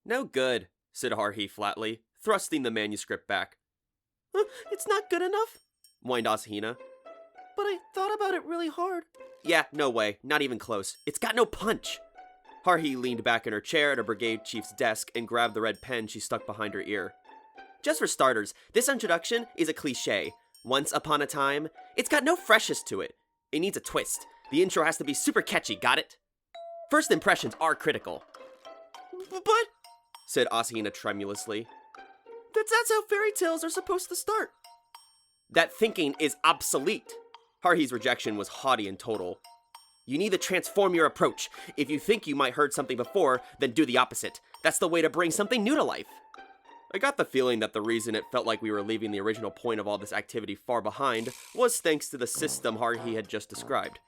No good, said Haruhi flatly, thrusting the manuscript back. It's not good enough? Whined Asahina. But I thought about it really hard. Yeah, no way, not even close. It's got no punch. Haruhi leaned back in her chair at a brigade chief's desk and grabbed the red pen she stuck behind her ear. Just for starters, this introduction is a cliche. Once upon a time. It's got no freshness to it. It needs a twist. The intro has to be super catchy, got it? First impressions are critical. But, said Asahina tremulously. That's how fairy tales are supposed to start. That thinking is obsolete. Haruhi's rejection was haughty and total. You need to transform your approach. If you think you might heard something before, then do the opposite. That's the way to bring something new to life. I got the feeling that the reason it felt like we were leaving the original point of all this activity far behind was thanks to the system Haruhi had just described.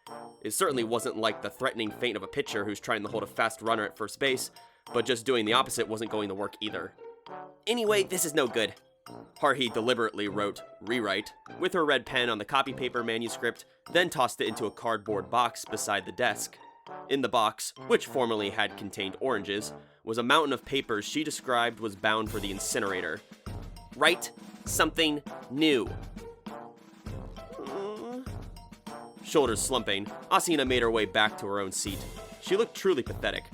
It certainly wasn't like the threatening feint of a pitcher who's trying to hold a fast runner at first base, but just doing the opposite wasn't going to work either. Anyway, this is no good. Haruhi deliberately wrote rewrite with her red pen on the copy paper manuscript, then tossed it into a cardboard box beside the desk. In the box, which formerly had contained oranges, was a mountain of papers she described was bound for the incinerator. Write something new. Shoulders slumping, Asahina made her way back to her own seat. She looked truly pathetic.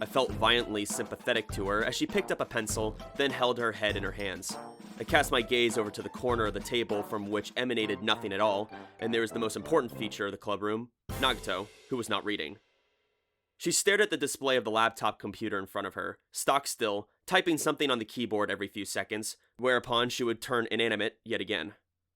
I felt violently sympathetic to her as she picked up a pencil, then held her head in her hands. I cast my gaze over to the corner of the table from which emanated nothing at all, and there was the most important feature of the clubroom, Nagato, who was not reading. She stared at the display of the laptop computer in front of her, stock still, typing something on the keyboard every few seconds, whereupon she would turn inanimate yet again.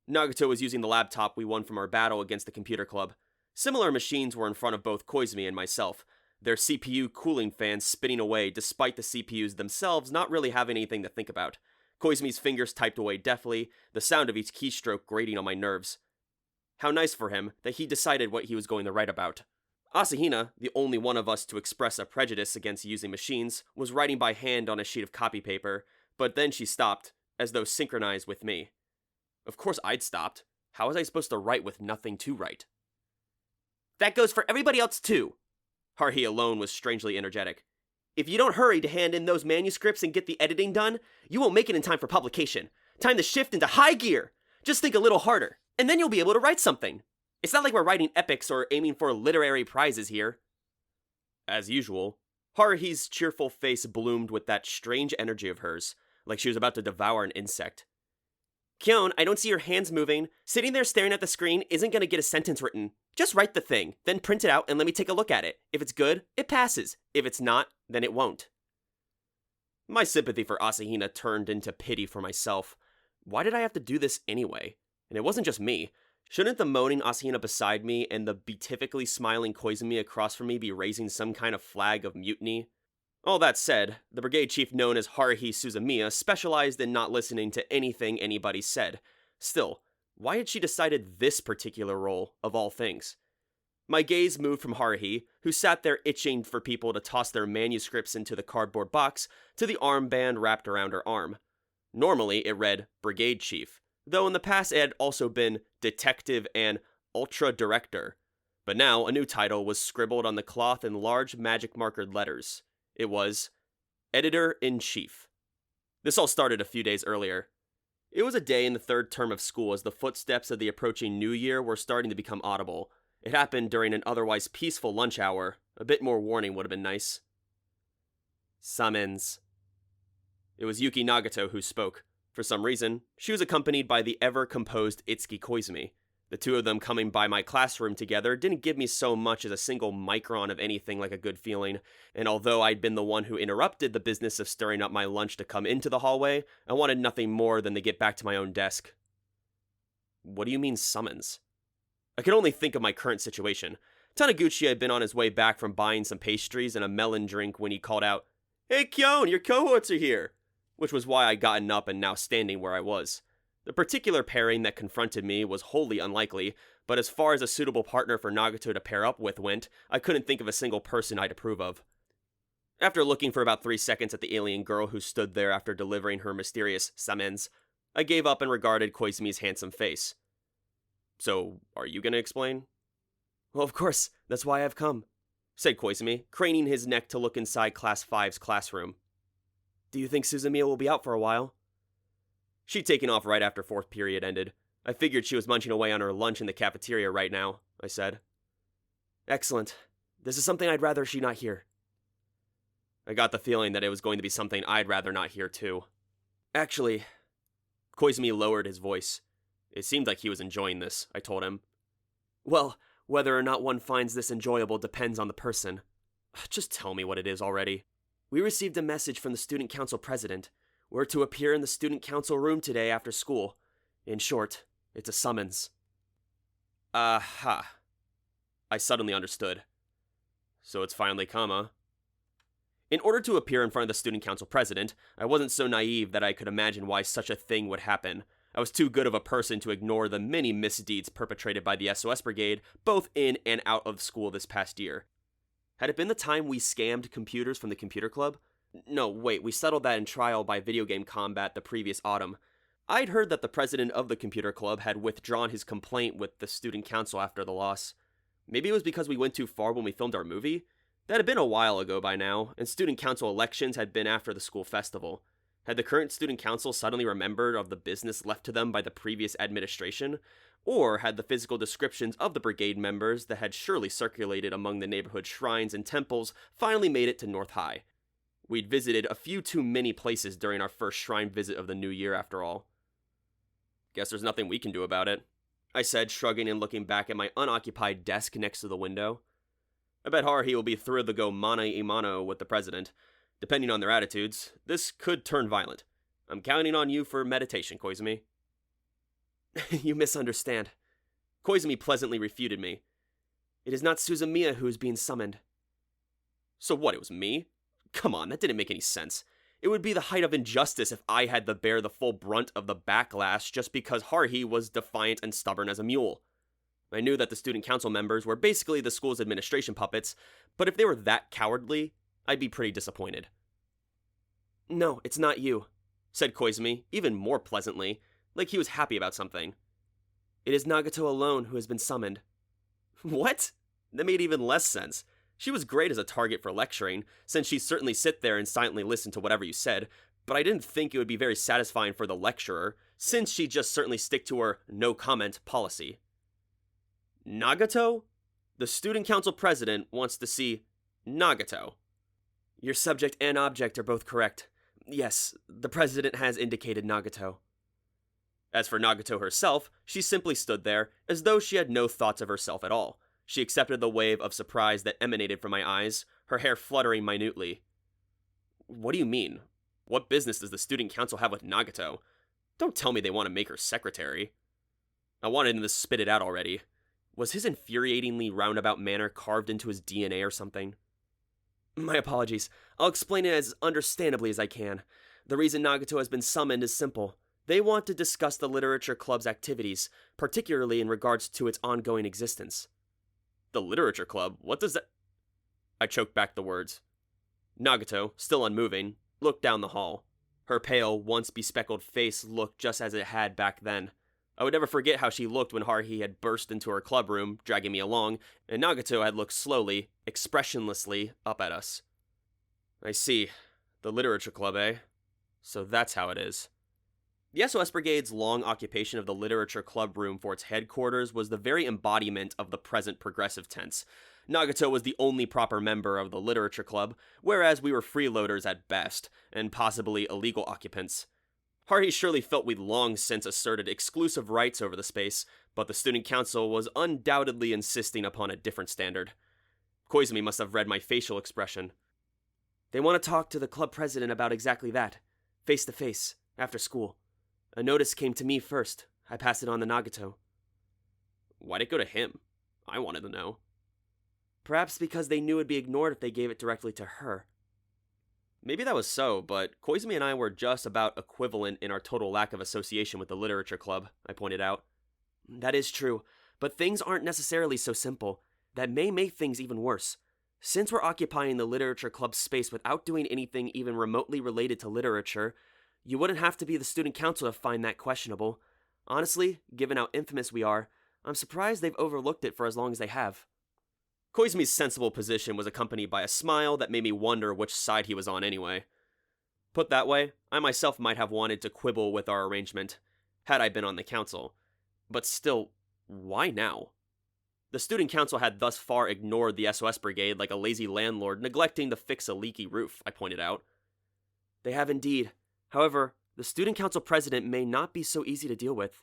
Nagato was using the laptop we won from our battle against the computer club. Similar machines were in front of both Koizumi and myself, their CPU cooling fans spinning away despite the CPUs themselves not really having anything to think about. Koizumi's fingers typed away deftly, the sound of each keystroke grating on my nerves. How nice for him that he decided what he was going to write about. Asahina, the only one of us to express a prejudice against using machines, was writing by hand on a sheet of copy paper, but then she stopped, as though synchronized with me. Of course I'd stopped. How was I supposed to write with nothing to write? That goes for everybody else too. Haruhi alone was strangely energetic. If you don't hurry to hand in those manuscripts and get the editing done, you won't make it in time for publication. Time to shift into high gear. Just think a little harder, and then you'll be able to write something. It's not like we're writing epics or aiming for literary prizes here. As usual, Haruhi's cheerful face bloomed with that strange energy of hers, like she was about to devour an insect. Kyon, I don't see your hands moving. Sitting there staring at the screen isn't going to get a sentence written. Just write the thing, then print it out and let me take a look at it. If it's good, it passes. If it's not, then it won't. My sympathy for Asahina turned into pity for myself. Why did I have to do this anyway? And it wasn't just me. Shouldn't the moaning Asahina beside me and the beatifically smiling Koizumi across from me be raising some kind of flag of mutiny? All that said, the brigade chief known as Haruhi Suzumiya specialized in not listening to anything anybody said. Still, why had she decided this particular role, of all things? My gaze moved from Haruhi, who sat there itching for people to toss their manuscripts into the cardboard box, to the armband wrapped around her arm. Normally, it read Brigade Chief, though in the past it had also been Detective and Ultra Director. But now, a new title was scribbled on the cloth in large magic-markered letters. It was Editor-in-Chief. This all started a few days earlier. It was a day in the third term of school as the footsteps of the approaching New Year were starting to become audible. It happened during an otherwise peaceful lunch hour. A bit more warning would have been nice. Summons. It was Yuki Nagato who spoke. For some reason, she was accompanied by the ever-composed Itsuki Koizumi. The two of them coming by my classroom together didn't give me so much as a single micron of anything like a good feeling, and although I'd been the one who interrupted the business of stirring up my lunch to come into the hallway, I wanted nothing more than to get back to my own desk. What do you mean summons? I could only think of my current situation. Taniguchi had been on his way back from buying some pastries and a melon drink when he called out, "Hey Kyon, your cohorts are here!" Which was why I'd gotten up and now standing where I was. The particular pairing that confronted me was wholly unlikely, but as far as a suitable partner for Nagato to pair up with went, I couldn't think of a single person I'd approve of. After looking for about 3 seconds at the alien girl who stood there after delivering her mysterious summons, I gave up and regarded Koizumi's handsome face. So, are you gonna explain? Well, of course, that's why I've come, said Koizumi, craning his neck to look inside Class 5's classroom. Do you think Suzumiya will be out for a while? She'd taken off right after fourth period ended. I figured she was munching away on her lunch in the cafeteria right now, I said. Excellent. This is something I'd rather she not hear. I got the feeling that it was going to be something I'd rather not hear too. Actually, Koizumi lowered his voice. It seemed like he was enjoying this, I told him. Well, whether or not one finds this enjoyable depends on the person. Just tell me what it is already. We received a message from the student council president. We're to appear in the student council room today after school. In short, it's a summons. Aha. I suddenly understood. So it's finally come, huh? In order to appear in front of the student council president, I wasn't so naive that I could imagine why such a thing would happen. I was too good of a person to ignore the many misdeeds perpetrated by the SOS Brigade, both in and out of school this past year. Had it been the time we scammed computers from the computer club? No, wait, we settled that in trial by video game combat the previous autumn. I'd heard that the president of the computer club had withdrawn his complaint with the student council after the loss. Maybe it was because we went too far when we filmed our movie? That had been a while ago by now, and student council elections had been after the school festival. Had the current student council suddenly remembered of the business left to them by the previous administration? Or had the physical descriptions of the brigade members that had surely circulated among the neighborhood shrines and temples finally made it to North High? We'd visited a few too many places during our first shrine visit of the new year after all. Guess there's nothing we can do about it, I said, shrugging and looking back at my unoccupied desk next to the window. I bet Haruhi will be thrilled to go mano a mano with the president. Depending on their attitudes, this could turn violent. I'm counting on you for meditation, Koizumi. You misunderstand. Koizumi pleasantly refuted me. It is not Suzumiya who is being summoned. So what, it was me? Come on, that didn't make any sense. It would be the height of injustice if I had to bear the full brunt of the backlash just because Haruhi was defiant and stubborn as a mule. I knew that the student council members were basically the school's administration puppets, but if they were that cowardly, I'd be pretty disappointed. No, it's not you, said Koizumi, even more pleasantly, like he was happy about something. It is Nagato alone who has been summoned. What? That made even less sense. She was great as a target for lecturing, since she'd certainly sit there and silently listen to whatever you said, but I didn't think it would be very satisfying for the lecturer, since she'd just certainly stick to her no-comment policy. Nagato? The student council president wants to see Nagato. Your subject and object are both correct. Yes, the president has indicated Nagato. As for Nagato herself, she simply stood there, as though she had no thoughts of herself at all. She accepted the wave of surprise that emanated from my eyes, her hair fluttering minutely. What do you mean? What business does the student council have with Nagato? Don't tell me they want to make her secretary. I wanted him to spit it out already. Was his infuriatingly roundabout manner carved into his DNA or something? My apologies. I'll explain it as understandably as I can. The reason Nagato has been summoned is simple. They want to discuss the Literature Club's activities, particularly in regards to its ongoing existence. The Literature Club? What does that... I choked back the words. Nagato, still unmoving, looked down the hall. Her pale, once bespectacled face looked just as it had back then. I would never forget how she looked when Haruhi had burst into her club room, dragging me along, and Nagato had looked slowly, expressionlessly, up at us. I see. The Literature Club, eh? So that's how it is. The SOS Brigade's long occupation of the Literature Club room for its headquarters was the very embodiment of the present progressive tense. Nagato was the only proper member of the Literature Club, whereas we were freeloaders at best, and possibly illegal occupants. Haruhi surely felt we'd long since asserted exclusive rights over the space, but the student council was undoubtedly insisting upon a different standard. Koizumi must have read my facial expression. They want to talk to the club president about exactly that, face to face, after school. A notice came to me first. I passed it on to Nagato. Why'd it go to him? I wanted to know. Perhaps because they knew it'd be ignored if they gave it directly to her. Maybe that was so, but Koizumi and I were just about equivalent in our total lack of association with the Literature Club, I pointed out. That is true, but things aren't necessarily so simple. That may make things even worse. Since we're occupying the Literature Club space without doing anything even remotely related to literature, you wouldn't have to be the student council to find that questionable. Honestly, given how infamous we are, I'm surprised they've overlooked it for as long as they have. Koizumi's sensible position was accompanied by a smile that made me wonder which side he was on anyway. Put that way, I myself might have wanted to quibble with our arrangement, had I been on the council. But still, why now? The student council had thus far ignored the SOS brigade like a lazy landlord neglecting to fix a leaky roof, I pointed out. They have indeed. However, the student council president may not be so easy to deal with.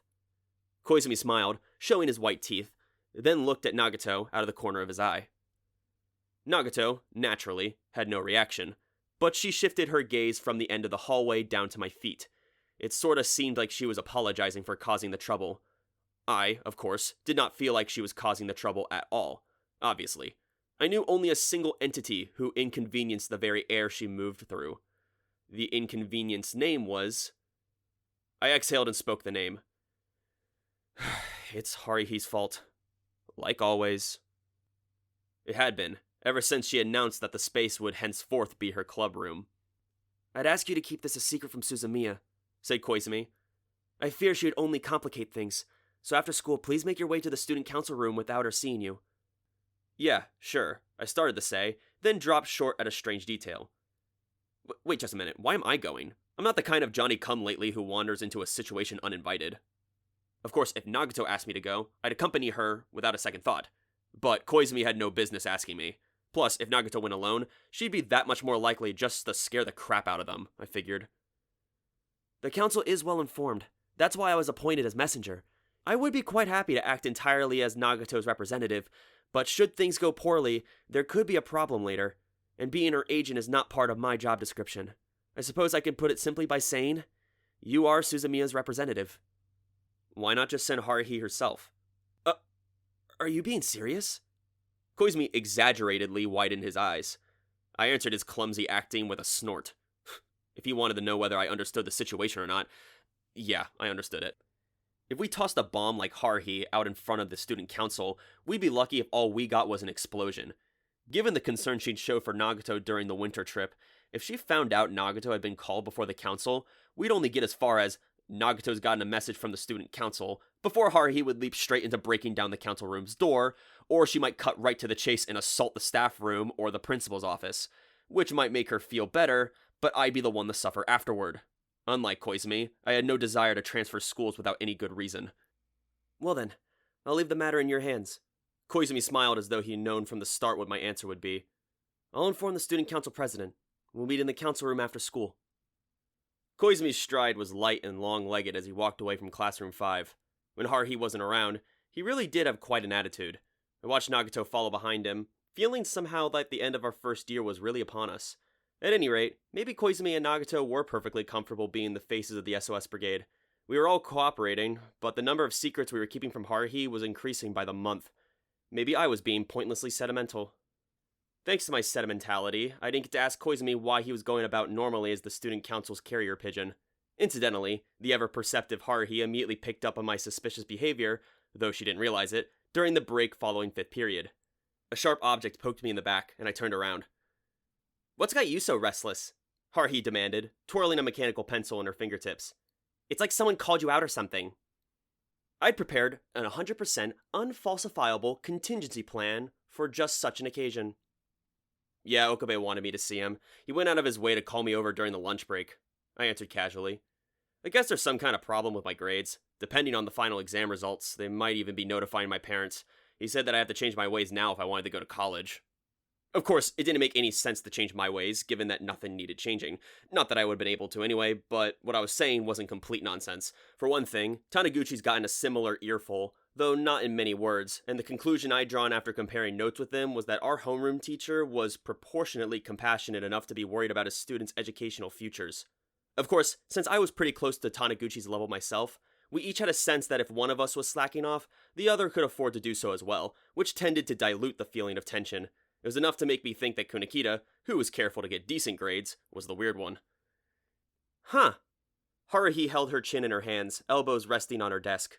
Koizumi smiled, showing his white teeth, then looked at Nagato out of the corner of his eye. Nagato, naturally, had no reaction, but she shifted her gaze from the end of the hallway down to my feet. It sorta seemed like she was apologizing for causing the trouble. I, of course, did not feel like she was causing the trouble at all, obviously. I knew only a single entity who inconvenienced the very air she moved through. The inconvenienced name was... I exhaled and spoke the name. It's Haruhi's fault. Like always. It had been, ever since she announced that the space would henceforth be her club room. I'd ask you to keep this a secret from Suzumiya, said Koizumi. I fear she would only complicate things, so after school please make your way to the student council room without her seeing you. Yeah, sure, I started to say, then dropped short at a strange detail. Wait just a minute, why am I going? I'm not the kind of Johnny-come-lately who wanders into a situation uninvited. Of course, if Nagato asked me to go, I'd accompany her without a second thought. But Koizumi had no business asking me. Plus, if Nagato went alone, she'd be that much more likely just to scare the crap out of them, I figured. The council is well informed. That's why I was appointed as messenger. I would be quite happy to act entirely as Nagato's representative, but should things go poorly, there could be a problem later, and being her agent is not part of my job description. I suppose I could put it simply by saying, you are Suzumiya's representative. Why not just send Haruhi herself? Are you being serious? Koizumi exaggeratedly widened his eyes. I answered his clumsy acting with a snort. If he wanted to know whether I understood the situation or not, yeah, I understood it. If we tossed a bomb like Haruhi out in front of the student council, we'd be lucky if all we got was an explosion. Given the concern she'd show for Nagato during the winter trip, if she found out Nagato had been called before the council, we'd only get as far as Nagato's gotten a message from the student council before Haruhi would leap straight into breaking down the council room's door, or she might cut right to the chase and assault the staff room or the principal's office, which might make her feel better, but I'd be the one to suffer afterward. Unlike Koizumi, I had no desire to transfer schools without any good reason. Well then, I'll leave the matter in your hands. Koizumi smiled as though he had known from the start what my answer would be. I'll inform the student council president. We'll meet in the council room after school. Koizumi's stride was light and long-legged as he walked away from classroom 5. When Haruhi wasn't around, he really did have quite an attitude. I watched Nagato follow behind him, feeling somehow like the end of our first year was really upon us. At any rate, maybe Koizumi and Nagato were perfectly comfortable being the faces of the SOS brigade. We were all cooperating, but the number of secrets we were keeping from Haruhi was increasing by the month. Maybe I was being pointlessly sentimental. Thanks to my sentimentality, I didn't get to ask Koizumi why he was going about normally as the student council's carrier pigeon. Incidentally, the ever-perceptive Haruhi immediately picked up on my suspicious behavior, though she didn't realize it, during the break following 5th period. A sharp object poked me in the back, and I turned around. What's got you so restless? Haruhi demanded, twirling a mechanical pencil in her fingertips. It's like someone called you out or something. I'd prepared an 100% unfalsifiable contingency plan for just such an occasion. Yeah, Okabe wanted me to see him. He went out of his way to call me over during the lunch break. I answered casually. I guess there's some kind of problem with my grades. Depending on the final exam results, they might even be notifying my parents. He said that I have to change my ways now if I wanted to go to college. Of course, it didn't make any sense to change my ways, given that nothing needed changing. Not that I would have been able to anyway, but what I was saying wasn't complete nonsense. For one thing, Taniguchi's gotten a similar earful, though not in many words, and the conclusion I'd drawn after comparing notes with him was that our homeroom teacher was proportionately compassionate enough to be worried about his students' educational futures. Of course, since I was pretty close to Taniguchi's level myself, we each had a sense that if one of us was slacking off, the other could afford to do so as well, which tended to dilute the feeling of tension. It was enough to make me think that Kunikita, who was careful to get decent grades, was the weird one. Huh. Haruhi held her chin in her hands, elbows resting on her desk.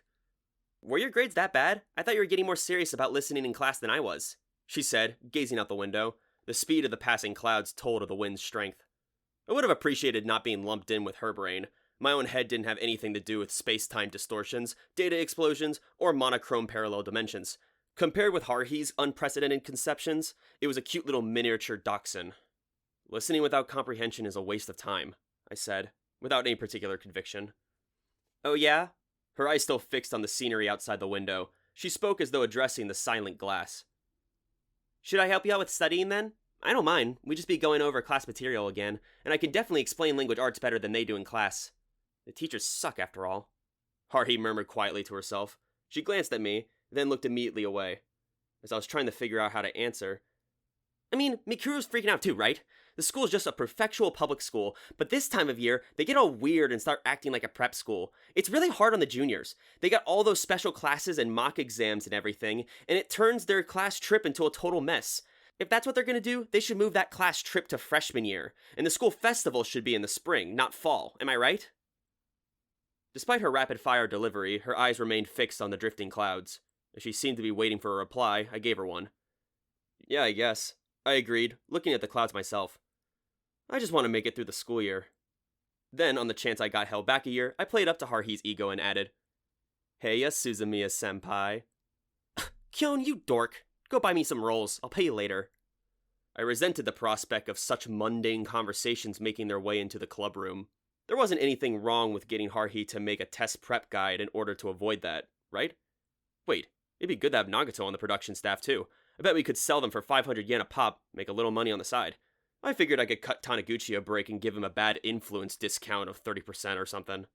Were your grades that bad? I thought you were getting more serious about listening in class than I was, she said, gazing out the window. The speed of the passing clouds told of the wind's strength. I would have appreciated not being lumped in with her brain. My own head didn't have anything to do with space-time distortions, data explosions, or monochrome parallel dimensions. Compared with Haruhi's unprecedented conceptions, it was a cute little miniature dachshund. Listening without comprehension is a waste of time, I said, without any particular conviction. Oh yeah? Her eyes still fixed on the scenery outside the window. She spoke as though addressing the silent glass. Should I help you out with studying then? I don't mind. We just be going over class material again, and I can definitely explain language arts better than they do in class. The teachers suck after all. Haruhi murmured quietly to herself. She glanced at me, then looked immediately away. As I was trying to figure out how to answer. I mean, Mikuru's freaking out too, right? The school's just a prefectural public school, but this time of year, they get all weird and start acting like a prep school. It's really hard on the juniors. They got all those special classes and mock exams and everything, and it turns their class trip into a total mess. If that's what they're gonna do, they should move that class trip to freshman year, and the school festival should be in the spring, not fall. Am I right? Despite her rapid-fire delivery, her eyes remained fixed on the drifting clouds. As she seemed to be waiting for a reply, I gave her one. Yeah, I guess. I agreed, looking at the clouds myself. I just want to make it through the school year. Then, on the chance I got held back a year, I played up to Haruhi's ego and added, Heya, Suzumiya-senpai. Kyon, you dork. Go buy me some rolls. I'll pay you later. I resented the prospect of such mundane conversations making their way into the club room. There wasn't anything wrong with getting Haruhi to make a test prep guide in order to avoid that, right? Wait, it'd be good to have Nagato on the production staff too. I bet we could sell them for 500 yen a pop, make a little money on the side. I figured I could cut Taniguchi a break and give him a bad influence discount of 30% or something.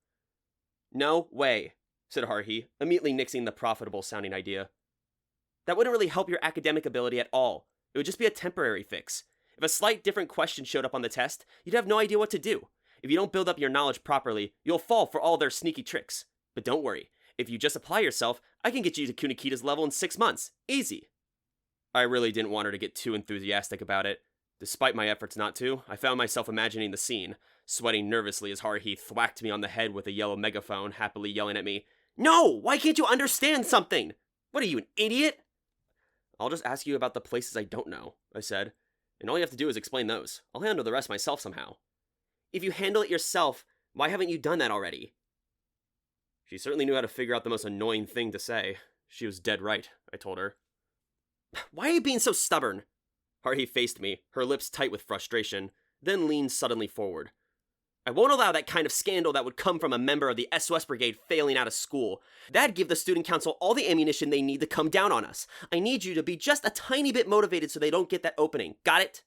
No way, said Haruhi, immediately nixing the profitable-sounding idea. That wouldn't really help your academic ability at all. It would just be a temporary fix. If a slight different question showed up on the test, you'd have no idea what to do. If you don't build up your knowledge properly, you'll fall for all their sneaky tricks. But don't worry, if you just apply yourself, I can get you to Kunikita's level in 6 months. Easy. I really didn't want her to get too enthusiastic about it. Despite my efforts not to, I found myself imagining the scene, sweating nervously as Haruhi thwacked me on the head with a yellow megaphone, happily yelling at me, No! Why can't you understand something? What are you, an idiot? I'll just ask you about the places I don't know, I said, and all you have to do is explain those. I'll handle the rest myself somehow. If you handle it yourself, why haven't you done that already? She certainly knew how to figure out the most annoying thing to say. She was dead right, I told her. Why are you being so stubborn? Haruhi faced me, her lips tight with frustration, then leaned suddenly forward. I won't allow that kind of scandal that would come from a member of the SOS Brigade failing out of school. That'd give the student council all the ammunition they need to come down on us. I need you to be just a tiny bit motivated so they don't get that opening. Got it?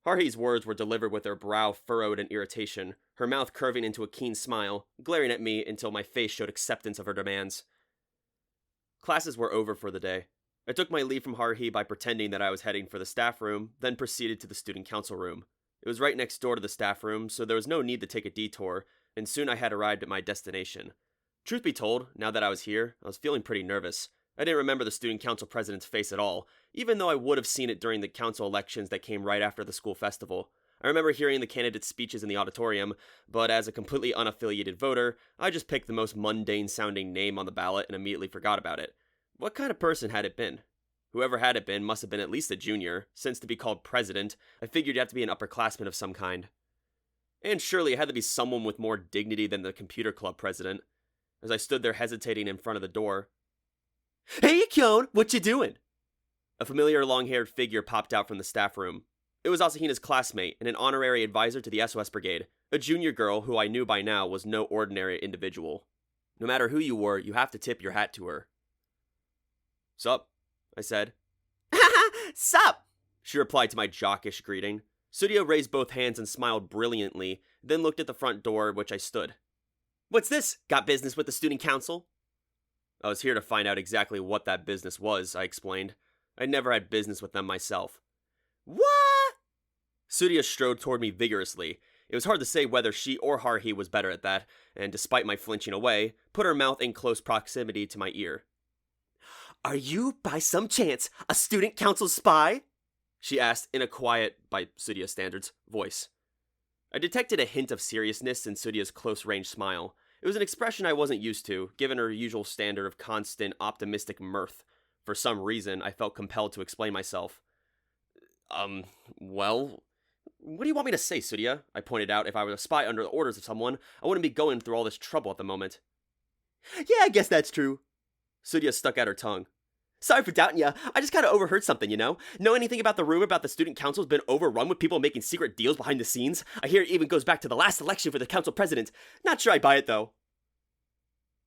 Haruhi's words were delivered with her brow furrowed in irritation, her mouth curving into a keen smile, glaring at me until my face showed acceptance of her demands. Classes were over for the day. I took my leave from Haruhi by pretending that I was heading for the staff room, then proceeded to the student council room. It was right next door to the staff room, so there was no need to take a detour, and soon I had arrived at my destination. Truth be told, now that I was here, I was feeling pretty nervous. I didn't remember the student council president's face at all, even though I would have seen it during the council elections that came right after the school festival. I remember hearing the candidates' speeches in the auditorium, but as a completely unaffiliated voter, I just picked the most mundane-sounding name on the ballot and immediately forgot about it. What kind of person had it been? Whoever had it been must have been at least a junior, since to be called president, I figured you'd have to be an upperclassman of some kind. And surely it had to be someone with more dignity than the computer club president. As I stood there hesitating in front of the door, Hey, Kyon, what you doing? A familiar long-haired figure popped out from the staff room. It was Asahina's classmate and an honorary advisor to the SOS Brigade, a junior girl who I knew by now was no ordinary individual. No matter who you were, you have to tip your hat to her. Sup? I said. Sup? She replied to my jockish greeting. Tsuruya raised both hands and smiled brilliantly, then looked at the front door at which I stood. What's this? Got business with the student council? I was here to find out exactly what that business was, I explained. I'd never had business with them myself. What? Tsuruya strode toward me vigorously. It was hard to say whether she or Haruhi was better at that, and despite my flinching away, put her mouth in close proximity to my ear. Are you, by some chance, a student council spy? She asked in a quiet, by Tsuruya standards, voice. I detected a hint of seriousness in Tsuruya's close-range smile. It was an expression I wasn't used to, given her usual standard of constant, optimistic mirth. For some reason, I felt compelled to explain myself. Well, what do you want me to say, Tsuruya? I pointed out if I was a spy under the orders of someone, I wouldn't be going through all this trouble at the moment. Yeah, I guess that's true. Tsuruya stuck out her tongue. Sorry for doubting ya. I just kinda overheard something, you know? Know anything about the rumor about the student council's been overrun with people making secret deals behind the scenes? I hear it even goes back to the last election for the council president. Not sure I buy it, though.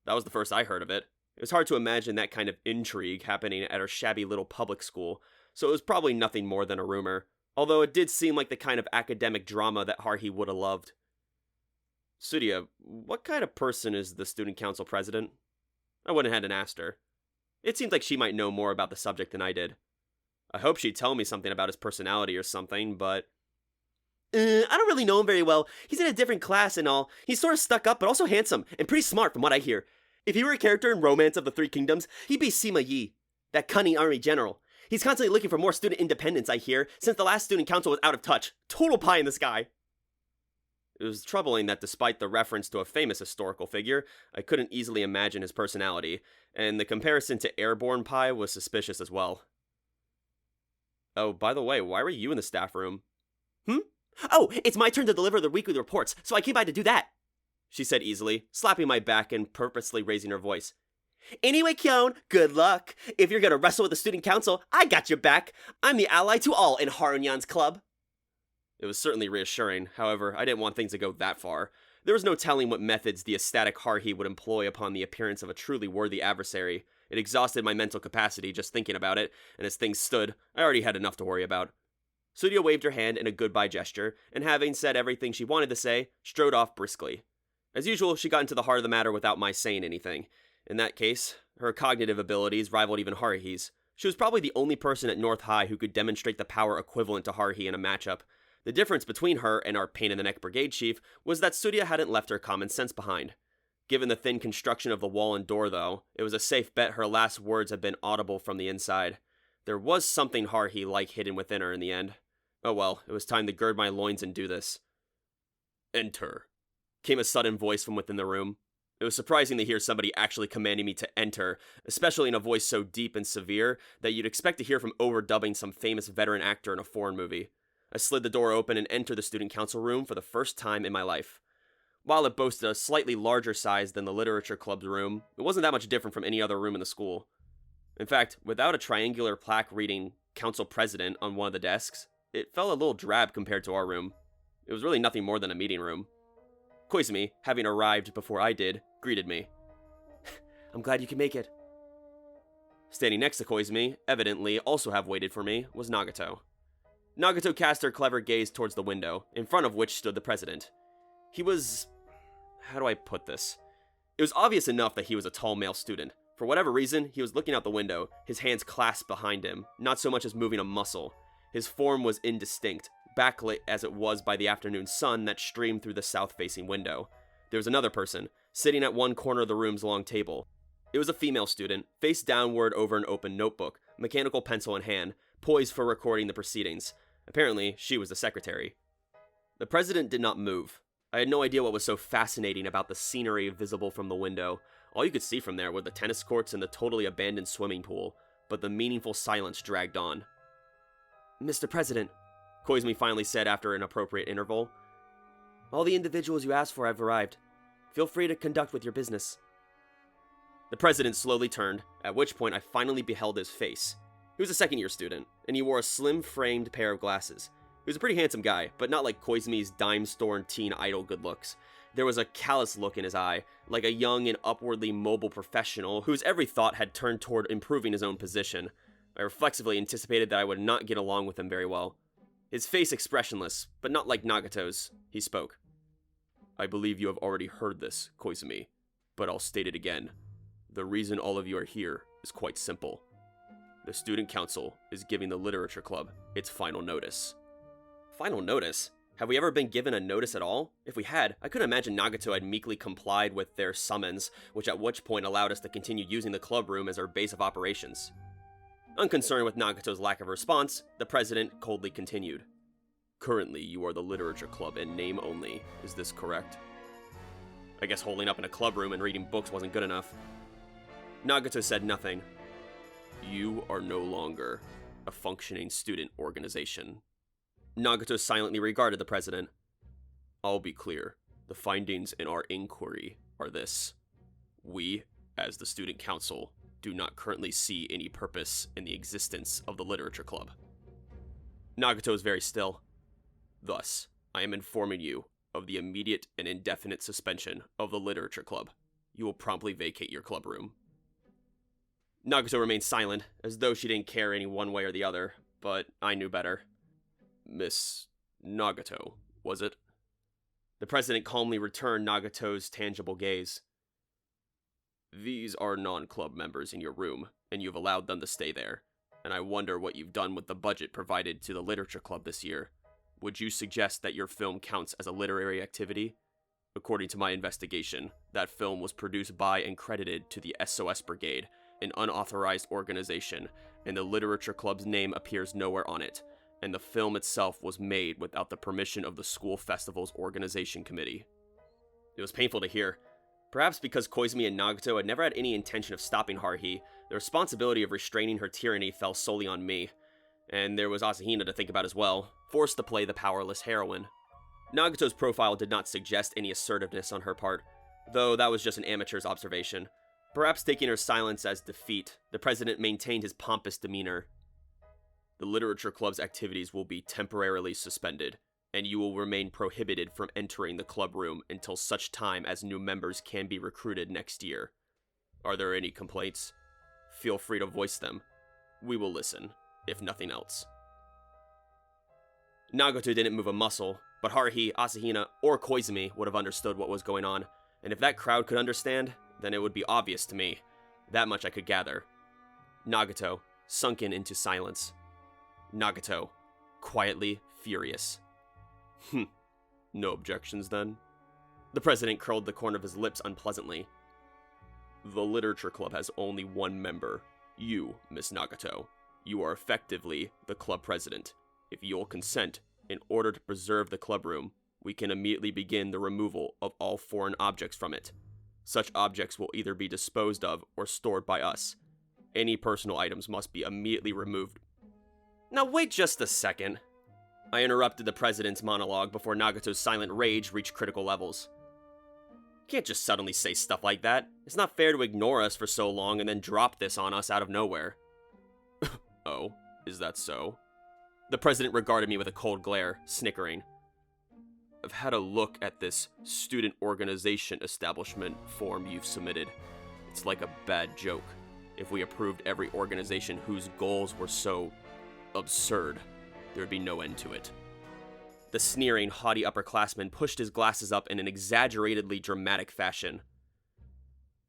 That was the first I heard of it. It was hard to imagine that kind of intrigue happening at our shabby little public school, so it was probably nothing more than a rumor, although it did seem like the kind of academic drama that Haruhi would have loved. Tsuruya, what kind of person is the student council president? I went ahead and asked her. It seemed like she might know more about the subject than I did. I hoped she'd tell me something about his personality or something, but... I don't really know him very well. He's in a different class and all. He's sort of stuck up, but also handsome, and pretty smart from what I hear. If he were a character in Romance of the Three Kingdoms, he'd be Sima Yi, that cunning army general. He's constantly looking for more student independence, I hear, since the last student council was out of touch. Total pie in the sky. It was troubling that despite the reference to a famous historical figure, I couldn't easily imagine his personality, and the comparison to airborne pie was suspicious as well. Oh, by the way, why were you in the staff room? Oh, it's my turn to deliver the weekly reports, so I came by to do that, she said easily, slapping my back and purposely raising her voice. Anyway, Kyon, good luck. If you're gonna wrestle with the student council, I got your back. I'm the ally to all in Harunyan's club. It was certainly reassuring. However, I didn't want things to go that far. There was no telling what methods the ecstatic Haruhi would employ upon the appearance of a truly worthy adversary. It exhausted my mental capacity just thinking about it, and as things stood, I already had enough to worry about. Tsuruya waved her hand in a goodbye gesture, and having said everything she wanted to say, strode off briskly. As usual, she got into the heart of the matter without my saying anything. In that case, her cognitive abilities rivaled even Haruhi's. She was probably the only person at North High who could demonstrate the power equivalent to Haruhi in a matchup. The difference between her and our pain-in-the-neck brigade chief was that Tsuruya hadn't left her common sense behind. Given the thin construction of the wall and door, though, it was a safe bet her last words had been audible from the inside. There was something Haruhi-like hidden within her in the end. Oh well, it was time to gird my loins and do this. Enter, came a sudden voice from within the room. It was surprising to hear somebody actually commanding me to enter, especially in a voice so deep and severe that you'd expect to hear from overdubbing some famous veteran actor in a foreign movie. I slid the door open and entered the student council room for the first time in my life. While it boasted a slightly larger size than the literature club's room, it wasn't that much different from any other room in the school. In fact, without a triangular plaque reading Council President on one of the desks, it felt a little drab compared to our room. It was really nothing more than a meeting room. Koizumi, having arrived before I did, greeted me. I'm glad you can make it. Standing next to Koizumi, evidently also have waited for me, was Nagato. Nagato cast her clever gaze towards the window, in front of which stood the president. He was... how do I put this? It was obvious enough that he was a tall male student. For whatever reason, he was looking out the window, his hands clasped behind him, not so much as moving a muscle. His form was indistinct, backlit as it was by the afternoon sun that streamed through the south-facing window. There was another person, sitting at one corner of the room's long table. It was a female student, face downward over an open notebook, mechanical pencil in hand, poised for recording the proceedings. Apparently, she was the secretary. The president did not move. I had no idea what was so fascinating about the scenery visible from the window. All you could see from there were the tennis courts and the totally abandoned swimming pool, but the meaningful silence dragged on. Mr. President, Koizumi finally said after an appropriate interval, all the individuals you asked for have arrived. Feel free to conduct with your business. The president slowly turned, at which point I finally beheld his face. He was a second-year student, and he wore a slim-framed pair of glasses. He was a pretty handsome guy, but not like Koizumi's dime-store teen idol good looks. There was a callous look in his eye, like a young and upwardly mobile professional whose every thought had turned toward improving his own position. I reflexively anticipated that I would not get along with him very well. His face expressionless, but not like Nagato's, he spoke. I believe you have already heard this, Koizumi, but I'll state it again. The reason all of you are here is quite simple. The student council is giving the literature club its final notice. Final notice? Have we ever been given a notice at all? If we had, I couldn't imagine Nagato had meekly complied with their summons, which at which point allowed us to continue using the club room as our base of operations. Unconcerned with Nagato's lack of response, the president coldly continued. Currently, you are the literature club in name only. Is this correct? I guess holding up in a club room and reading books wasn't good enough. Nagato said nothing. You are no longer a functioning student organization. Nagato silently regarded the president. I'll be clear. The findings in our inquiry are this. We, as the student council, do not currently see any purpose in the existence of the literature club. Nagato is very still. Thus, I am informing you of the immediate and indefinite suspension of the literature club. You will promptly vacate your club room. Nagato remained silent, as though she didn't care any one way or the other, but I knew better. Miss Nagato, was it? The president calmly returned Nagato's tangible gaze. These are non-club members in your room, and you've allowed them to stay there, and I wonder what you've done with the budget provided to the literature club this year. Would you suggest that your film counts as a literary activity? According to my investigation, that film was produced by and credited to the SOS Brigade, an unauthorized organization, and the literature club's name appears nowhere on it, and the film itself was made without the permission of the school festival's organization committee. It was painful to hear. Perhaps because Koizumi and Nagato had never had any intention of stopping Haruhi, the responsibility of restraining her tyranny fell solely on me. And there was Asahina to think about as well, forced to play the powerless heroine. Nagato's profile did not suggest any assertiveness on her part, though that was just an amateur's observation. Perhaps taking her silence as defeat, the president maintained his pompous demeanor. The literature club's activities will be temporarily suspended, and you will remain prohibited from entering the club room until such time as new members can be recruited next year. Are there any complaints? Feel free to voice them. We will listen, if nothing else. Nagato didn't move a muscle, but Haruhi, Asahina, or Koizumi would have understood what was going on, and if that crowd could understand, then it would be obvious to me. That much I could gather. Nagato, sunken into silence. Nagato, quietly furious. No objections then? The president curled the corner of his lips unpleasantly. The literature club has only one member. You, Miss Nagato. You are effectively the club president. If you'll consent, in order to preserve the club room, we can immediately begin the removal of all foreign objects from it. Such objects will either be disposed of or stored by us. Any personal items must be immediately removed. Now wait just a second. I interrupted the president's monologue before Nagato's silent rage reached critical levels. You can't just suddenly say stuff like that. It's not fair to ignore us for so long and then drop this on us out of nowhere. Oh, is that so? The president regarded me with a cold glare, snickering. I've had a look at this student organization establishment form you've submitted. It's like a bad joke. If we approved every organization whose goals were so absurd, there'd be no end to it. The sneering, haughty upperclassman pushed his glasses up in an exaggeratedly dramatic fashion.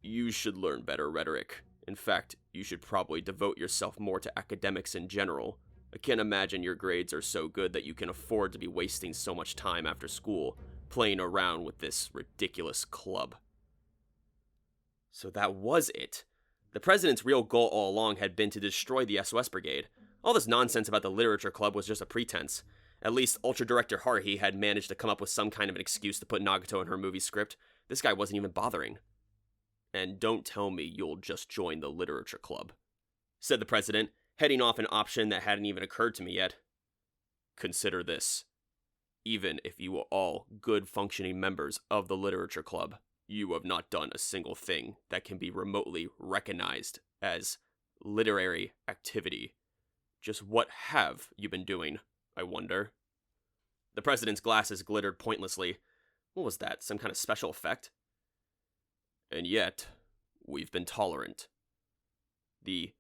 You should learn better rhetoric. In fact, you should probably devote yourself more to academics in general. I can't imagine your grades are so good that you can afford to be wasting so much time after school, playing around with this ridiculous club. So that was it. The president's real goal all along had been to destroy the SOS Brigade. All this nonsense about the literature club was just a pretense. At least Ultra Director Haruhi had managed to come up with some kind of an excuse to put Nagato in her movie script. This guy wasn't even bothering. And don't tell me you'll just join the literature club, said the president, heading off an option that hadn't even occurred to me yet. Consider this. Even if you are all good functioning members of the literature club, you have not done a single thing that can be remotely recognized as literary activity. Just what have you been doing, I wonder? The president's glasses glittered pointlessly. What was that, some kind of special effect? And yet, we've been tolerant. The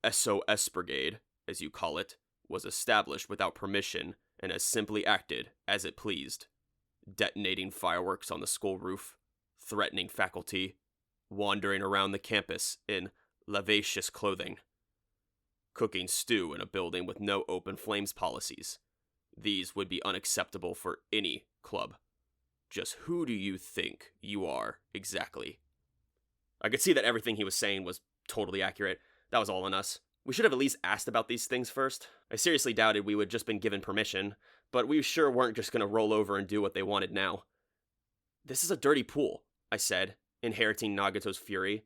SOS Brigade, as you call it, was established without permission and has simply acted as it pleased, detonating fireworks on the school roof, threatening faculty, wandering around the campus in lascivious clothing, cooking stew in a building with no open flames policies. These would be unacceptable for any club. Just who do you think you are, exactly? I could see that everything he was saying was totally accurate. That was all on us. We should have at least asked about these things first. I seriously doubted we would just been given permission, but we sure weren't just going to roll over and do what they wanted now. This is a dirty pool, I said, inheriting Nagato's fury.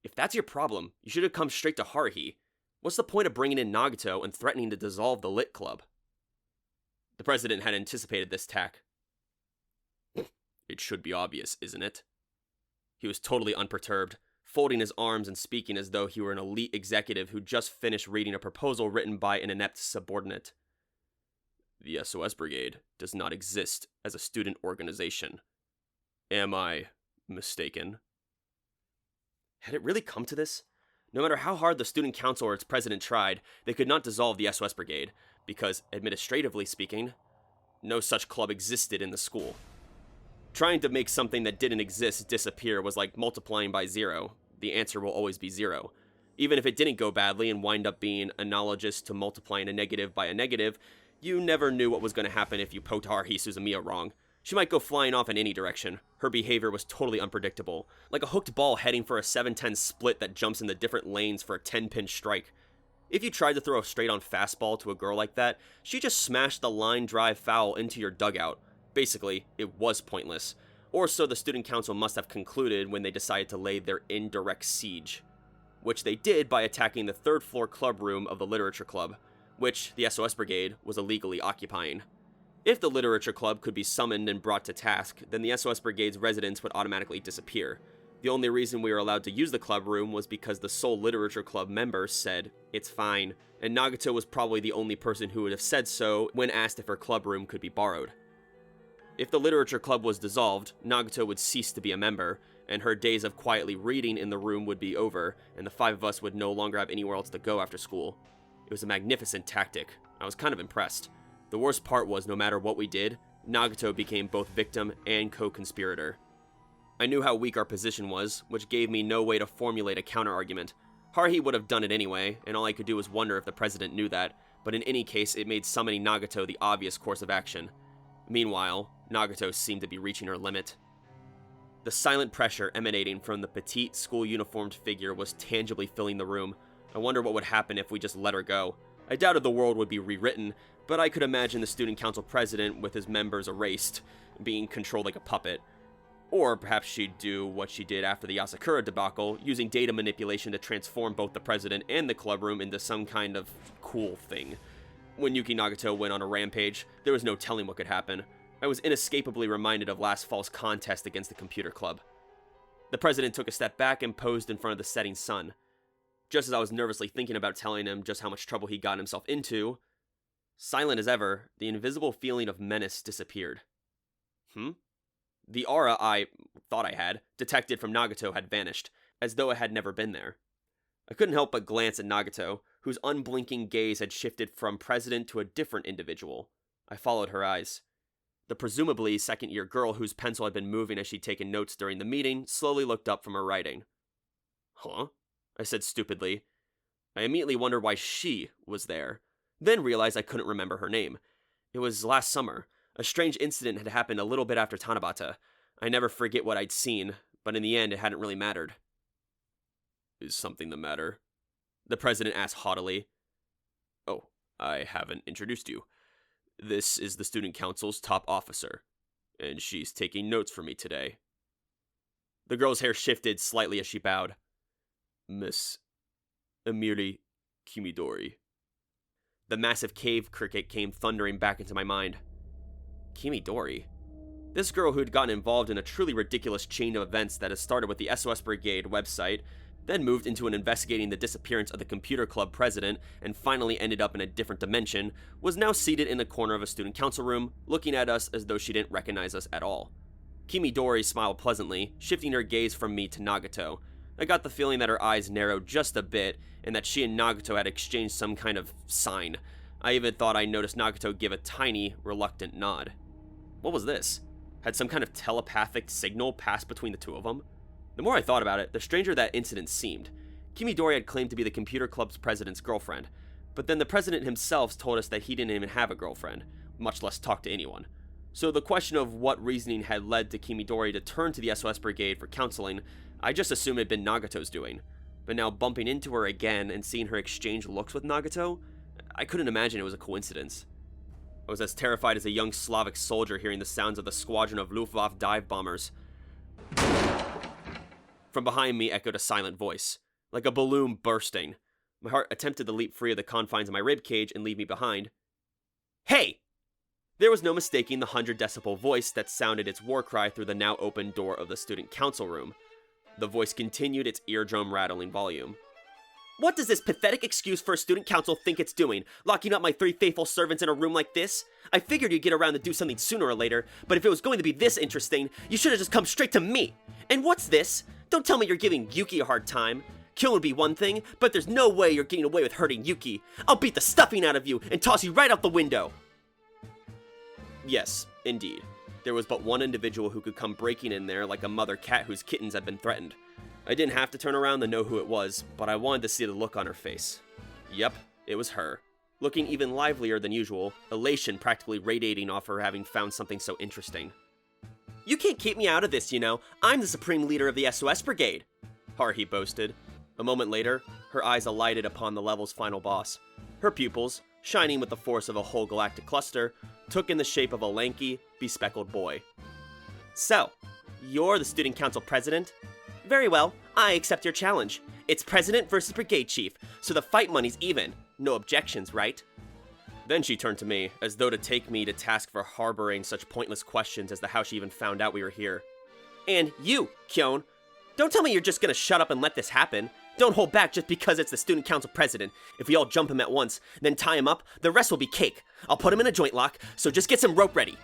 If that's your problem, you should have come straight to Haruhi. What's the point of bringing in Nagato and threatening to dissolve the Lit Club? The president had anticipated this tack. It should be obvious, isn't it? He was totally unperturbed, folding his arms and speaking as though he were an elite executive who just finished reading a proposal written by an inept subordinate. The SOS Brigade does not exist as a student organization. Am I mistaken? Had it really come to this? No matter how hard the student council or its president tried, they could not dissolve the SOS Brigade, because, administratively speaking, no such club existed in the school. Trying to make something that didn't exist disappear was like multiplying by 0. The answer will always be 0. Even if it didn't go badly and wind up being analogous to multiplying a negative by a negative, you never knew what was going to happen if you poked Haruhi Suzumiya wrong. She might go flying off in any direction. Her behavior was totally unpredictable, like a hooked ball heading for a 7-10 split that jumps into different lanes for a 10-pin strike. If you tried to throw a straight-on fastball to a girl like that, she just smashed the line drive foul into your dugout. Basically, it was pointless. Or so the student council must have concluded when they decided to lay their indirect siege. Which they did by attacking the 3rd floor club room of the Literature Club, which the SOS Brigade was illegally occupying. If the Literature Club could be summoned and brought to task, then the SOS Brigade's residence would automatically disappear. The only reason we were allowed to use the club room was because the sole Literature Club member said, "It's fine," and Nagato was probably the only person who would have said so when asked if her club room could be borrowed. If the Literature Club was dissolved, Nagato would cease to be a member, and her days of quietly reading in the room would be over, and the 5 of us would no longer have anywhere else to go after school. It was a magnificent tactic. I was kind of impressed. The worst part was no matter what we did, Nagato became both victim and co-conspirator. I knew how weak our position was, which gave me no way to formulate a counter-argument. Haruhi would have done it anyway, and all I could do was wonder if the president knew that, but in any case it made summoning Nagato the obvious course of action. Meanwhile, Nagato seemed to be reaching her limit. The silent pressure emanating from the petite, school-uniformed figure was tangibly filling the room. I wonder what would happen if we just let her go. I doubted the world would be rewritten, but I could imagine the student council president with his members erased, being controlled like a puppet. Or perhaps she'd do what she did after the Asakura debacle, using data manipulation to transform both the president and the club room into some kind of cool thing. When Yuki Nagato went on a rampage, there was no telling what could happen. I was inescapably reminded of last fall's contest against the computer club. The president took a step back and posed in front of the setting sun. Just as I was nervously thinking about telling him just how much trouble he got himself into, silent as ever, the invisible feeling of menace disappeared. The aura I thought I had detected from Nagato had vanished, as though it had never been there. I couldn't help but glance at Nagato, whose unblinking gaze had shifted from president to a different individual. I followed her eyes. The presumably second-year girl whose pencil had been moving as she'd taken notes during the meeting slowly looked up from her writing. "Huh?" I said stupidly. I immediately wondered why she was there, then realized I couldn't remember her name. It was last summer. A strange incident had happened a little bit after Tanabata. I never forget what I'd seen, but in the end it hadn't really mattered. "Is something the matter?" the president asked haughtily. "Oh, I haven't introduced you. This is the student council's top officer, and she's taking notes for me today." The girl's hair shifted slightly as she bowed. "Miss Emiri Kimidori." The massive cave cricket came thundering back into my mind. Kimidori? This girl who'd gotten involved in a truly ridiculous chain of events that had started with the SOS Brigade website, then moved into investigating the disappearance of the computer club president, and finally ended up in a different dimension, was now seated in the corner of a student council room, looking at us as though she didn't recognize us at all. Kimidori smiled pleasantly, shifting her gaze from me to Nagato. I got the feeling that her eyes narrowed just a bit, and that she and Nagato had exchanged some kind of sign. I even thought I noticed Nagato give a tiny, reluctant nod. What was this? Had some kind of telepathic signal passed between the two of them? The more I thought about it, the stranger that incident seemed. Kimidori had claimed to be the computer club's president's girlfriend, but then the president himself told us that he didn't even have a girlfriend, much less talk to anyone. So the question of what reasoning had led to Kimidori to turn to the SOS Brigade for counseling, I just assumed it had been Nagato's doing. But now bumping into her again and seeing her exchange looks with Nagato, I couldn't imagine it was a coincidence. I was as terrified as a young Slavic soldier hearing the sounds of the squadron of Luftwaffe dive bombers. From behind me echoed a silent voice, like a balloon bursting. My heart attempted to leap free of the confines of my ribcage and leave me behind. "Hey!" There was no mistaking the 100-decibel voice that sounded its war cry through the now open door of the student council room. The voice continued its eardrum-rattling volume. What does this pathetic excuse for a student council think it's doing? Locking up my 3 faithful servants in a room like this? I figured you'd get around to do something sooner or later, but if it was going to be this interesting, you should have just come straight to me. And what's this? Don't tell me you're giving Yuki a hard time. Kill would be one thing, but there's no way you're getting away with hurting Yuki. I'll beat the stuffing out of you and toss you right out the window. Yes, indeed. There was but one individual who could come breaking in there like a mother cat whose kittens had been threatened. I didn't have to turn around to know who it was, but I wanted to see the look on her face. Yep, it was her. Looking even livelier than usual, elation practically radiating off her having found something so interesting. You can't keep me out of this, you know. I'm the supreme leader of the SOS Brigade, Haruhi boasted. A moment later, her eyes alighted upon the level's final boss. Her pupils, shining with the force of a whole galactic cluster, took in the shape of a lanky, bespectacled boy. So, you're the student council president? Very well, I accept your challenge. It's president versus brigade chief, so the fight money's even. No objections, right? Then she turned to me, as though to take me to task for harboring such pointless questions as to how she even found out we were here. And you, Kyon, don't tell me you're just gonna shut up and let this happen. Don't hold back just because it's the student council president. If we all jump him at once, then tie him up, the rest will be cake. I'll put him in a joint lock, so just get some rope ready.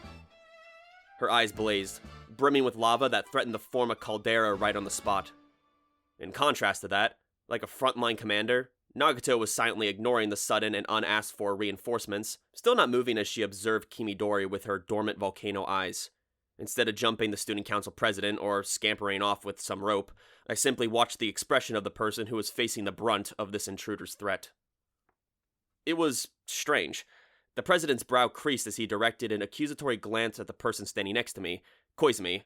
Her eyes blazed, brimming with lava that threatened to form a caldera right on the spot. In contrast to that, like a frontline commander, Nagato was silently ignoring the sudden and unasked-for reinforcements, still not moving as she observed Kimidori with her dormant volcano eyes. Instead of jumping the student council president or scampering off with some rope, I simply watched the expression of the person who was facing the brunt of this intruder's threat. It was strange. The president's brow creased as he directed an accusatory glance at the person standing next to me, Koizumi.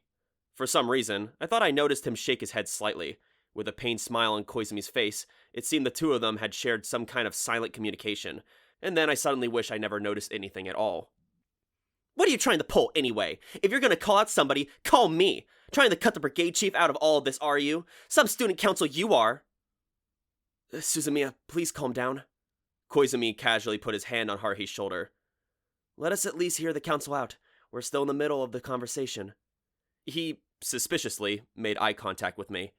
For some reason, I thought I noticed him shake his head slightly. With a pained smile on Koizumi's face, it seemed the two of them had shared some kind of silent communication, and then I suddenly wish I never noticed anything at all. What are you trying to pull, anyway? If you're gonna call out somebody, call me. Trying to cut the brigade chief out of all of this, are you? Some student council you are. Suzumiya, please calm down. Koizumi casually put his hand on Haruhi's shoulder. Let us at least hear the council out. We're still in the middle of the conversation. He, suspiciously, made eye contact with me.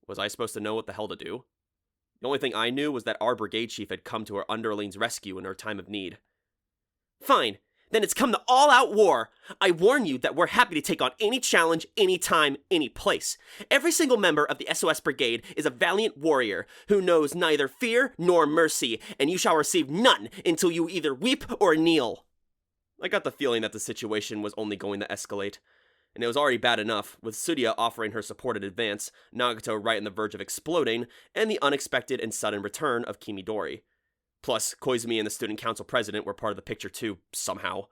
Was I supposed to know what the hell to do? The only thing I knew was that our brigade chief had come to her underling's rescue in her time of need. Fine. Then it's come to all-out war. I warn you that we're happy to take on any challenge, anytime, any place. Every single member of the SOS Brigade is a valiant warrior who knows neither fear nor mercy, and you shall receive none until you either weep or kneel. I got the feeling that the situation was only going to escalate. And it was already bad enough, with Tsuruya offering her support in advance, Nagato right on the verge of exploding, and the unexpected and sudden return of Kimidori. Plus, Koizumi and the student council president were part of the picture too, somehow.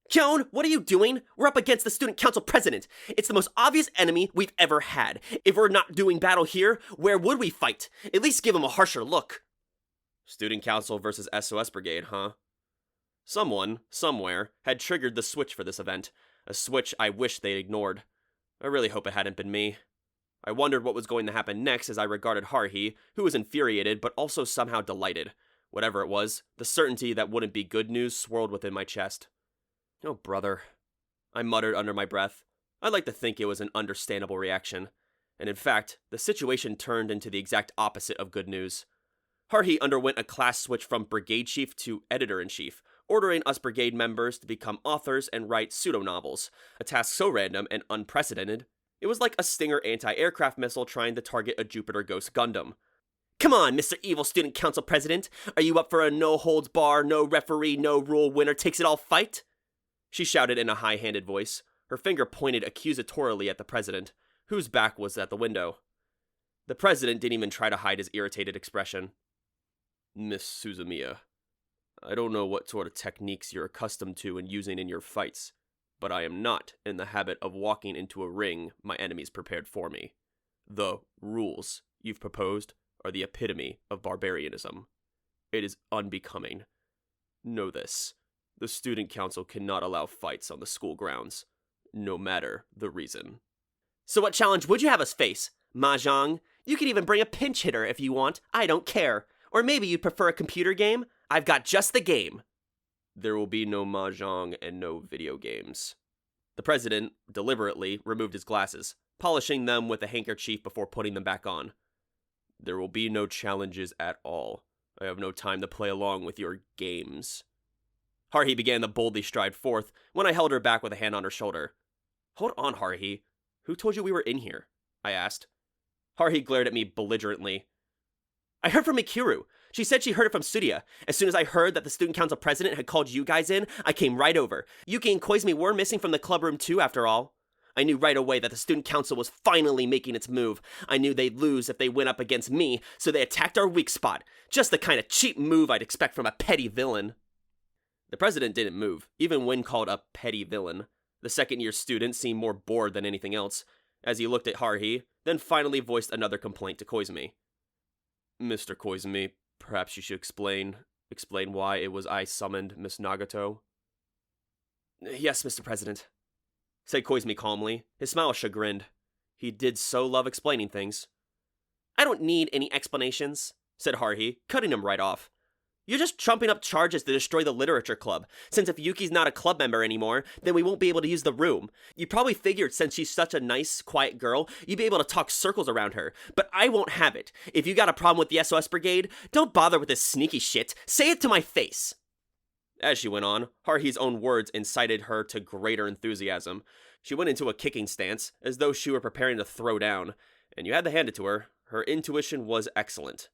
Kyon, what are you doing? We're up against the student council president. It's the most obvious enemy we've ever had. If we're not doing battle here, where would we fight? At least give him a harsher look. Student council versus SOS brigade, huh? Someone, somewhere, had triggered the switch for this event. A switch I wish they'd ignored. I really hope it hadn't been me. I wondered what was going to happen next as I regarded Haruhi, who was infuriated but also somehow delighted. Whatever it was, the certainty that wouldn't be good news swirled within my chest. Oh, brother. I muttered under my breath. I'd like to think it was an understandable reaction. And in fact, the situation turned into the exact opposite of good news. Haruhi underwent a class switch from brigade chief to editor-in-chief, ordering us brigade members to become authors and write pseudo-novels, a task so random and unprecedented, it was like a Stinger anti-aircraft missile trying to target a Jupiter Ghost Gundam. Come on, Mr. Evil Student Council President, are you up for a no-holds-bar, no-referee, no-rule winner-takes-it-all fight? She shouted in a high-handed voice, her finger pointed accusatorily at the president, whose back was at the window. The president didn't even try to hide his irritated expression. Miss Suzumiya, I don't know what sort of techniques you're accustomed to and using in your fights, but I am not in the habit of walking into a ring my enemies prepared for me. The rules you've proposed are the epitome of barbarianism. It is unbecoming. Know this. The student council cannot allow fights on the school grounds, no matter the reason. So what challenge would you have us face? Mahjong? You can even bring a pinch hitter if you want. I don't care. Or maybe you'd prefer a computer game? I've got just the game. There will be no mahjong and no video games. The president deliberately removed his glasses, polishing them with a handkerchief before putting them back on. There will be no challenges at all. I have no time to play along with your games. Haruhi began to boldly stride forth when I held her back with a hand on her shoulder. Hold on, Haruhi. Who told you we were in here? I asked. Haruhi glared at me belligerently. I heard from Mikuru. She said she heard it from Tsuruya. As soon as I heard that the student council president had called you guys in, I came right over. Yuki and Koizumi were missing from the clubroom too, after all. I knew right away that the student council was finally making its move. I knew they'd lose if they went up against me, so they attacked our weak spot. Just the kind of cheap move I'd expect from a petty villain. The president didn't move, even when called a petty villain. The second-year student seemed more bored than anything else, as he looked at Haruhi, then finally voiced another complaint to Koizumi. Mr. Koizumi, perhaps you should explain why it was I summoned Miss Nagato? Yes, Mr. President, said Koizumi calmly, his smile chagrined. He did so love explaining things. I don't need any explanations, said Haruhi, cutting him right off. You're just trumping up charges to destroy the literature club, since if Yuki's not a club member anymore, then we won't be able to use the room. You probably figured since she's such a nice, quiet girl, you'd be able to talk circles around her, but I won't have it. If you got a problem with the SOS Brigade, don't bother with this sneaky shit. Say it to my face. As she went on, Haruhi's own words incited her to greater enthusiasm. She went into a kicking stance, as though she were preparing to throw down, and you had to hand it to her. Her intuition was excellent.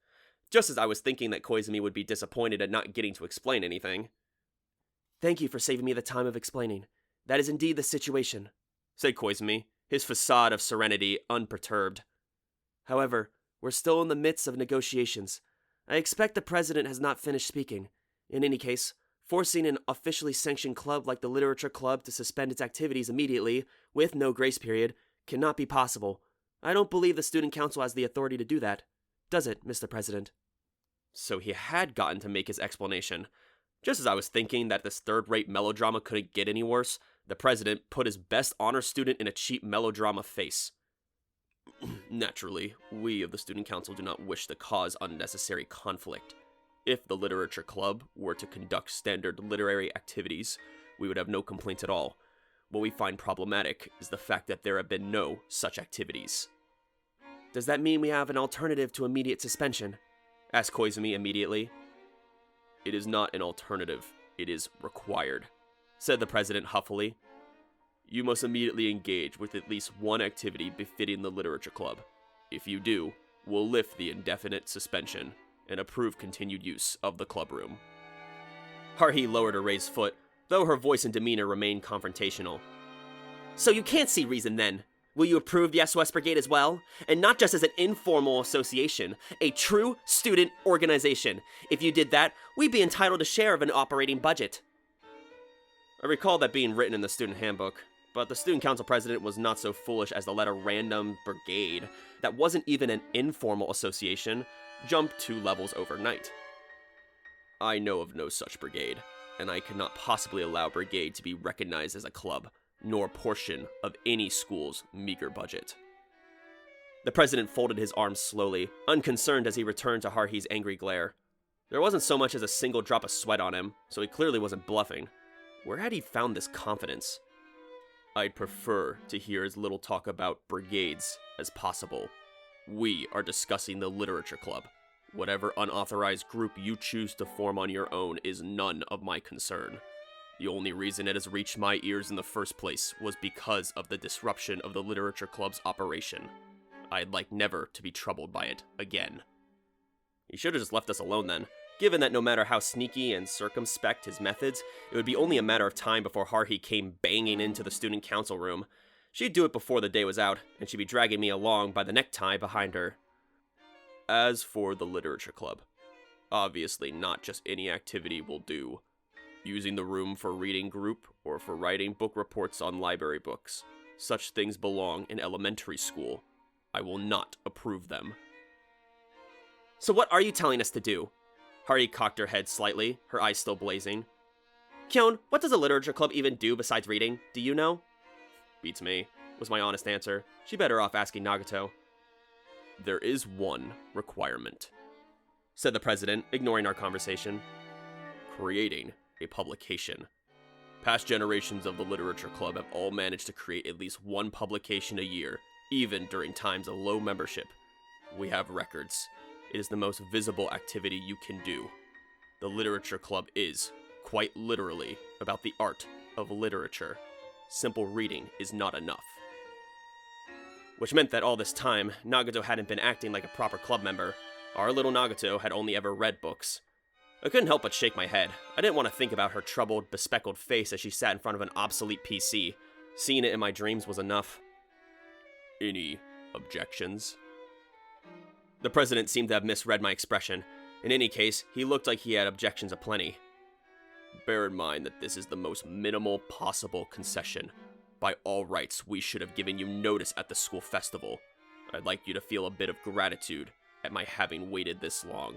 Just as I was thinking that Koizumi would be disappointed at not getting to explain anything. Thank you for saving me the time of explaining. That is indeed the situation, said Koizumi, his facade of serenity unperturbed. However, we're still in the midst of negotiations. I expect the president has not finished speaking. In any case, forcing an officially sanctioned club like the Literature Club to suspend its activities immediately, with no grace period, cannot be possible. I don't believe the Student Council has the authority to do that. Does it, Mr. President? So he had gotten to make his explanation. Just as I was thinking that this third-rate melodrama couldn't get any worse, the president put his best honor student in a cheap melodrama face. Naturally, we of the Student Council do not wish to cause unnecessary conflict. If the Literature Club were to conduct standard literary activities, we would have no complaints at all. What we find problematic is the fact that there have been no such activities. Does that mean we have an alternative to immediate suspension? Asked Koizumi immediately. It is not an alternative, it is required, said the president huffily. You must immediately engage with at least one activity befitting the Literature Club. If you do, we'll lift the indefinite suspension and approve continued use of the clubroom. Haruhi lowered her raised foot, though her voice and demeanor remained confrontational. So you can't see reason then? Will you approve the SOS Brigade as well? And not just as an informal association, a true student organization. If you did that, we'd be entitled to share of an operating budget. I recall that being written in the student handbook, but the student council president was not so foolish as to let a random brigade, that wasn't even an informal association, jump 2 levels overnight. I know of no such brigade, and I cannot possibly allow brigade to be recognized as a club, nor portion of any school's meager budget. The president folded his arms slowly, unconcerned as he returned to Haruhi's angry glare. There wasn't so much as a single drop of sweat on him, so he clearly wasn't bluffing. Where had he found this confidence? I'd prefer to hear as little talk about brigades as possible. We are discussing the Literature Club. Whatever unauthorized group you choose to form on your own is none of my concern. The only reason it has reached my ears in the first place was because of the disruption of the Literature Club's operation. I'd like never to be troubled by it again. He should have just left us alone then, given that no matter how sneaky and circumspect his methods, it would be only a matter of time before Haruhi came banging into the student council room. She'd do it before the day was out, and she'd be dragging me along by the necktie behind her. As for the Literature Club, obviously not just any activity will do. Using the room for reading group or for writing book reports on library books. Such things belong in elementary school. I will not approve them. So what are you telling us to do? Haruhi cocked her head slightly, her eyes still blazing. Kyon, what does a Literature Club even do besides reading? Do you know? Beats me, was my honest answer. She better off asking Nagato. There is one requirement, said the president, ignoring our conversation. Creating a publication. Past generations of the Literature Club have all managed to create at least one publication a year, even during times of low membership. We have records. It is the most visible activity you can do. The literature club is, quite literally, about the art of literature. Simple reading is not enough. Which meant that all this time, Nagato hadn't been acting like a proper club member. Our little Nagato had only ever read books. I couldn't help but shake my head. I didn't want to think about her troubled, bespectacled face as she sat in front of an obsolete PC. Seeing it in my dreams was enough. Any objections? The president seemed to have misread my expression. In any case, he looked like he had objections aplenty. Bear in mind that this is the most minimal possible concession. By all rights, we should have given you notice at the school festival. I'd like you to feel a bit of gratitude at my having waited this long.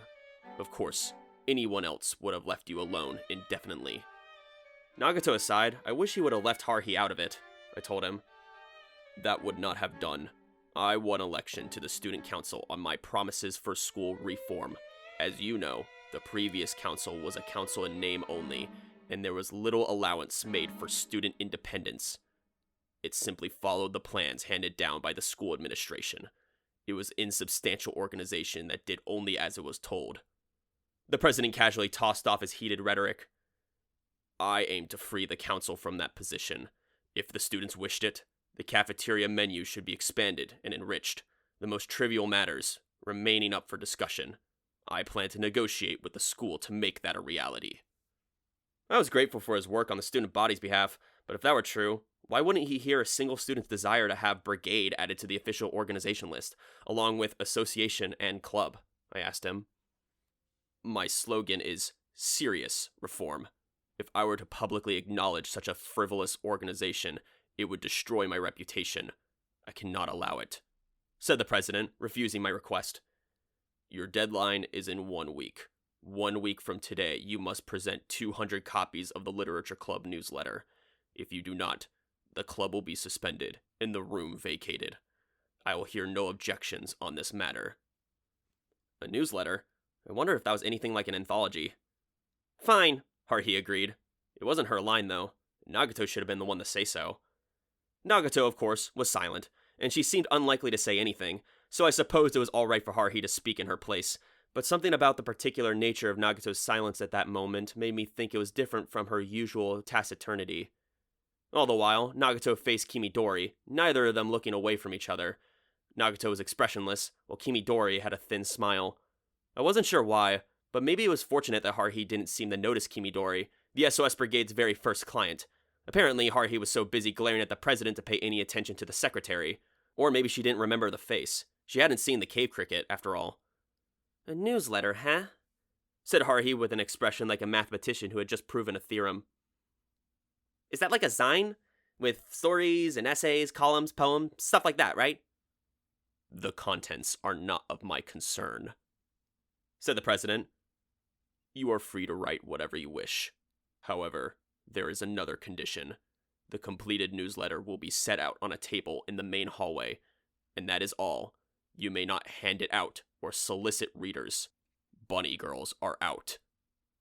Of course, anyone else would have left you alone indefinitely. Nagato aside, I wish he would have left Haruhi out of it, I told him. That would not have done. I won election to the student council on my promises for school reform. As you know, the previous council was a council in name only, and there was little allowance made for student independence. It simply followed the plans handed down by the school administration. It was an insubstantial organization that did only as it was told. The president casually tossed off his heated rhetoric. I aim to free the council from that position. If the students wished it, the cafeteria menu should be expanded and enriched, the most trivial matters remaining up for discussion. I plan to negotiate with the school to make that a reality. I was grateful for his work on the student body's behalf, but if that were true, why wouldn't he hear a single student's desire to have brigade added to the official organization list, along with association and club? I asked him. My slogan is serious reform. If I were to publicly acknowledge such a frivolous organization, it would destroy my reputation. I cannot allow it, said the president, refusing my request. Your deadline is in 1 week. 1 week from today, you must present 200 copies of the Literature Club newsletter. If you do not, the club will be suspended and the room vacated. I will hear no objections on this matter. A newsletter? I wonder if that was anything like an anthology. Fine, Haruhi agreed. It wasn't her line, though. Nagato should have been the one to say so. Nagato, of course, was silent, and she seemed unlikely to say anything, so I supposed it was all right for Haruhi to speak in her place, but something about the particular nature of Nagato's silence at that moment made me think it was different from her usual taciturnity. All the while, Nagato faced Kimidori, neither of them looking away from each other. Nagato was expressionless, while Kimidori had a thin smile. I wasn't sure why, but maybe it was fortunate that Haruhi didn't seem to notice Kimidori, the SOS Brigade's very first client. Apparently, Haruhi was so busy glaring at the president to pay any attention to the secretary. Or maybe she didn't remember the face. She hadn't seen the cave cricket, after all. A newsletter, huh? Said Haruhi with an expression like a mathematician who had just proven a theorem. Is that like a zine? With stories and essays, columns, poems, stuff like that, right? The contents are not of my concern, said the president. You are free to write whatever you wish. However, there is another condition. The completed newsletter will be set out on a table in the main hallway, and that is all. You may not hand it out or solicit readers. Bunny girls are out.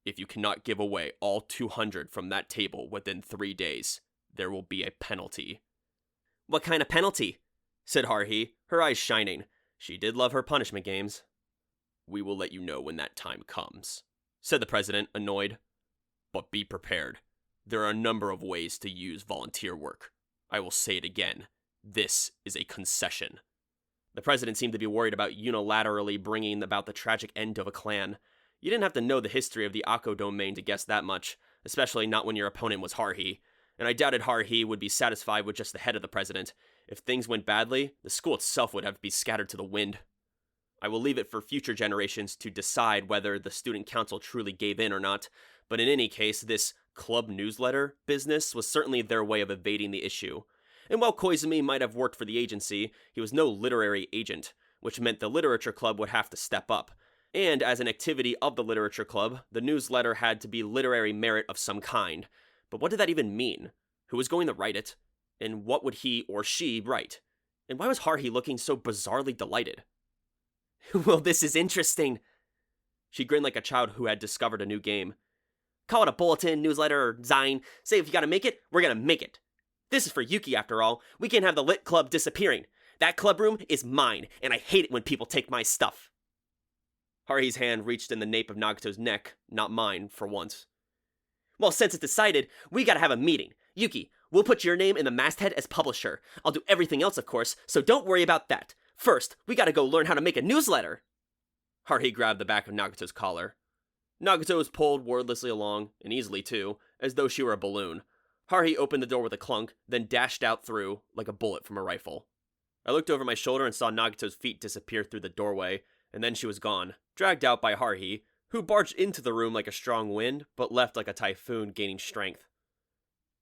If you cannot give away all 200 from that table within 3 days, there will be a penalty. What kind of penalty? Said Haruhi, her eyes shining. She did love her punishment games. We will let you know when that time comes, said the president, annoyed. But be prepared. There are a number of ways to use volunteer work. I will say it again. This is a concession. The president seemed to be worried about unilaterally bringing about the tragic end of a clan. You didn't have to know the history of the Akko domain to guess that much, especially not when your opponent was Haruhi. And I doubted Haruhi would be satisfied with just the head of the president. If things went badly, the school itself would have to be scattered to the wind. I will leave it for future generations to decide whether the student council truly gave in or not, but in any case, this club newsletter business was certainly their way of evading the issue. And while Koizumi might have worked for the agency, he was no literary agent, which meant the literature club would have to step up. And as an activity of the literature club, the newsletter had to be literary merit of some kind. But what did that even mean? Who was going to write it? And what would he or she write? And why was Haruhi looking so bizarrely delighted? Well, this is interesting. She grinned like a child who had discovered a new game. Call it a bulletin, newsletter, or zine. Say if you gotta make it, we're gonna make it. This is for Yuki, after all. We can't have the lit club disappearing. That club room is mine, and I hate it when people take my stuff. Haruhi's hand reached in the nape of Nagato's neck, not mine, for once. Well, since it's decided, we gotta have a meeting. Yuki, we'll put your name in the masthead as publisher. I'll do everything else, of course, so don't worry about that. First, we gotta go learn how to make a newsletter. Haruhi grabbed the back of Nagato's collar. Nagato was pulled wordlessly along, and easily too, as though she were a balloon. Haruhi opened the door with a clunk, then dashed out through, like a bullet from a rifle. I looked over my shoulder and saw Nagato's feet disappear through the doorway, and then she was gone, dragged out by Haruhi, who barged into the room like a strong wind, but left like a typhoon gaining strength.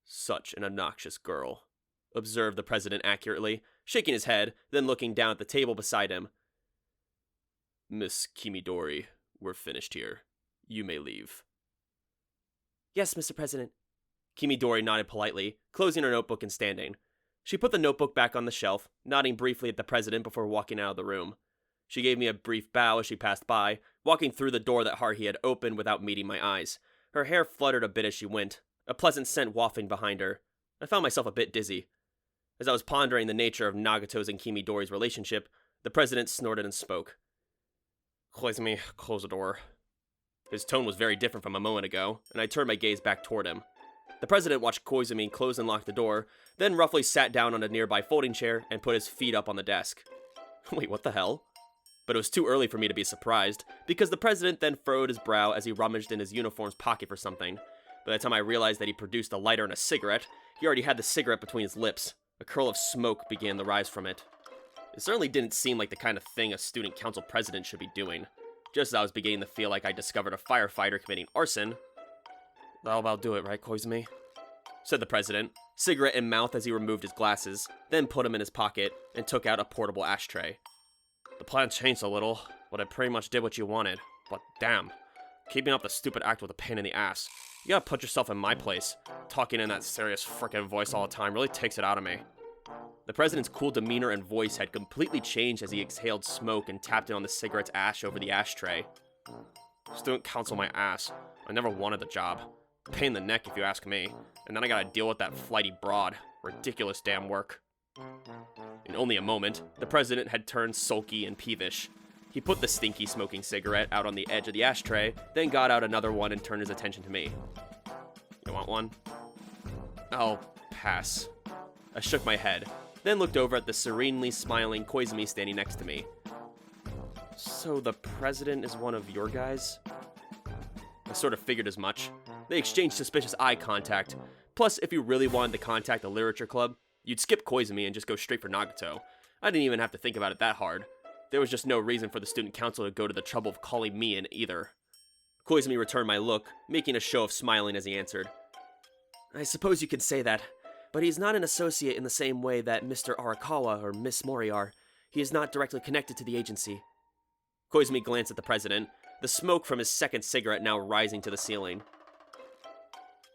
Such an obnoxious girl, observed the president accurately, shaking his head, then looking down at the table beside him. Miss Kimidori, we're finished here. You may leave. Yes, Mr. President. Kimidori nodded politely, closing her notebook and standing. She put the notebook back on the shelf, nodding briefly at the president before walking out of the room. She gave me a brief bow as she passed by, walking through the door that Haruhi had opened without meeting my eyes. Her hair fluttered a bit as she went, a pleasant scent wafting behind her. I found myself a bit dizzy. As I was pondering the nature of Nagato's and Kimidori's relationship, the president snorted and spoke. Koizumi, close the door. His tone was very different from a moment ago, and I turned my gaze back toward him. The president watched Koizumi close and lock the door, then roughly sat down on a nearby folding chair and put his feet up on the desk. Wait, what the hell? But it was too early for me to be surprised, because the president then furrowed his brow as he rummaged in his uniform's pocket for something. By the time I realized that he produced a lighter and a cigarette, he already had the cigarette between his lips. A curl of smoke began to rise from it. It certainly didn't seem like the kind of thing a student council president should be doing. Just as I was beginning to feel like I discovered a firefighter committing arson. That'll about do it, right, Koizumi? Said the president, cigarette in mouth as he removed his glasses, then put them in his pocket and took out a portable ashtray. The plan changed a little, but it pretty much did what you wanted. But damn, keeping up the stupid act with a pain in the ass. You gotta put yourself in my place. Talking in that serious frickin' voice all the time really takes it out of me. The president's cool demeanor and voice had completely changed as he exhaled smoke and tapped it on the cigarette's ash over the ashtray. Student council my ass. I never wanted the job. Pain in the neck if you ask me. And then I gotta deal with that flighty broad. Ridiculous damn work. In only a moment, the president had turned sulky and peevish. He put the stinky smoking cigarette out on the edge of the ashtray, then got out another one and turned his attention to me. You want one? I'll pass. I shook my head, then looked over at the serenely smiling Koizumi standing next to me. So the president is one of your guys? I sort of figured as much. They exchanged suspicious eye contact. Plus, if you really wanted to contact the literature club, you'd skip Koizumi and just go straight for Nagato. I didn't even have to think about it that hard. There was just no reason for the student council to go to the trouble of calling me in either. Koizumi returned my look, making a show of smiling as he answered. I suppose you could say that, but he's not an associate in the same way that Mr. Arakawa or Miss Mori are. He is not directly connected to the agency. Koizumi glanced at the president, the smoke from his second cigarette now rising to the ceiling.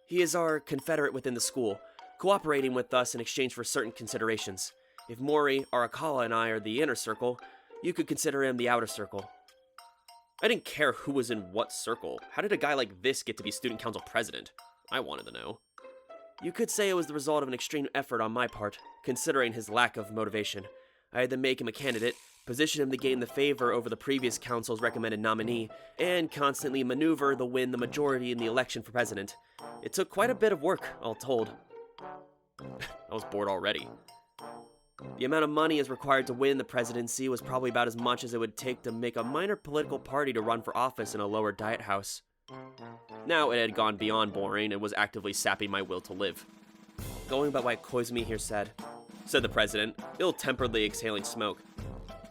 He is our confederate within the school, cooperating with us in exchange for certain considerations. If Mori, Arakawa, and I are the inner circle, you could consider him the outer circle. I didn't care who was in what circle. How did a guy like this get to be student council president? I wanted to know. You could say it was the result of an extreme effort on my part, considering his lack of motivation. I had to make him a candidate, position him to gain the favor over the previous council's recommended nominee, and constantly maneuver to win the majority in the election for president. It took quite a bit of work, all told. I was bored already. The amount of money is required to win the presidency was probably about as much as it would take to make a minor political party to run for office in a lower diet house. Now it had gone beyond boring and was actively sapping my will to live. Going by what Koizumi here said the president, ill-temperedly exhaling smoke.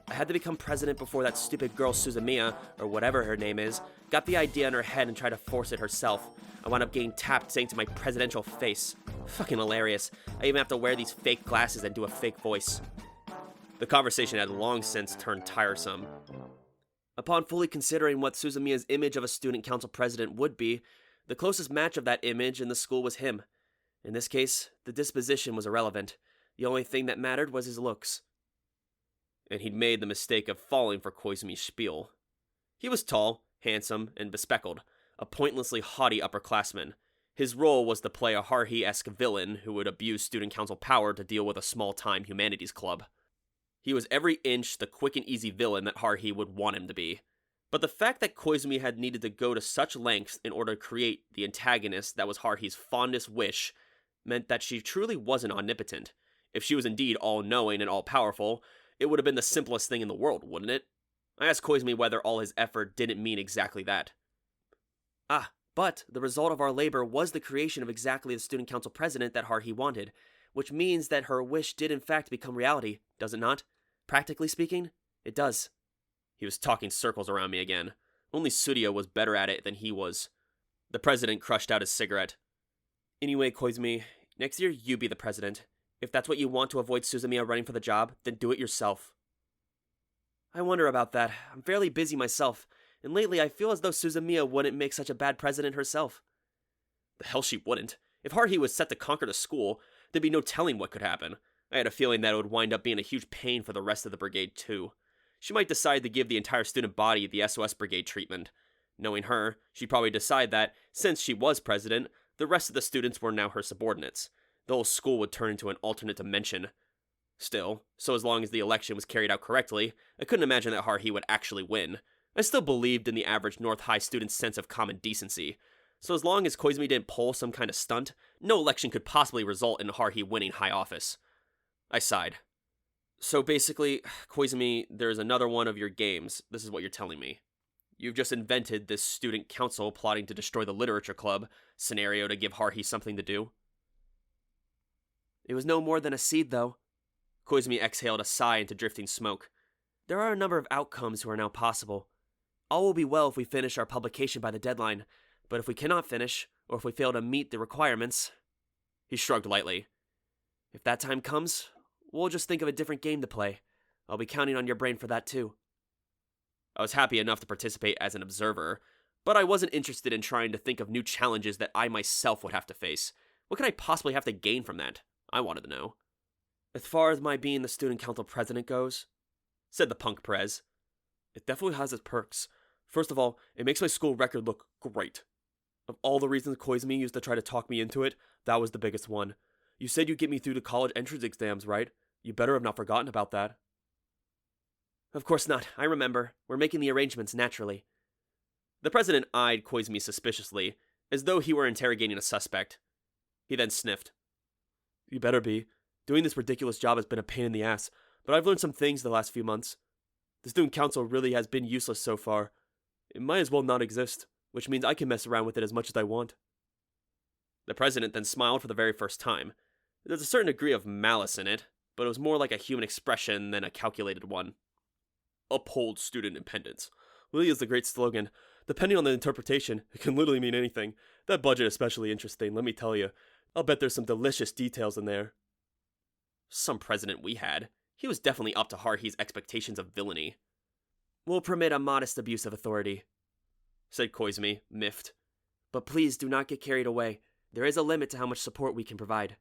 I had to become president before that stupid girl Suzumiya, or whatever her name is, got the idea in her head and tried to force it herself. I wound up getting tapped saying to my presidential face. Fucking hilarious. I even have to wear these fake glasses and do a fake voice. The conversation had long since turned tiresome. Upon fully considering what Suzumiya's image of a student council president would be, the closest match of that image in the school was him. In this case, the disposition was irrelevant. The only thing that mattered was his looks. And he'd made the mistake of falling for Koizumi's spiel. He was tall, handsome, and bespectacled, a pointlessly haughty upperclassman. His role was to play a Haruhi-esque villain who would abuse student council power to deal with a small-time humanities club. He was every inch the quick and easy villain that Haruhi would want him to be. But the fact that Koizumi had needed to go to such lengths in order to create the antagonist that was Haruhi's fondest wish meant that she truly wasn't omnipotent. If she was indeed all-knowing and all-powerful, it would have been the simplest thing in the world, wouldn't it? I asked Koizumi whether all his effort didn't mean exactly that. But the result of our labor was the creation of exactly the student council president that Haruhi wanted, which means that her wish did in fact become reality, does it not? Practically speaking, it does. He was talking circles around me again. Only Tsuruya was better at it than he was. The president crushed out his cigarette. Anyway, Koizumi, next year you be the president. If that's what you want to avoid Suzumiya running for the job, then do it yourself. I wonder about that. I'm fairly busy myself, and lately I feel as though Suzumiya wouldn't make such a bad president herself. The hell she wouldn't. If Haruhi was set to conquer the school, there'd be no telling what could happen. I had a feeling that it would wind up being a huge pain for the rest of the brigade too. She might decide to give the entire student body the SOS brigade treatment. Knowing her, she'd probably decide that, since she was president, the rest of the students were now her subordinates. The whole school would turn into an alternate dimension. Still, so as long as the election was carried out correctly, I couldn't imagine that Haruhi would actually win. I still believed in the average North High student's sense of common decency. So as long as Koizumi didn't pull some kind of stunt, no election could possibly result in Haruhi winning high office. I sighed. So basically, Koizumi, there's another one of your games. This is what you're telling me. You've just invented this student council plotting to destroy the literature club scenario to give Haruhi something to do. It was no more than a seed, though. Koizumi exhaled a sigh into drifting smoke. There are a number of outcomes who are now possible. All will be well if we finish our publication by the deadline, but if we cannot finish, or if we fail to meet the requirements... He shrugged lightly. If that time comes, we'll just think of a different game to play. I'll be counting on your brain for that too. I was happy enough to participate as an observer, but I wasn't interested in trying to think of new challenges that I myself would have to face. What could I possibly have to gain from that? I wanted to know. As far as my being the student council president goes, said the punk prez, it definitely has its perks. First of all, it makes my school record look great. Of all the reasons Koizumi used to try to talk me into it, that was the biggest one. You said you'd get me through the college entrance exams, right? You better have not forgotten about that. Of course not, I remember. We're making the arrangements naturally. The president eyed Koizumi suspiciously, as though he were interrogating a suspect. He then sniffed. You better be. Doing this ridiculous job has been a pain in the ass, but I've learned some things the last few months. The student council really has been useless so far. It might as well not exist, which means I can mess around with it as much as I want. The president then smiled for the very first time. There's a certain degree of malice in it, but it was more like a human expression than a calculated one. Uphold student independence. Really is the great slogan. Depending on the interpretation, it can literally mean anything. That budget is especially interesting, let me tell you. I'll bet there's some delicious details in there. Some president we had. He was definitely up to Haruhi's expectations of villainy. We'll permit a modest abuse of authority, said Koizumi, miffed. But please do not get carried away. There is a limit to how much support we can provide.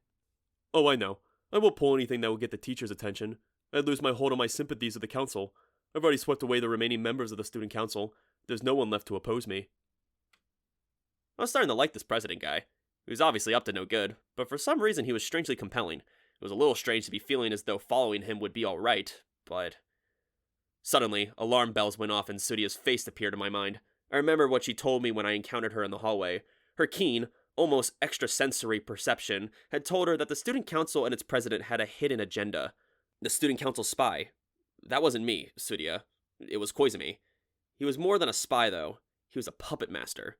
Oh, I know. I won't pull anything that will get the teacher's attention. I'd lose my hold on my sympathies with the council. I've already swept away the remaining members of the student council. There's no one left to oppose me. I was starting to like this president guy. He was obviously up to no good, but for some reason he was strangely compelling. It was a little strange to be feeling as though following him would be alright, but... Suddenly, alarm bells went off and Tsuruya's face appeared in my mind. I remember what she told me when I encountered her in the hallway. Her keen, almost extrasensory perception had told her that the student council and its president had a hidden agenda. The student council spy. That wasn't me, Tsuruya. It was Koizumi. He was more than a spy, though. He was a puppet master.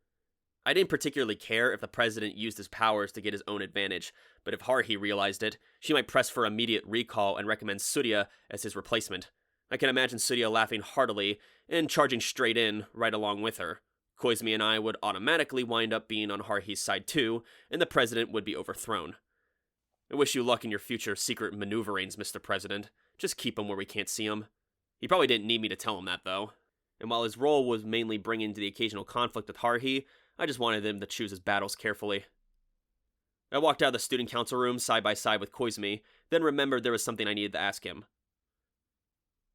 I didn't particularly care if the president used his powers to get his own advantage, but if Haruhi realized it, she might press for immediate recall and recommend Tsuruya as his replacement. I can imagine Tsuruya laughing heartily and charging straight in right along with her. Koizumi and I would automatically wind up being on Haruhi's side too, and the president would be overthrown. I wish you luck in your future secret maneuverings, Mr. President. Just keep him where we can't see him. He probably didn't need me to tell him that, though. And while his role was mainly bringing to the occasional conflict with Haruhi, I just wanted him to choose his battles carefully. I walked out of the student council room side by side with Koizumi, then remembered there was something I needed to ask him.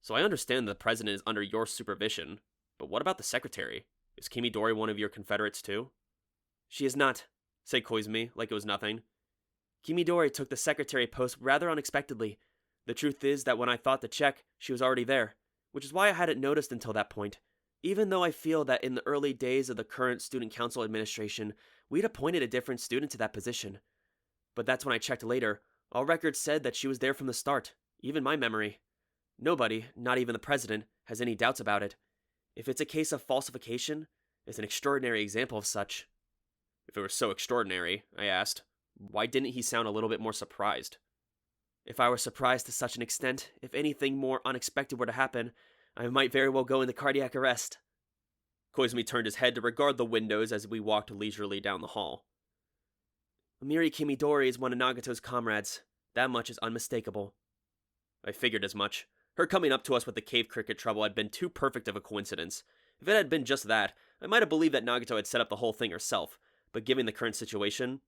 So I understand the president is under your supervision, but what about the secretary? Is Kimidori one of your confederates too? She is not, said Koizumi, like it was nothing. Kimidori took the secretary post rather unexpectedly. The truth is that when I thought to check, she was already there, which is why I hadn't noticed until that point. Even though I feel that in the early days of the current student council administration, we'd appointed a different student to that position. But that's when I checked later. All records said that she was there from the start, even my memory. Nobody, not even the president, has any doubts about it. If it's a case of falsification, it's an extraordinary example of such. If it were so extraordinary, I asked, why didn't he sound a little bit more surprised? If I were surprised to such an extent, if anything more unexpected were to happen, I might very well go into cardiac arrest. Koizumi turned his head to regard the windows as we walked leisurely down the hall. Amiri Kimidori is one of Nagato's comrades. That much is unmistakable. I figured as much. Her coming up to us with the cave cricket trouble had been too perfect of a coincidence. If it had been just that, I might have believed that Nagato had set up the whole thing herself, but given the current situation,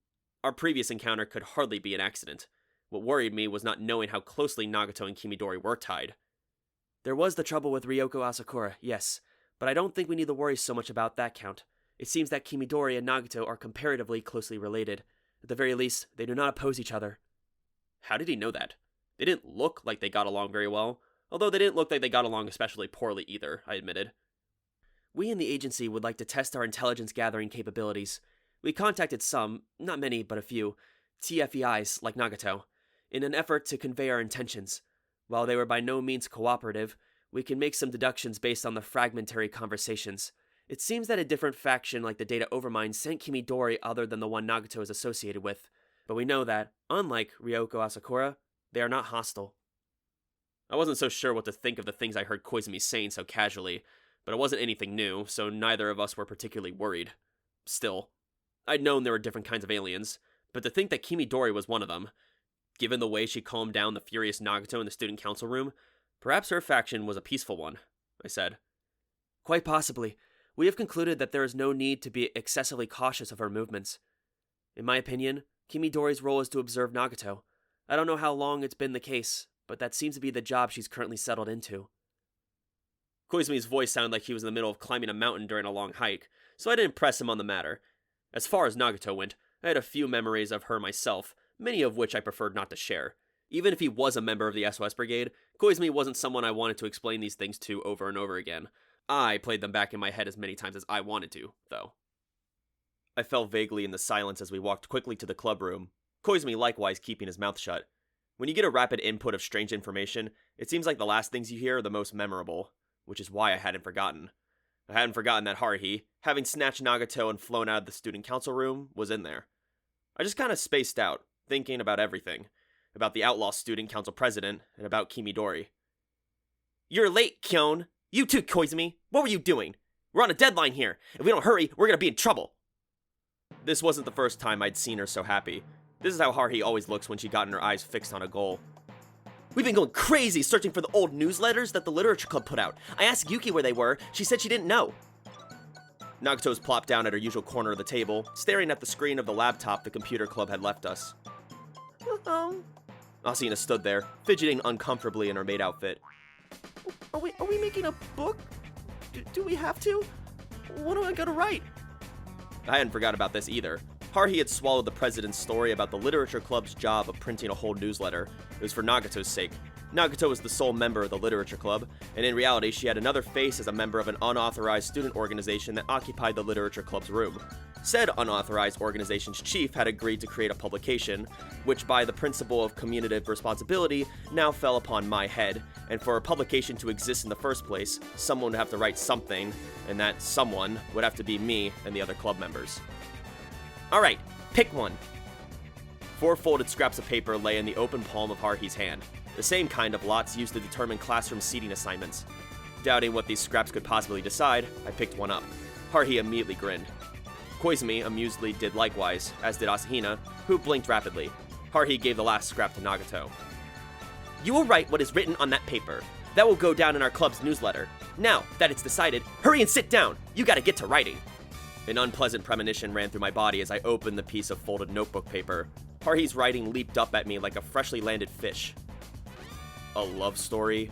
our previous encounter could hardly be an accident. What worried me was not knowing how closely Nagato and Kimidori were tied. There was the trouble with Ryoko Asakura, yes, but I don't think we need to worry so much about that count. It seems that Kimidori and Nagato are comparatively closely related. At the very least, they do not oppose each other. How did he know that? They didn't look like they got along very well, although they didn't look like they got along especially poorly either, I admitted. We in the agency would like to test our intelligence gathering capabilities. We contacted some, not many, but a few, TFEIs like Nagato, in an effort to convey our intentions. While they were by no means cooperative, we can make some deductions based on the fragmentary conversations. It seems that a different faction like the Data Overmind sent Kimidori other than the one Nagato is associated with, but we know that, unlike Ryoko Asakura, they are not hostile. I wasn't so sure what to think of the things I heard Koizumi saying so casually, but it wasn't anything new, so neither of us were particularly worried. Still, I'd known there were different kinds of aliens, but to think that Kimidori was one of them, given the way she calmed down the furious Nagato in the student council room, perhaps her faction was a peaceful one, I said. Quite possibly. We have concluded that there is no need to be excessively cautious of her movements. In my opinion, Kimidori's role is to observe Nagato. I don't know how long it's been the case, but that seems to be the job she's currently settled into. Koizumi's voice sounded like he was in the middle of climbing a mountain during a long hike, so I didn't press him on the matter. As far as Nagato went, I had a few memories of her myself, many of which I preferred not to share. Even if he was a member of the SOS Brigade, Koizumi wasn't someone I wanted to explain these things to over and over again. I played them back in my head as many times as I wanted to, though. I fell vaguely in the silence as we walked quickly to the club room, Koizumi likewise keeping his mouth shut. When you get a rapid input of strange information, it seems like the last things you hear are the most memorable, which is why I hadn't forgotten. I hadn't forgotten that Haruhi, having snatched Nagato and flown out of the student council room, was in there. I just kind of spaced out, thinking about everything. About the outlaw student council president, and about Kimidori. You're late, Kyon! You too, Koizumi! What were you doing? We're on a deadline here! If we don't hurry, we're gonna be in trouble! This wasn't the first time I'd seen her so happy. This is how Haruhi always looks when she gotten her eyes fixed on a goal. We've been going crazy searching for the old newsletters that the Literature Club put out. I asked Yuki where they were. She said she didn't know. Nagato's plopped down at her usual corner of the table, staring at the screen of the laptop the computer club had left us. Asina stood there, fidgeting uncomfortably in her maid outfit. Are we making a book? Do we have to? What am I gonna write? I hadn't forgot about this either. Haruhi had swallowed the president's story about the Literature Club's job of printing a whole newsletter. It was for Nagato's sake. Nagato was the sole member of the Literature Club, and in reality she had another face as a member of an unauthorized student organization that occupied the Literature Club's room. Said unauthorized organization's chief had agreed to create a publication, which by the principle of communicative responsibility now fell upon my head, and for a publication to exist in the first place, someone would have to write something, and that someone would have to be me and the other club members. Alright, pick one. 4 folded scraps of paper lay in the open palm of Haruhi's hand, the same kind of lots used to determine classroom seating assignments. Doubting what these scraps could possibly decide, I picked one up. Haruhi immediately grinned. Koizumi amusedly did likewise, as did Asahina, who blinked rapidly. Haruhi gave the last scrap to Nagato. You will write what is written on that paper. That will go down in our club's newsletter. Now that it's decided, hurry and sit down. You gotta get to writing. An unpleasant premonition ran through my body as I opened the piece of folded notebook paper. Haruhi's writing leaped up at me like a freshly landed fish. A love story?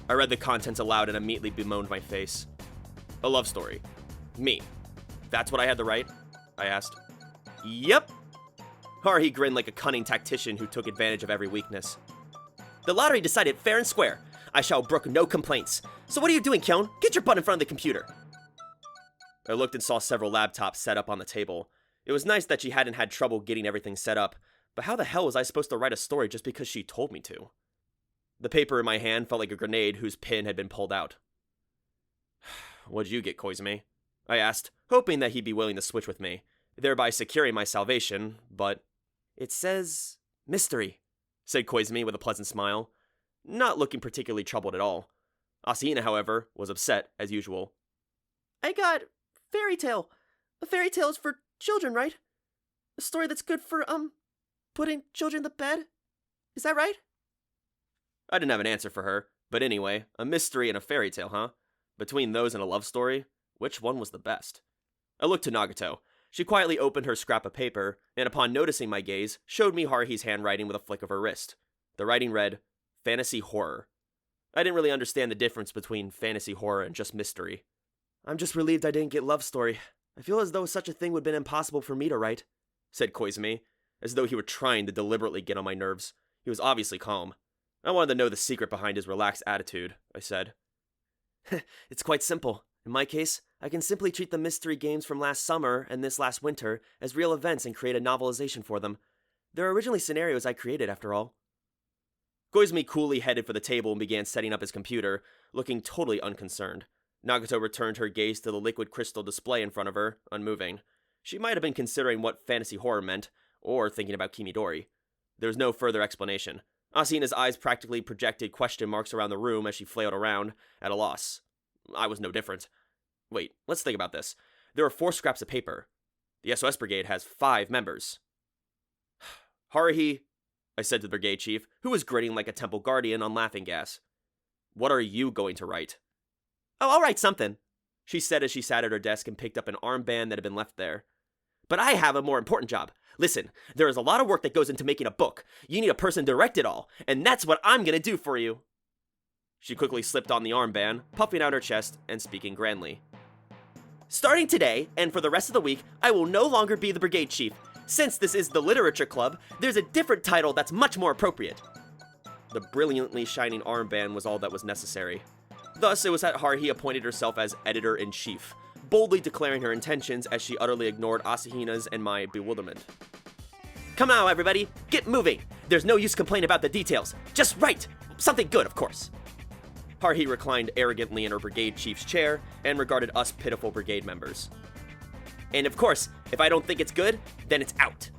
I read the contents aloud and immediately bemoaned my face. A love story. Me. That's what I had to write? I asked. Yep. Haruhi grinned like a cunning tactician who took advantage of every weakness. The lottery decided fair and square. I shall brook no complaints. So what are you doing, Kyon? Get your butt in front of the computer. I looked and saw several laptops set up on the table. It was nice that she hadn't had trouble getting everything set up, but how the hell was I supposed to write a story just because she told me to? The paper in my hand felt like a grenade whose pin had been pulled out. What'd you get, Koizumi? I asked, hoping that he'd be willing to switch with me, thereby securing my salvation, but... It says... mystery, said Koizumi with a pleasant smile, not looking particularly troubled at all. Asahina, however, was upset, as usual. I got fairy tale. A fairy tale is for children, right? A story that's good for, putting children to bed? Is that right? I didn't have an answer for her, but anyway, a mystery and a fairy tale, huh? Between those and a love story, which one was the best? I looked to Nagato. She quietly opened her scrap of paper, and upon noticing my gaze, showed me Haruhi's handwriting with a flick of her wrist. The writing read, Fantasy Horror. I didn't really understand the difference between fantasy horror and just mystery. I'm just relieved I didn't get love story. I feel as though such a thing would have been impossible for me to write, said Koizumi, as though he were trying to deliberately get on my nerves. He was obviously calm. I wanted to know the secret behind his relaxed attitude, I said. It's quite simple. In my case, I can simply treat the mystery games from last summer and this last winter as real events and create a novelization for them. They're originally scenarios I created, after all. Koizumi coolly headed for the table and began setting up his computer, looking totally unconcerned. Nagato returned her gaze to the liquid crystal display in front of her, unmoving. She might have been considering what fantasy horror meant, or thinking about Kimidori. There was no further explanation. Asahina's eyes practically projected question marks around the room as she flailed around, at a loss. I was no different. Wait, let's think about this. There are 4 scraps of paper. The SOS Brigade has 5 members. Haruhi, I said to the brigade chief, who was grinning like a temple guardian on laughing gas. What are you going to write? Oh, I'll write something, she said as she sat at her desk and picked up an armband that had been left there. But I have a more important job. Listen, there is a lot of work that goes into making a book. You need a person to direct it all, and that's what I'm gonna do for you. She quickly slipped on the armband, puffing out her chest and speaking grandly. Starting today, and for the rest of the week, I will no longer be the brigade chief. Since this is the literature club, there's a different title that's much more appropriate. The brilliantly shining armband was all that was necessary. Thus, it was that Haruhi appointed herself as editor-in-chief, boldly declaring her intentions as she utterly ignored Asahina's and my bewilderment. Come now, everybody, get moving! There's no use complaining about the details. Just write! Something good, of course. Haruhi reclined arrogantly in her brigade chief's chair and regarded us pitiful brigade members. And of course, if I don't think it's good, then it's out.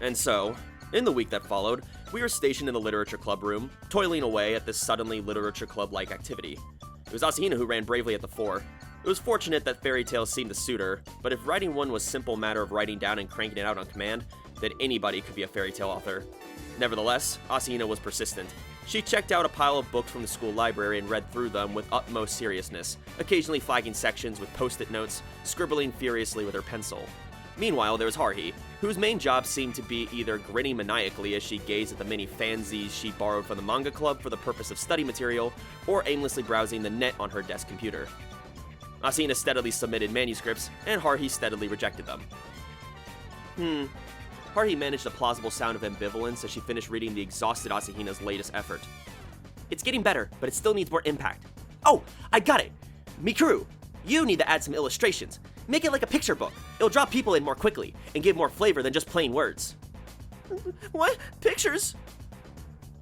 And so, in the week that followed, we were stationed in the literature club room, toiling away at this suddenly literature club-like activity. It was Asahina who ran bravely at the fore. It was fortunate that fairy tales seemed to suit her, but if writing one was a simple matter of writing down and cranking it out on command, then anybody could be a fairy tale author. Nevertheless, Asahina was persistent. She checked out a pile of books from the school library and read through them with utmost seriousness, occasionally flagging sections with post-it notes, scribbling furiously with her pencil. Meanwhile, there was Haruhi, whose main job seemed to be either grinning maniacally as she gazed at the many fanzines she borrowed from the manga club for the purpose of study material, or aimlessly browsing the net on her desk computer. Asahina steadily submitted manuscripts, and Haruhi steadily rejected them. Haruhi managed a plausible sound of ambivalence as she finished reading the exhausted Asahina's latest effort. It's getting better, but it still needs more impact. Oh, I got it! Mikuru, you need to add some illustrations. Make it like a picture book. It'll draw people in more quickly, and give more flavor than just plain words. What? Pictures?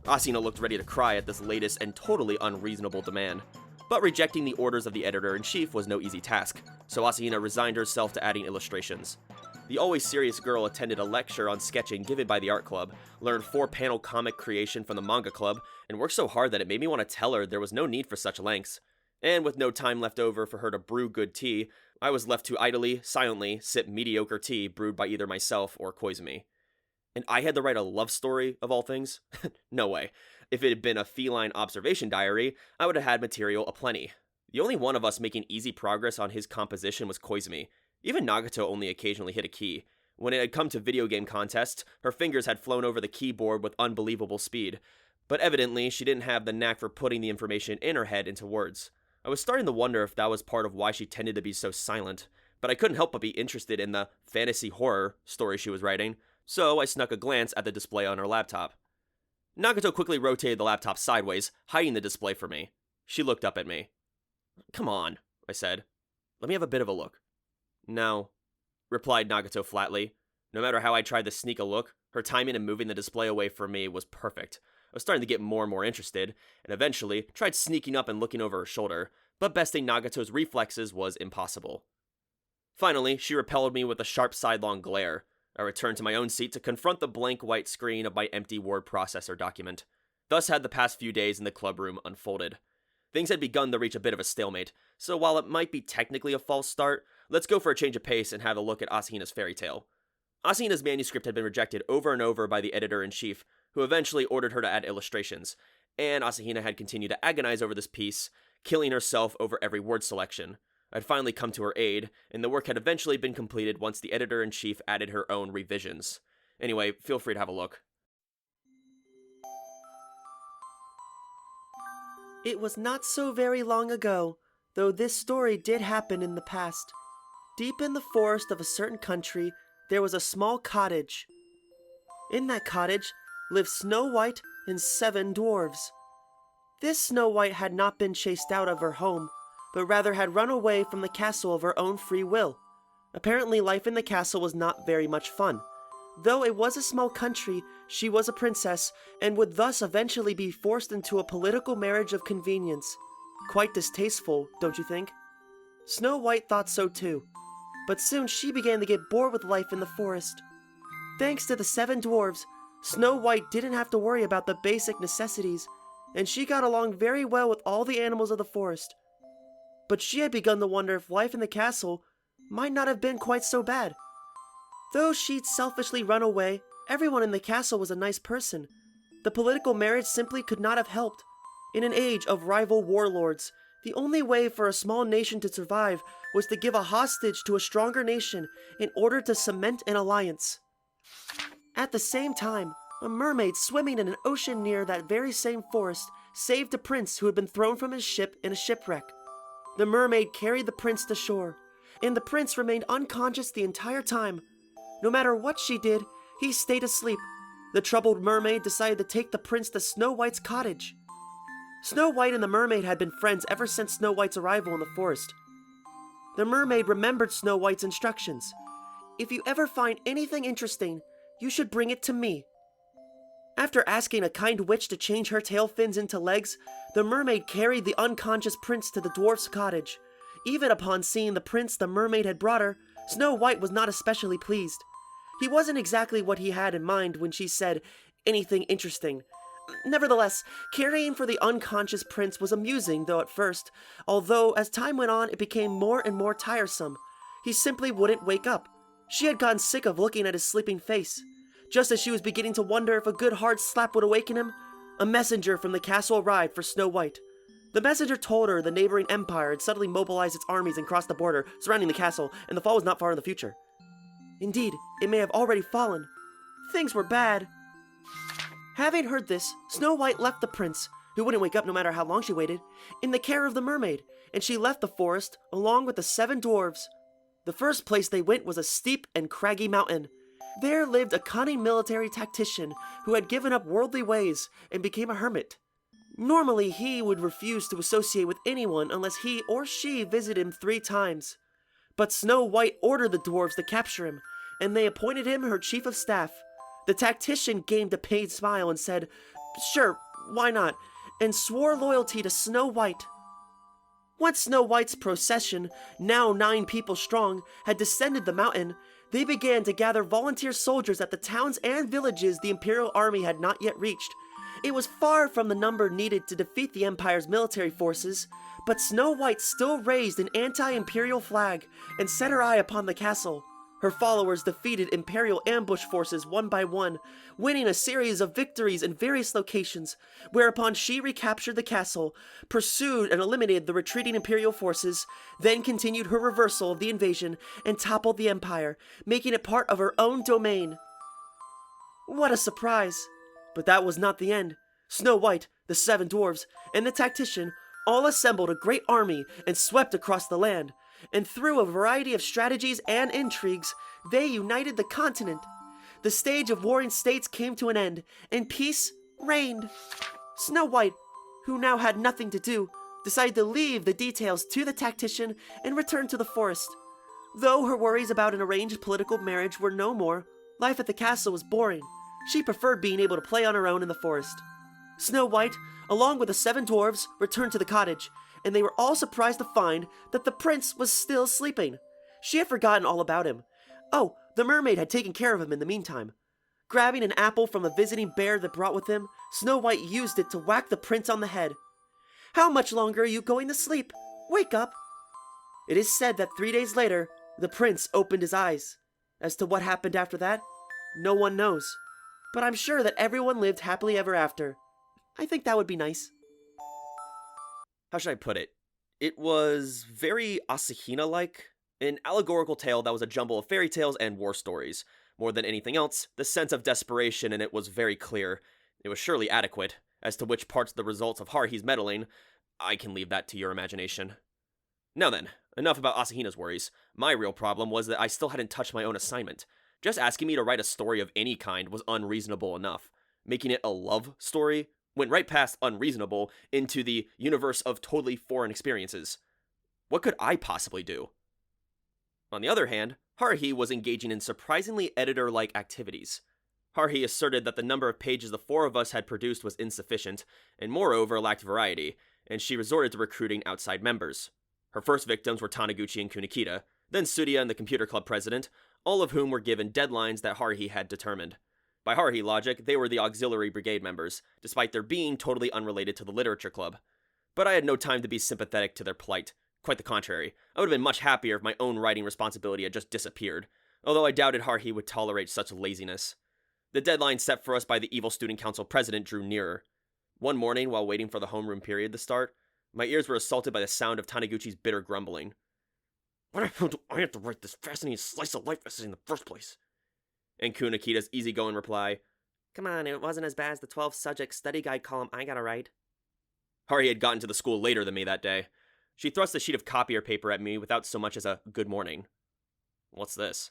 Asahina looked ready to cry at this latest and totally unreasonable demand. But rejecting the orders of the editor-in-chief was no easy task, so Asahina resigned herself to adding illustrations. The always serious girl attended a lecture on sketching given by the art club, learned 4-panel comic creation from the manga club, and worked so hard that it made me want to tell her there was no need for such lengths. And with no time left over for her to brew good tea, I was left to idly, silently, sip mediocre tea brewed by either myself or Koizumi. And I had to write a love story, of all things? No way. If it had been a feline observation diary, I would have had material aplenty. The only one of us making easy progress on his composition was Koizumi. Even Nagato only occasionally hit a key. When it had come to video game contests, her fingers had flown over the keyboard with unbelievable speed. But evidently, she didn't have the knack for putting the information in her head into words. I was starting to wonder if that was part of why she tended to be so silent, but I couldn't help but be interested in the fantasy horror story she was writing, so I snuck a glance at the display on her laptop. Nagato quickly rotated the laptop sideways, hiding the display from me. She looked up at me. "Come on," I said. "Let me have a bit of a look." "No," replied Nagato flatly. No matter how I tried to sneak a look, her timing in moving the display away from me was perfect. I was starting to get more and more interested, and eventually tried sneaking up and looking over her shoulder, but besting Nagato's reflexes was impossible. Finally, she repelled me with a sharp sidelong glare. I returned to my own seat to confront the blank white screen of my empty word processor document. Thus had the past few days in the clubroom unfolded. Things had begun to reach a bit of a stalemate, so while it might be technically a false start, let's go for a change of pace and have a look at Asahina's fairy tale. Asahina's manuscript had been rejected over and over by the editor-in-chief, who eventually ordered her to add illustrations, and Asahina had continued to agonize over this piece, killing herself over every word selection. I'd finally come to her aid, and the work had eventually been completed once the editor-in-chief added her own revisions. Anyway, feel free to have a look. It was not so very long ago, though this story did happen in the past. Deep in the forest of a certain country, there was a small cottage. In that cottage lived Snow White and 7 dwarves. This Snow White had not been chased out of her home, but rather had run away from the castle of her own free will. Apparently, life in the castle was not very much fun. Though it was a small country, she was a princess, and would thus eventually be forced into a political marriage of convenience. Quite distasteful, don't you think? Snow White thought so too, but soon she began to get bored with life in the forest. Thanks to the 7 dwarves, Snow White didn't have to worry about the basic necessities, and she got along very well with all the animals of the forest. But she had begun to wonder if life in the castle might not have been quite so bad. Though she'd selfishly run away, everyone in the castle was a nice person. The political marriage simply could not have helped. In an age of rival warlords, the only way for a small nation to survive was to give a hostage to a stronger nation in order to cement an alliance. At the same time, a mermaid swimming in an ocean near that very same forest saved a prince who had been thrown from his ship in a shipwreck. The mermaid carried the prince to shore, and the prince remained unconscious the entire time. No matter what she did, he stayed asleep. The troubled mermaid decided to take the prince to Snow White's cottage. Snow White and the mermaid had been friends ever since Snow White's arrival in the forest. The mermaid remembered Snow White's instructions. "If you ever find anything interesting, you should bring it to me." After asking a kind witch to change her tail fins into legs, the mermaid carried the unconscious prince to the dwarf's cottage. Even upon seeing the prince the mermaid had brought her, Snow White was not especially pleased. He wasn't exactly what he had in mind when she said anything interesting. Nevertheless, caring for the unconscious prince was amusing though at first, although as time went on it became more and more tiresome. He simply wouldn't wake up. She had gotten sick of looking at his sleeping face. Just as she was beginning to wonder if a good hard slap would awaken him, a messenger from the castle arrived for Snow White. The messenger told her the neighboring empire had suddenly mobilized its armies and crossed the border surrounding the castle, and the fall was not far in the future. Indeed, it may have already fallen. Things were bad. Having heard this, Snow White left the prince, who wouldn't wake up no matter how long she waited, in the care of the mermaid, and she left the forest along with the 7 dwarves. The first place they went was a steep and craggy mountain. There lived a cunning military tactician who had given up worldly ways and became a hermit. Normally, he would refuse to associate with anyone unless he or she visited him 3 times. But Snow White ordered the dwarves to capture him, and they appointed him her chief of staff. The tactician gained a pained smile and said, "Sure, why not?" and swore loyalty to Snow White. Once Snow White's procession, now 9 people strong, had descended the mountain, they began to gather volunteer soldiers at the towns and villages the Imperial Army had not yet reached. It was far from the number needed to defeat the Empire's military forces, but Snow White still raised an anti-Imperial flag and set her eye upon the castle. Her followers defeated Imperial ambush forces one by one, winning a series of victories in various locations, whereupon she recaptured the castle, pursued and eliminated the retreating Imperial forces, then continued her reversal of the invasion and toppled the Empire, making it part of her own domain. What a surprise! But that was not the end. Snow White, the 7 dwarves, and the tactician all assembled a great army and swept across the land, and through a variety of strategies and intrigues, they united the continent. The stage of warring states came to an end, and peace rained. Snow White, who now had nothing to do, decided to leave the details to the tactician and return to the forest. Though her worries about an arranged political marriage were no more, life at the castle was boring. She preferred being able to play on her own in the forest. Snow White, along with the 7 dwarves, returned to the cottage, and they were all surprised to find that the prince was still sleeping. She had forgotten all about him. Oh, the mermaid had taken care of him in the meantime. Grabbing an apple from a visiting bear that brought with him, Snow White used it to whack the prince on the head. "How much longer are you going to sleep? Wake up!" It is said that 3 days later, the prince opened his eyes. As to what happened after that, no one knows. But I'm sure that everyone lived happily ever after. I think that would be nice. How should I put it? It was very Asahina-like, an allegorical tale that was a jumble of fairy tales and war stories. More than anything else, the sense of desperation in it was very clear. It was surely adequate. As to which parts of the results of Haruhi's meddling, I can leave that to your imagination. Now then, enough about Asahina's worries. My real problem was that I still hadn't touched my own assignment. Just asking me to write a story of any kind was unreasonable enough. Making it a love story went right past unreasonable into the universe of totally foreign experiences. What could I possibly do? On the other hand, Haruhi was engaging in surprisingly editor-like activities. Haruhi asserted that the number of pages the 4 of us had produced was insufficient, and moreover lacked variety, and she resorted to recruiting outside members. Her first victims were Taniguchi and Kunikita, then Tsuruya and the computer club president, all of whom were given deadlines that Haruhi had determined. By Haruhi logic, they were the auxiliary brigade members, despite their being totally unrelated to the literature club. But I had no time to be sympathetic to their plight. Quite the contrary. I would have been much happier if my own writing responsibility had just disappeared, although I doubted Haruhi would tolerate such laziness. The deadline set for us by the evil student council president drew nearer. One morning, while waiting for the homeroom period to start, my ears were assaulted by the sound of Taniguchi's bitter grumbling. "Why the hell do I have to write this fascinating slice of life essay in the first place?" And Kunikita's easygoing reply, "Come on, it wasn't as bad as the 12 subject study guide column I gotta write." Haruhi had gotten to the school later than me that day. She thrust a sheet of copier paper at me without so much as a good morning. "What's this?"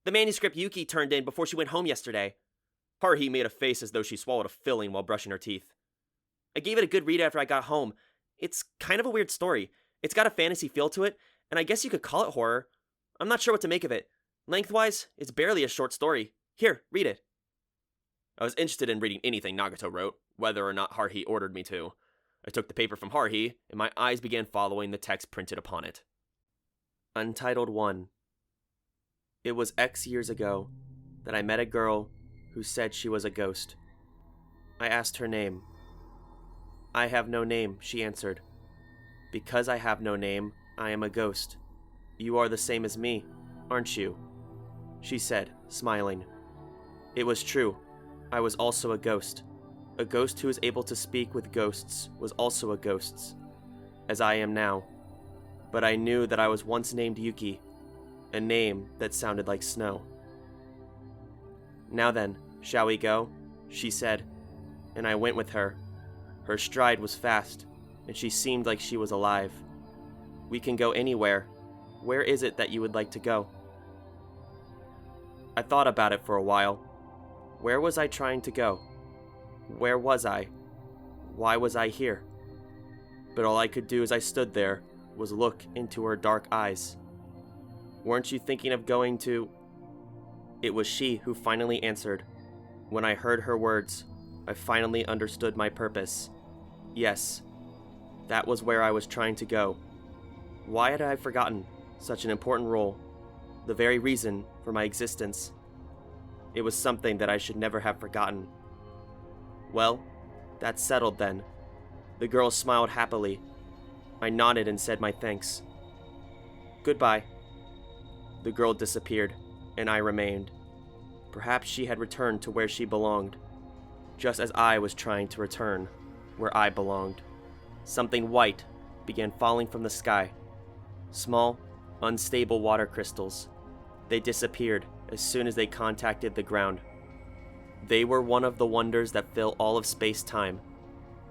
"The manuscript Yuki turned in before she went home yesterday." Haruhi made a face as though she swallowed a filling while brushing her teeth. "I gave it a good read after I got home. It's kind of a weird story. It's got a fantasy feel to it, and I guess you could call it horror. I'm not sure what to make of it. Lengthwise, it's barely a short story. Here, read it." I was interested in reading anything Nagato wrote, whether or not Haruhi ordered me to. I took the paper from Haruhi, and my eyes began following the text printed upon it. Untitled 1. It was X years ago that I met a girl who said she was a ghost. I asked her name. "I have no name," she answered. "Because I have no name, I am a ghost. You are the same as me, aren't you?" She said, smiling. It was true. I was also a ghost. A ghost who is able to speak with ghosts was also a ghost, as I am now. But I knew that I was once named Yuki, a name that sounded like snow. "Now then, shall we go?" she said, and I went with her. Her stride was fast, and she seemed like she was alive. "We can go anywhere. Where is it that you would like to go?" I thought about it for a while. Where was I trying to go? Where was I? Why was I here? But all I could do as I stood there was look into her dark eyes. "Weren't you thinking of going to—" It was she who finally answered. When I heard her words, I finally understood my purpose. Yes, that was where I was trying to go. Why had I forgotten such an important role, the very reason for my existence? It was something that I should never have forgotten. Well, that's settled then. The girl smiled happily. I nodded and said my thanks. "Goodbye." The girl disappeared, and I remained. Perhaps she had returned to where she belonged, just as I was trying to return where I belonged. Something white began falling from the sky. Small, unstable water crystals. They disappeared as soon as they contacted the ground. They were one of the wonders that fill all of space-time.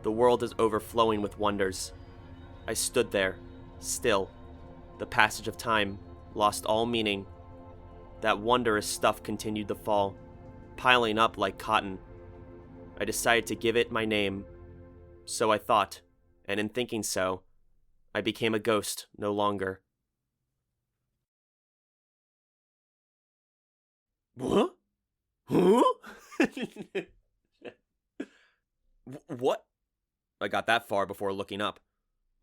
The world is overflowing with wonders. I stood there, still. The passage of time lost all meaning. That wondrous stuff continued to fall, piling up like cotton. I decided to give it my name. So I thought, and in thinking so, I became a ghost no longer. What? Huh? What? I got that far before looking up.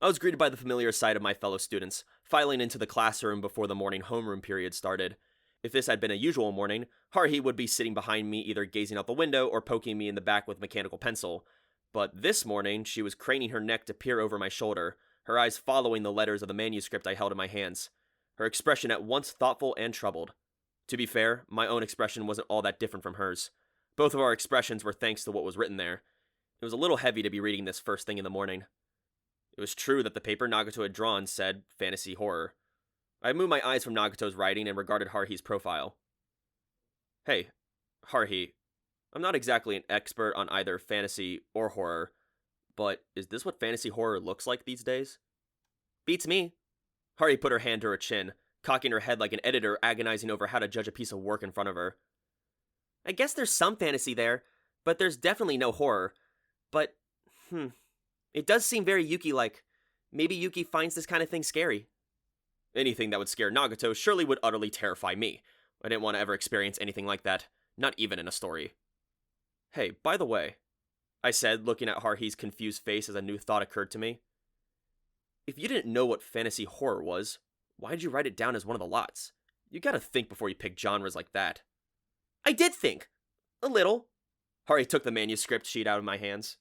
I was greeted by the familiar sight of my fellow students, filing into the classroom before the morning homeroom period started. If this had been a usual morning, Haruhi would be sitting behind me either gazing out the window or poking me in the back with mechanical pencil. But this morning, she was craning her neck to peer over my shoulder, her eyes following the letters of the manuscript I held in my hands, her expression at once thoughtful and troubled. To be fair, my own expression wasn't all that different from hers. Both of our expressions were thanks to what was written there. It was a little heavy to be reading this first thing in the morning. It was true that the paper Nagato had drawn said fantasy horror. I moved my eyes from Nagato's writing and regarded Haruhi's profile. Hey, Haruhi, I'm not exactly an expert on either fantasy or horror, but is this what fantasy horror looks like these days? Beats me. Haruhi put her hand to her chin, cocking her head like an editor agonizing over how to judge a piece of work in front of her. I guess there's some fantasy there, but there's definitely no horror. But, it does seem very Yuki-like. Maybe Yuki finds this kind of thing scary. Anything that would scare Nagato surely would utterly terrify me. I didn't want to ever experience anything like that, not even in a story. Hey, by the way, I said, looking at Haruhi's confused face as a new thought occurred to me. If you didn't know what fantasy horror was, why did you write it down as one of the lots? You gotta think before you pick genres like that. I did think. A little. Haruhi took the manuscript sheet out of my hands.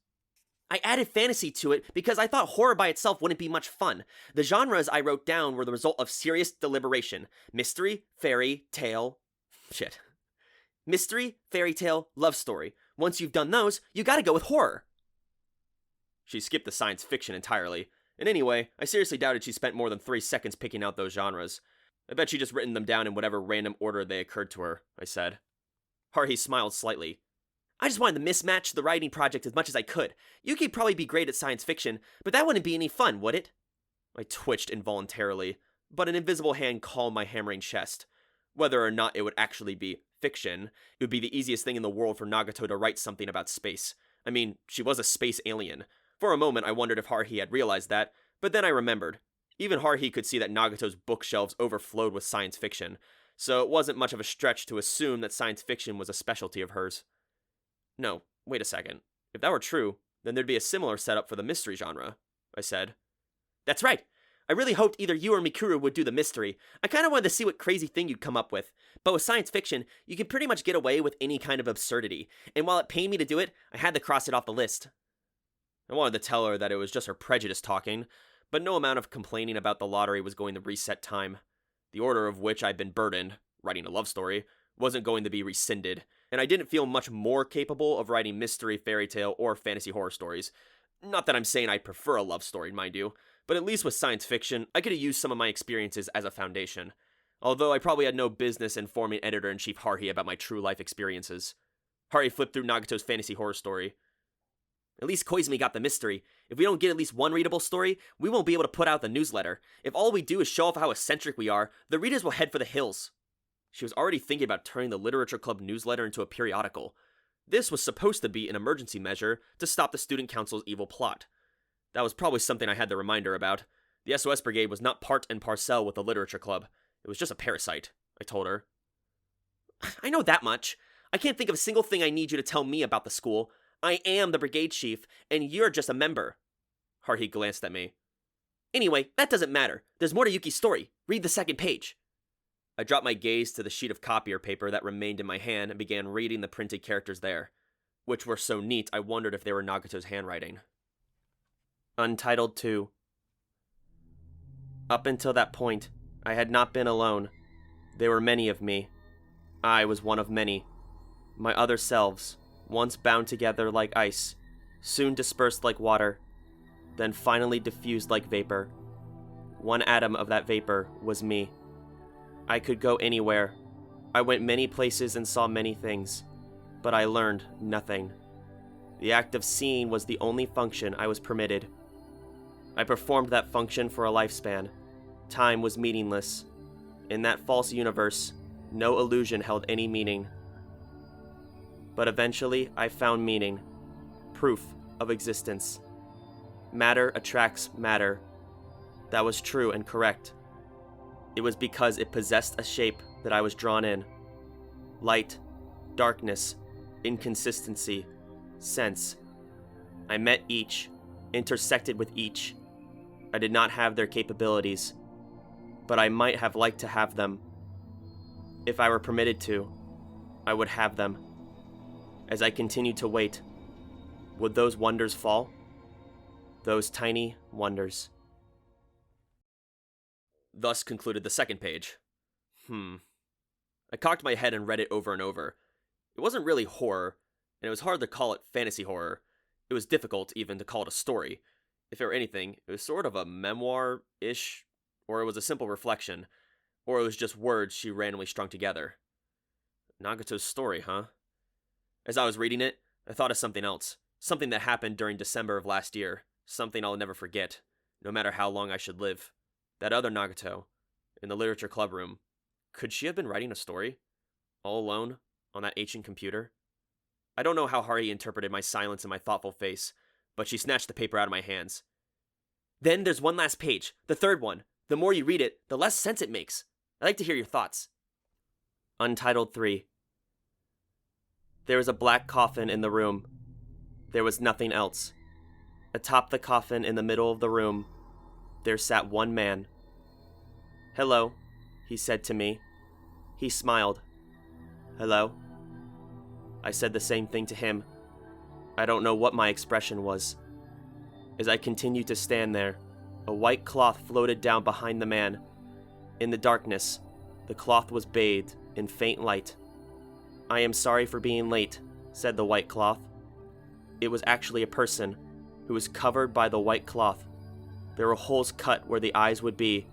I added fantasy to it because I thought horror by itself wouldn't be much fun. The genres I wrote down were the result of serious deliberation. Mystery, fairy tale... Mystery, fairy tale, love story. Once you've done those, you gotta go with horror. She skipped the science fiction entirely. And anyway, I seriously doubted she spent more than 3 seconds picking out those genres. I bet she just written them down in whatever random order they occurred to her, I said. Haruhi smiled slightly. I just wanted to mismatch the writing project as much as I could. Yuki'd probably be great at science fiction, but that wouldn't be any fun, would it? I twitched involuntarily, but an invisible hand calmed my hammering chest. Whether or not it would actually be fiction, it would be the easiest thing in the world for Nagato to write something about space. I mean, she was a space alien. For a moment, I wondered if Haruhi had realized that, but then I remembered. Even Haruhi could see that Nagato's bookshelves overflowed with science fiction, so it wasn't much of a stretch to assume that science fiction was a specialty of hers. No, wait a second. If that were true, then there'd be a similar setup for the mystery genre, I said. That's right. I really hoped either you or Mikuru would do the mystery. I kind of wanted to see what crazy thing you'd come up with. But with science fiction, you can pretty much get away with any kind of absurdity. And while it pained me to do it, I had to cross it off the list. I wanted to tell her that it was just her prejudice talking, but no amount of complaining about the lottery was going to reset time. The order of which I'd been burdened, writing a love story, wasn't going to be rescinded, and I didn't feel much more capable of writing mystery, fairy tale, or fantasy horror stories. Not that I'm saying I prefer a love story, mind you, but at least with science fiction, I could have used some of my experiences as a foundation. Although I probably had no business informing Editor-in-Chief Haruhi about my true life experiences. Haruhi flipped through Nagato's fantasy horror story. At least Koizumi got the mystery. If we don't get at least one readable story, we won't be able to put out the newsletter. If all we do is show off how eccentric we are, the readers will head for the hills. She was already thinking about turning the Literature Club newsletter into a periodical. This was supposed to be an emergency measure to stop the Student Council's evil plot. That was probably something I had to remind her about. The SOS Brigade was not part and parcel with the Literature Club. It was just a parasite, I told her. I know that much. I can't think of a single thing I need you to tell me about the school. I am the brigade chief, and you're just a member. Haruhi glanced at me. Anyway, that doesn't matter. There's more to Yuki's story. Read the second page. I dropped my gaze to the sheet of copier paper that remained in my hand and began reading the printed characters there, which were so neat I wondered if they were Nagato's handwriting. Untitled 2. Up until that point, I had not been alone. There were many of me. I was one of many. My other selves, once bound together like ice, soon dispersed like water, then finally diffused like vapor. One atom of that vapor was me. I could go anywhere. I went many places and saw many things, but I learned nothing. The act of seeing was the only function I was permitted. I performed that function for a lifespan. Time was meaningless. In that false universe, no illusion held any meaning. But eventually, I found meaning. proof of existence. Matter attracts matter. That was true and correct. It was because it possessed a shape that I was drawn in. Light, darkness, inconsistency, sense. I met each, intersected with each. I did not have their capabilities, but I might have liked to have them. If I were permitted to, I would have them. As I continued to wait, would those wonders fall? Those tiny wonders. Thus concluded the second page. I cocked my head and read it over and over. It wasn't really horror, and it was hard to call it fantasy horror. It was difficult even to call it a story. If it were anything, it was sort of a memoir-ish, or it was a simple reflection, or it was just words she randomly strung together. Nagato's story, huh? As I was reading it, I thought of something else. Something that happened during December of last year. Something I'll never forget, no matter how long I should live. That other Nagato, in the literature club room. Could she have been writing a story? All alone, on that ancient computer? I don't know how Haruhi interpreted my silence and my thoughtful face, but she snatched the paper out of my hands. Then there's one last page, the third one. The more you read it, the less sense it makes. I'd like to hear your thoughts. Untitled 3. There was a black coffin in the room. There was nothing else. Atop the coffin in the middle of the room, there sat one man. "Hello," he said to me. He smiled. "Hello." I said the same thing to him. I don't know what my expression was. As I continued to stand there, a white cloth floated down behind the man. In the darkness, the cloth was bathed in faint light. "I am sorry for being late," said the white cloth. It was actually a person who was covered by the white cloth. There were holes cut where the eyes would be,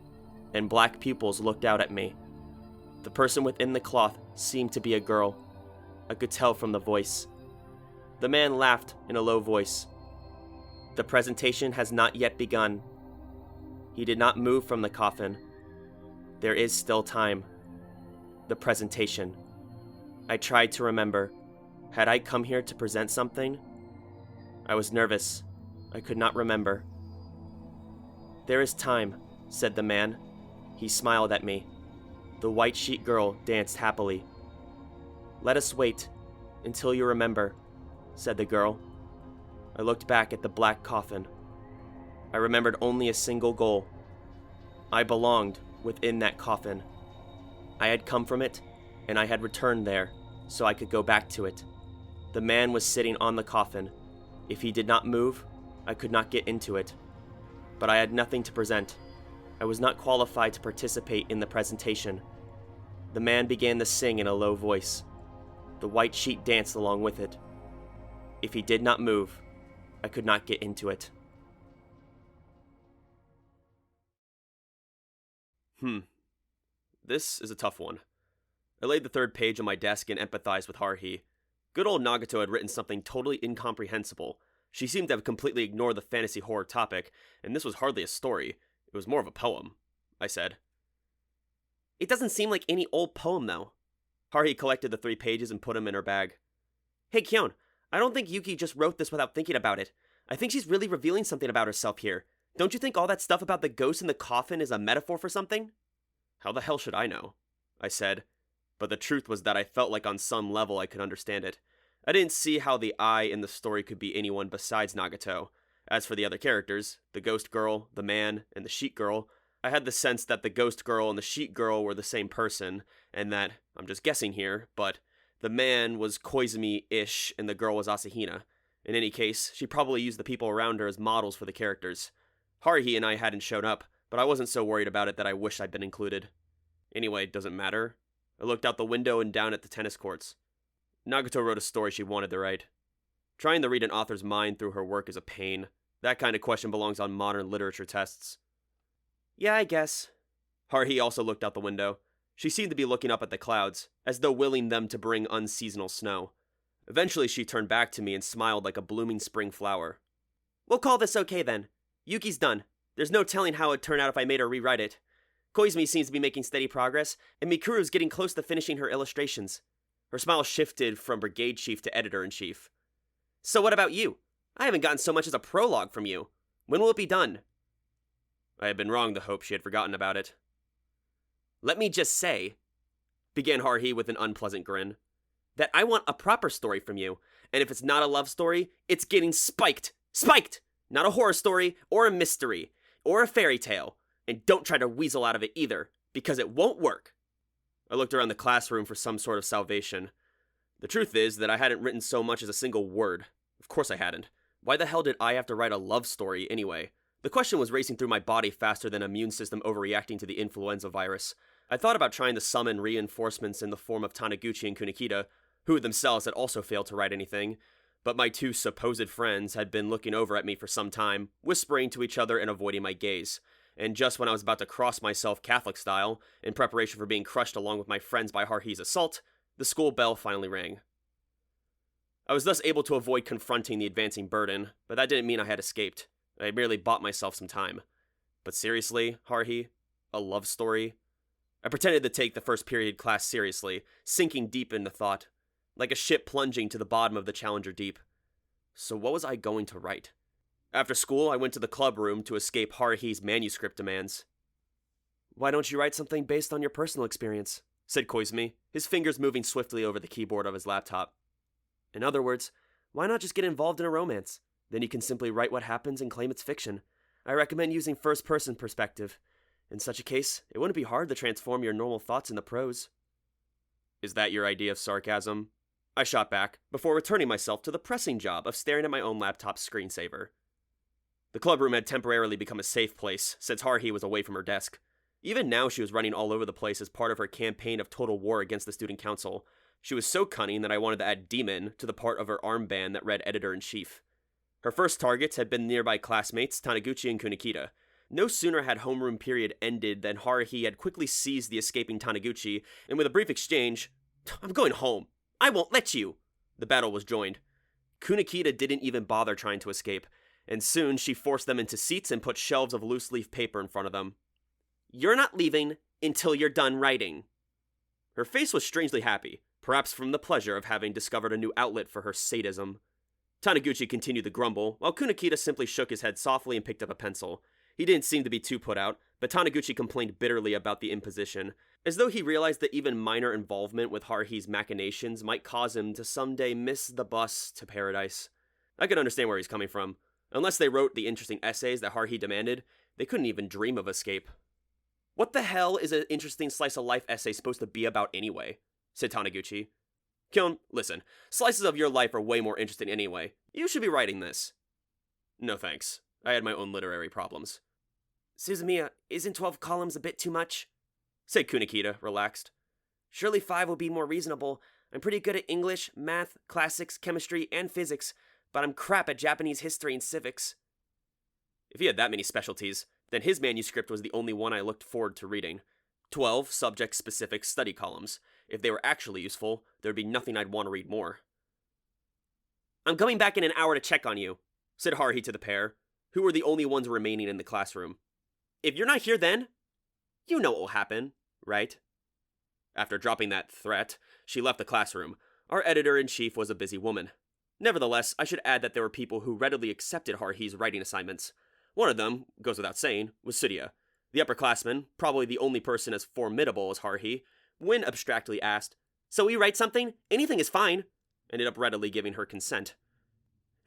and black pupils looked out at me. The person within the cloth seemed to be a girl. I could tell from the voice. The man laughed in a low voice. "The presentation has not yet begun." He did not move from the coffin. There is still time. The presentation. I tried to remember. Had I come here to present something? I was nervous. I could not remember. "There is time," said the man. He smiled at me. The white sheet girl danced happily. "Let us wait until you remember," said the girl. I looked back at the black coffin. I remembered only a single goal. I belonged within that coffin. I had come from it, and I had returned there, so I could go back to it. The man was sitting on the coffin. If he did not move, I could not get into it. But I had nothing to present. I was not qualified to participate in the presentation. The man began to sing in a low voice. The white sheet danced along with it. If he did not move, I could not get into it. This is a tough one. I laid the third page on my desk and empathized with Haruhi. Good old Nagato had written something totally incomprehensible. She seemed to have completely ignored the fantasy horror topic, and this was hardly a story. It was more of a poem, I said. "It doesn't seem like any old poem, though." Haruhi collected the 3 pages and put them in her bag. "Hey, Kyon, I don't think Yuki just wrote this without thinking about it. I think she's really revealing something about herself here. Don't you think all that stuff about the ghost in the coffin is a metaphor for something?" "How the hell should I know?" I said. But the truth was that I felt like on some level I could understand it. I didn't see how the I in the story could be anyone besides Nagato. As for the other characters, the ghost girl, the man, and the sheet girl, I had the sense that the ghost girl and the sheet girl were the same person, and that, I'm just guessing here, but the man was Koizumi-ish and the girl was Asahina. In any case, she probably used the people around her as models for the characters. Haruhi and I hadn't shown up, but I wasn't so worried about it that I wished I'd been included. Anyway, it doesn't matter. I looked out the window and down at the tennis courts. Nagato wrote a story she wanted to write. Trying to read an author's mind through her work is a pain. That kind of question belongs on modern literature tests. "Yeah, I guess." Haruhi also looked out the window. She seemed to be looking up at the clouds, as though willing them to bring unseasonal snow. Eventually she turned back to me and smiled like a blooming spring flower. "We'll call this okay then. Yuki's done. There's no telling how it'd turn out if I made her rewrite it. Koizumi seems to be making steady progress, and Mikuru's getting close to finishing her illustrations." Her smile shifted from brigade chief to editor-in-chief. "So what about you? I haven't gotten so much as a prologue from you. When will it be done? I had been wrong to hope she had forgotten about it. Let me just say, began Haruhi with an unpleasant grin, that I want a proper story from you, and if it's not a love story, it's getting spiked! Spiked! Not a horror story, or a mystery, or a fairy tale, and don't try to weasel out of it either, because it won't work. I looked around the classroom for some sort of salvation. The truth is that I hadn't written so much as a single word. Of course I hadn't. Why the hell did I have to write a love story anyway? The question was racing through my body faster than immune system overreacting to the influenza virus. I thought about trying to summon reinforcements in the form of Taniguchi and Kunikita, who themselves had also failed to write anything, but my two supposed friends had been looking over at me for some time, whispering to each other and avoiding my gaze. And just when I was about to cross myself Catholic style, in preparation for being crushed along with my friends by Haruhi's assault, the school bell finally rang. I was thus able to avoid confronting the advancing burden, but that didn't mean I had escaped. I merely bought myself some time. But seriously, Haruhi? A love story? I pretended to take the first period class seriously, sinking deep into thought, like a ship plunging to the bottom of the Challenger Deep. So what was I going to write? After school, I went to the club room to escape Haruhi's manuscript demands. Why don't you write something based on your personal experience? Said Koizumi, his fingers moving swiftly over the keyboard of his laptop. In other words, why not just get involved in a romance? Then you can simply write what happens and claim it's fiction. I recommend using first-person perspective. In such a case, it wouldn't be hard to transform your normal thoughts into prose. Is that your idea of sarcasm? I shot back, before returning myself to the pressing job of staring at my own laptop's screensaver. The clubroom had temporarily become a safe place since Haruhi was away from her desk. Even now she was running all over the place as part of her campaign of total war against the student council. She was so cunning that I wanted to add demon to the part of her armband that read editor-in-chief. Her first targets had been nearby classmates Taniguchi and Kunikita. No sooner had homeroom period ended than Haruhi had quickly seized the escaping Taniguchi, and with a brief exchange, "I'm going home. I won't let you," the battle was joined. Kunikita didn't even bother trying to escape, and soon she forced them into seats and put shelves of loose-leaf paper in front of them. "You're not leaving until you're done writing." Her face was strangely happy, perhaps from the pleasure of having discovered a new outlet for her sadism. Taniguchi continued to grumble, while Kunikita simply shook his head softly and picked up a pencil. He didn't seem to be too put out, but Taniguchi complained bitterly about the imposition, as though he realized that even minor involvement with Haruhi's machinations might cause him to someday miss the bus to paradise. I could understand where he's coming from. Unless they wrote the interesting essays that Haruhi demanded, they couldn't even dream of escape. "What the hell is an interesting slice-of-life essay supposed to be about anyway?" said Taniguchi. "Kyon, listen, slices of your life are way more interesting anyway. You should be writing this." "No thanks. I had my own literary problems." "Suzumiya, isn't 12 columns a bit too much?" said Kunikita, relaxed. "Surely 5 will be more reasonable. I'm pretty good at English, math, classics, chemistry, and physics, but I'm crap at Japanese history and civics." If he had that many specialties, then his manuscript was the only one I looked forward to reading. 12 subject-specific study columns. If they were actually useful, there'd be nothing I'd want to read more. "I'm coming back in an hour to check on you," said Haruhi to the pair, who were the only ones remaining in the classroom. "If you're not here then, you know what will happen, right?" After dropping that threat, she left the classroom. Our editor-in-chief was a busy woman. Nevertheless, I should add that there were people who readily accepted Haruhi's writing assignments. One of them, goes without saying, was Tsuruya. The upperclassman, probably the only person as formidable as Haruhi, when abstractly asked, "So we write something? Anything is fine," ended up readily giving her consent.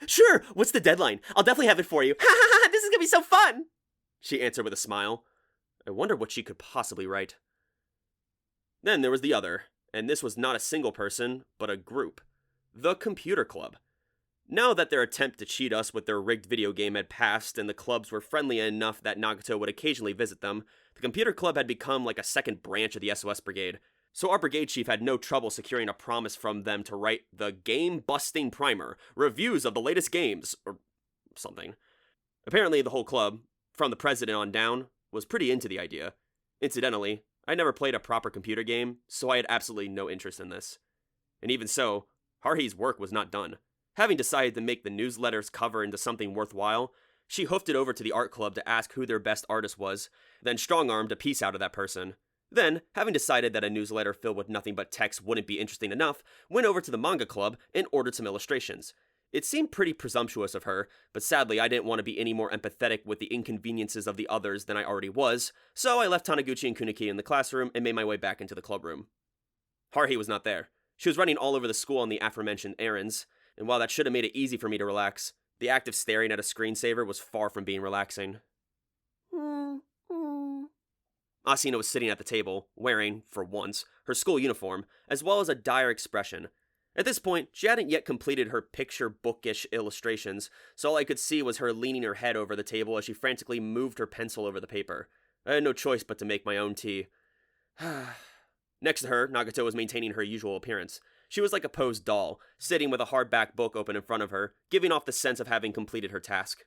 "Sure, what's the deadline? I'll definitely have it for you. Ha ha ha, this is gonna be so fun!" she answered with a smile. I wondered what she could possibly write. Then there was the other, and this was not a single person, but a group. The Computer Club. Now that their attempt to cheat us with their rigged video game had passed and the clubs were friendly enough that Nagato would occasionally visit them, the Computer Club had become like a second branch of the SOS Brigade. So our brigade chief had no trouble securing a promise from them to write the game-busting primer, reviews of the latest games, or something. Apparently the whole club, from the president on down, was pretty into the idea. Incidentally, I never played a proper computer game, so I had absolutely no interest in this. And even so, Haruhi's work was not done. Having decided to make the newsletter's cover into something worthwhile, she hoofed it over to the art club to ask who their best artist was, then strong-armed a piece out of that person. Then, having decided that a newsletter filled with nothing but text wouldn't be interesting enough, went over to the manga club and ordered some illustrations. It seemed pretty presumptuous of her, but sadly I didn't want to be any more empathetic with the inconveniences of the others than I already was, so I left Taniguchi and Kuniki in the classroom and made my way back into the clubroom. Haruhi was not there. She was running all over the school on the aforementioned errands, and while that should have made it easy for me to relax, the act of staring at a screensaver was far from being relaxing. Asina was sitting at the table, wearing, for once, her school uniform, as well as a dire expression. At this point, she hadn't yet completed her picture-bookish illustrations, so all I could see was her leaning her head over the table as she frantically moved her pencil over the paper. I had no choice but to make my own tea. Next to her, Nagato was maintaining her usual appearance. She was like a posed doll, sitting with a hardback book open in front of her, giving off the sense of having completed her task.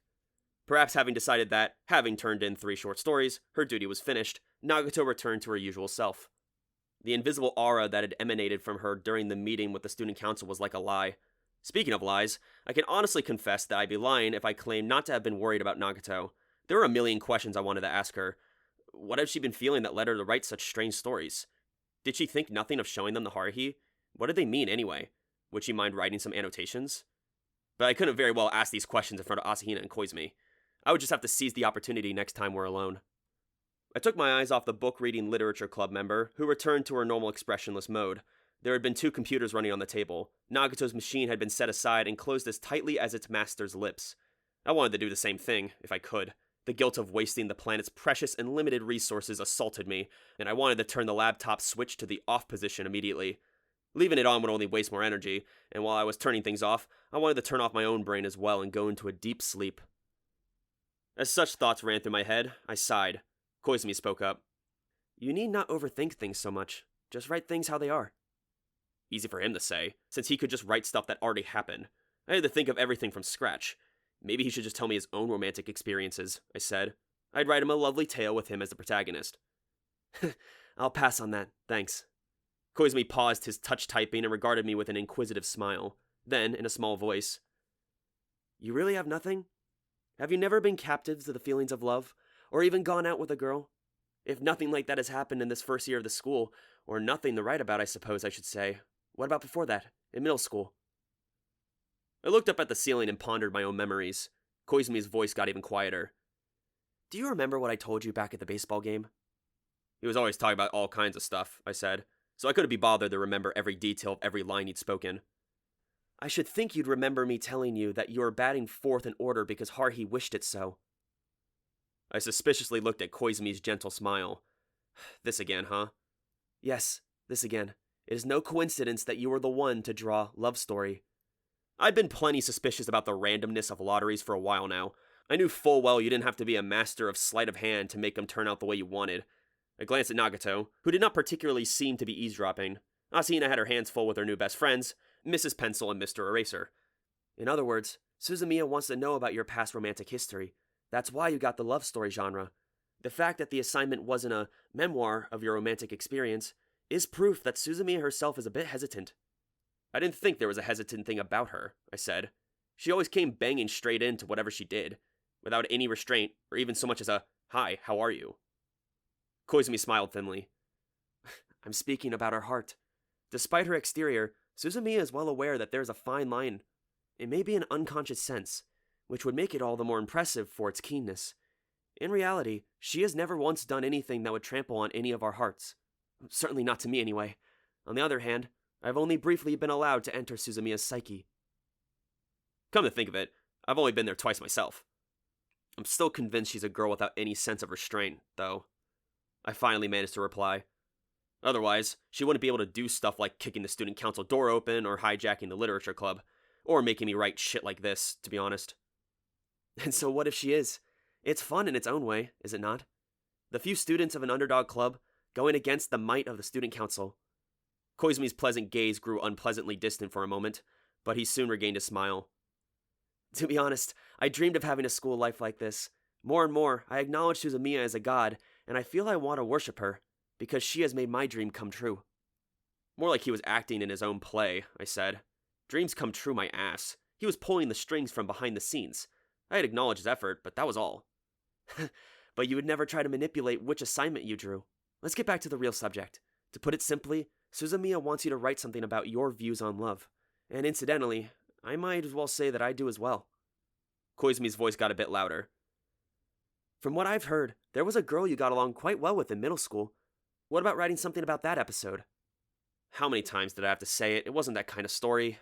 Perhaps having decided that, having turned in 3 short stories, her duty was finished, Nagato returned to her usual self. The invisible aura that had emanated from her during the meeting with the student council was like a lie. Speaking of lies, I can honestly confess that I'd be lying if I claimed not to have been worried about Nagato. There were a million questions I wanted to ask her. What had she been feeling that led her to write such strange stories? Did she think nothing of showing them to Haruhi? What did they mean anyway? Would she mind writing some annotations? But I couldn't very well ask these questions in front of Asahina and Koizumi. I would just have to seize the opportunity next time we're alone. I took my eyes off the book-reading literature club member, who returned to her normal expressionless mode. There had been 2 computers running on the table. Nagato's machine had been set aside and closed as tightly as its master's lips. I wanted to do the same thing, if I could. The guilt of wasting the planet's precious and limited resources assaulted me, and I wanted to turn the laptop switch to the off position immediately. Leaving it on would only waste more energy, and while I was turning things off, I wanted to turn off my own brain as well and go into a deep sleep. As such thoughts ran through my head, I sighed. Koizumi spoke up. You need not overthink things so much. Just write things how they are. Easy for him to say, since he could just write stuff that already happened. I had to think of everything from scratch. Maybe he should just tell me his own romantic experiences, I said. I'd write him a lovely tale with him as the protagonist. I'll pass on that, thanks. Koizumi paused his touch typing and regarded me with an inquisitive smile. Then, in a small voice, You really have nothing? Have you never been captive to the feelings of love? Or even gone out with a girl? If nothing like that has happened in this first year of the school, or nothing to write about, I suppose I should say, what about before that, in middle school? I looked up at the ceiling and pondered my own memories. Koizumi's voice got even quieter. Do you remember what I told you back at the baseball game? He was always talking about all kinds of stuff, I said, so I couldn't be bothered to remember every detail of every line he'd spoken. I should think you'd remember me telling you that you were batting 4th in order because Haruhi wished it so. I suspiciously looked at Koizumi's gentle smile. This again, huh? Yes, this again. It is no coincidence that you were the one to draw Love Story. I'd been plenty suspicious about the randomness of lotteries for a while now. I knew full well you didn't have to be a master of sleight of hand to make them turn out the way you wanted. I glanced at Nagato, who did not particularly seem to be eavesdropping. Asahina had her hands full with her new best friends, Mrs. Pencil and Mr. Eraser. In other words, Suzumiya wants to know about your past romantic history. That's why you got the love story genre. The fact that the assignment wasn't a memoir of your romantic experience is proof that Suzumiya herself is a bit hesitant. I didn't think there was a hesitant thing about her, I said. She always came banging straight into whatever she did, without any restraint, or even so much as a, "Hi, how are you?" Koizumi smiled thinly. I'm speaking about her heart. Despite her exterior, Suzumiya is well aware that there's a fine line. It may be an unconscious sense, which would make it all the more impressive for its keenness. In reality, she has never once done anything that would trample on any of our hearts. Certainly not to me, anyway. On the other hand, I've only briefly been allowed to enter Suzumiya's psyche. Come to think of it, I've only been there twice myself. I'm still convinced she's a girl without any sense of restraint, though. I finally managed to reply. Otherwise, she wouldn't be able to do stuff like kicking the student council door open or hijacking the literature club, or making me write shit like this, to be honest. And so what if she is? It's fun in its own way, is it not? The few students of an underdog club going against the might of the student council. Koizumi's pleasant gaze grew unpleasantly distant for a moment, but he soon regained his smile. To be honest, I dreamed of having a school life like this. More and more, I acknowledge Suzumiya as a god, and I feel I want to worship her, because she has made my dream come true. More like he was acting in his own play, I said. Dreams come true, my ass. He was pulling the strings from behind the scenes. I had acknowledged his effort, but that was all. But you would never try to manipulate which assignment you drew. Let's get back to the real subject. To put it simply, Suzumiya wants you to write something about your views on love. And incidentally, I might as well say that I do as well. Koizumi's voice got a bit louder. From what I've heard, there was a girl you got along quite well with in middle school. What about writing something about that episode? How many times did I have to say it? It wasn't that kind of story.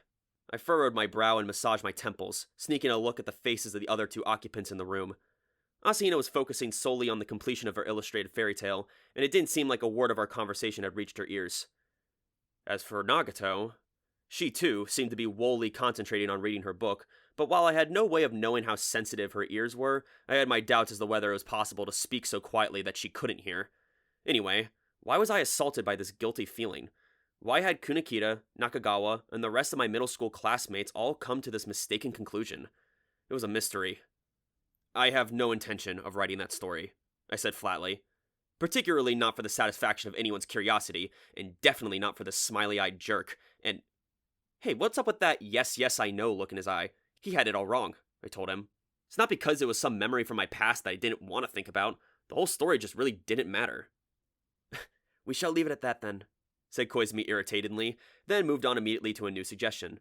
I furrowed my brow and massaged my temples, sneaking a look at the faces of the other two occupants in the room. Asahina was focusing solely on the completion of her illustrated fairy tale, and it didn't seem like a word of our conversation had reached her ears. As for Nagato, she too seemed to be wholly concentrating on reading her book, but while I had no way of knowing how sensitive her ears were, I had my doubts as to whether it was possible to speak so quietly that she couldn't hear. Anyway, why was I assaulted by this guilty feeling? Why had Kunakita, Nakagawa, and the rest of my middle school classmates all come to this mistaken conclusion? It was a mystery. I have no intention of writing that story, I said flatly. Particularly not for the satisfaction of anyone's curiosity, and definitely not for the smiley-eyed jerk. And, hey, what's up with that yes, yes, I know look in his eye? He had it all wrong, I told him. It's not because it was some memory from my past that I didn't want to think about. The whole story just really didn't matter. We shall leave it at that then, said Koizumi irritatedly, then moved on immediately to a new suggestion.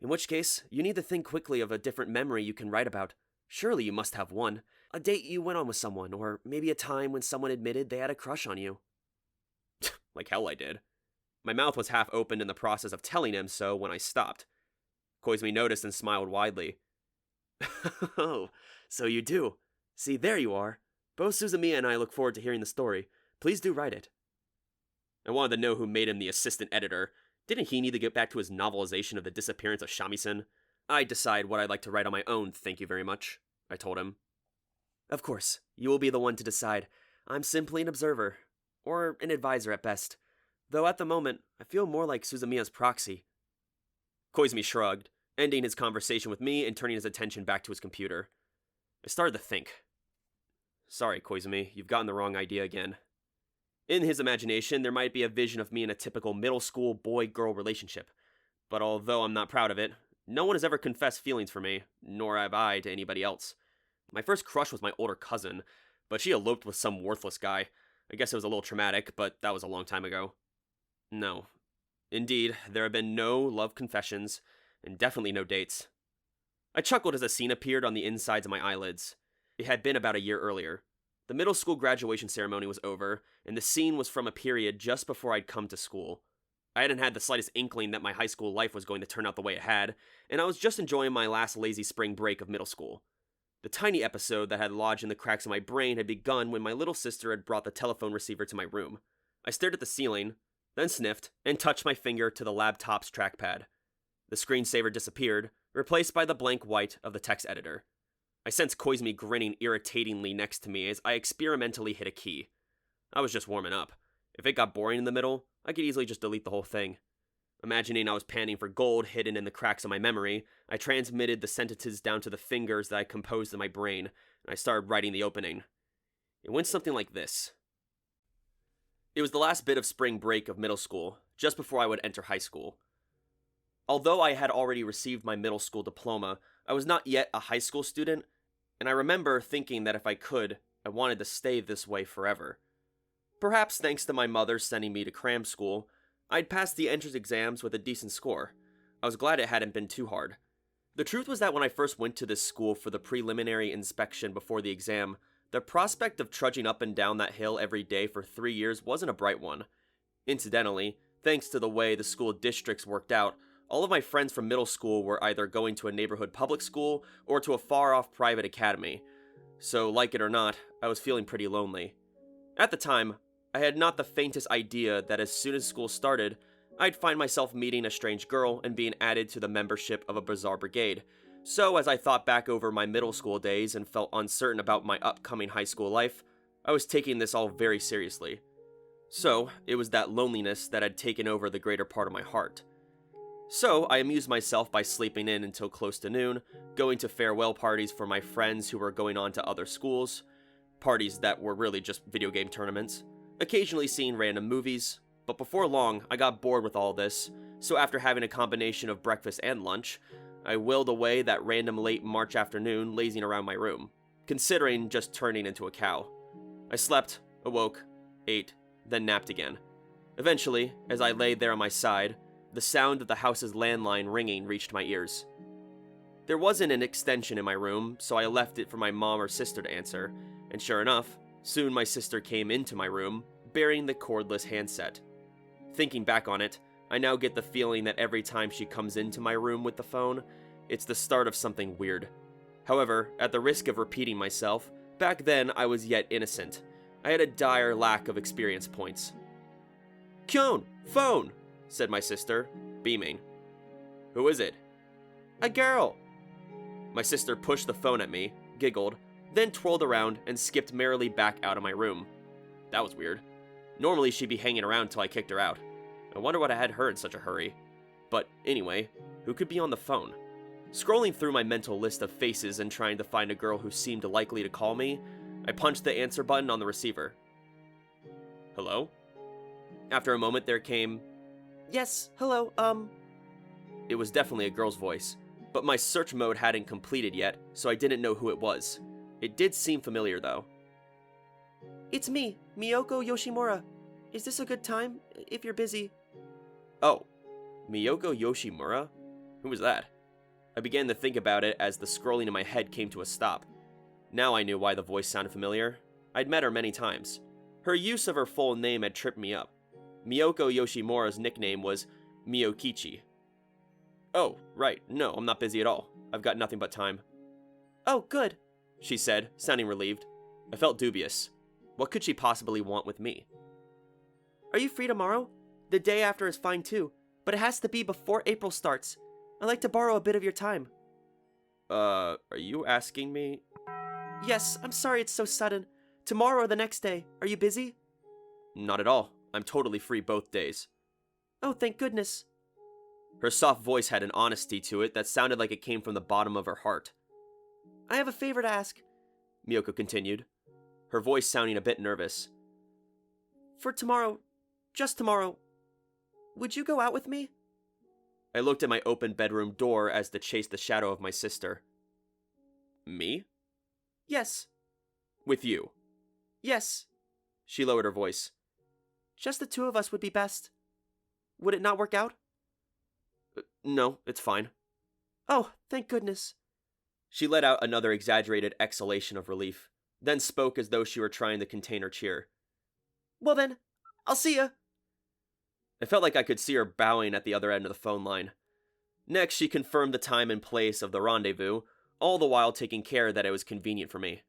In which case, you need to think quickly of a different memory you can write about. Surely you must have one. A date you went on with someone, or maybe a time when someone admitted they had a crush on you. Like hell I did. My mouth was half opened in the process of telling him so when I stopped. Koizumi noticed and smiled widely. Oh, so you do. See, there you are. Both Suzumiya and I look forward to hearing the story. Please do write it. I wanted to know who made him the assistant editor. Didn't he need to get back to his novelization of the disappearance of Shamisen? I'd decide what I'd like to write on my own, thank you very much, I told him. Of course, you will be the one to decide. I'm simply an observer, or an advisor at best. Though at the moment, I feel more like Suzumiya's proxy. Koizumi shrugged, ending his conversation with me and turning his attention back to his computer. I started to think. Sorry, Koizumi, you've gotten the wrong idea again. In his imagination, there might be a vision of me in a typical middle school boy-girl relationship. But although I'm not proud of it, no one has ever confessed feelings for me, nor have I to anybody else. My first crush was my older cousin, but she eloped with some worthless guy. I guess it was a little traumatic, but that was a long time ago. No. Indeed, there have been no love confessions, and definitely no dates. I chuckled as a scene appeared on the insides of my eyelids. It had been about a year earlier. The middle school graduation ceremony was over, and the scene was from a period just before I'd come to school. I hadn't had the slightest inkling that my high school life was going to turn out the way it had, and I was just enjoying my last lazy spring break of middle school. The tiny episode that had lodged in the cracks of my brain had begun when my little sister had brought the telephone receiver to my room. I stared at the ceiling, then sniffed, and touched my finger to the laptop's trackpad. The screensaver disappeared, replaced by the blank white of the text editor. I sensed Koizumi grinning irritatingly next to me as I experimentally hit a key. I was just warming up. If it got boring in the middle, I could easily just delete the whole thing. Imagining I was panning for gold hidden in the cracks of my memory, I transmitted the sentences down to the fingers that I composed in my brain, and I started writing the opening. It went something like this. It was the last bit of spring break of middle school, just before I would enter high school. Although I had already received my middle school diploma, I was not yet a high school student, and I remember thinking that if I could, I wanted to stay this way forever. Perhaps thanks to my mother sending me to cram school, I'd passed the entrance exams with a decent score. I was glad it hadn't been too hard. The truth was that when I first went to this school for the preliminary inspection before the exam, the prospect of trudging up and down that hill every day for 3 years wasn't a bright one. Incidentally, thanks to the way the school districts worked out, all of my friends from middle school were either going to a neighborhood public school or to a far-off private academy. So, like it or not, I was feeling pretty lonely. At the time, I had not the faintest idea that as soon as school started, I'd find myself meeting a strange girl and being added to the membership of a bizarre brigade. So as I thought back over my middle school days and felt uncertain about my upcoming high school life, I was taking this all very seriously. So, it was that loneliness that had taken over the greater part of my heart. So, I amused myself by sleeping in until close to noon, going to farewell parties for my friends who were going on to other schools, parties that were really just video game tournaments, occasionally seeing random movies, but before long, I got bored with all this, so after having a combination of breakfast and lunch, I willed away that random late March afternoon lazing around my room, considering just turning into a cow. I slept, awoke, ate, then napped again. Eventually, as I lay there on my side, The sound of the house's landline ringing reached my ears. There wasn't an extension in my room, so I left it for my mom or sister to answer, and sure enough, soon my sister came into my room, bearing the cordless handset. Thinking back on it, I now get the feeling that every time she comes into my room with the phone, it's the start of something weird. However, at the risk of repeating myself, back then I was yet innocent. I had a dire lack of experience points. "Kyon, phone!" said my sister, beaming. "Who is it?" "A girl." My sister pushed the phone at me, giggled, then twirled around and skipped merrily back out of my room. That was weird. Normally she'd be hanging around till I kicked her out. I wonder what I had her in such a hurry. But anyway, who could be on the phone? Scrolling through my mental list of faces and trying to find a girl who seemed likely to call me, I punched the answer button on the receiver. "Hello?" After a moment there came, "Yes, hello, It was definitely a girl's voice, but my search mode hadn't completed yet, so I didn't know who it was. It did seem familiar though. It's me, Miyoko Yoshimura. Is this a good time, if you're busy?" Oh, Miyoko Yoshimura? Who was that? I began to think about it as the scrolling in my head came to a stop. Now I knew why the voice sounded familiar. I'd met her many times. Her use of her full name had tripped me up. Miyoko Yoshimura's nickname was Miyokichi. "Oh, right, no, I'm not busy at all. I've got nothing but time." "Oh, good," she said, sounding relieved. I felt dubious. What could she possibly want with me? "Are you free tomorrow? The day after is fine too, but it has to be before April starts. I'd like to borrow a bit of your time." Are you asking me? "Yes, I'm sorry it's so sudden. Tomorrow or the next day. Are you busy?" Not at all. I'm totally free both days. "Oh, thank goodness." Her soft voice had an honesty to it that sounded like it came from the bottom of her heart. "I have a favor to ask," Miyoko continued, her voice sounding a bit nervous. "For tomorrow, just tomorrow, would you go out with me?" I looked at my open bedroom door as to chase the shadow of my sister. "Me?" "Yes." "With you?" "Yes." She lowered her voice. "Just the two of us would be best. Would it not work out?" No, it's fine." "Oh, thank goodness." She let out another exaggerated exhalation of relief, then spoke as though she were trying to contain her cheer. "Well then, I'll see ya." I felt like I could see her bowing at the other end of the phone line. Next, she confirmed the time and place of the rendezvous, all the while taking care that it was convenient for me.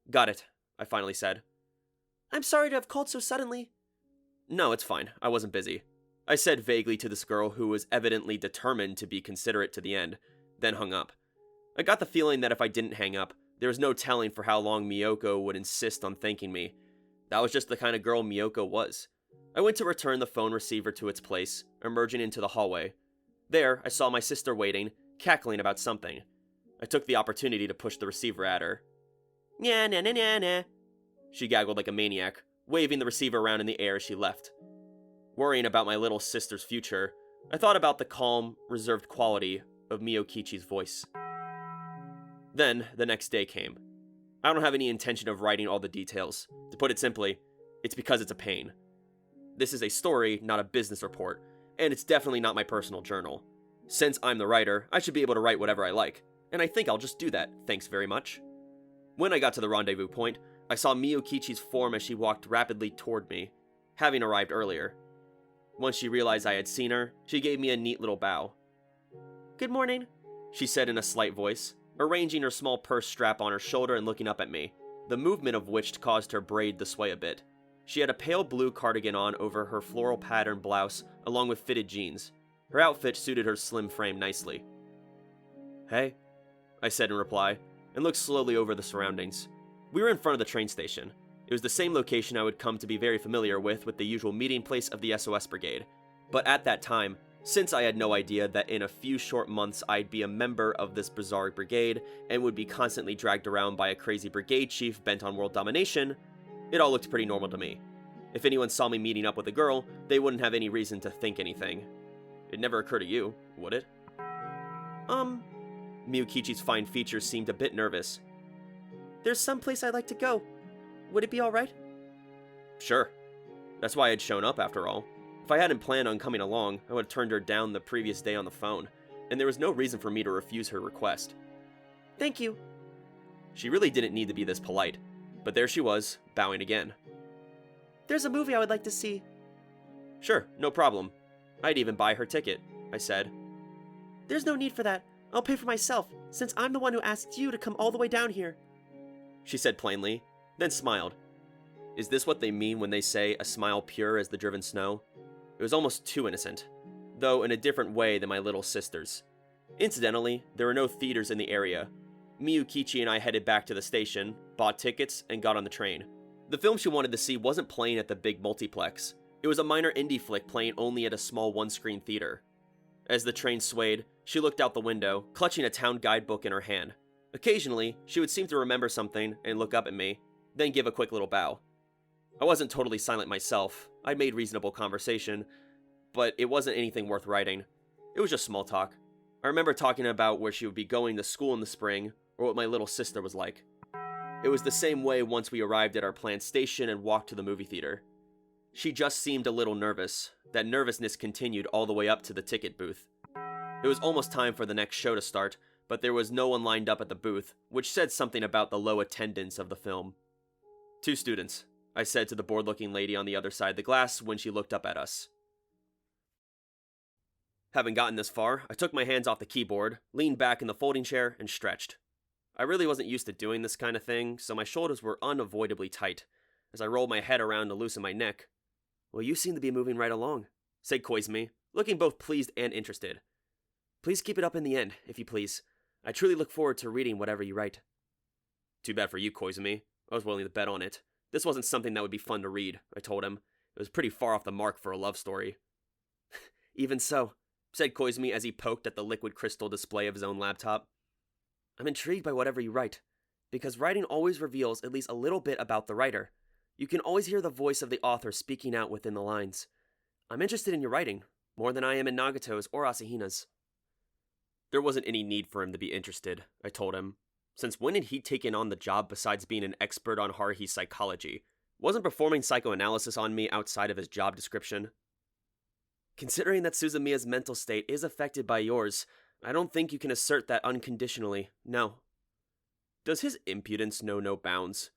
"Got it," I finally said. "I'm sorry to have called so suddenly." "No, it's fine. I wasn't busy," I said vaguely to this girl who was evidently determined to be considerate to the end, then hung up. I got the feeling that if I didn't hang up, there was no telling for how long Miyoko would insist on thanking me. That was just the kind of girl Miyoko was. I went to return the phone receiver to its place, emerging into the hallway. There, I saw my sister waiting, cackling about something. I took the opportunity to push the receiver at her. "Nya, nya, nya, nya, nya." She gaggled like a maniac, waving the receiver around in the air as she left. Worrying about my little sister's future, I thought about the calm, reserved quality of Miyokichi's voice. Then, the next day came. I don't have any intention of writing all the details. To put it simply, it's because it's a pain. This is a story, not a business report, and it's definitely not my personal journal. Since I'm the writer, I should be able to write whatever I like, and I think I'll just do that, thanks very much. When I got to the rendezvous point, I saw Miyokichi's form as she walked rapidly toward me, having arrived earlier. Once she realized I had seen her, she gave me a neat little bow. "Good morning," she said in a slight voice, arranging her small purse strap on her shoulder and looking up at me, the movement of which caused her braid to sway a bit. She had a pale blue cardigan on over her floral pattern blouse, along with fitted jeans. Her outfit suited her slim frame nicely. "Hey," I said in reply, and looked slowly over the surroundings. We were in front of the train station. It was the same location I would come to be very familiar with the usual meeting place of the SOS Brigade. But at that time, since I had no idea that in a few short months I'd be a member of this bizarre brigade and would be constantly dragged around by a crazy brigade chief bent on world domination, it all looked pretty normal to me. If anyone saw me meeting up with a girl, they wouldn't have any reason to think anything. It'd never occur to you, would it? Miyokichi's fine features seemed a bit nervous. "There's some place I'd like to go. Would it be alright?" Sure. That's why I'd shown up, after all. If I hadn't planned on coming along, I would have turned her down the previous day on the phone, and there was no reason for me to refuse her request. Thank you. She really didn't need to be this polite, but there she was, bowing again. There's a movie I would like to see. Sure, no problem. I'd even buy her ticket, I said. There's no need for that. I'll pay for myself, since I'm the one who asked you to come all the way down here. She said plainly, then smiled. Is this what they mean when they say a smile pure as the driven snow? It was almost too innocent, though in a different way than my little sister's. Incidentally, there were no theaters in the area. Miyukichi and I headed back to the station, bought tickets, and got on the train. The film she wanted to see wasn't playing at the big multiplex. It was a minor indie flick playing only at a small one-screen theater. As the train swayed, she looked out the window, clutching a town guidebook in her hand. Occasionally, she would seem to remember something and look up at me, then give a quick little bow. I wasn't totally silent myself. I'd made reasonable conversation, but it wasn't anything worth writing. It was just small talk. I remember talking about where she would be going to school in the spring, or what my little sister was like. It was the same way once we arrived at our planned station and walked to the movie theater. She just seemed a little nervous. That nervousness continued all the way up to the ticket booth. It was almost time for the next show to start, but there was no one lined up at the booth, which said something about the low attendance of the film. 2 students, I said to the bored-looking lady on the other side of the glass when she looked up at us. Having gotten this far, I took my hands off the keyboard, leaned back in the folding chair, and stretched. I really wasn't used to doing this kind of thing, so my shoulders were unavoidably tight. As I rolled my head around to loosen my neck, "Well, you seem to be moving right along," said Koizumi, looking both pleased and interested. "Please keep it up in the end, if you please. I truly look forward to reading whatever you write." "Too bad for you, Koizumi. I was willing to bet on it. This wasn't something that would be fun to read," I told him. It was pretty far off the mark for a love story. "Even so," said Koizumi as he poked at the liquid crystal display of his own laptop. "I'm intrigued by whatever you write, because writing always reveals at least a little bit about the writer. You can always hear the voice of the author speaking out within the lines. I'm interested in your writing, more than I am in Nagato's or Asahina's." There wasn't any need for him to be interested, I told him. Since when had he taken on the job besides being an expert on Haruhi's psychology? Wasn't performing psychoanalysis on me outside of his job description? "Considering that Suzumiya's mental state is affected by yours, I don't think you can assert that unconditionally, no." Does his impudence know no bounds?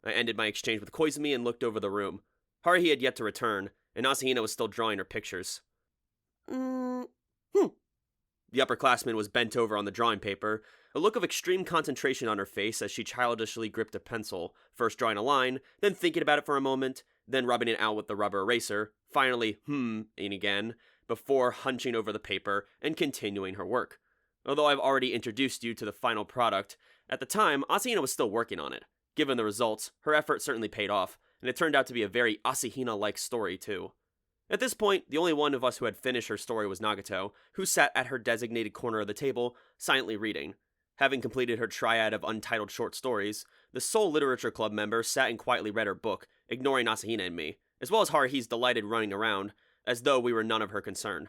I ended my exchange with Koizumi and looked over the room. Haruhi had yet to return, and Asahina was still drawing her pictures. The upperclassman was bent over on the drawing paper, a look of extreme concentration on her face as she childishly gripped a pencil, first drawing a line, then thinking about it for a moment, then rubbing it out with the rubber eraser, finally ing again, before hunching over the paper and continuing her work. Although I've already introduced you to the final product, at the time, Asahina was still working on it. Given the results, her effort certainly paid off, and it turned out to be a very Asahina-like story, too. At this point, the only one of us who had finished her story was Nagato, who sat at her designated corner of the table, silently reading. Having completed her triad of untitled short stories, the sole literature club member sat and quietly read her book, ignoring Asahina and me, as well as Haruhi's delighted running around, as though we were none of her concern.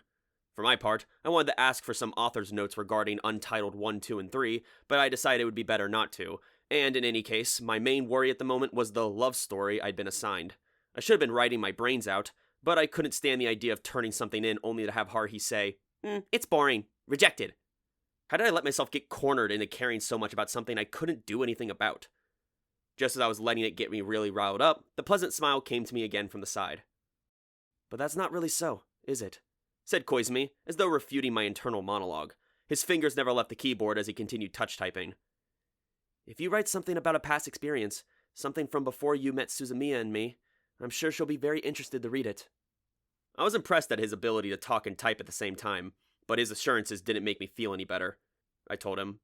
For my part, I wanted to ask for some author's notes regarding Untitled 1, 2, and 3, but I decided it would be better not to, and in any case, my main worry at the moment was the love story I'd been assigned. I should have been writing my brains out, but I couldn't stand the idea of turning something in only to have Haruhi say, "It's boring. Rejected." How did I let myself get cornered into caring so much about something I couldn't do anything about? Just as I was letting it get me really riled up, the pleasant smile came to me again from the side. "But that's not really so, is it?" said Koizumi, as though refuting my internal monologue. His fingers never left the keyboard as he continued touch-typing. "If you write something about a past experience, something from before you met Suzumiya and me, I'm sure she'll be very interested to read it." I was impressed at his ability to talk and type at the same time, but his assurances didn't make me feel any better. I told him.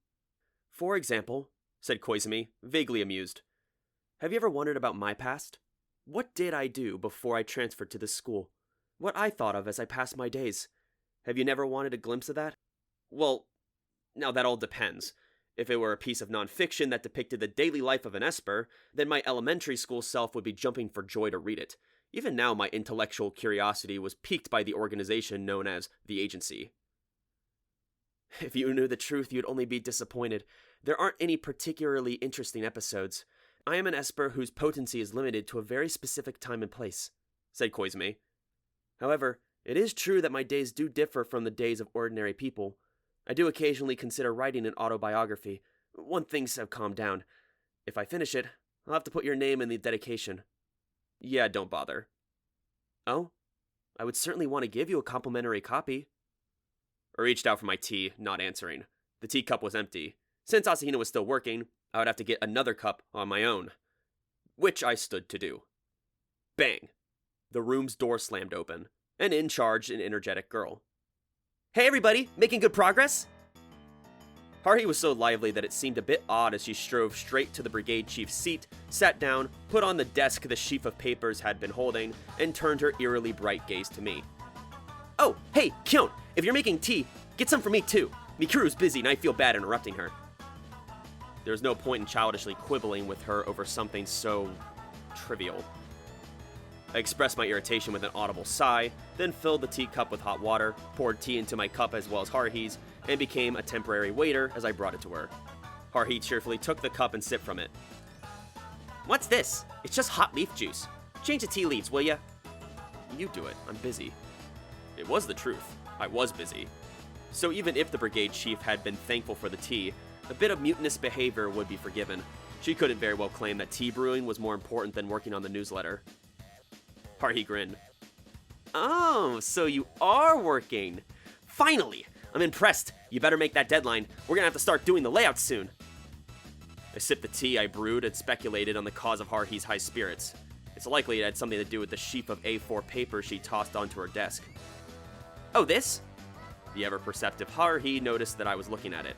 "For example," said Koizumi, vaguely amused, "have you ever wondered about my past? What did I do before I transferred to this school? What I thought of as I passed my days? Have you never wanted a glimpse of that?" "Well, now that all depends. If it were a piece of non-fiction that depicted the daily life of an Esper, then my elementary school self would be jumping for joy to read it. Even now, my intellectual curiosity was piqued by the organization known as the Agency." "If you knew the truth, you'd only be disappointed. There aren't any particularly interesting episodes. I am an Esper whose potency is limited to a very specific time and place," said Koizumi. However, it is true that my days do differ from the days of ordinary people. I do occasionally consider writing an autobiography, when things have calmed down. If I finish it, I'll have to put your name in the dedication. Yeah, don't bother. Oh? I would certainly want to give you a complimentary copy. I reached out for my tea, not answering. The teacup was empty. Since Asahina was still working, I would have to get another cup on my own, which I stood to do. Bang! The room's door slammed open, and in charged an energetic girl. Hey everybody, making good progress? Haruhi was so lively that it seemed a bit odd as she strode straight to the brigade chief's seat, sat down, put on the desk the sheaf of papers had been holding, and turned her eerily bright gaze to me. Oh, hey, Kyon, if you're making tea, get some for me too. Mikuru's busy and I feel bad interrupting her. There was no point in childishly quibbling with her over something so trivial. I expressed my irritation with an audible sigh, then filled the teacup with hot water, poured tea into my cup as well as Haruhi's, and became a temporary waiter as I brought it to her. Haruhi cheerfully took the cup and sipped from it. What's this? It's just hot leaf juice. Change the tea leaves, will ya? You do it, I'm busy. It was the truth. I was busy. So even if the brigade chief had been thankful for the tea, a bit of mutinous behavior would be forgiven. She couldn't very well claim that tea brewing was more important than working on the newsletter. Haruhi grinned. Oh, so you are working. Finally! I'm impressed. You better make that deadline. We're gonna have to start doing the layouts soon. I sipped the tea I brewed and speculated on the cause of Haruhi's high spirits. It's likely it had something to do with the sheaf of A4 paper she tossed onto her desk. Oh, this? The ever-perceptive Haruhi noticed that I was looking at it.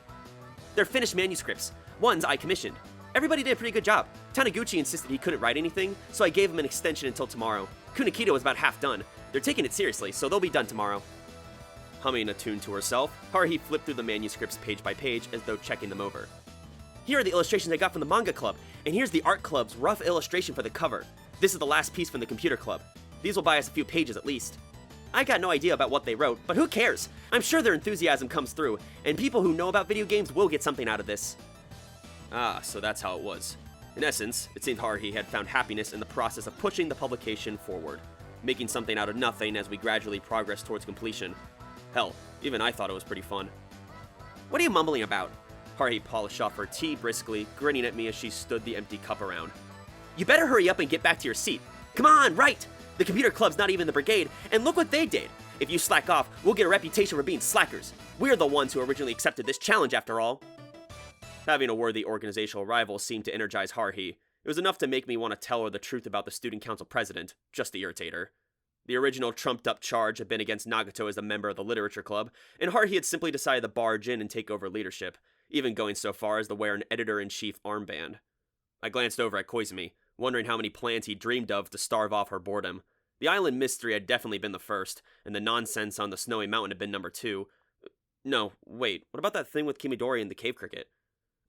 They're finished manuscripts. Ones I commissioned. Everybody did a pretty good job. Taniguchi insisted he couldn't write anything, so I gave him an extension until tomorrow. Kunikito was about half done. They're taking it seriously, so they'll be done tomorrow. Humming a tune to herself, Haruhi flipped through the manuscripts page by page as though checking them over. Here are the illustrations I got from the Manga Club, and here's the Art Club's rough illustration for the cover. This is the last piece from the Computer Club. These will buy us a few pages at least. I got no idea about what they wrote, but who cares? I'm sure their enthusiasm comes through, and people who know about video games will get something out of this. Ah, so that's how it was. In essence, it seemed Haruhi had found happiness in the process of pushing the publication forward, making something out of nothing as we gradually progressed towards completion. Hell, even I thought it was pretty fun. What are you mumbling about? Haruhi polished off her tea briskly, grinning at me as she stood the empty cup around. You better hurry up and get back to your seat. Come on, write! The Computer Club's not even the brigade, and look what they did! If you slack off, we'll get a reputation for being slackers. We're the ones who originally accepted this challenge after all. Having a worthy organizational rival seemed to energize Haruhi. It was enough to make me want to tell her the truth about the student council president, just to irritate her. The original trumped-up charge had been against Nagato as a member of the literature club, and Haruhi had simply decided to barge in and take over leadership, even going so far as to wear an editor-in-chief armband. I glanced over at Koizumi, wondering how many plans he dreamed of to starve off her boredom. The island mystery had definitely been the first, and the nonsense on the snowy mountain had been number 2. No, wait, what about that thing with Kimidori and the cave cricket?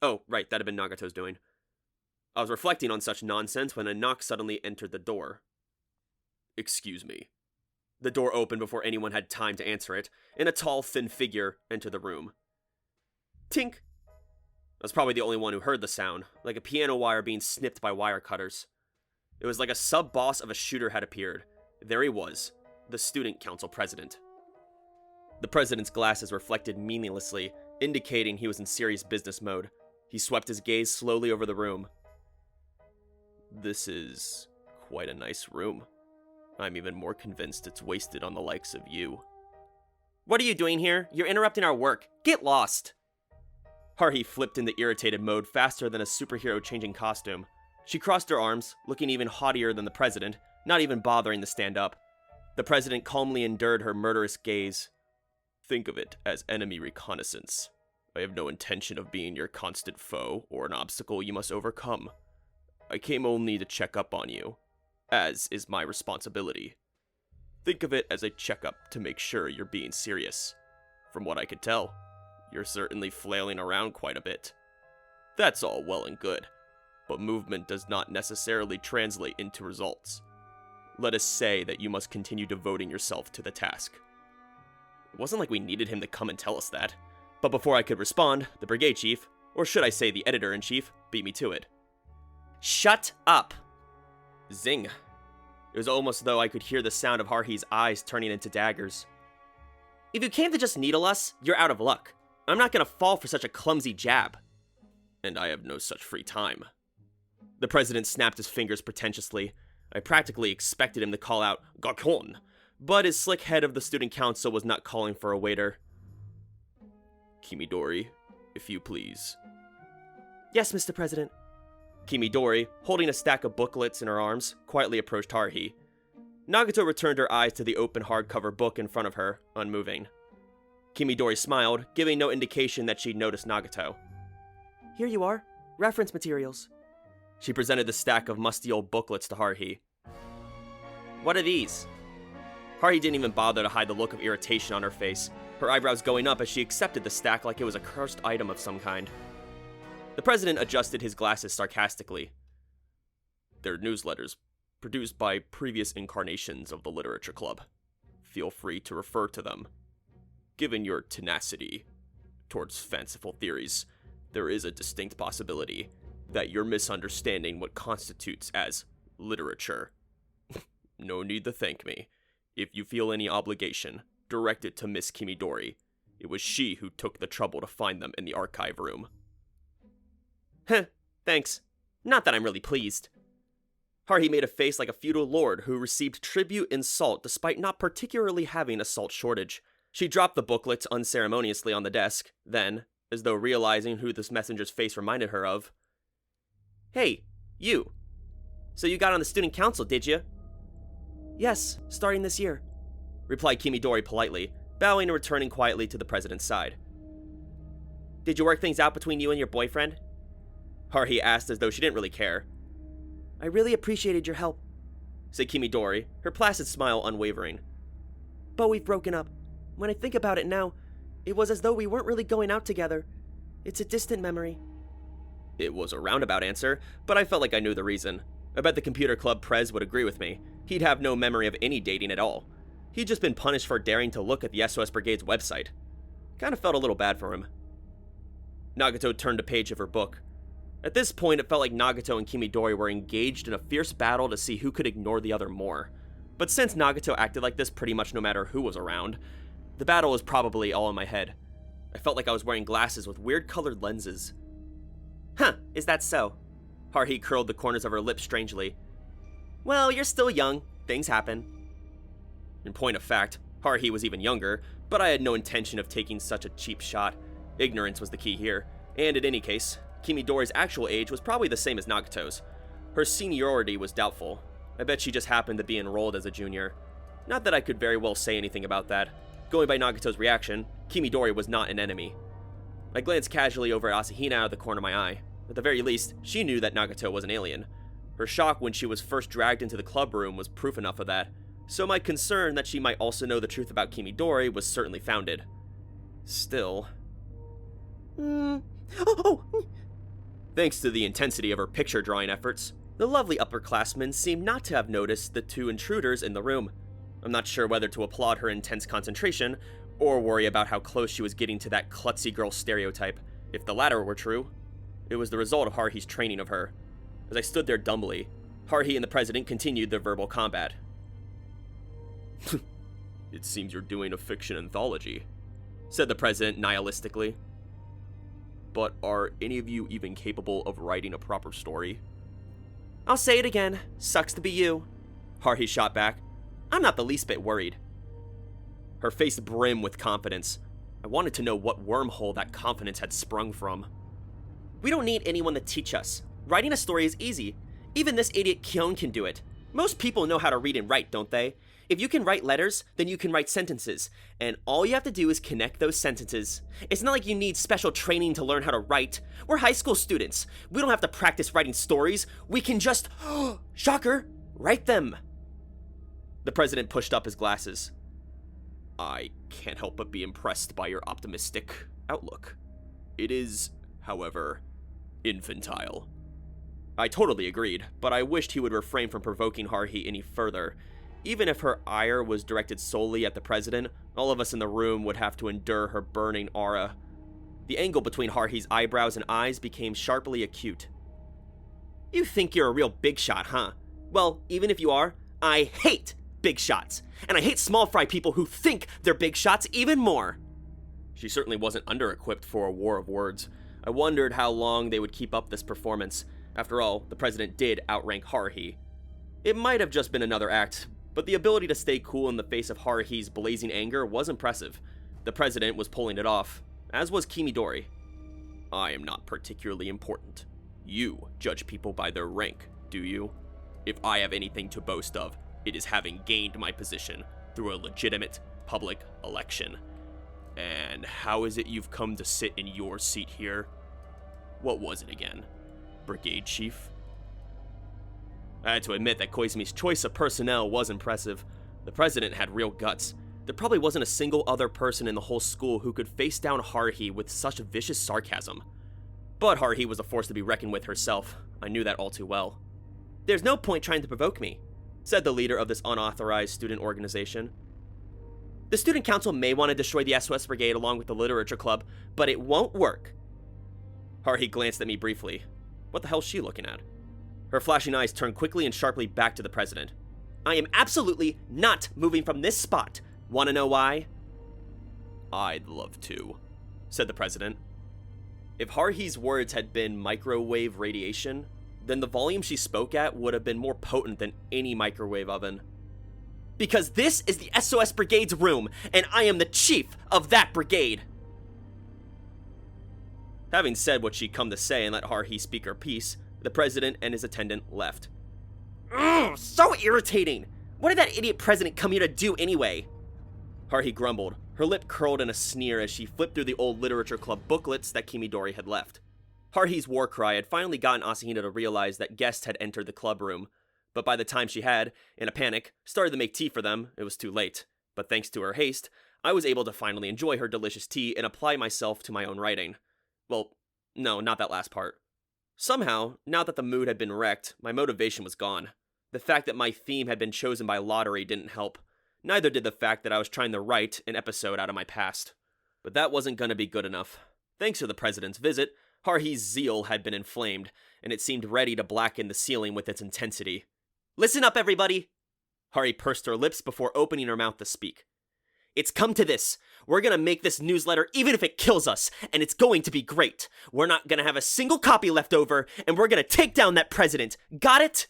Oh, right, that had been Nagato's doing. I was reflecting on such nonsense when a knock suddenly entered the door. Excuse me. The door opened before anyone had time to answer it, and a tall, thin figure entered the room. Tink! I was probably the only one who heard the sound, like a piano wire being snipped by wire cutters. It was like a sub-boss of a shooter had appeared. There he was, the student council president. The president's glasses reflected meaninglessly, indicating he was in serious business mode. He swept his gaze slowly over the room. This is quite a nice room. I'm even more convinced it's wasted on the likes of you. What are you doing here? You're interrupting our work. Get lost! Haruhi flipped into irritated mode faster than a superhero changing costume. She crossed her arms, looking even haughtier than the president, not even bothering to stand up. The president calmly endured her murderous gaze. Think of it as enemy reconnaissance. I have no intention of being your constant foe or an obstacle you must overcome. I came only to check up on you, as is my responsibility. Think of it as a checkup to make sure you're being serious. From what I could tell, you're certainly flailing around quite a bit. That's all well and good, but movement does not necessarily translate into results. Let us say that you must continue devoting yourself to the task. It wasn't like we needed him to come and tell us that. But before I could respond, the brigade chief, or should I say the editor-in-chief, beat me to it. Shut up! Zing. It was almost though I could hear the sound of Haruhi's eyes turning into daggers. If you came to just needle us, you're out of luck. I'm not gonna fall for such a clumsy jab. And I have no such free time. The president snapped his fingers pretentiously. I practically expected him to call out, "Gakon!" But his slick head of the student council was not calling for a waiter. Kimidori, if you please. Yes, Mr. President. Kimidori, holding a stack of booklets in her arms, quietly approached Haruhi. Nagato returned her eyes to the open hardcover book in front of her, unmoving. Kimidori smiled, giving no indication that she'd noticed Nagato. Here you are. Reference materials. She presented the stack of musty old booklets to Haruhi. What are these? Haruhi didn't even bother to hide the look of irritation on her face, her eyebrows going up as she accepted the stack like it was a cursed item of some kind. The president adjusted his glasses sarcastically. They're newsletters, produced by previous incarnations of the Literature Club. Feel free to refer to them. Given your tenacity towards fanciful theories, there is a distinct possibility that you're misunderstanding what constitutes as literature. No need to thank me. If you feel any obligation, direct it to Miss Kimidori. It was she who took the trouble to find them in the archive room. Heh, thanks. Not that I'm really pleased. Haruhi made a face like a feudal lord who received tribute in salt despite not particularly having a salt shortage. She dropped the booklets unceremoniously on the desk, then, as though realizing who this messenger's face reminded her of, "Hey, you. So you got on the student council, did you?" "Yes, starting this year," replied Kimidori politely, bowing and returning quietly to the president's side. "Did you work things out between you and your boyfriend?" Haruhi asked as though she didn't really care. "I really appreciated your help," said Kimidori, her placid smile unwavering. "But we've broken up. When I think about it now, it was as though we weren't really going out together. It's a distant memory." It was a roundabout answer, but I felt like I knew the reason. I bet the computer club prez would agree with me. He'd have no memory of any dating at all. He'd just been punished for daring to look at the SOS Brigade's website. Kind of felt a little bad for him. Nagato turned a page of her book. At this point, it felt like Nagato and Kimidori were engaged in a fierce battle to see who could ignore the other more. But since Nagato acted like this pretty much no matter who was around, the battle was probably all in my head. I felt like I was wearing glasses with weird colored lenses. "Huh, is that so?" Haruhi curled the corners of her lips strangely. "Well, you're still young. Things happen." In point of fact, Haruhi was even younger, but I had no intention of taking such a cheap shot. Ignorance was the key here, and in any case, Kimidori's actual age was probably the same as Nagato's. Her seniority was doubtful. I bet she just happened to be enrolled as a junior. Not that I could very well say anything about that. Going by Nagato's reaction, Kimidori was not an enemy. I glanced casually over at Asahina out of the corner of my eye. At the very least, she knew that Nagato was an alien. Her shock when she was first dragged into the club room was proof enough of that, so my concern that she might also know the truth about Kimidori was certainly founded. Still... Thanks to the intensity of her picture drawing efforts, the lovely upperclassman seemed not to have noticed the two intruders in the room. I'm not sure whether to applaud her intense concentration, or worry about how close she was getting to that klutzy girl stereotype. If the latter were true, it was the result of Haruhi's training of her. As I stood there dumbly, Haruhi and the president continued their verbal combat. It seems you're doing a fiction anthology, said the president nihilistically. But are any of you even capable of writing a proper story? "I'll say it again. Sucks to be you," Haruhi shot back. "I'm not the least bit worried." Her face brimmed with confidence. I wanted to know what wormhole that confidence had sprung from. "We don't need anyone to teach us. Writing a story is easy. Even this idiot Kyon can do it. Most people know how to read and write, don't they? If you can write letters, then you can write sentences, and all you have to do is connect those sentences. It's not like you need special training to learn how to write. We're high school students. We don't have to practice writing stories. We can just, shocker, write them." The president pushed up his glasses. I can't help but be impressed by your optimistic outlook. It is, however, infantile. I totally agreed, but I wished he would refrain from provoking Haruhi any further. Even if her ire was directed solely at the president, all of us in the room would have to endure her burning aura. The angle between Haruhi's eyebrows and eyes became sharply acute. "You think you're a real big shot, huh? Well, even if you are, I hate big shots, and I hate small fry people who think they're big shots even more. She certainly wasn't under-equipped for a war of words. I wondered how long they would keep up this performance. After all, the president did outrank Haruhi. It might have just been another act, but the ability to stay cool in the face of Haruhi's blazing anger was impressive. The president was pulling it off, as was Kimidori. I am not particularly important. You judge people by their rank, do you? If I have anything to boast of, it is having gained my position through a legitimate public election. And how is it you've come to sit in your seat here? What was it again? Brigade Chief? I had to admit that Koizumi's choice of personnel was impressive. The president had real guts. There probably wasn't a single other person in the whole school who could face down Haruhi with such vicious sarcasm. But Haruhi was a force to be reckoned with herself. I knew that all too well. There's no point trying to provoke me, said the leader of this unauthorized student organization. The student council may want to destroy the SOS Brigade along with the literature club, but it won't work. Haruhi glanced at me briefly. What the hell's she looking at? Her flashing eyes turned quickly and sharply back to the president. I am absolutely not moving from this spot. Want to know why? I'd love to, said the president. If Haruhi's words had been microwave radiation, then the volume she spoke at would have been more potent than any microwave oven. Because this is the SOS Brigade's room, and I am the chief of that brigade. Having said what she'd come to say and let Haruhi speak her piece, the president and his attendant left. Ugh, so irritating! What did that idiot president come here to do anyway? Haruhi grumbled, her lip curled in a sneer as she flipped through the old literature club booklets that Kimidori had left. Haruhi's war cry had finally gotten Asahina to realize that guests had entered the club room, but by the time she had, in a panic, started to make tea for them, it was too late. But thanks to her haste, I was able to finally enjoy her delicious tea and apply myself to my own writing. Well, no, not that last part. Somehow, now that the mood had been wrecked, my motivation was gone. The fact that my theme had been chosen by lottery didn't help. Neither did the fact that I was trying to write an episode out of my past. But that wasn't going to be good enough. Thanks to the president's visit, Haruhi's zeal had been inflamed, and it seemed ready to blacken the ceiling with its intensity. Listen up, everybody! Haruhi pursed her lips before opening her mouth to speak. It's come to this. We're gonna make this newsletter even if it kills us, and it's going to be great. We're not gonna have a single copy left over, and we're gonna take down that president. Got it?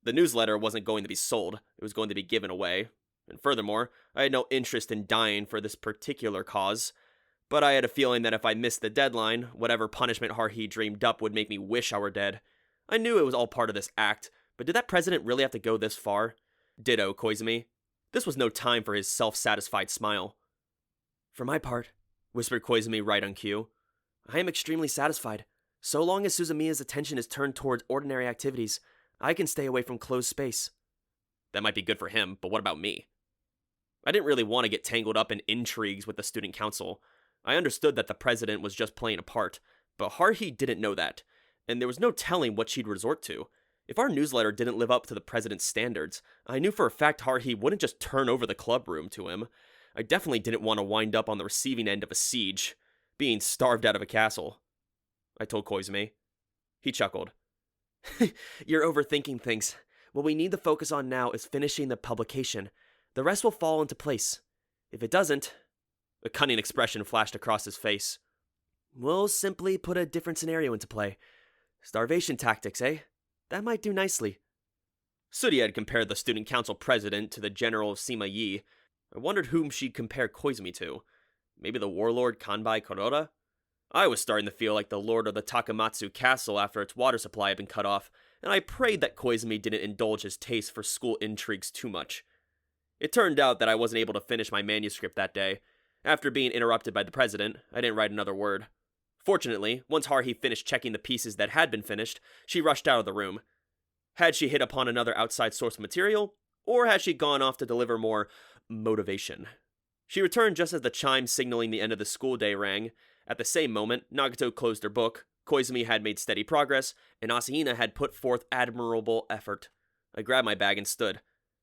The newsletter wasn't going to be sold. It was going to be given away. And furthermore, I had no interest in dying for this particular cause. But I had a feeling that if I missed the deadline, whatever punishment Haruhi dreamed up would make me wish I were dead. I knew it was all part of this act, but did that president really have to go this far? Ditto, Koizumi. This was no time for his self-satisfied smile. For my part, whispered Koizumi right on cue, I am extremely satisfied. So long as Suzumiya's attention is turned towards ordinary activities, I can stay away from closed space. That might be good for him, but what about me? I didn't really want to get tangled up in intrigues with the student council. I understood that the president was just playing a part, but Haruhi didn't know that, and there was no telling what she'd resort to. If our newsletter didn't live up to the president's standards, I knew for a fact Haruhi wouldn't just turn over the club room to him. I definitely didn't want to wind up on the receiving end of a siege, being starved out of a castle. I told Koizumi. He chuckled. You're overthinking things. What we need to focus on now is finishing the publication. The rest will fall into place. If it doesn't, a cunning expression flashed across his face. We'll simply put a different scenario into play. Starvation tactics, eh? That might do nicely. Sudi had compared the student council president to the general of Sima Yi. I wondered whom she'd compare Koizumi to. Maybe the warlord Kanbai Kuroda? I was starting to feel like the lord of the Takamatsu castle after its water supply had been cut off, and I prayed that Koizumi didn't indulge his taste for school intrigues too much. It turned out that I wasn't able to finish my manuscript that day. After being interrupted by the president, I didn't write another word. Fortunately, once Haruhi finished checking the pieces that had been finished, she rushed out of the room. Had she hit upon another outside source of material, or had she gone off to deliver more motivation? She returned just as the chime signaling the end of the school day rang. At the same moment, Nagato closed her book, Koizumi had made steady progress, and Asahina had put forth admirable effort. I grabbed my bag and stood.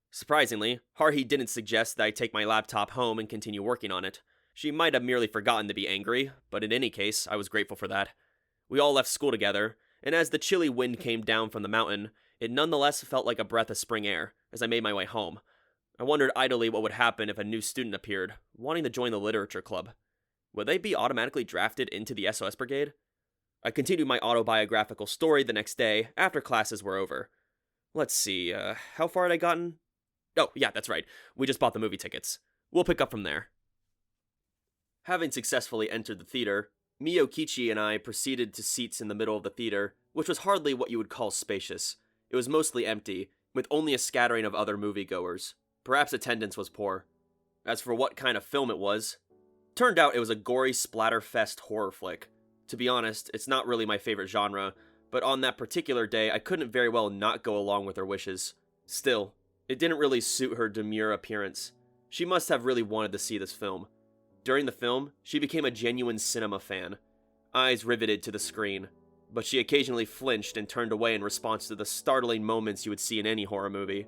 Surprisingly, Haruhi didn't suggest that I take my laptop home and continue working on it. She might have merely forgotten to be angry, but in any case, I was grateful for that. We all left school together, and as the chilly wind came down from the mountain, It nonetheless felt like a breath of spring air as I made my way home. I wondered idly what would happen if a new student appeared, wanting to join the literature club. Would they be automatically drafted into the SOS Brigade? I continued my autobiographical story the next day after classes were over. Let's see, how far had I gotten? Oh, yeah, that's right. We just bought the movie tickets. We'll pick up from there. Having successfully entered the theater, Miyokichi and I proceeded to seats in the middle of the theater, which was hardly what you would call spacious. It was mostly empty, with only a scattering of other moviegoers. Perhaps attendance was poor. As for what kind of film it was, turned out it was a gory splatterfest horror flick. To be honest, it's not really my favorite genre, but on that particular day, I couldn't very well not go along with her wishes. Still, it didn't really suit her demure appearance. She must have really wanted to see this film. During the film, she became a genuine cinema fan, eyes riveted to the screen, but she occasionally flinched and turned away in response to the startling moments you would see in any horror movie.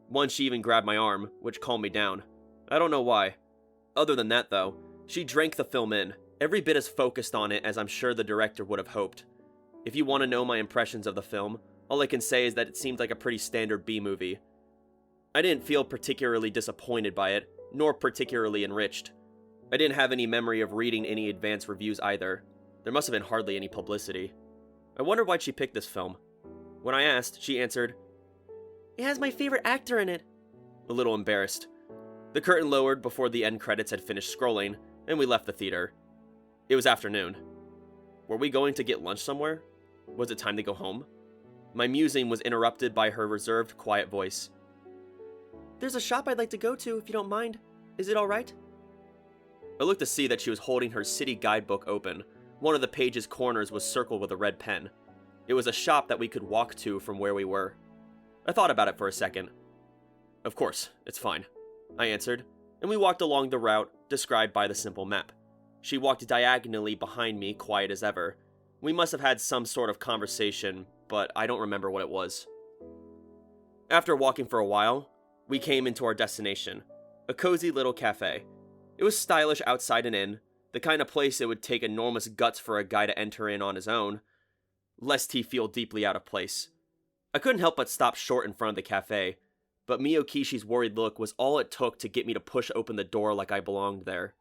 Once she even grabbed my arm, which calmed me down. I don't know why. Other than that, though, she drank the film in, every bit as focused on it as I'm sure the director would have hoped. If you want to know my impressions of the film, all I can say is that it seemed like a pretty standard B-movie. I didn't feel particularly disappointed by it, nor particularly enriched. I didn't have any memory of reading any advanced reviews either. There must have been hardly any publicity. I wondered why she picked this film. When I asked, she answered, "It has my favorite actor in it." A little embarrassed. The curtain lowered before the end credits had finished scrolling, and we left the theater. It was afternoon. Were we going to get lunch somewhere? Was it time to go home? My musing was interrupted by her reserved, quiet voice. "There's a shop I'd like to go to, if you don't mind. Is it alright?" I looked to see that she was holding her city guidebook open. One of the page's corners was circled with a red pen. It was a shop that we could walk to from where we were. I thought about it for a second. "Of course, it's fine," I answered, and we walked along the route described by the simple map. She walked diagonally behind me, quiet as ever. We must have had some sort of conversation, but I don't remember what it was. After walking for a while, we came into our destination, a cozy little cafe. It was stylish outside and in, the kind of place it would take enormous guts for a guy to enter in on his own, lest he feel deeply out of place. I couldn't help but stop short in front of the cafe, but Miyokishi's worried look was all it took to get me to push open the door like I belonged there.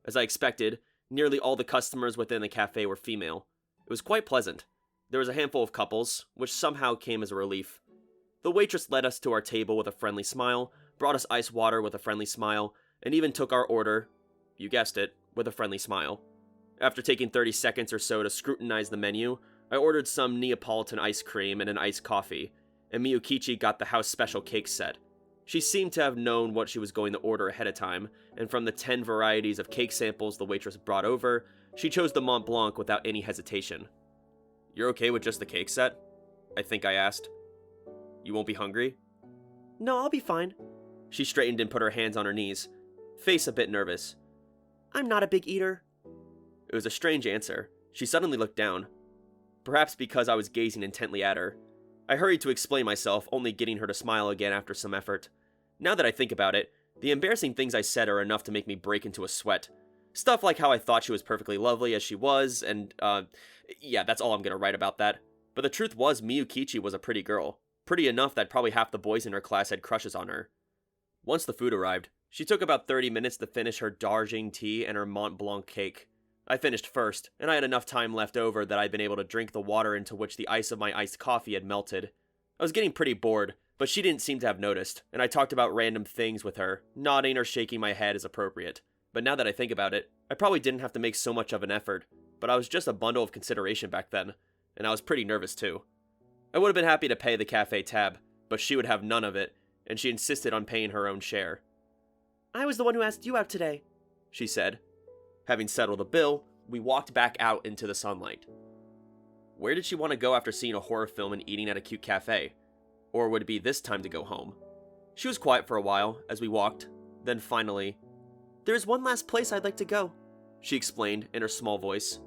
As I expected, nearly all the customers within the cafe were female. It was quite pleasant. There was a handful of couples, which somehow came as a relief. The waitress led us to our table with a friendly smile, brought us ice water with a friendly smile, and even took our order, you guessed it, with a friendly smile. After taking 30 seconds or so to scrutinize the menu, I ordered some Neapolitan ice cream and an iced coffee, and Miyokichi got the house special cake set. She seemed to have known what she was going to order ahead of time, and from the 10 varieties of cake samples the waitress brought over, she chose the Mont Blanc without any hesitation. "You're okay with just the cake set?" I think I asked. "You won't be hungry?" "No, I'll be fine." She straightened and put her hands on her knees, face a bit nervous. "I'm not a big eater." It was a strange answer. She suddenly looked down. Perhaps because I was gazing intently at her. I hurried to explain myself, only getting her to smile again after some effort. Now that I think about it, the embarrassing things I said are enough to make me break into a sweat. Stuff like how I thought she was perfectly lovely as she was, and, yeah, that's all I'm gonna write about that. But the truth was, Miyokichi was a pretty girl. Pretty enough that probably half the boys in her class had crushes on her. Once the food arrived, she took about 30 minutes to finish her Darjeeling tea and her Mont Blanc cake. I finished first, and I had enough time left over that I'd been able to drink the water into which the ice of my iced coffee had melted. I was getting pretty bored, but she didn't seem to have noticed, and I talked about random things with her, nodding or shaking my head as appropriate. But now that I think about it, I probably didn't have to make so much of an effort, but I was just a bundle of consideration back then, and I was pretty nervous too. I would have been happy to pay the cafe tab, but she would have none of it, and she insisted on paying her own share. "I was the one who asked you out today," she said. Having settled the bill, we walked back out into the sunlight. Where did she want to go after seeing a horror film and eating at a cute cafe? Or would it be this time to go home? She was quiet for a while as we walked, then finally, "There's one last place I'd like to go," she explained in her small voice.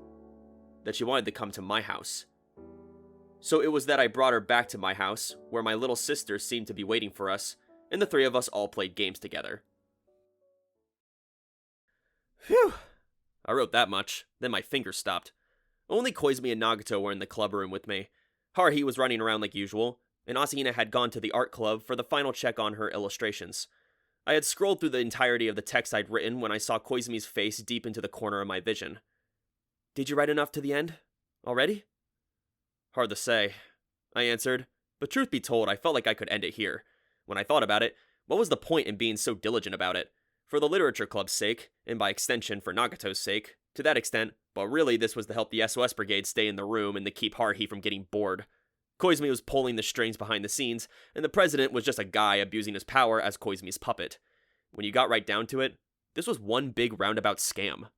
That she wanted to come to my house. So it was that I brought her back to my house, where my little sister seemed to be waiting for us, and the three of us all played games together. Phew! I wrote that much, then my fingers stopped. Only Koizumi and Nagato were in the club room with me. Haruhi was running around like usual, and Asahina had gone to the art club for the final check on her illustrations. I had scrolled through the entirety of the text I'd written when I saw Koizumi's face deep into the corner of my vision. "Did you write enough to the end? Already?" "Hard to say," I answered, but truth be told, I felt like I could end it here. When I thought about it, what was the point in being so diligent about it? For the literature club's sake, and by extension for Nagato's sake, to that extent, but really this was to help the SOS Brigade stay in the room and to keep Haruhi from getting bored. Koizumi was pulling the strings behind the scenes, and the president was just a guy abusing his power as Koizumi's puppet. When you got right down to it, this was one big roundabout scam.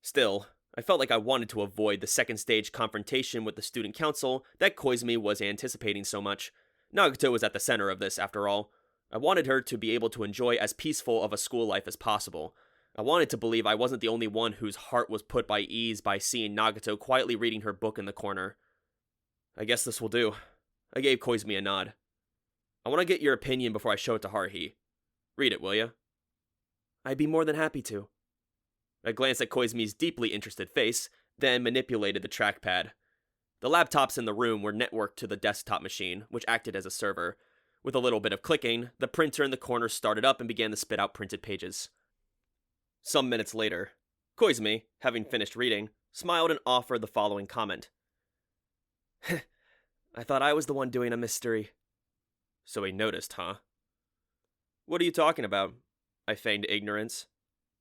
Still, I felt like I wanted to avoid the second stage confrontation with the student council that Koizumi was anticipating so much. Nagato was at the center of this, after all. I wanted her to be able to enjoy as peaceful of a school life as possible. I wanted to believe I wasn't the only one whose heart was put by ease by seeing Nagato quietly reading her book in the corner. "I guess this will do." I gave Koizumi a nod. "I want to get your opinion before I show it to Haruhi. Read it, will you?" "I'd be more than happy to." I glanced at Koizumi's deeply interested face, then manipulated the trackpad. The laptops in the room were networked to the desktop machine, which acted as a server. With a little bit of clicking, the printer in the corner started up and began to spit out printed pages. Some minutes later, Koizumi, having finished reading, smiled and offered the following comment. "I thought I was the one doing a mystery." "So he noticed, huh?" "What are you talking about?" I feigned ignorance.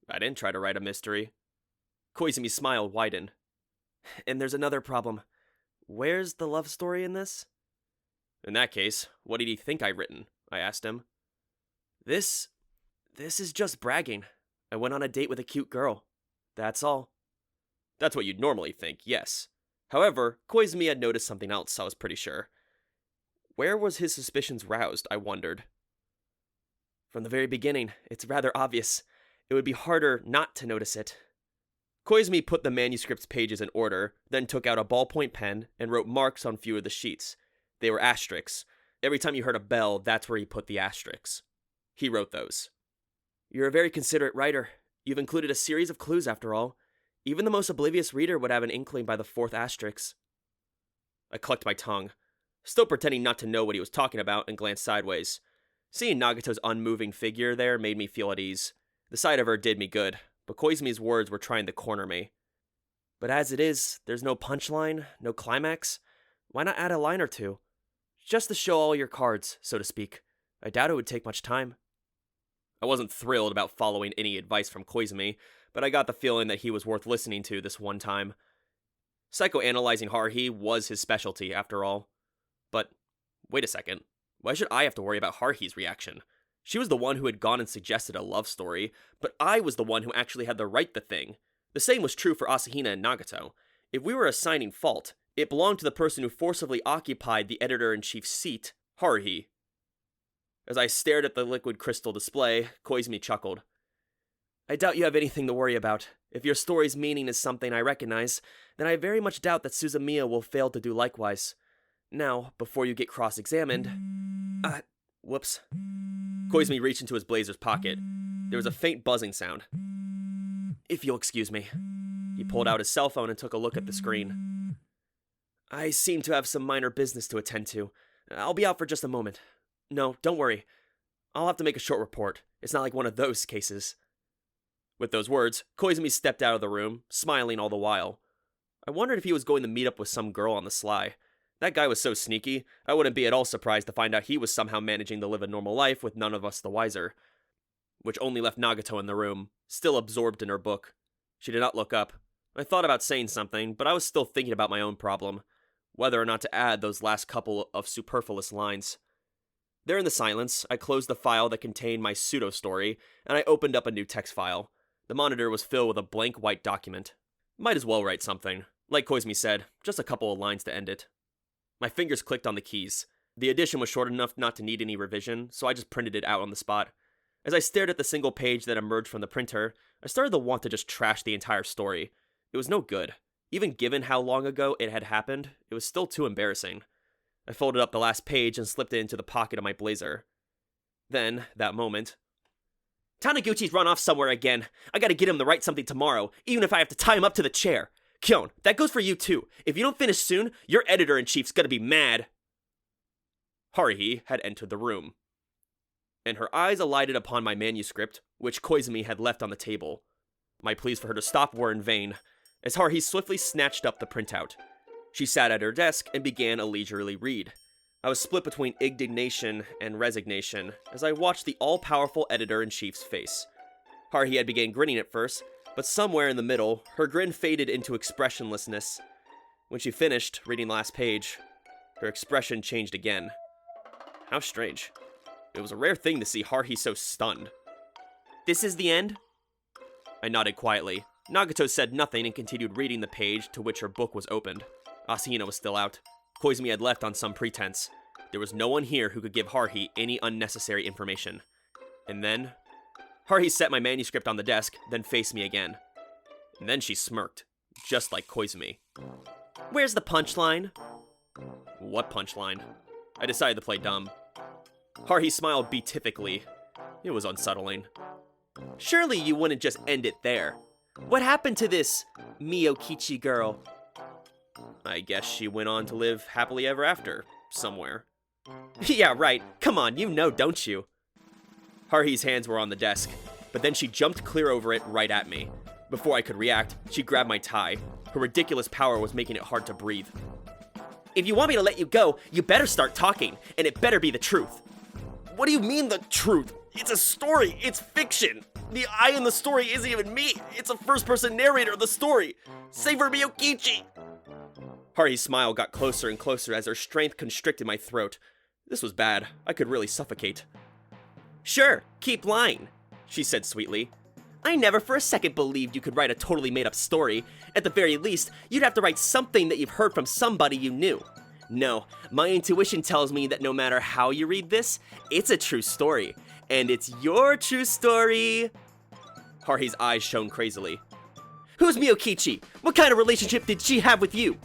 "I didn't try to write a mystery." Koizumi's smile widened. "And there's another problem. Where's the love story in this?" "In that case, what did he think I'd written?" I asked him. This is just bragging. I went on a date with a cute girl. That's all." "That's what you'd normally think, yes." However, Koizumi had noticed something else, I was pretty sure. Where was his suspicions roused, I wondered. "From the very beginning, it's rather obvious. It would be harder not to notice it." Koizumi put the manuscript's pages in order, then took out a ballpoint pen and wrote marks on a few of the sheets. They were asterisks. Every time you heard a bell, that's where he put the asterisks. He wrote those. "You're a very considerate writer. You've included a series of clues, after all. Even the most oblivious reader would have an inkling by the fourth asterisk." I clucked my tongue, still pretending not to know what he was talking about, and glanced sideways. Seeing Nagato's unmoving figure there made me feel at ease. The sight of her did me good, but Koizumi's words were trying to corner me. "But as it is, there's no punchline, no climax. Why not add a line or two? Just to show all your cards, so to speak. I doubt it would take much time." I wasn't thrilled about following any advice from Koizumi, but I got the feeling that he was worth listening to this one time. Psychoanalyzing Haruhi was his specialty, after all. But, wait a second. Why should I have to worry about Haruhi's reaction? She was the one who had gone and suggested a love story, but I was the one who actually had to write the thing. The same was true for Asahina and Nagato. If we were assigning fault, it belonged to the person who forcibly occupied the editor-in-chief's seat, Haruhi. As I stared at the liquid crystal display, Koizumi chuckled. "I doubt you have anything to worry about. If your story's meaning is something I recognize, then I very much doubt that Suzumiya will fail to do likewise. Now, before you get cross-examined..." Whoops. Koizumi reached into his blazer's pocket. There was a faint buzzing sound. "If you'll excuse me." He pulled out his cell phone and took a look at the screen. "I seem to have some minor business to attend to. I'll be out for just a moment. No, don't worry. I'll have to make a short report. It's not like one of those cases." With those words, Koizumi stepped out of the room, smiling all the while. I wondered if he was going to meet up with some girl on the sly. That guy was so sneaky, I wouldn't be at all surprised to find out he was somehow managing to live a normal life with none of us the wiser. Which only left Nagato in the room, still absorbed in her book. She did not look up. I thought about saying something, but I was still thinking about my own problem. Whether or not to add those last couple of superfluous lines. There in the silence, I closed the file that contained my pseudo-story, and I opened up a new text file. The monitor was filled with a blank white document. Might as well write something. Like Koizumi said, just a couple of lines to end it. My fingers clicked on the keys. The edition was short enough not to need any revision, so I just printed it out on the spot. As I stared at the single page that emerged from the printer, I started to want to just trash the entire story. It was no good. Even given how long ago it had happened, it was still too embarrassing. I folded up the last page and slipped it into the pocket of my blazer. Then, that moment... "Taniguchi's run off somewhere again. I gotta get him to write something tomorrow, even if I have to tie him up to the chair. Kyon, that goes for you too. If you don't finish soon, your editor-in-chief's gonna be mad." Haruhi had entered the room, and her eyes alighted upon my manuscript, which Koizumi had left on the table. My pleas for her to stop were in vain, as Haruhi swiftly snatched up the printout. She sat at her desk and began a leisurely read. I was split between indignation and resignation as I watched the all-powerful editor-in-chief's face. Haruhi had begun grinning at first, but somewhere in the middle, her grin faded into expressionlessness. When she finished reading the last page, her expression changed again. How strange. It was a rare thing to see Haruhi so stunned. "This is the end?" I nodded quietly. Nagato said nothing and continued reading the page to which her book was opened. Asahina was still out. Koizumi had left on some pretense. There was no one here who could give Haruhi any unnecessary information. And then, Haruhi set my manuscript on the desk, then faced me again. And then she smirked, just like Koizumi. "Where's the punchline?" What punchline? I decided to play dumb. Haruhi smiled beatifically. It was unsettling. "Surely you wouldn't just end it there. What happened to this Miyokichi girl?" I guess she went on to live happily ever after, somewhere. "Yeah, right. Come on, you know, don't you?" Haruhi's hands were on the desk, but then she jumped clear over it right at me. Before I could react, she grabbed my tie. Her ridiculous power was making it hard to breathe. "If you want me to let you go, you better start talking, and it better be the truth." "What do you mean, the truth? It's a story. It's fiction. The I in the story isn't even me. It's a first-person narrator of the story. Save for Miyokichi." Haruhi's smile got closer and closer as her strength constricted my throat. This was bad. I could really suffocate. "Sure, keep lying," she said sweetly. "I never for a second believed you could write a totally made-up story. At the very least, you'd have to write something that you've heard from somebody you knew. No, my intuition tells me that no matter how you read this, it's a true story. And it's your true story." Haruhi's eyes shone crazily. "Who's Miyokichi? What kind of relationship did she have with you?"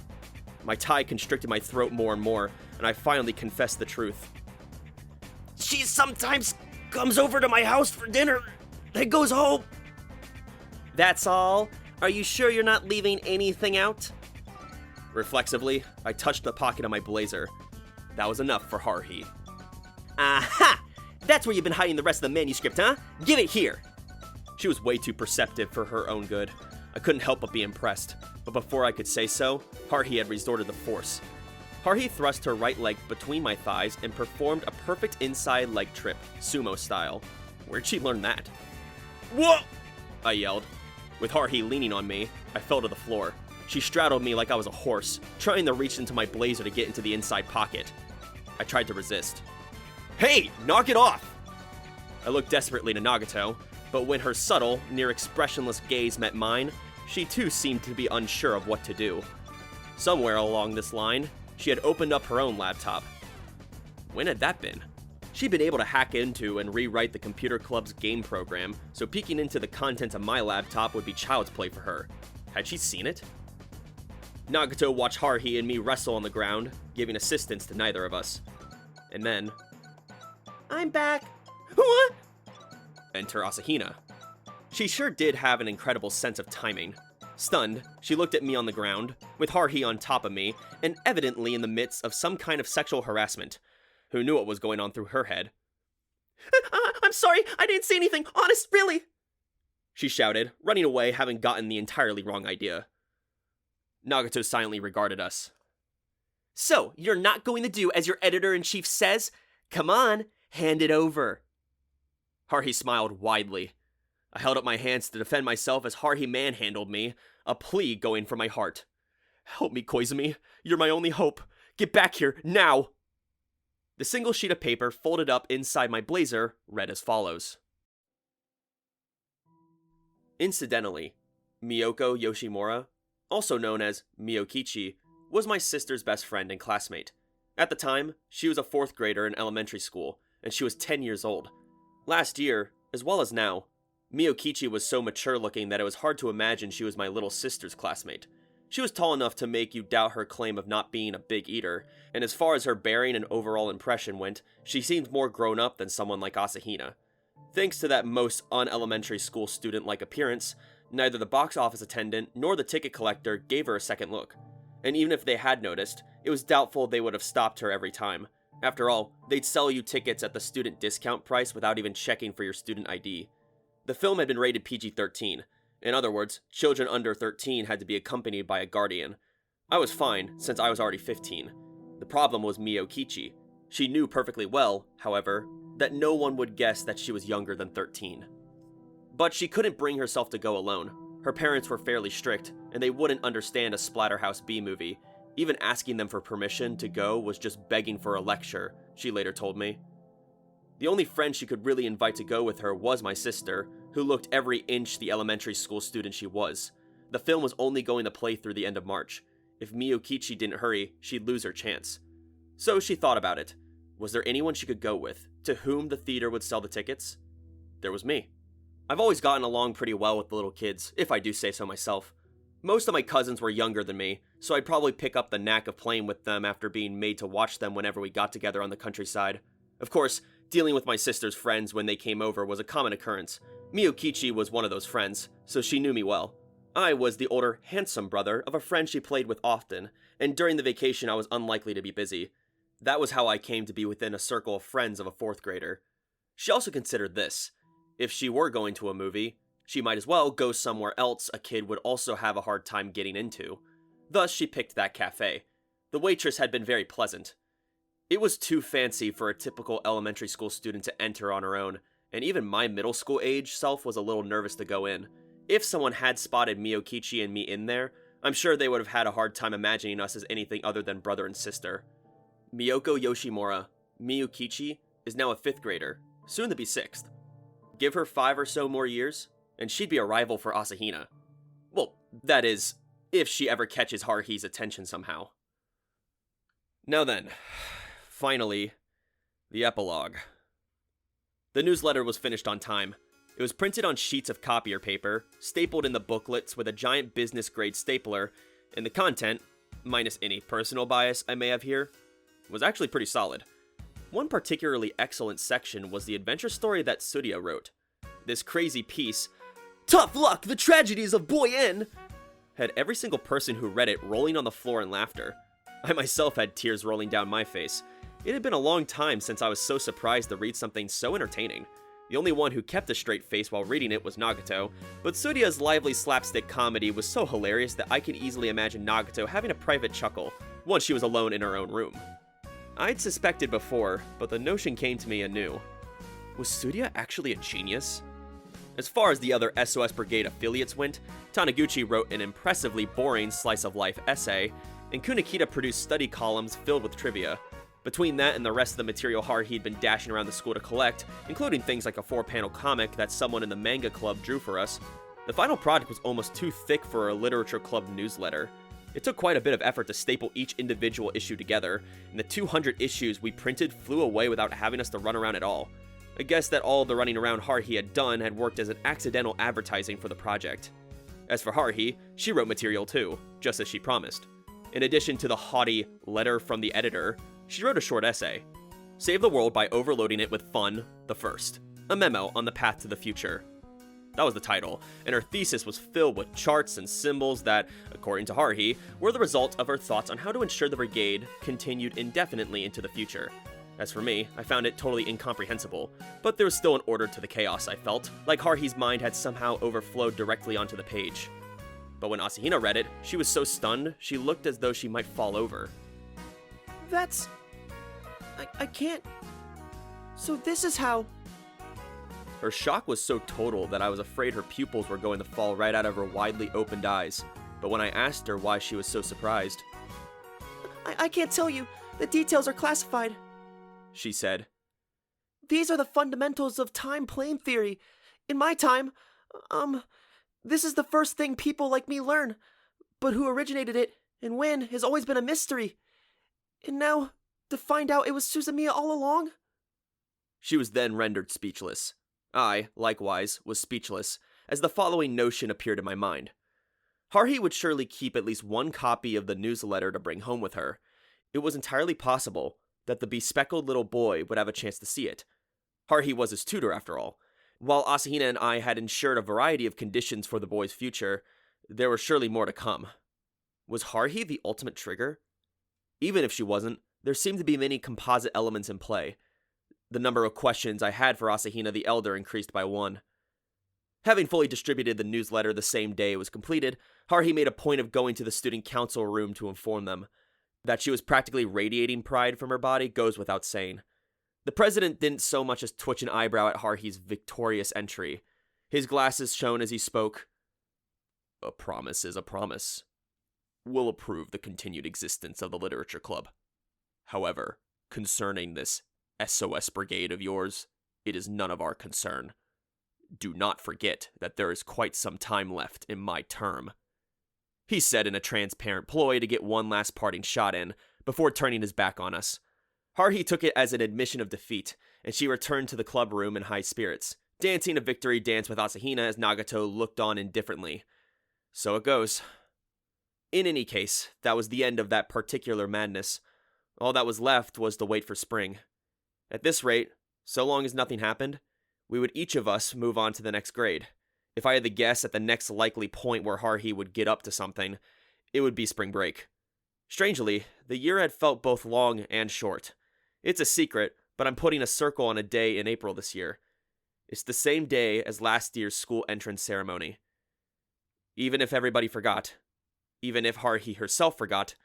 My tie constricted my throat more and more, and I finally confessed the truth. "She sometimes comes over to my house for dinner, then goes home." "That's all? Are you sure you're not leaving anything out?" Reflexively, I touched the pocket of my blazer. That was enough for Haruhi. "Aha! That's where you've been hiding the rest of the manuscript, huh? Give it here!" She was way too perceptive for her own good. I couldn't help but be impressed. But before I could say so, Haruhi had resorted to force. Haruhi thrust her right leg between my thighs and performed a perfect inside leg trip, sumo style. Where'd she learn that? "Whoa!" I yelled. With Haruhi leaning on me, I fell to the floor. She straddled me like I was a horse, trying to reach into my blazer to get into the inside pocket. I tried to resist. "Hey, knock it off!" I looked desperately to Nagato, but when her subtle, near-expressionless gaze met mine, she too seemed to be unsure of what to do. Somewhere along this line, she had opened up her own laptop. When had that been? She'd been able to hack into and rewrite the computer club's game program, so peeking into the contents of my laptop would be child's play for her. Had she seen it? Nagato watched Haruhi and me wrestle on the ground, giving assistance to neither of us. And then... "I'm back." "What?" Enter Asahina. She sure did have an incredible sense of timing. Stunned, she looked at me on the ground, with Haruhi on top of me, and evidently in the midst of some kind of sexual harassment. Who knew what was going on through her head? "I'm sorry, I didn't say anything, honest, really!" she shouted, running away, having gotten the entirely wrong idea. Nagato silently regarded us. "So, you're not going to do as your editor-in-chief says? Come on, hand it over." Haruhi smiled widely. I held up my hands to defend myself as Haruhi manhandled me, a plea going from my heart. "Help me, Koizumi. You're my only hope. Get back here, now!" The single sheet of paper folded up inside my blazer read as follows. Incidentally, Miyoko Yoshimura, also known as Miyokichi, was my sister's best friend and classmate. At the time, she was a 4th grader in elementary school, and she was 10 years old. Last year, as well as now, Miyokichi was so mature-looking that it was hard to imagine she was my little sister's classmate. She was tall enough to make you doubt her claim of not being a big eater, and as far as her bearing and overall impression went, she seemed more grown up than someone like Asahina. Thanks to that most un-elementary school student-like appearance, neither the box office attendant nor the ticket collector gave her a second look. And even if they had noticed, it was doubtful they would have stopped her every time, After all, they'd sell you tickets at the student discount price without even checking for your student ID. The film had been rated PG-13. In other words, children under 13 had to be accompanied by a guardian. I was fine, since I was already 15. The problem was Miyokichi. She knew perfectly well, however, that no one would guess that she was younger than 13. But she couldn't bring herself to go alone. Her parents were fairly strict, and they wouldn't understand a Splatterhouse B movie. Even asking them for permission to go was just begging for a lecture, she later told me. The only friend she could really invite to go with her was my sister, who looked every inch the elementary school student she was. The film was only going to play through the end of March. If Miyokichi didn't hurry, she'd lose her chance. So she thought about it. Was there anyone she could go with, to whom the theater would sell the tickets? There was me. I've always gotten along pretty well with the little kids, if I do say so myself. Most of my cousins were younger than me, so I'd probably pick up the knack of playing with them after being made to watch them whenever we got together on the countryside. Of course, dealing with my sister's friends when they came over was a common occurrence. Miyokichi was one of those friends, so she knew me well. I was the older, handsome brother of a friend she played with often, and during the vacation I was unlikely to be busy. That was how I came to be within a circle of friends of a 4th grader. She also considered this. If she were going to a movie, she might as well go somewhere else a kid would also have a hard time getting into. Thus, she picked that cafe. The waitress had been very pleasant. It was too fancy for a typical elementary school student to enter on her own, and even my middle school age self was a little nervous to go in. If someone had spotted Miyokichi and me in there, I'm sure they would have had a hard time imagining us as anything other than brother and sister. Miyoko Yoshimura, Miyokichi, is now a 5th grader, soon to be 6th. Give her 5 or so more years, and she'd be a rival for Asahina. Well, that is, if she ever catches Haruhi's attention somehow. Now then, finally, the epilogue. The newsletter was finished on time. It was printed on sheets of copier paper, stapled in the booklets with a giant business-grade stapler, and the content, minus any personal bias I may have here, was actually pretty solid. One particularly excellent section was the adventure story that Tsuruya wrote. This crazy piece, "Tough luck, the tragedies of Boy N," had every single person who read it rolling on the floor in laughter. I myself had tears rolling down my face. It had been a long time since I was so surprised to read something so entertaining. The only one who kept a straight face while reading it was Nagato, but Tsuruya's lively slapstick comedy was so hilarious that I could easily imagine Nagato having a private chuckle once she was alone in her own room. I'd suspected before, but the notion came to me anew. Was Tsuruya actually a genius? As far as the other SOS Brigade affiliates went, Taniguchi wrote an impressively boring slice-of-life essay, and Kunakita produced study columns filled with trivia. Between that and the rest of the material Haruhi'd been dashing around the school to collect, including things like a 4-panel comic that someone in the manga club drew for us, the final product was almost too thick for a literature club newsletter. It took quite a bit of effort to staple each individual issue together, and the 200 issues we printed flew away without having us to run around at all. I guess that all the running around Haruhi had done had worked as an accidental advertising for the project. As for Haruhi, she wrote material too, just as she promised. In addition to the haughty letter from the editor, she wrote a short essay. Save the world by overloading it with fun, the first. A memo on the path to the future. That was the title, and her thesis was filled with charts and symbols that, according to Haruhi, were the result of her thoughts on how to ensure the brigade continued indefinitely into the future. As for me, I found it totally incomprehensible, but there was still an order to the chaos, I felt, like Haruhi's mind had somehow overflowed directly onto the page. But when Asahina read it, she was so stunned, she looked as though she might fall over. That's... I can't... So this is how... Her shock was so total that I was afraid her pupils were going to fall right out of her widely opened eyes, but when I asked her why she was so surprised... I can't tell you. The details are classified, she said. These are the fundamentals of time plane theory. In my time, this is the first thing people like me learn. But who originated it and when has always been a mystery. And now, to find out it was Suzumiya all along? She was then rendered speechless. I, likewise, was speechless, as the following notion appeared in my mind. Haruhi would surely keep at least one copy of the newsletter to bring home with her. It was entirely possible that the bespectacled little boy would have a chance to see it. Haruhi was his tutor, after all. While Asahina and I had ensured a variety of conditions for the boy's future, there were surely more to come. Was Haruhi the ultimate trigger? Even if she wasn't, There seemed to be many composite elements in play. The number of questions I had for Asahina the Elder increased by 1. Having fully distributed the newsletter the same day it was completed, Haruhi made a point of going to the student council room to inform them. That she was practically radiating pride from her body goes without saying. The president didn't so much as twitch an eyebrow at Haruhi's victorious entry. His glasses shone as he spoke. "A promise is a promise. We'll approve the continued existence of the literature club. However, concerning this SOS brigade of yours, it is none of our concern. Do not forget that there is quite some time left in my term," he said in a transparent ploy to get one last parting shot in, before turning his back on us. Haruhi took it as an admission of defeat, and she returned to the club room in high spirits, dancing a victory dance with Asahina as Nagato looked on indifferently. So it goes. In any case, that was the end of that particular madness. All that was left was to wait for spring. At this rate, so long as nothing happened, we would each of us move on to the next grade. If I had to guess at the next likely point where Haruhi would get up to something, it would be spring break. Strangely, the year had felt both long and short. It's a secret, but I'm putting a circle on a day in April this year. It's the same day as last year's school entrance ceremony. Even if everybody forgot, even if Haruhi herself forgot,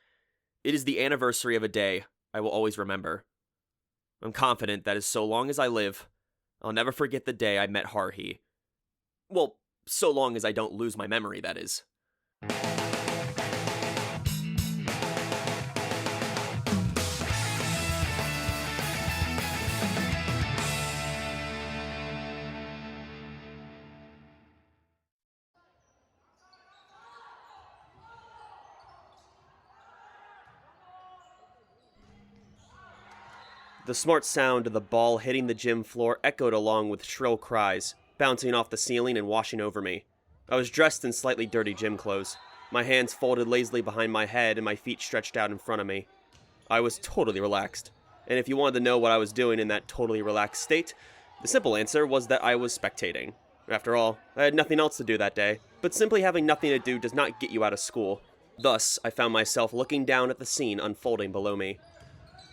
it is the anniversary of a day I will always remember. I'm confident that as so long as I live, I'll never forget the day I met Haruhi. Well, so long as I don't lose my memory, that is. The smart sound of the ball hitting the gym floor echoed along with shrill cries, bouncing off the ceiling and washing over me. I was dressed in slightly dirty gym clothes, my hands folded lazily behind my head and my feet stretched out in front of me. I was totally relaxed, and if you wanted to know what I was doing in that totally relaxed state, the simple answer was that I was spectating. After all, I had nothing else to do that day, but simply having nothing to do does not get you out of school. Thus, I found myself looking down at the scene unfolding below me.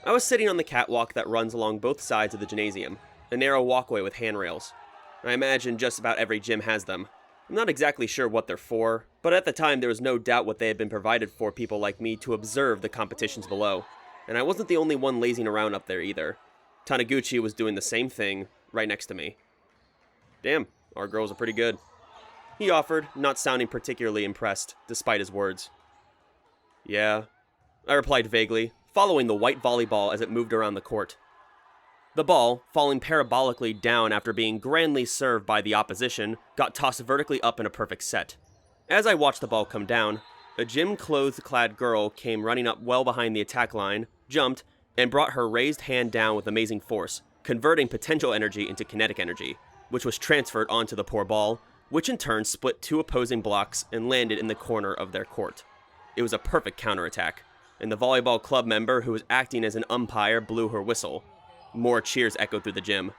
I was sitting on the catwalk that runs along both sides of the gymnasium, a narrow walkway with handrails. I imagine just about every gym has them. I'm not exactly sure what they're for, but at the time there was no doubt what they had been provided for people like me to observe the competitions below, and I wasn't the only one lazing around up there either. Taniguchi was doing the same thing, right next to me. "Damn, our girls are pretty good," he offered, not sounding particularly impressed, despite his words. "Yeah," I replied vaguely, following the white volleyball as it moved around the court. The ball, falling parabolically down after being grandly served by the opposition, got tossed vertically up in a perfect set. As I watched the ball come down, a gym-clothes-clad girl came running up well behind the attack line, jumped, and brought her raised hand down with amazing force, converting potential energy into kinetic energy, which was transferred onto the poor ball, which in turn split 2 opposing blocks and landed in the corner of their court. It was a perfect counterattack, and the volleyball club member who was acting as an umpire blew her whistle. More cheers echoed through the gym.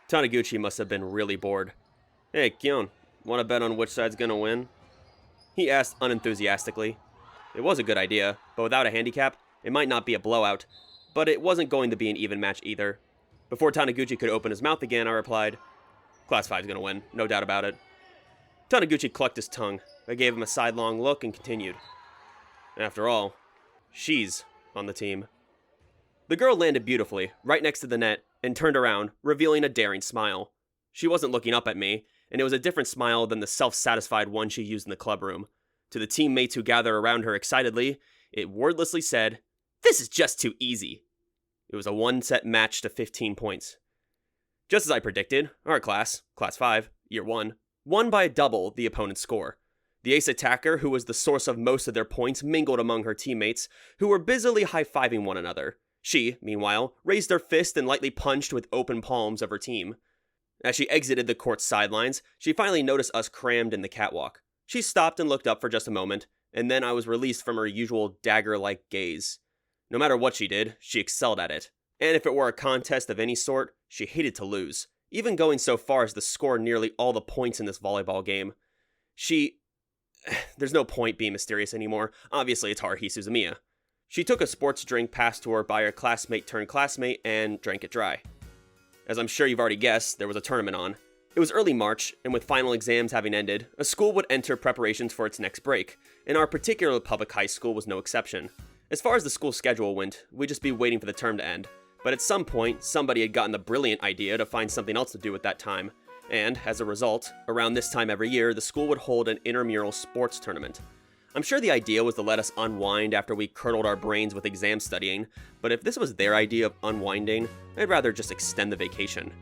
Taniguchi must have been really bored. "Hey, Kyon, wanna bet on which side's gonna win?" he asked unenthusiastically. It was a good idea, but without a handicap, it might not be a blowout, but it wasn't going to be an even match either. Before Taniguchi could open his mouth again, I replied, "Class 5's gonna win, no doubt about it." Taniguchi clucked his tongue. I gave him a sidelong look and continued. "After all, she's on the team." The girl landed beautifully, right next to the net, and turned around, revealing a daring smile. She wasn't looking up at me, and it was a different smile than the self-satisfied one she used in the clubroom. To the teammates who gathered around her excitedly, it wordlessly said, "This is just too easy." It was a one-set match to 15 points. Just as I predicted, our class, Class 5, Year 1, won by double the opponent's score. The ace attacker, who was the source of most of their points, mingled among her teammates, who were busily high-fiving one another. She, meanwhile, raised her fist and lightly punched with open palms of her team. As she exited the court's sidelines, she finally noticed us crammed in the catwalk. She stopped and looked up for just a moment, and then I was released from her usual dagger-like gaze. No matter what she did, she excelled at it. And if it were a contest of any sort, she hated to lose, even going so far as to score nearly all the points in this volleyball game. There's no point being mysterious anymore. Obviously, it's Haruhi Suzumiya. She took a sports drink passed to her by her classmate turned classmate and drank it dry. As I'm sure you've already guessed, there was a tournament on. It was early March, and with final exams having ended, a school would enter preparations for its next break, and our particular public high school was no exception. As far as the school schedule went, we'd just be waiting for the term to end, but at some point, somebody had gotten the brilliant idea to find something else to do at that time, and, as a result, around this time every year, the school would hold an intramural sports tournament. I'm sure the idea was to let us unwind after we curdled our brains with exam studying, but if this was their idea of unwinding, I'd rather just extend the vacation.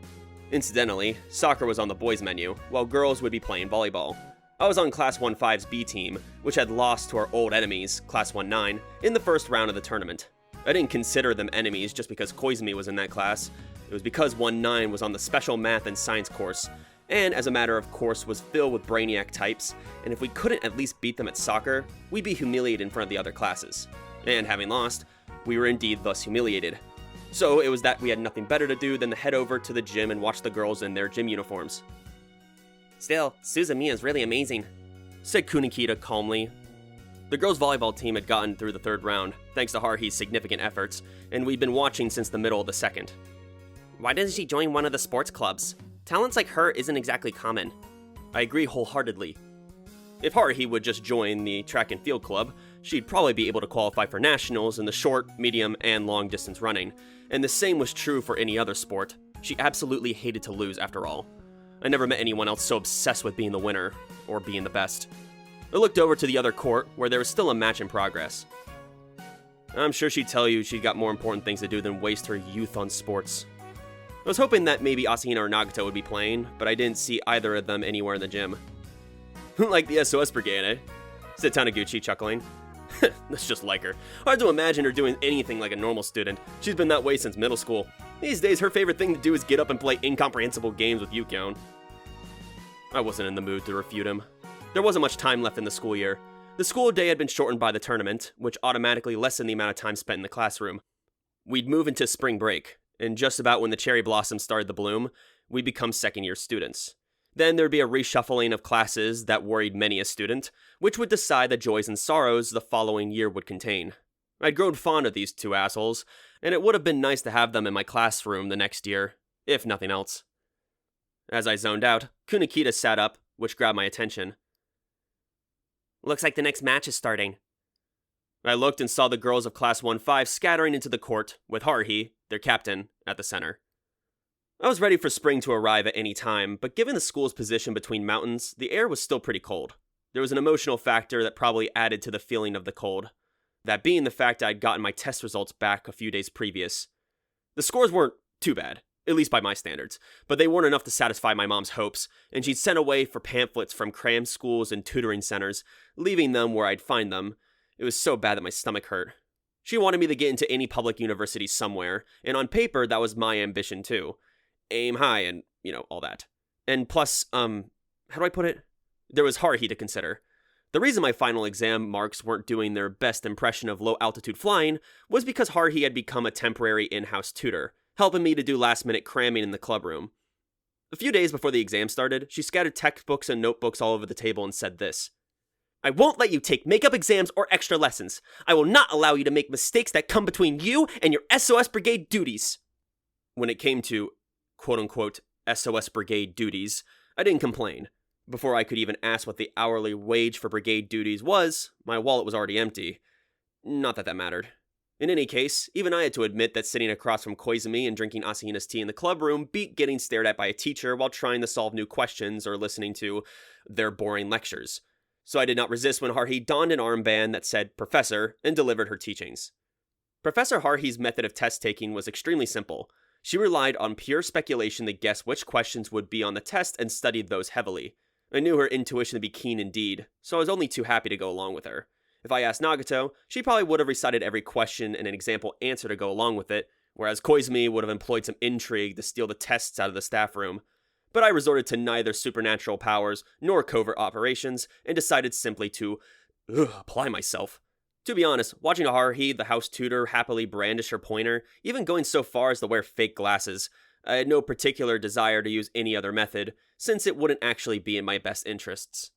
Incidentally, soccer was on the boys' menu, while girls would be playing volleyball. I was on Class 1-5's B team, which had lost to our old enemies, Class 1-9, in the first round of the tournament. I didn't consider them enemies just because Koizumi was in that class. It was because 1-9 was on the special math and science course, and as a matter of course was filled with brainiac types, and if we couldn't at least beat them at soccer, we'd be humiliated in front of the other classes. And having lost, we were indeed thus humiliated. So it was that we had nothing better to do than to head over to the gym and watch the girls in their gym uniforms. "Still, Suzumiya's really amazing," said Kunikita calmly. The girls' volleyball team had gotten through the third round, thanks to Haruhi's significant efforts, and we'd been watching since the middle of the second. "Why doesn't she join one of the sports clubs? Talents like her isn't exactly common." I agree wholeheartedly. If Haruhi would just join the track and field club, she'd probably be able to qualify for nationals in the short, medium, and long distance running, and the same was true for any other sport. She absolutely hated to lose after all. I never met anyone else so obsessed with being the winner, or being the best. I looked over to the other court, where there was still a match in progress. I'm sure she'd tell you she'd got more important things to do than waste her youth on sports. I was hoping that maybe Asahina or Nagata would be playing, but I didn't see either of them anywhere in the gym. "Like the SOS Brigade, eh?" said Taniguchi, chuckling. That's just like her. Hard to imagine her doing anything like a normal student. She's been that way since middle school. These days, her favorite thing to do is get up and play incomprehensible games with Yukon. I wasn't in the mood to refute him. There wasn't much time left in the school year. The school day had been shortened by the tournament, which automatically lessened the amount of time spent in the classroom. We'd move into spring break, and just about when the cherry blossoms started to bloom, we'd become second-year students. Then there'd be a reshuffling of classes that worried many a student, which would decide the joys and sorrows the following year would contain. I'd grown fond of these two assholes, and it would have been nice to have them in my classroom the next year, if nothing else. As I zoned out, Kunikita sat up, which grabbed my attention. "Looks like the next match is starting." I looked and saw the girls of Class 1-5 scattering into the court, with Haruhi, their captain, at the center. I was ready for spring to arrive at any time, but given the school's position between mountains, the air was still pretty cold. There was an emotional factor that probably added to the feeling of the cold. That being the fact I'd gotten my test results back a few days previous. The scores weren't too bad, at least by my standards, but they weren't enough to satisfy my mom's hopes, and she'd sent away for pamphlets from cram schools and tutoring centers, leaving them where I'd find them. It was so bad that my stomach hurt. She wanted me to get into any public university somewhere, and on paper that was my ambition too. Aim high and, all that. And plus, how do I put it? There was Haruhi to consider. The reason my final exam marks weren't doing their best impression of low-altitude flying was because Haruhi had become a temporary in-house tutor, helping me to do last-minute cramming in the clubroom. A few days before the exam started, she scattered textbooks and notebooks all over the table and said this: "I won't let you take makeup exams or extra lessons. I will not allow you to make mistakes that come between you and your SOS Brigade duties." When it came to quote-unquote SOS Brigade duties, I didn't complain. Before I could even ask what the hourly wage for brigade duties was, my wallet was already empty. Not that that mattered. In any case, even I had to admit that sitting across from Koizumi and drinking Asahina's tea in the clubroom beat getting stared at by a teacher while trying to solve new questions or listening to their boring lectures. So I did not resist when Haruhi donned an armband that said Professor and delivered her teachings. Professor Haruhi's method of test-taking was extremely simple. She relied on pure speculation to guess which questions would be on the test and studied those heavily. I knew her intuition to be keen indeed, so I was only too happy to go along with her. If I asked Nagato, she probably would have recited every question and an example answer to go along with it, whereas Koizumi would have employed some intrigue to steal the tests out of the staff room. But I resorted to neither supernatural powers nor covert operations, and decided simply to apply myself. To be honest, watching Haruhi, the house tutor, happily brandish her pointer, even going so far as to wear fake glasses, I had no particular desire to use any other method, since it wouldn't actually be in my best interests.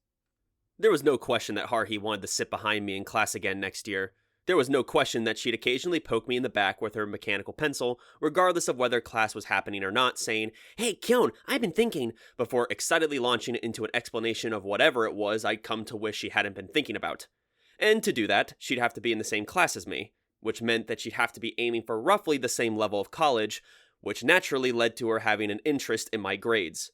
There was no question that Haruhi wanted to sit behind me in class again next year. There was no question that she'd occasionally poke me in the back with her mechanical pencil, regardless of whether class was happening or not, saying, "Hey, Kyon, I've been thinking," before excitedly launching it into an explanation of whatever it was I'd come to wish she hadn't been thinking about. And to do that, she'd have to be in the same class as me, which meant that she'd have to be aiming for roughly the same level of college, which naturally led to her having an interest in my grades.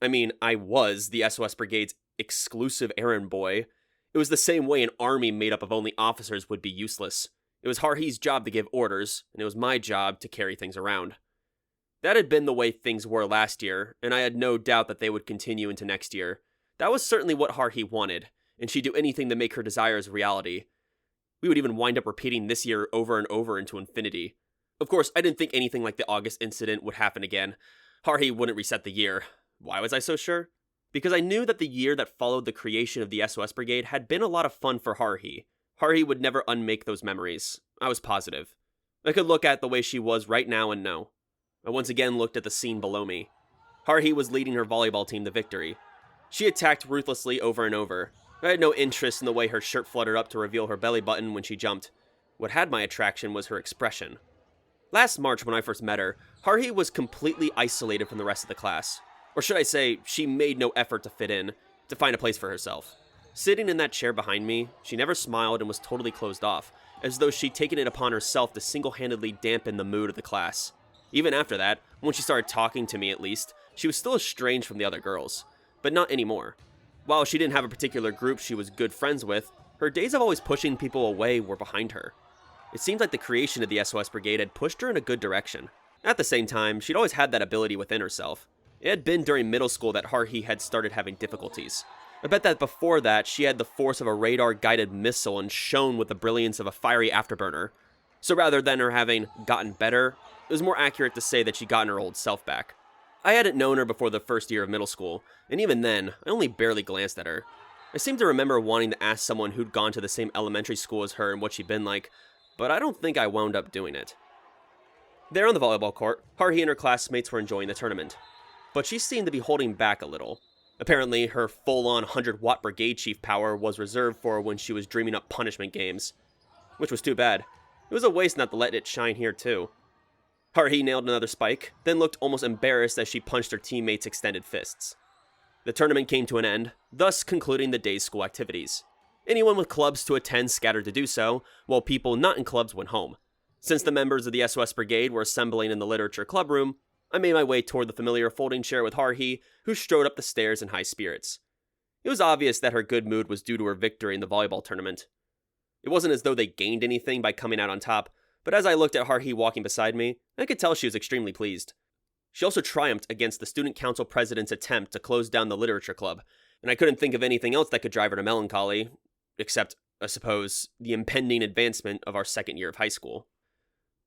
I mean, I was the SOS Brigade's exclusive errand boy. It was the same way an army made up of only officers would be useless. It was Haruhi's job to give orders, and it was my job to carry things around. That had been the way things were last year, and I had no doubt that they would continue into next year. That was certainly what Haruhi wanted, and she'd do anything to make her desires a reality. We would even wind up repeating this year over and over into infinity. Of course, I didn't think anything like the August incident would happen again. Haruhi wouldn't reset the year. Why was I so sure? Because I knew that the year that followed the creation of the SOS Brigade had been a lot of fun for Haruhi. Haruhi would never unmake those memories. I was positive. I could look at the way she was right now and know. I once again looked at the scene below me. Haruhi was leading her volleyball team to victory. She attacked ruthlessly over and over. I had no interest in the way her shirt fluttered up to reveal her belly button when she jumped. What had my attraction was her expression. Last March, when I first met her, Haruhi was completely isolated from the rest of the class. Or should I say, she made no effort to fit in, to find a place for herself. Sitting in that chair behind me, she never smiled and was totally closed off, as though she'd taken it upon herself to single-handedly dampen the mood of the class. Even after that, when she started talking to me at least, she was still estranged from the other girls. But not anymore. While she didn't have a particular group she was good friends with, her days of always pushing people away were behind her. It seemed like the creation of the SOS Brigade had pushed her in a good direction. At the same time, she'd always had that ability within herself. It had been during middle school that Haruhi had started having difficulties. I bet that before that, she had the force of a radar-guided missile and shone with the brilliance of a fiery afterburner. So rather than her having gotten better, it was more accurate to say that she'd gotten her old self back. I hadn't known her before the first year of middle school, and even then, I only barely glanced at her. I seem to remember wanting to ask someone who'd gone to the same elementary school as her and what she'd been like, but I don't think I wound up doing it. There on the volleyball court, Haruhi and her classmates were enjoying the tournament. But she seemed to be holding back a little. Apparently, her full-on 100-watt brigade chief power was reserved for when she was dreaming up punishment games. Which was too bad. It was a waste not to let it shine here, too. Haruhi nailed another spike, then looked almost embarrassed as she punched her teammates' extended fists. The tournament came to an end, thus concluding the day's school activities. Anyone with clubs to attend scattered to do so, while people not in clubs went home. Since the members of the SOS Brigade were assembling in the literature club room, I made my way toward the familiar folding chair with Haruhi, who strode up the stairs in high spirits. It was obvious that her good mood was due to her victory in the volleyball tournament. It wasn't as though they gained anything by coming out on top, but as I looked at Haruhi walking beside me, I could tell she was extremely pleased. She also triumphed against the student council president's attempt to close down the literature club, and I couldn't think of anything else that could drive her to melancholy, except, I suppose, the impending advancement of our second year of high school.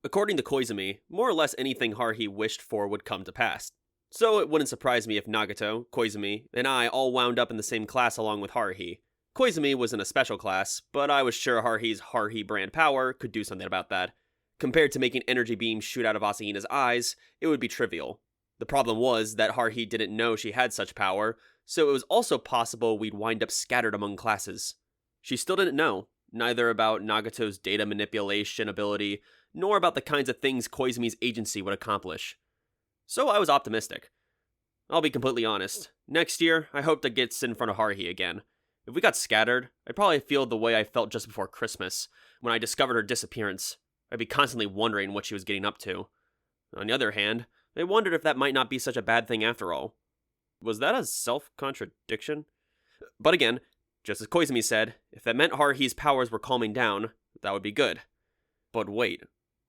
According to Koizumi, more or less anything Haruhi wished for would come to pass. So it wouldn't surprise me if Nagato, Koizumi, and I all wound up in the same class along with Haruhi. Koizumi was in a special class, but I was sure Haruhi's Haruhi brand power could do something about that. Compared to making energy beams shoot out of Asahina's eyes, it would be trivial. The problem was that Haruhi didn't know she had such power, so it was also possible we'd wind up scattered among classes. She still didn't know, neither about Nagato's data manipulation ability, nor about the kinds of things Koizumi's agency would accomplish. So I was optimistic. I'll be completely honest. Next year, I hope to get in front of Haruhi again. If we got scattered, I'd probably feel the way I felt just before Christmas, when I discovered her disappearance. I'd be constantly wondering what she was getting up to. On the other hand, I wondered if that might not be such a bad thing after all. Was that a self-contradiction? But again, just as Koizumi said, if that meant Haruhi's powers were calming down, that would be good. But wait.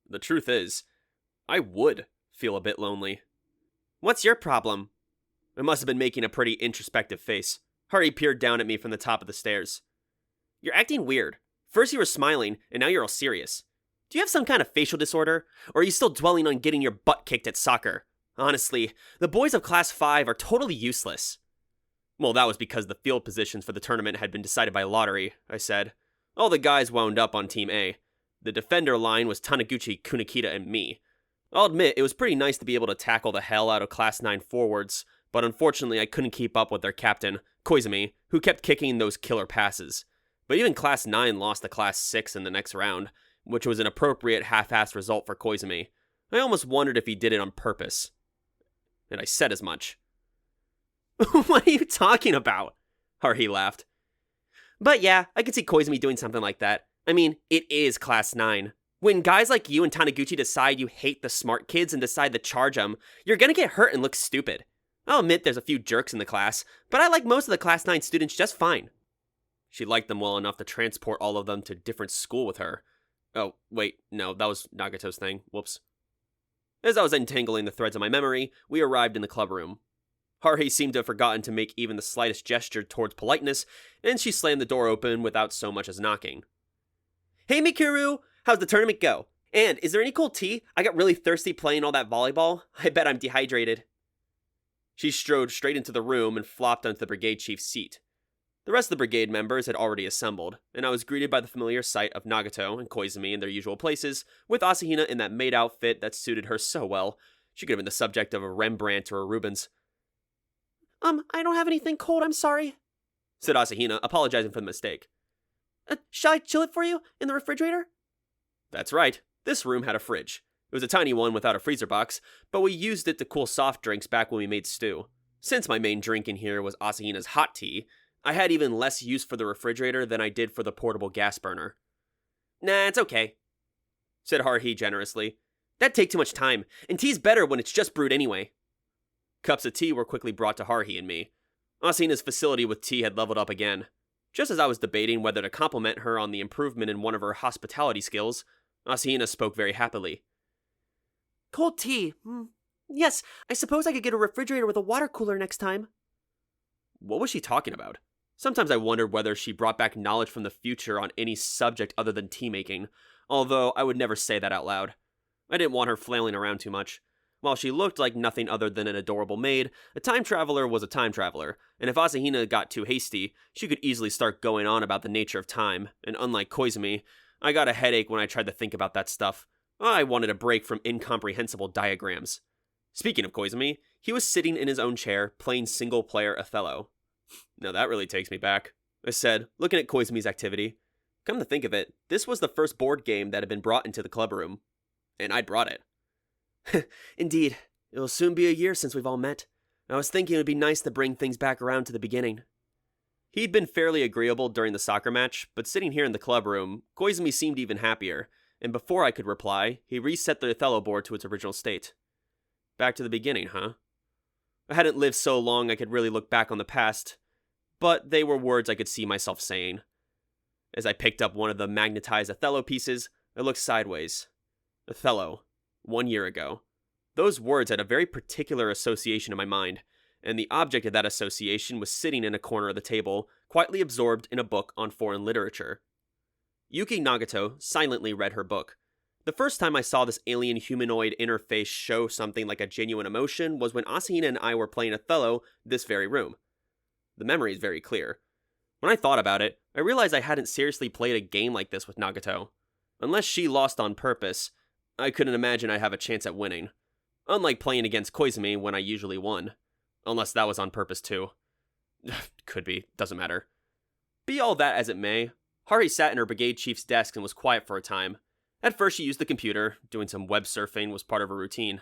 The truth is, I would feel a bit lonely. What's your problem? I must have been making a pretty introspective face. Haruhi peered down at me from the top of the stairs. You're acting weird. First you were smiling, and now you're all serious. Do you have some kind of facial disorder? Or are you still dwelling on getting your butt kicked at soccer? Honestly, the boys of Class 5 are totally useless. Well, that was because the field positions for the tournament had been decided by lottery, I said. All the guys wound up on Team A. The defender line was Taniguchi, Kunikita, and me. I'll admit, it was pretty nice to be able to tackle the hell out of Class 9 forwards, but unfortunately I couldn't keep up with their captain, Koizumi, who kept kicking those killer passes. But even Class 9 lost to Class 6 in the next round, which was an appropriate half-assed result for Koizumi. I almost wondered if he did it on purpose. And I said as much. What are you talking about? Haruhi laughed. But yeah, I could see Koizumi doing something like that. I mean, it is Class 9. When guys like you and Taniguchi decide you hate the smart kids and decide to charge them, you're gonna get hurt and look stupid. I'll admit there's a few jerks in the class, but I like most of the Class 9 students just fine. She liked them well enough to transport all of them to different school with her. Oh, wait, no, that was Nagato's thing. Whoops. As I was untangling the threads of my memory, we arrived in the club room. Haruhi seemed to have forgotten to make even the slightest gesture towards politeness, and she slammed the door open without so much as knocking. Hey Mikuru, how's the tournament go? And is there any cold tea? I got really thirsty playing all that volleyball. I bet I'm dehydrated. She strode straight into the room and flopped onto the brigade chief's seat. The rest of the brigade members had already assembled, and I was greeted by the familiar sight of Nagato and Koizumi in their usual places, with Asahina in that maid outfit that suited her so well. She could have been the subject of a Rembrandt or a Rubens. I don't have anything cold, I'm sorry, said Asahina, apologizing for the mistake. Shall I chill it for you in the refrigerator? That's right. This room had a fridge. It was a tiny one without a freezer box, but we used it to cool soft drinks back when we made stew. Since my main drink in here was Asahina's hot tea, I had even less use for the refrigerator than I did for the portable gas burner. Nah, it's okay, said Haruhi generously. That'd take too much time, and tea's better when it's just brewed anyway. Cups of tea were quickly brought to Haruhi and me. Asahina's facility with tea had leveled up again. Just as I was debating whether to compliment her on the improvement in one of her hospitality skills, Asahina spoke very happily. Cold tea. Yes, I suppose I could get a refrigerator with a water cooler next time. What was she talking about? Sometimes I wondered whether she brought back knowledge from the future on any subject other than tea making, although I would never say that out loud. I didn't want her flailing around too much. While she looked like nothing other than an adorable maid, a time traveler was a time traveler, and if Asahina got too hasty, she could easily start going on about the nature of time, and unlike Koizumi, I got a headache when I tried to think about that stuff. I wanted a break from incomprehensible diagrams. Speaking of Koizumi, he was sitting in his own chair, playing single-player Othello. Now that really takes me back, I said, looking at Koizumi's activity. Come to think of it, this was the first board game that had been brought into the club room. And I'd brought it. Indeed, it will soon be a year since we've all met. I was thinking it would be nice to bring things back around to the beginning. He'd been fairly agreeable during the soccer match, but sitting here in the club room, Koizumi seemed even happier, and before I could reply, he reset the Othello board to its original state. Back to the beginning, huh? I hadn't lived so long I could really look back on the past, but they were words I could see myself saying. As I picked up one of the magnetized Othello pieces, I looked sideways. Othello. 1 year ago. Those words had a very particular association in my mind, and the object of that association was sitting in a corner of the table, quietly absorbed in a book on foreign literature. Yuki Nagato silently read her book. The first time I saw this alien humanoid interface show something like a genuine emotion was when Asahina and I were playing Othello this very room. The memory is very clear. When I thought about it, I realized I hadn't seriously played a game like this with Nagato. Unless she lost on purpose, I couldn't imagine I'd have a chance at winning. Unlike playing against Koizumi when I usually won. Unless that was on purpose too. Could be, doesn't matter. Be all that as it may, Haruhi sat in her brigade chief's desk and was quiet for a time. At first she used the computer, doing some web surfing was part of her routine.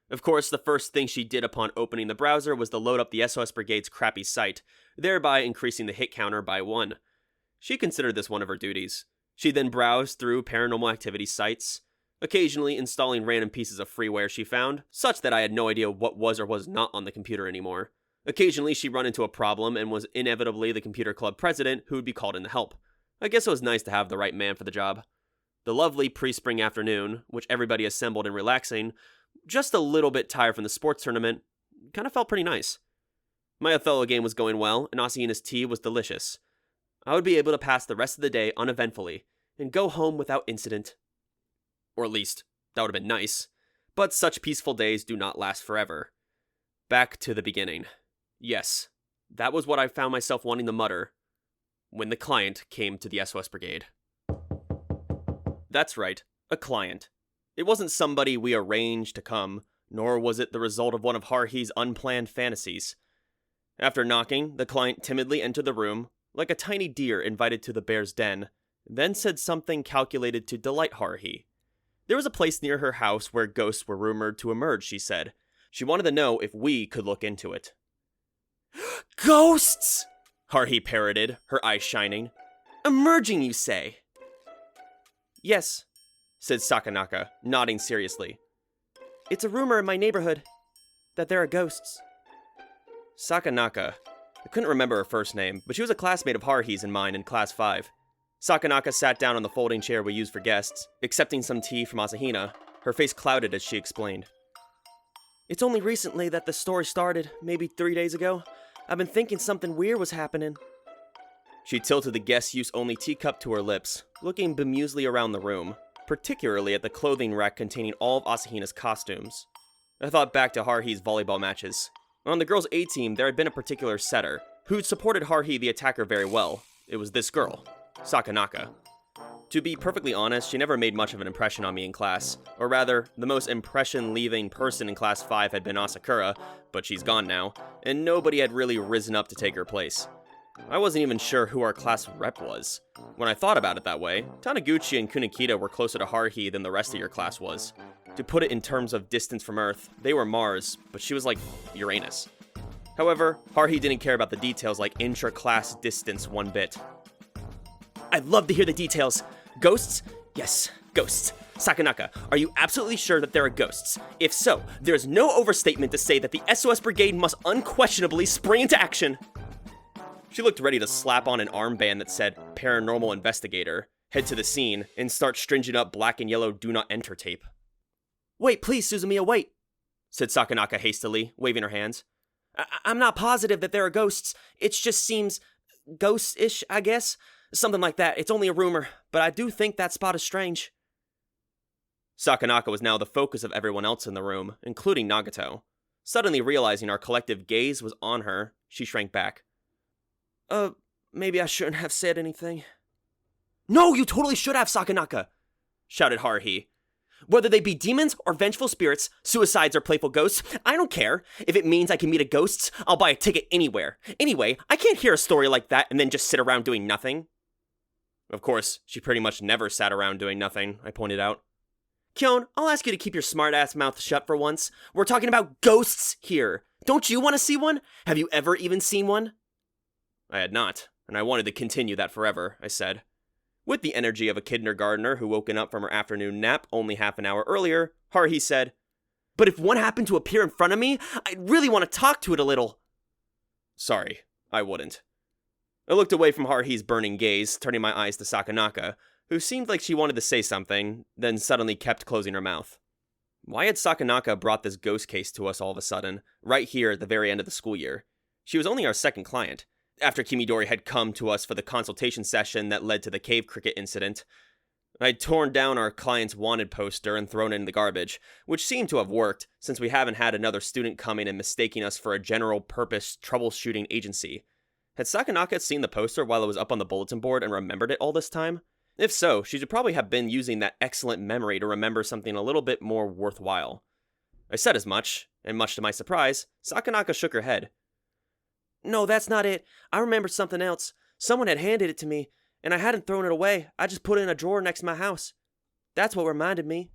Of course, the first thing she did upon opening the browser was to load up the SOS Brigade's crappy site, thereby increasing the hit counter by 1. She considered this one of her duties. She then browsed through paranormal activity sites, occasionally installing random pieces of freeware she found, such that I had no idea what was or was not on the computer anymore. Occasionally she'd run into a problem and was inevitably the computer club president who would be called in to help. I guess it was nice to have the right man for the job. The lovely pre-spring afternoon, which everybody assembled and relaxing, just a little bit tired from the sports tournament, kind of felt pretty nice. My Othello game was going well, and Asahina's tea was delicious. I would be able to pass the rest of the day uneventfully, and go home without incident. Or at least, that would have been nice. But such peaceful days do not last forever. Back to the beginning. Yes, that was what I found myself wanting to mutter when the client came to the SOS Brigade. That's right, a client. It wasn't somebody we arranged to come, nor was it the result of one of Haruhi's unplanned fantasies. After knocking, the client timidly entered the room, like a tiny deer invited to the bear's den, then said something calculated to delight Haruhi. There was a place near her house where ghosts were rumored to emerge, she said. She wanted to know if we could look into it. Ghosts! Haruhi parroted, her eyes shining. Emerging, you say? Yes, said Sakanaka, nodding seriously. It's a rumor in my neighborhood that there are ghosts. Sakanaka. I couldn't remember her first name, but she was a classmate of Haruhi's and mine in Class 5. Sakanaka sat down on the folding chair we used for guests, accepting some tea from Asahina. Her face clouded as she explained. It's only recently that the story started, maybe 3 days ago. I've been thinking something weird was happening. She tilted the guest-use-only teacup to her lips, looking bemusedly around the room, particularly at the clothing rack containing all of Asahina's costumes. I thought back to Haruhi's volleyball matches. On the girls' A team, there had been a particular setter, who'd supported Haruhi the attacker very well. It was this girl, Sakanaka. To be perfectly honest, she never made much of an impression on me in class. Or rather, the most impression-leaving person in Class 5 had been Asakura, but she's gone now, and nobody had really risen up to take her place. I wasn't even sure who our class rep was. When I thought about it that way, Taniguchi and Kunikita were closer to Haruhi than the rest of your class was. To put it in terms of distance from Earth, they were Mars, but she was like Uranus. However, Haruhi didn't care about the details like intra-class distance one bit. I'd love to hear the details. Ghosts? Yes, ghosts. Sakanaka, are you absolutely sure that there are ghosts? If so, there is no overstatement to say that the SOS Brigade must unquestionably spring into action. She looked ready to slap on an armband that said, Paranormal Investigator, head to the scene, and start stringing up black and yellow Do Not Enter tape. Wait, please, Suzumiya, wait, said Sakanaka hastily, waving her hands. I'm not positive that there are ghosts. It just seems ghost-ish, I guess. Something like that. It's only a rumor, but I do think that spot is strange. Sakanaka was now the focus of everyone else in the room, including Nagato. Suddenly realizing our collective gaze was on her, she shrank back. Maybe I shouldn't have said anything. No, you totally should have, Sakanaka! Shouted Haruhi. Whether they be demons or vengeful spirits, suicides or playful ghosts, I don't care. If it means I can meet a ghost, I'll buy a ticket anywhere. Anyway, I can't hear a story like that and then just sit around doing nothing. Of course, she pretty much never sat around doing nothing, I pointed out. Kyon, I'll ask you to keep your smart-ass mouth shut for once. We're talking about ghosts here. Don't you want to see one? Have you ever even seen one? I had not, and I wanted to continue that forever, I said. With the energy of a kindergartner who woken up from her afternoon nap only half an hour earlier, Haruhi said, But if one happened to appear in front of me, I'd really want to talk to it a little. Sorry, I wouldn't. I looked away from Haruhi's burning gaze, turning my eyes to Sakanaka, who seemed like she wanted to say something, then suddenly kept closing her mouth. Why had Sakanaka brought this ghost case to us all of a sudden, right here at the very end of the school year? She was only our second client. After Kimidori had come to us for the consultation session that led to the cave cricket incident, I'd torn down our client's wanted poster and thrown it in the garbage, which seemed to have worked, since we haven't had another student coming and mistaking us for a general-purpose troubleshooting agency. Had Sakanaka seen the poster while it was up on the bulletin board and remembered it all this time? If so, she should probably have been using that excellent memory to remember something a little bit more worthwhile. I said as much, and much to my surprise, Sakanaka shook her head. No, that's not it. I remembered something else. Someone had handed it to me, and I hadn't thrown it away. I just put it in a drawer next to my house. That's what reminded me.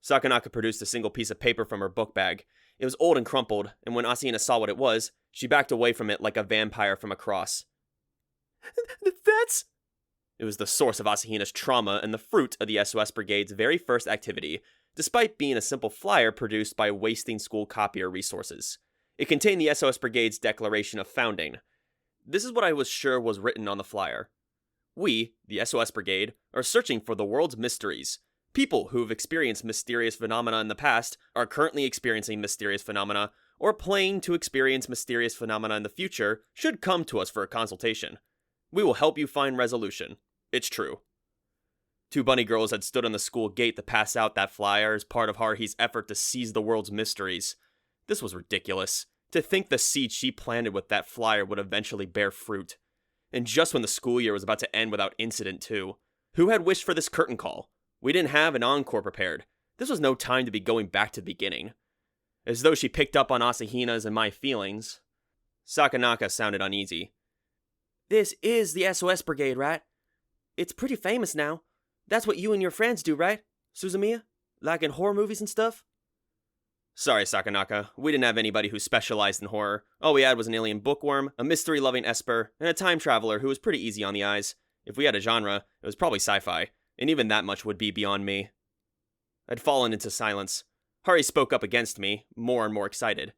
Sakanaka produced a single piece of paper from her book bag. It was old and crumpled, and when Asahina saw what it was, she backed away from it like a vampire from a cross. That's... It was the source of Asahina's trauma and the fruit of the SOS Brigade's very first activity, despite being a simple flyer produced by wasting school copier resources. It contained the SOS Brigade's declaration of founding. This is what I was sure was written on the flyer. We, the SOS Brigade, are searching for the world's mysteries. People who have experienced mysterious phenomena in the past are currently experiencing mysterious phenomena, or planning to experience mysterious phenomena in the future should come to us for a consultation. We will help you find resolution. It's true. 2 bunny girls had stood on the school gate to pass out that flyer as part of Haruhi's effort to seize the world's mysteries. This was ridiculous. To think the seed she planted with that flyer would eventually bear fruit. And just when the school year was about to end without incident, too. Who had wished for this curtain call? We didn't have an encore prepared. This was no time to be going back to the beginning. As though she picked up on Asahina's and my feelings. Sakanaka sounded uneasy. This is the SOS Brigade, right? It's pretty famous now. That's what you and your friends do, right, Suzumiya? Like in horror movies and stuff? Sorry, Sakanaka. We didn't have anybody who specialized in horror. All we had was an alien bookworm, a mystery-loving esper, and a time traveler who was pretty easy on the eyes. If we had a genre, it was probably sci-fi, and even that much would be beyond me. I'd fallen into silence. Haruhi spoke up against me, more and more excited.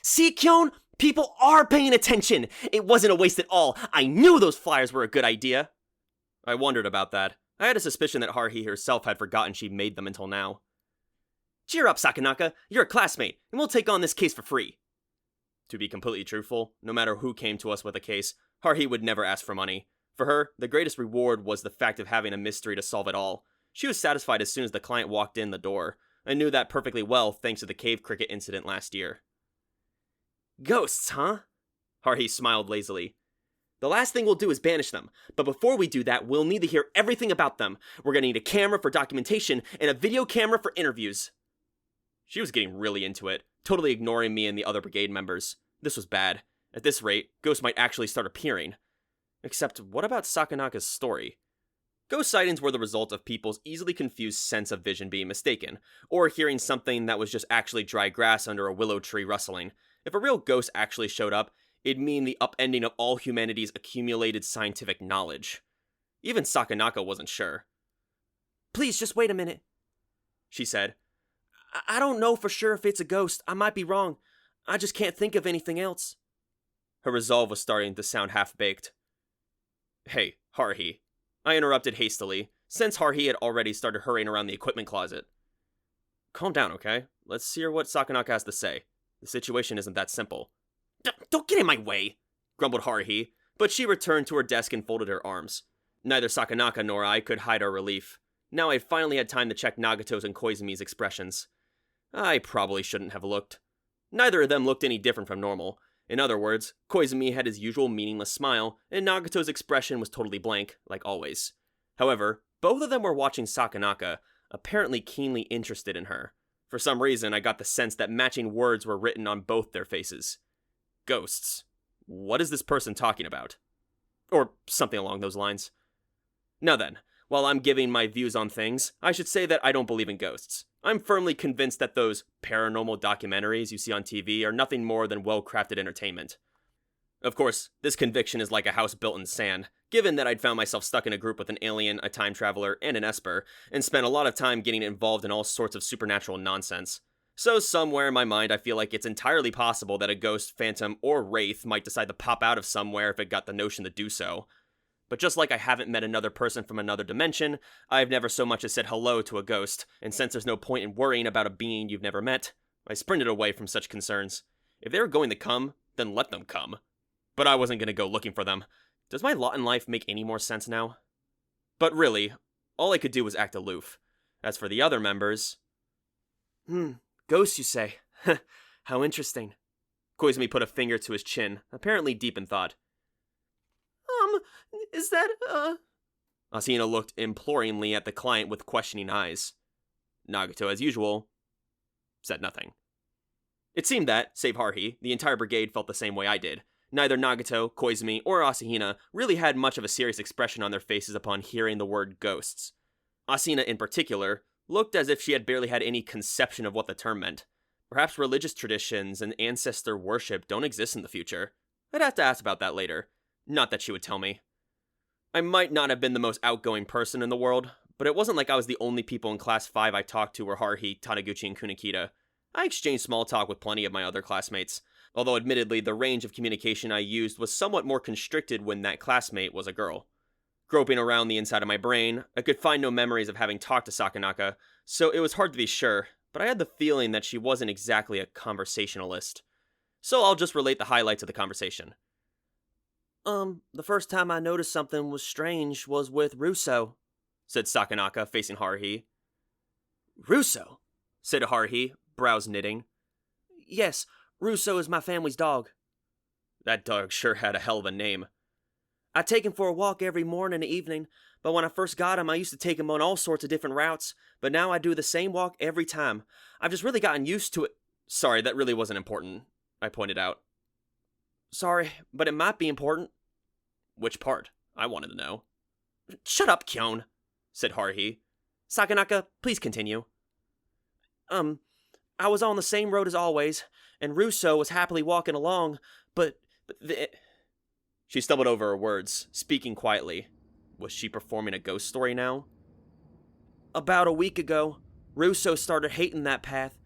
See, Kyon? People are paying attention! It wasn't a waste at all. I knew those flyers were a good idea. I wondered about that. I had a suspicion that Haruhi herself had forgotten she'd made them until now. Cheer up, Sakanaka. You're a classmate, and we'll take on this case for free. To be completely truthful, no matter who came to us with a case, Haruhi would never ask for money. For her, the greatest reward was the fact of having a mystery to solve it all. She was satisfied as soon as the client walked in the door. I knew that perfectly well thanks to the cave cricket incident last year. Ghosts, huh? Haruhi smiled lazily. The last thing we'll do is banish them, but before we do that, we'll need to hear everything about them. We're gonna need a camera for documentation and a video camera for interviews. She was getting really into it, totally ignoring me and the other brigade members. This was bad. At this rate, ghosts might actually start appearing. Except, what about Sakanaka's story? Ghost sightings were the result of people's easily confused sense of vision being mistaken, or hearing something that was just actually dry grass under a willow tree rustling. If a real ghost actually showed up, it'd mean the upending of all humanity's accumulated scientific knowledge. Even Sakanaka wasn't sure. Please, just wait a minute, she said. I don't know for sure if it's a ghost. I might be wrong. I just can't think of anything else. Her resolve was starting to sound half-baked. Hey, Haruhi. I interrupted hastily, since Haruhi had already started hurrying around the equipment closet. Calm down, okay? Let's hear what Sakanaka has to say. The situation isn't that simple. Don't get in my way, grumbled Haruhi, but she returned to her desk and folded her arms. Neither Sakanaka nor I could hide our relief. Now I had finally had time to check Nagato's and Koizumi's expressions. I probably shouldn't have looked. Neither of them looked any different from normal. In other words, Koizumi had his usual meaningless smile, and Nagato's expression was totally blank, like always. However, both of them were watching Sakanaka, apparently keenly interested in her. For some reason, I got the sense that matching words were written on both their faces. Ghosts. What is this person talking about? Or something along those lines. Now then, while I'm giving my views on things, I should say that I don't believe in ghosts. I'm firmly convinced that those paranormal documentaries you see on TV are nothing more than well-crafted entertainment. Of course, this conviction is like a house built in sand, given that I'd found myself stuck in a group with an alien, a time traveler, and an esper, and spent a lot of time getting involved in all sorts of supernatural nonsense. So somewhere in my mind I feel like it's entirely possible that a ghost, phantom, or wraith might decide to pop out of somewhere if it got the notion to do so. But just like I haven't met another person from another dimension, I've never so much as said hello to a ghost, and since there's no point in worrying about a being you've never met, I sprinted away from such concerns. If they were going to come, then let them come. But I wasn't going to go looking for them. Does my lot in life make any more sense now? But really, all I could do was act aloof. As for the other members... Ghosts, you say? How interesting. Koizumi put a finger to his chin, apparently deep in thought. Is that, Asuna looked imploringly at the client with questioning eyes. Nagato, as usual, said nothing. It seemed that, save Haruhi, the entire brigade felt the same way I did. Neither Nagato, Koizumi, or Asuna really had much of a serious expression on their faces upon hearing the word ghosts. Asuna, in particular, looked as if she had barely had any conception of what the term meant. Perhaps religious traditions and ancestor worship don't exist in the future. I'd have to ask about that later. Not that she would tell me. I might not have been the most outgoing person in the world, but it wasn't like I was the only people in Class 5 I talked to were Haruhi, Taniguchi, and Kunikita. I exchanged small talk with plenty of my other classmates, although admittedly the range of communication I used was somewhat more constricted when that classmate was a girl. Groping around the inside of my brain, I could find no memories of having talked to Sakanaka, so it was hard to be sure, but I had the feeling that she wasn't exactly a conversationalist. So I'll just relate the highlights of the conversation. The first time I noticed something was strange was with Russo, said Sakanaka, facing Haruhi. Russo? Said Haruhi, brows knitting. Yes, Russo is my family's dog. That dog sure had a hell of a name. I take him for a walk every morning and evening, but when I first got him, I used to take him on all sorts of different routes, but now I do the same walk every time. I've just really gotten used to it. Sorry, that really wasn't important, I pointed out. Sorry, but it might be important. Which part? I wanted to know. Shut up, Kyon, said Haruhi. Sakanaka, please continue. I was on the same road as always, and Russo was happily walking along, but She stumbled over her words, speaking quietly. Was she performing a ghost story now? About a week ago, Russo started hating that path.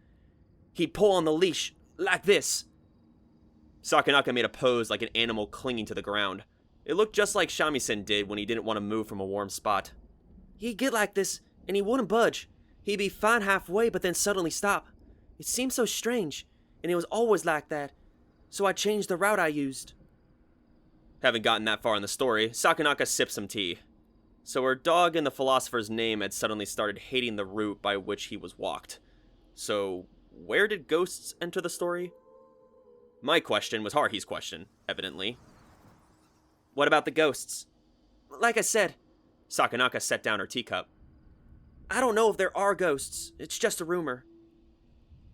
He'd pull on the leash, like this. Sakanaka made a pose like an animal clinging to the ground. It looked just like Shamisen did when he didn't want to move from a warm spot. He'd get like this, and he wouldn't budge. He'd be fine halfway, but then suddenly stop. It seemed so strange, and it was always like that. So I changed the route I used. Having gotten that far in the story, Sakanaka sipped some tea. So her dog in the philosopher's name had suddenly started hating the route by which he was walked. So, where did ghosts enter the story? My question was Haruhi's question, evidently. What about the ghosts? Like I said, Sakanaka set down her teacup. I don't know if there are ghosts. It's just a rumor.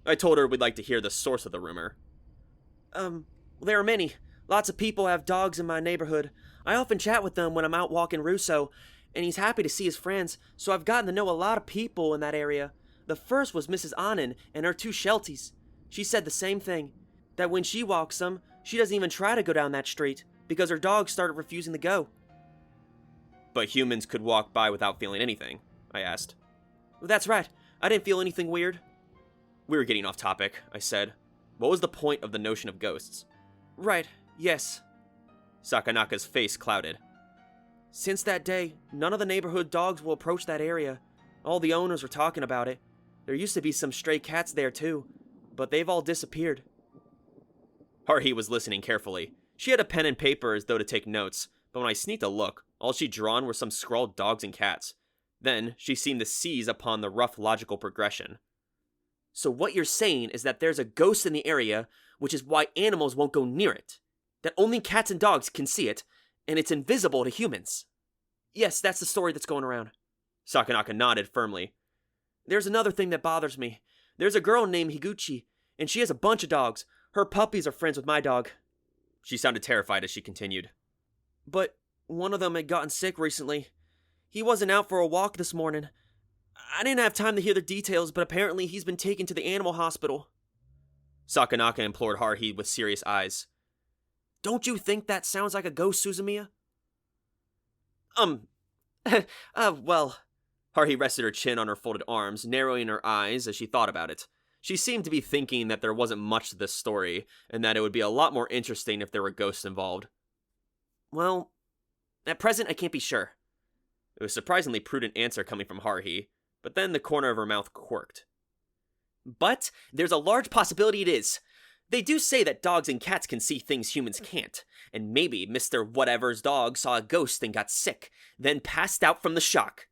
I told her we'd like to hear the source of the rumor. There are many. Lots of people have dogs in my neighborhood. I often chat with them when I'm out walking Russo, and he's happy to see his friends, so I've gotten to know a lot of people in that area. The first was Mrs. Anin and her two Shelties. She said the same thing, that when she walks them, she doesn't even try to go down that street, because her dog started refusing to go. But humans could walk by without feeling anything, I asked. That's right. I didn't feel anything weird. We were getting off topic, I said. What was the point of the notion of ghosts? Right, yes. Sakanaka's face clouded. Since that day, none of the neighborhood dogs will approach that area. All the owners were talking about it. There used to be some stray cats there too, but they've all disappeared. Haruhi was listening carefully. She had a pen and paper as though to take notes, but when I sneaked a look, all she'd drawn were some scrawled dogs and cats. Then, she seemed to seize upon the rough logical progression. So what you're saying is that there's a ghost in the area, which is why animals won't go near it. That only cats and dogs can see it, and it's invisible to humans. Yes, that's the story that's going around. Sakanaka nodded firmly. There's another thing that bothers me. There's a girl named Higuchi, and she has a bunch of dogs. Her puppies are friends with my dog. She sounded terrified as she continued. But one of them had gotten sick recently. He wasn't out for a walk this morning. I didn't have time to hear the details, but apparently he's been taken to the animal hospital. Sakanaka implored Haruhi with serious eyes. Don't you think that sounds like a ghost, Suzumiya? Well... Haruhi rested her chin on her folded arms, narrowing her eyes as she thought about it. She seemed to be thinking that there wasn't much to this story, and that it would be a lot more interesting if there were ghosts involved. Well, at present I can't be sure. It was a surprisingly prudent answer coming from Haruhi, but then the corner of her mouth quirked. But there's a large possibility it is. They do say that dogs and cats can see things humans can't, and maybe Mr. Whatever's dog saw a ghost and got sick, then passed out from the shock.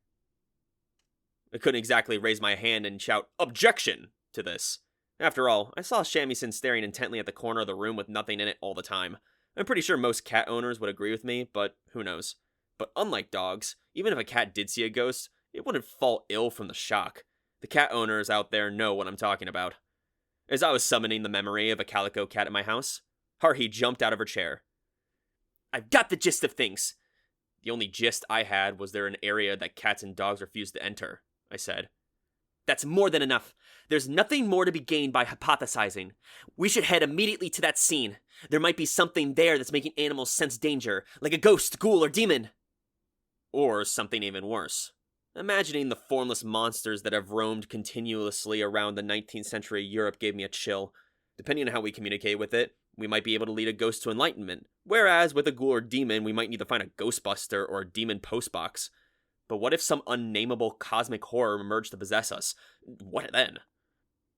I couldn't exactly raise my hand and shout, "Objection!" to this. After all, I saw Shamisen staring intently at the corner of the room with nothing in it all the time. I'm pretty sure most cat owners would agree with me, but who knows. But unlike dogs, even if a cat did see a ghost, it wouldn't fall ill from the shock. The cat owners out there know what I'm talking about. As I was summoning the memory of a calico cat at my house, Haruhi jumped out of her chair. I've got the gist of things. The only gist I had was there an area that cats and dogs refused to enter, I said. That's more than enough. There's nothing more to be gained by hypothesizing. We should head immediately to that scene. There might be something there that's making animals sense danger, like a ghost, ghoul, or demon. Or something even worse. Imagining the formless monsters that have roamed continuously around the 19th century Europe gave me a chill. Depending on how we communicate with it, we might be able to lead a ghost to enlightenment, whereas with a ghoul or demon, we might need to find a ghostbuster or a demon postbox. But what if some unnameable cosmic horror emerged to possess us? What then?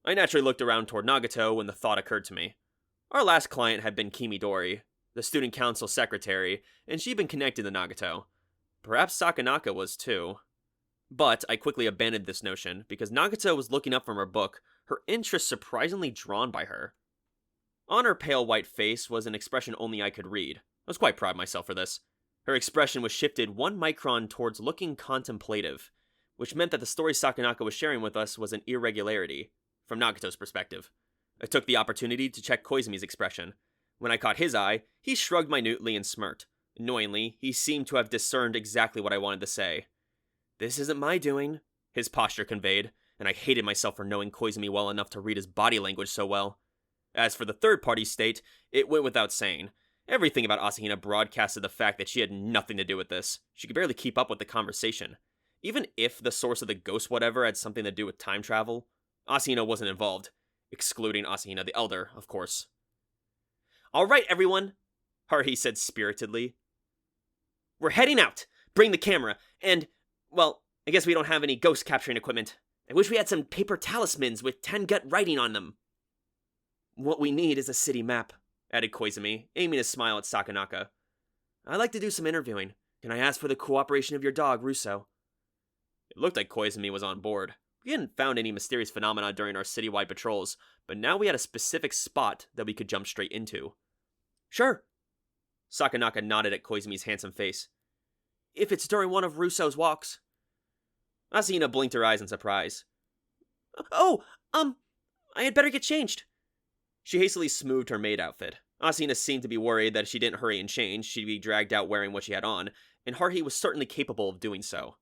I naturally looked around toward Nagato when the thought occurred to me. Our last client had been Kimidori, the student council secretary, and she'd been connected to Nagato. Perhaps Sakanaka was too. But I quickly abandoned this notion, because Nagato was looking up from her book, her interest surprisingly drawn by her. On her pale white face was an expression only I could read. I was quite proud of myself for this. Her expression was shifted 1 micron towards looking contemplative, which meant that the story Sakanaka was sharing with us was an irregularity, from Nagato's perspective. I took the opportunity to check Koizumi's expression. When I caught his eye, he shrugged minutely and smirked. Annoyingly, he seemed to have discerned exactly what I wanted to say. "This isn't my doing," his posture conveyed, and I hated myself for knowing Koizumi well enough to read his body language so well. As for the third-party state, it went without saying. Everything about Asahina broadcasted the fact that she had nothing to do with this. She could barely keep up with the conversation. Even if the source of the ghost whatever had something to do with time travel, Asahina wasn't involved. Excluding Asahina the Elder, of course. "All right, everyone," Haruhi said spiritedly. "We're heading out. Bring the camera. And, well, I guess we don't have any ghost capturing equipment. I wish we had some paper talismans with Tengut writing on them." "What we need is a city map," added Koizumi, aiming a smile at Sakanaka. "I'd like to do some interviewing. Can I ask for the cooperation of your dog, Russo?" It looked like Koizumi was on board. We hadn't found any mysterious phenomena during our citywide patrols, but now we had a specific spot that we could jump straight into. "Sure." Sakanaka nodded at Koizumi's handsome face. "If it's during one of Russo's walks." Asahina blinked her eyes in surprise. "Oh, I had better get changed." She hastily smoothed her maid outfit. Asahina seemed to be worried that if she didn't hurry and change, she'd be dragged out wearing what she had on, and Haruhi was certainly capable of doing so.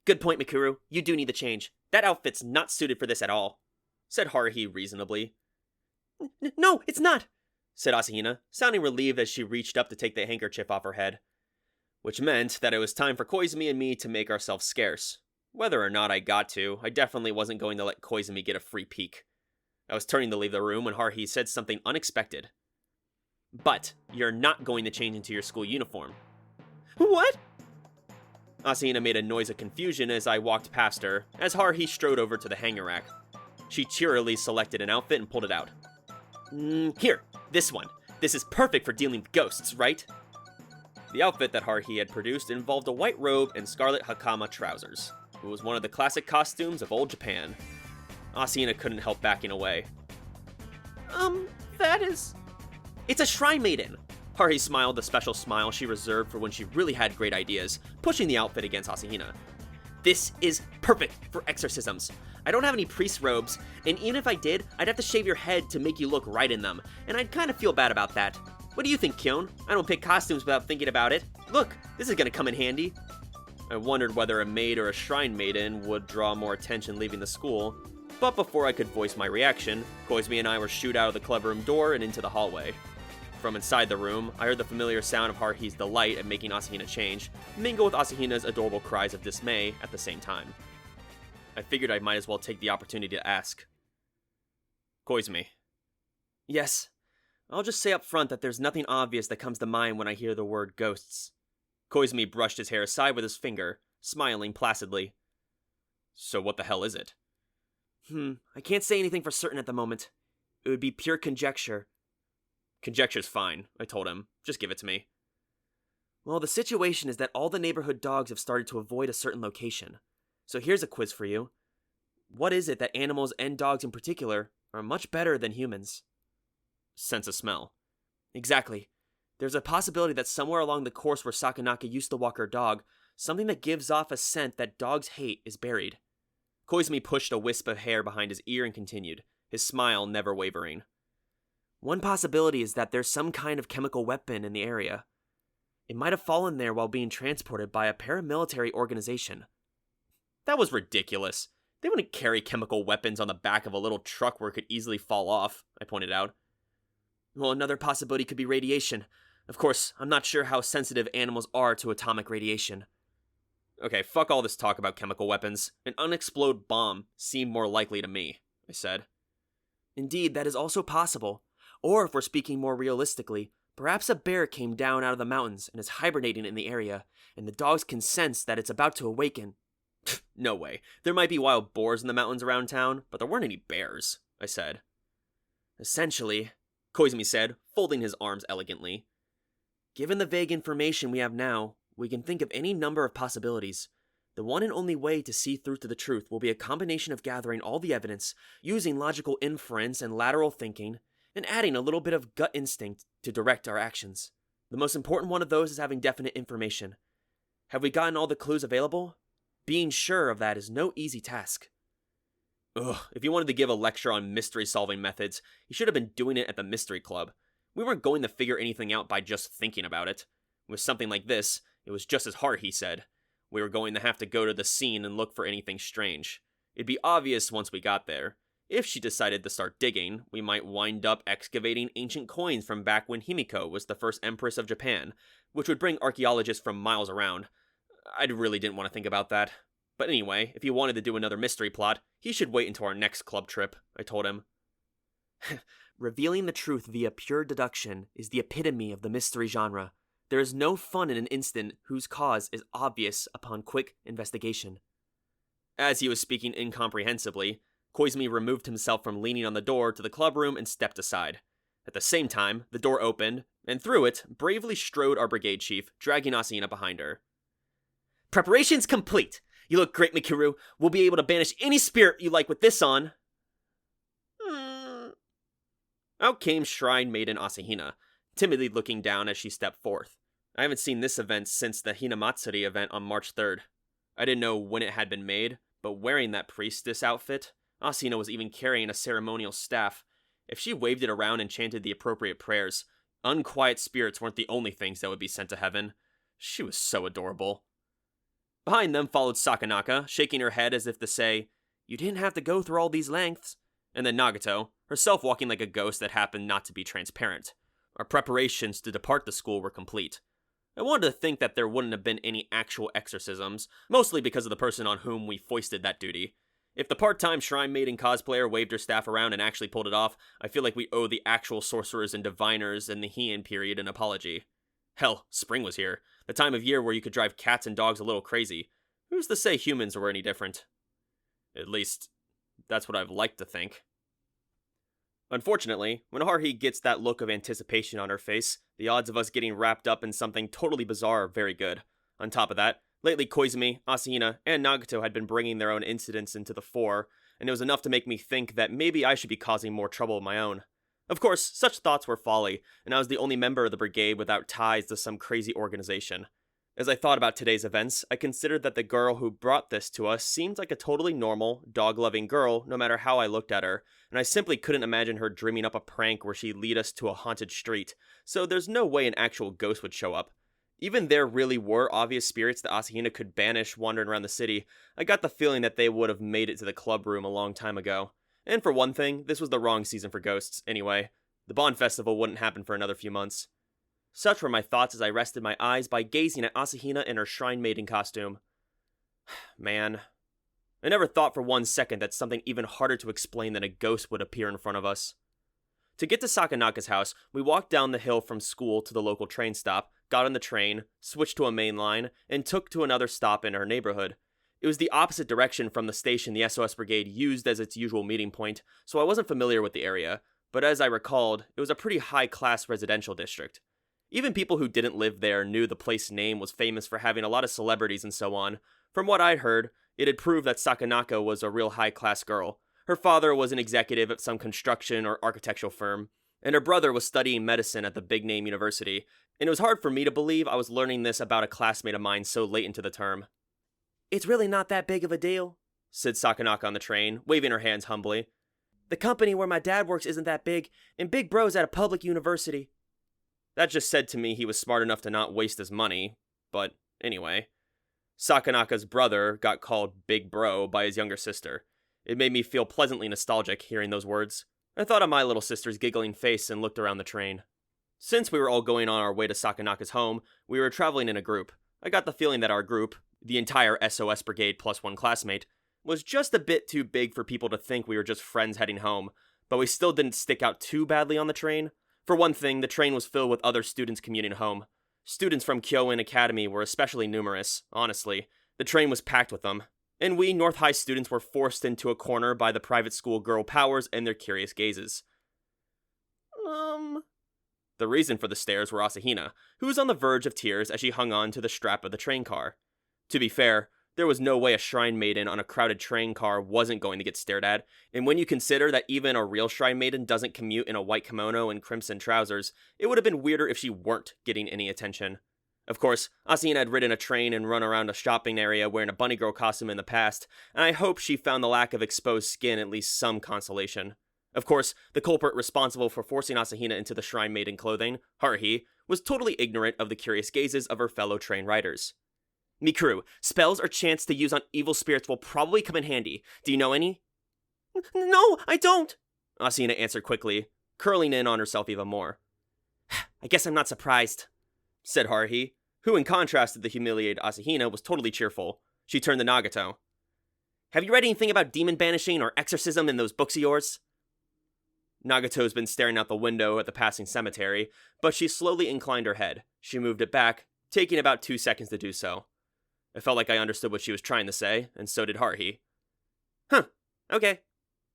Good point, Mikuru. You do need the change. That outfit's not suited for this at all," said Haruhi reasonably. No, it's not," said Asahina, sounding relieved as she reached up to take the handkerchief off her head. Which meant that it was time for Koizumi and me to make ourselves scarce. Whether or not I got to, I definitely wasn't going to let Koizumi get a free peek. I was turning to leave the room when Haruhi said something unexpected. "But you're not going to change into your school uniform." "What?" Asahina made a noise of confusion as I walked past her, as Haruhi strode over to the hanger rack. She cheerily selected an outfit and pulled it out. Here, this one. This is perfect for dealing with ghosts, right?" The outfit that Haruhi had produced involved a white robe and scarlet hakama trousers. It was one of the classic costumes of old Japan. Asahina couldn't help backing away. That is... "It's a shrine maiden." Haruhi smiled the special smile she reserved for when she really had great ideas, pushing the outfit against Asahina. "This is perfect for exorcisms. I don't have any priest robes, and even if I did, I'd have to shave your head to make you look right in them, and I'd kind of feel bad about that. What do you think, Kyon? I don't pick costumes without thinking about it. Look, this is gonna come in handy." I wondered whether a maid or a shrine maiden would draw more attention leaving the school, but before I could voice my reaction, Koizumi and I were shooed out of the club room door and into the hallway. From inside the room, I heard the familiar sound of Haruhi's delight at making Asahina change, mingle with Asahina's adorable cries of dismay at the same time. I figured I might as well take the opportunity to ask. "Koizumi." "Yes. I'll just say up front that there's nothing obvious that comes to mind when I hear the word ghosts." Koizumi brushed his hair aside with his finger, smiling placidly. "So what the hell is it?" I can't say anything for certain at the moment. It would be pure conjecture." "Conjecture's fine," I told him. "Just give it to me." "Well, the situation is that all the neighborhood dogs have started to avoid a certain location. So here's a quiz for you. What is it that animals, and dogs in particular, are much better than humans?" "Sense of smell." "Exactly. There's a possibility that somewhere along the course where Sakanaka used to walk her dog, something that gives off a scent that dogs hate is buried." Koizumi pushed a wisp of hair behind his ear and continued, his smile never wavering. "One possibility is that there's some kind of chemical weapon in the area. It might have fallen there while being transported by a paramilitary organization." That was ridiculous. They wouldn't carry chemical weapons on the back of a little truck where it could easily fall off, I pointed out. "Well, another possibility could be radiation. Of course, I'm not sure how sensitive animals are to atomic radiation." "Okay, fuck all this talk about chemical weapons. An unexploded bomb seemed more likely to me," I said. "Indeed, that is also possible. Or, if we're speaking more realistically, perhaps a bear came down out of the mountains and is hibernating in the area, and the dogs can sense that it's about to awaken." "No way. There might be wild boars in the mountains around town, but there weren't any bears," I said. "Essentially," Koizumi said, folding his arms elegantly, "given the vague information we have now, we can think of any number of possibilities. The one and only way to see through to the truth will be a combination of gathering all the evidence, using logical inference and lateral thinking, and adding a little bit of gut instinct to direct our actions. The most important one of those is having definite information. Have we gotten all the clues available? Being sure of that is no easy task." Ugh, if you wanted to give a lecture on mystery-solving methods, you should have been doing it at the Mystery Club. We weren't going to figure anything out by just thinking about it. With something like this, it was just as hard, he said. We were going to have to go to the scene and look for anything strange. It'd be obvious once we got there. If she decided to start digging, we might wind up excavating ancient coins from back when Himiko was the first empress of Japan, which would bring archaeologists from miles around. I really didn't want to think about that. But anyway, if he wanted to do another mystery plot, he should wait until our next club trip, I told him. Revealing the truth via pure deduction is the epitome of the mystery genre. There is no fun in an instant whose cause is obvious upon quick investigation. As he was speaking incomprehensibly, Koizumi removed himself from leaning on the door to the club room and stepped aside. At the same time, the door opened, and through it bravely strode our brigade chief, dragging Asahina behind her. Preparations complete! You look great, Mikuru. We'll be able to banish any spirit you like with this on. Out came Shrine Maiden Asahina, timidly looking down as she stepped forth. I haven't seen this event since the Hinamatsuri event on March 3rd. I didn't know when it had been made, but wearing that priestess outfit, Asahina was even carrying a ceremonial staff. If she waved it around and chanted the appropriate prayers, unquiet spirits weren't the only things that would be sent to heaven. She was so adorable. Behind them followed Sakanaka, shaking her head as if to say, "You didn't have to go through all these lengths." And then Nagato, herself walking like a ghost that happened not to be transparent. Our preparations to depart the school were complete. I wanted to think that there wouldn't have been any actual exorcisms, mostly because of the person on whom we foisted that duty. If the part-time Shrine Maiden cosplayer waved her staff around and actually pulled it off, I feel like we owe the actual sorcerers and diviners in the Heian period an apology. Hell, spring was here, the time of year where you could drive cats and dogs a little crazy. Who's to say humans were any different? At least, that's what I've liked to think. Unfortunately, when Haruhi gets that look of anticipation on her face, the odds of us getting wrapped up in something totally bizarre are very good. On top of that, lately Koizumi, Asahina, and Nagato had been bringing their own incidents into the fore, and it was enough to make me think that maybe I should be causing more trouble of my own. Of course, such thoughts were folly, and I was the only member of the brigade without ties to some crazy organization. As I thought about today's events, I considered that the girl who brought this to us seemed like a totally normal, dog-loving girl no matter how I looked at her, and I simply couldn't imagine her dreaming up a prank where she'd lead us to a haunted street, so there's no way an actual ghost would show up. Even there really were obvious spirits that Asahina could banish wandering around the city, I got the feeling that they would have made it to the club room a long time ago. And for one thing, this was the wrong season for ghosts, anyway. The Bond Festival wouldn't happen for another few months. Such were my thoughts as I rested my eyes by gazing at Asahina in her Shrine Maiden costume. Man. I never thought for 1 second that something even harder to explain than a ghost would appear in front of us. To get to Sakanaka's house, we walked down the hill from school to the local train stop, got on the train, switched to a main line, and took to another stop in our neighborhood. It was the opposite direction from the station the SOS Brigade used as its usual meeting point, so I wasn't familiar with the area, but as I recalled, it was a pretty high-class residential district. Even people who didn't live there knew the place's name was famous for having a lot of celebrities and so on. From what I'd heard, it had proved that Sakanaka was a real high-class girl. Her father was an executive at some construction or architectural firm, and her brother was studying medicine at the big-name university, and it was hard for me to believe I was learning this about a classmate of mine so late into the term. "It's really not that big of a deal," said Sakanaka on the train, waving her hands humbly. "The company where my dad works isn't that big, and Big Bro's at a public university." That just said to me he was smart enough to not waste his money, but anyway. Sakanaka's brother got called Big Bro by his younger sister. It made me feel pleasantly nostalgic hearing those words. I thought of my little sister's giggling face and looked around the train. Since we were all going on our way to Sakanaka's home, we were traveling in a group. I got the feeling that our group, the entire SOS Brigade plus one classmate, was just a bit too big for people to think we were just friends heading home, but we still didn't stick out too badly on the train. For one thing, the train was filled with other students commuting home. Students from Kyoin Academy were especially numerous, honestly. The train was packed with them. And we North High students were forced into a corner by the private school girl powers and their curious gazes. The reason for the stares were Asahina, who was on the verge of tears as she hung on to the strap of the train car. To be fair, there was no way a Shrine Maiden on a crowded train car wasn't going to get stared at, and when you consider that even a real Shrine Maiden doesn't commute in a white kimono and crimson trousers, it would have been weirder if she weren't getting any attention. Of course, Asahina had ridden a train and run around a shopping area wearing a bunny girl costume in the past, and I hope she found the lack of exposed skin at least some consolation. Of course, the culprit responsible for forcing Asahina into the shrine maiden clothing, Haruhi, was totally ignorant of the curious gazes of her fellow train riders. Mikuru, spells or chants to use on evil spirits will probably come in handy. Do you know any? No, I don't, Asahina answered quickly, curling in on herself even more. I guess I'm not surprised, said Haruhi, who in contrast to the humiliated Asahina was totally cheerful. She turned to Nagato. Have you read anything about demon banishing or exorcism in those books of yours? Nagato's been staring out the window at the passing cemetery, but she slowly inclined her head. She moved it back, taking about 2 seconds to do so. I felt like I understood what she was trying to say, and so did Haruhi. Huh, okay,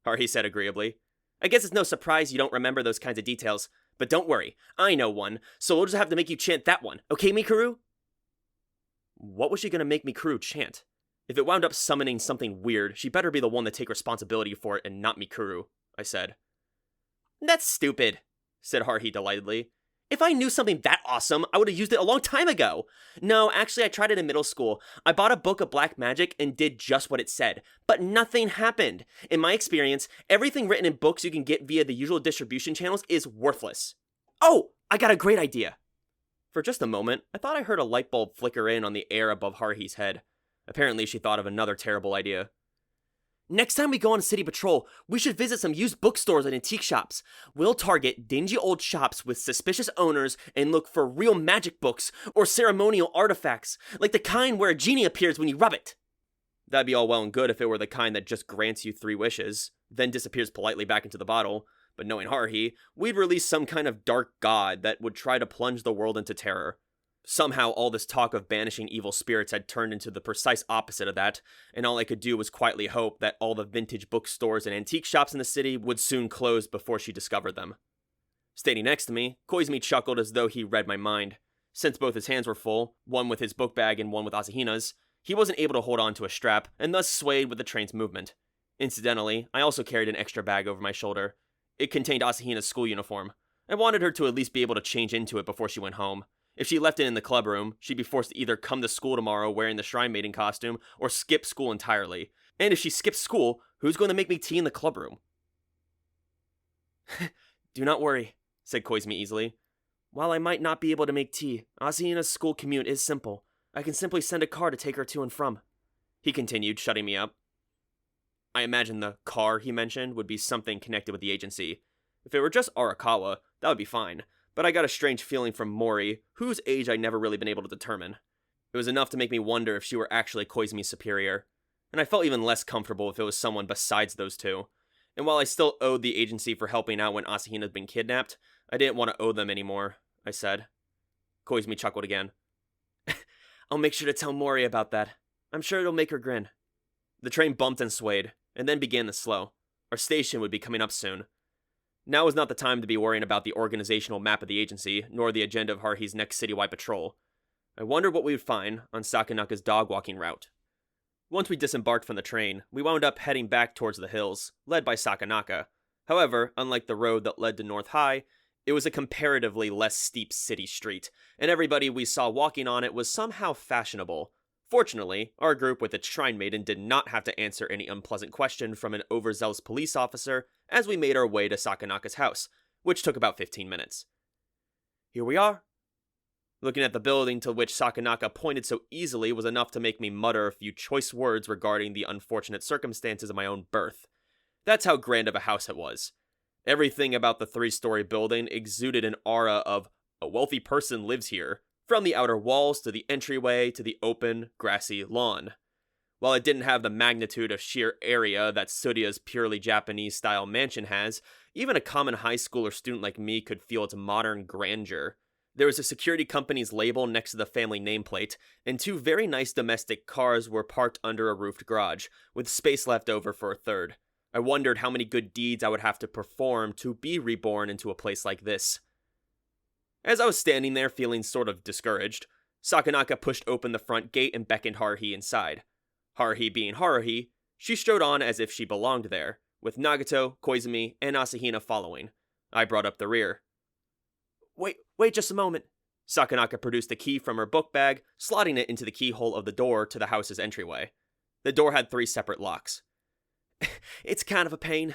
Haruhi said agreeably. I guess it's no surprise you don't remember those kinds of details, but don't worry, I know one, so we'll just have to make you chant that one, okay, Mikuru? What was she gonna make Mikuru chant? If it wound up summoning something weird, she better be the one to take responsibility for it and not Mikuru, I said. That's stupid, said Haruhi delightedly. If I knew something that awesome, I would have used it a long time ago. No, actually, I tried it in middle school. I bought a book of black magic and did just what it said, but nothing happened. In my experience, everything written in books you can get via the usual distribution channels is worthless. Oh, I got a great idea. For just a moment, I thought I heard a light bulb flicker in on the air above Haruhi's head. Apparently, she thought of another terrible idea. Next time we go on city patrol, we should visit some used bookstores and antique shops. We'll target dingy old shops with suspicious owners and look for real magic books or ceremonial artifacts, like the kind where a genie appears when you rub it. That'd be all well and good if it were the kind that just grants you 3 wishes, then disappears politely back into the bottle. But knowing Haruhi, we'd release some kind of dark god that would try to plunge the world into terror. Somehow, all this talk of banishing evil spirits had turned into the precise opposite of that, and all I could do was quietly hope that all the vintage bookstores and antique shops in the city would soon close before she discovered them. Standing next to me, Koizumi chuckled as though he read my mind. Since both his hands were full, one with his book bag and one with Asahina's, he wasn't able to hold on to a strap, and thus swayed with the train's movement. Incidentally, I also carried an extra bag over my shoulder. It contained Asahina's school uniform. I wanted her to at least be able to change into it before she went home. If she left it in the club room, she'd be forced to either come to school tomorrow wearing the Shrine Maiden costume or skip school entirely. And if she skips school, who's going to make me tea in the club room? Do not worry, said Koizumi easily. While I might not be able to make tea, Asahina's school commute is simple. I can simply send a car to take her to and from. He continued, shutting me up. I imagine the car he mentioned would be something connected with the agency. If it were just Arakawa, that would be fine. But I got a strange feeling from Mori, whose age I'd never really been able to determine. It was enough to make me wonder if she were actually Koizumi's superior, and I felt even less comfortable if it was someone besides those two. And while I still owed the agency for helping out when Asahina had been kidnapped, I didn't want to owe them anymore, I said. Koizumi chuckled again. I'll make sure to tell Mori about that. I'm sure it'll make her grin. The train bumped and swayed, and then began to slow. Our station would be coming up soon. Now was not the time to be worrying about the organizational map of the agency, nor the agenda of Haruhi's next citywide patrol. I wondered what we would find on Sakanaka's dog-walking route. Once we disembarked from the train, we wound up heading back towards the hills, led by Sakanaka. However, unlike the road that led to North High, it was a comparatively less steep city street, and everybody we saw walking on it was somehow fashionable. Fortunately, our group with its Shrine Maiden did not have to answer any unpleasant question from an overzealous police officer as we made our way to Sakanaka's house, which took about 15 minutes. Here we are. Looking at the building to which Sakanaka pointed so easily was enough to make me mutter a few choice words regarding the unfortunate circumstances of my own birth. That's how grand of a house it was. Everything about the 3-story building exuded an aura of, a wealthy person lives here, from the outer walls to the entryway to the open, grassy lawn. While it didn't have the magnitude of sheer area that Tsurya's purely Japanese-style mansion has, even a common high schooler student like me could feel its modern grandeur. There was a security company's label next to the family nameplate, and 2 very nice domestic cars were parked under a roofed garage, with space left over for a third. I wondered how many good deeds I would have to perform to be reborn into a place like this. As I was standing there feeling sort of discouraged, Sakanaka pushed open the front gate and beckoned Haruhi inside. Haruhi being Haruhi, she strode on as if she belonged there, with Nagato, Koizumi, and Asahina following. I brought up the rear. Wait just a moment. Sakanaka produced a key from her book bag, slotting it into the keyhole of the door to the house's entryway. The door had 3 separate locks. It's kind of a pain,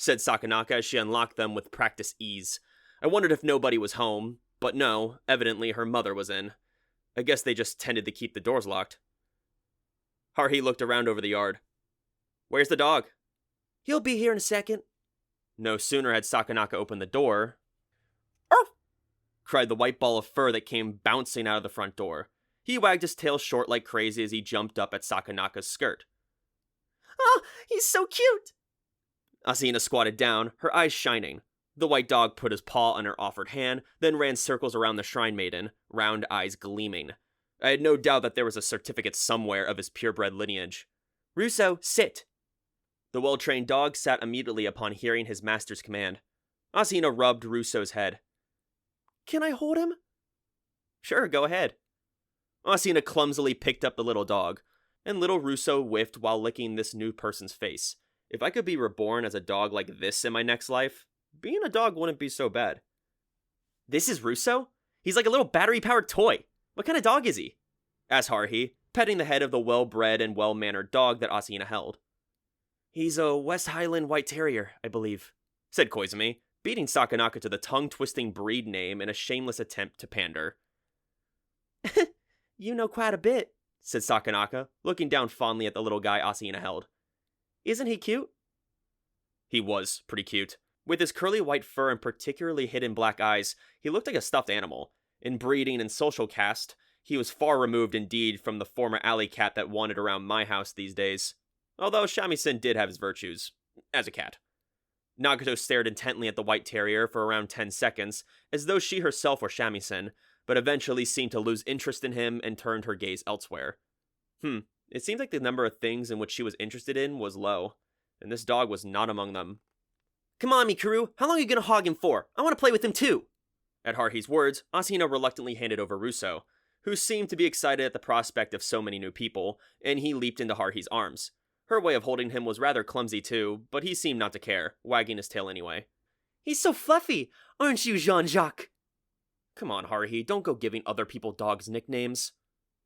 said Sakanaka as she unlocked them with practiced ease. I wondered if nobody was home, but no, evidently her mother was in. I guess they just tended to keep the doors locked. Haruhi looked around over the yard. Where's the dog? He'll be here in a second. No sooner had Sakanaka opened the door, "Arf!" cried the white ball of fur that came bouncing out of the front door. He wagged his tail short like crazy as he jumped up at Sakanaka's skirt. Oh, he's so cute! Asina squatted down, her eyes shining. The white dog put his paw on her offered hand, then ran circles around the shrine maiden, round eyes gleaming. I had no doubt that there was a certificate somewhere of his purebred lineage. Russo, sit! The well-trained dog sat immediately upon hearing his master's command. Asina rubbed Russo's head. Can I hold him? Sure, go ahead. Asina clumsily picked up the little dog, and little Russo whiffed while licking this new person's face. If I could be reborn as a dog like this in my next life, being a dog wouldn't be so bad. This is Russo? He's like a little battery-powered toy. What kind of dog is he? Asked Haruhi, petting the head of the well-bred and well-mannered dog that Asina held. He's a West Highland White Terrier, I believe, said Koizumi, beating Sakanaka to the tongue-twisting breed name in a shameless attempt to pander. You know quite a bit, said Sakanaka, looking down fondly at the little guy Asina held. Isn't he cute? He was pretty cute. With his curly white fur and particularly hidden black eyes, he looked like a stuffed animal. In breeding and social caste, he was far removed indeed from the former alley cat that wandered around my house these days. Although shamisen did have his virtues, as a cat. Nagato stared intently at the white terrier for around 10 seconds, as though she herself were shamisen, but eventually seemed to lose interest in him and turned her gaze elsewhere. It seemed like the number of things in which she was interested in was low, and this dog was not among them. Come on, Mikuru, how long are you gonna hog him for? I want to play with him too! At Haruhi's words, Asina reluctantly handed over Russo, who seemed to be excited at the prospect of so many new people, and he leaped into Haruhi's arms. Her way of holding him was rather clumsy too, but he seemed not to care, wagging his tail anyway. He's so fluffy, aren't you, Jean-Jacques? Come on, Haruhi, don't go giving other people dogs nicknames.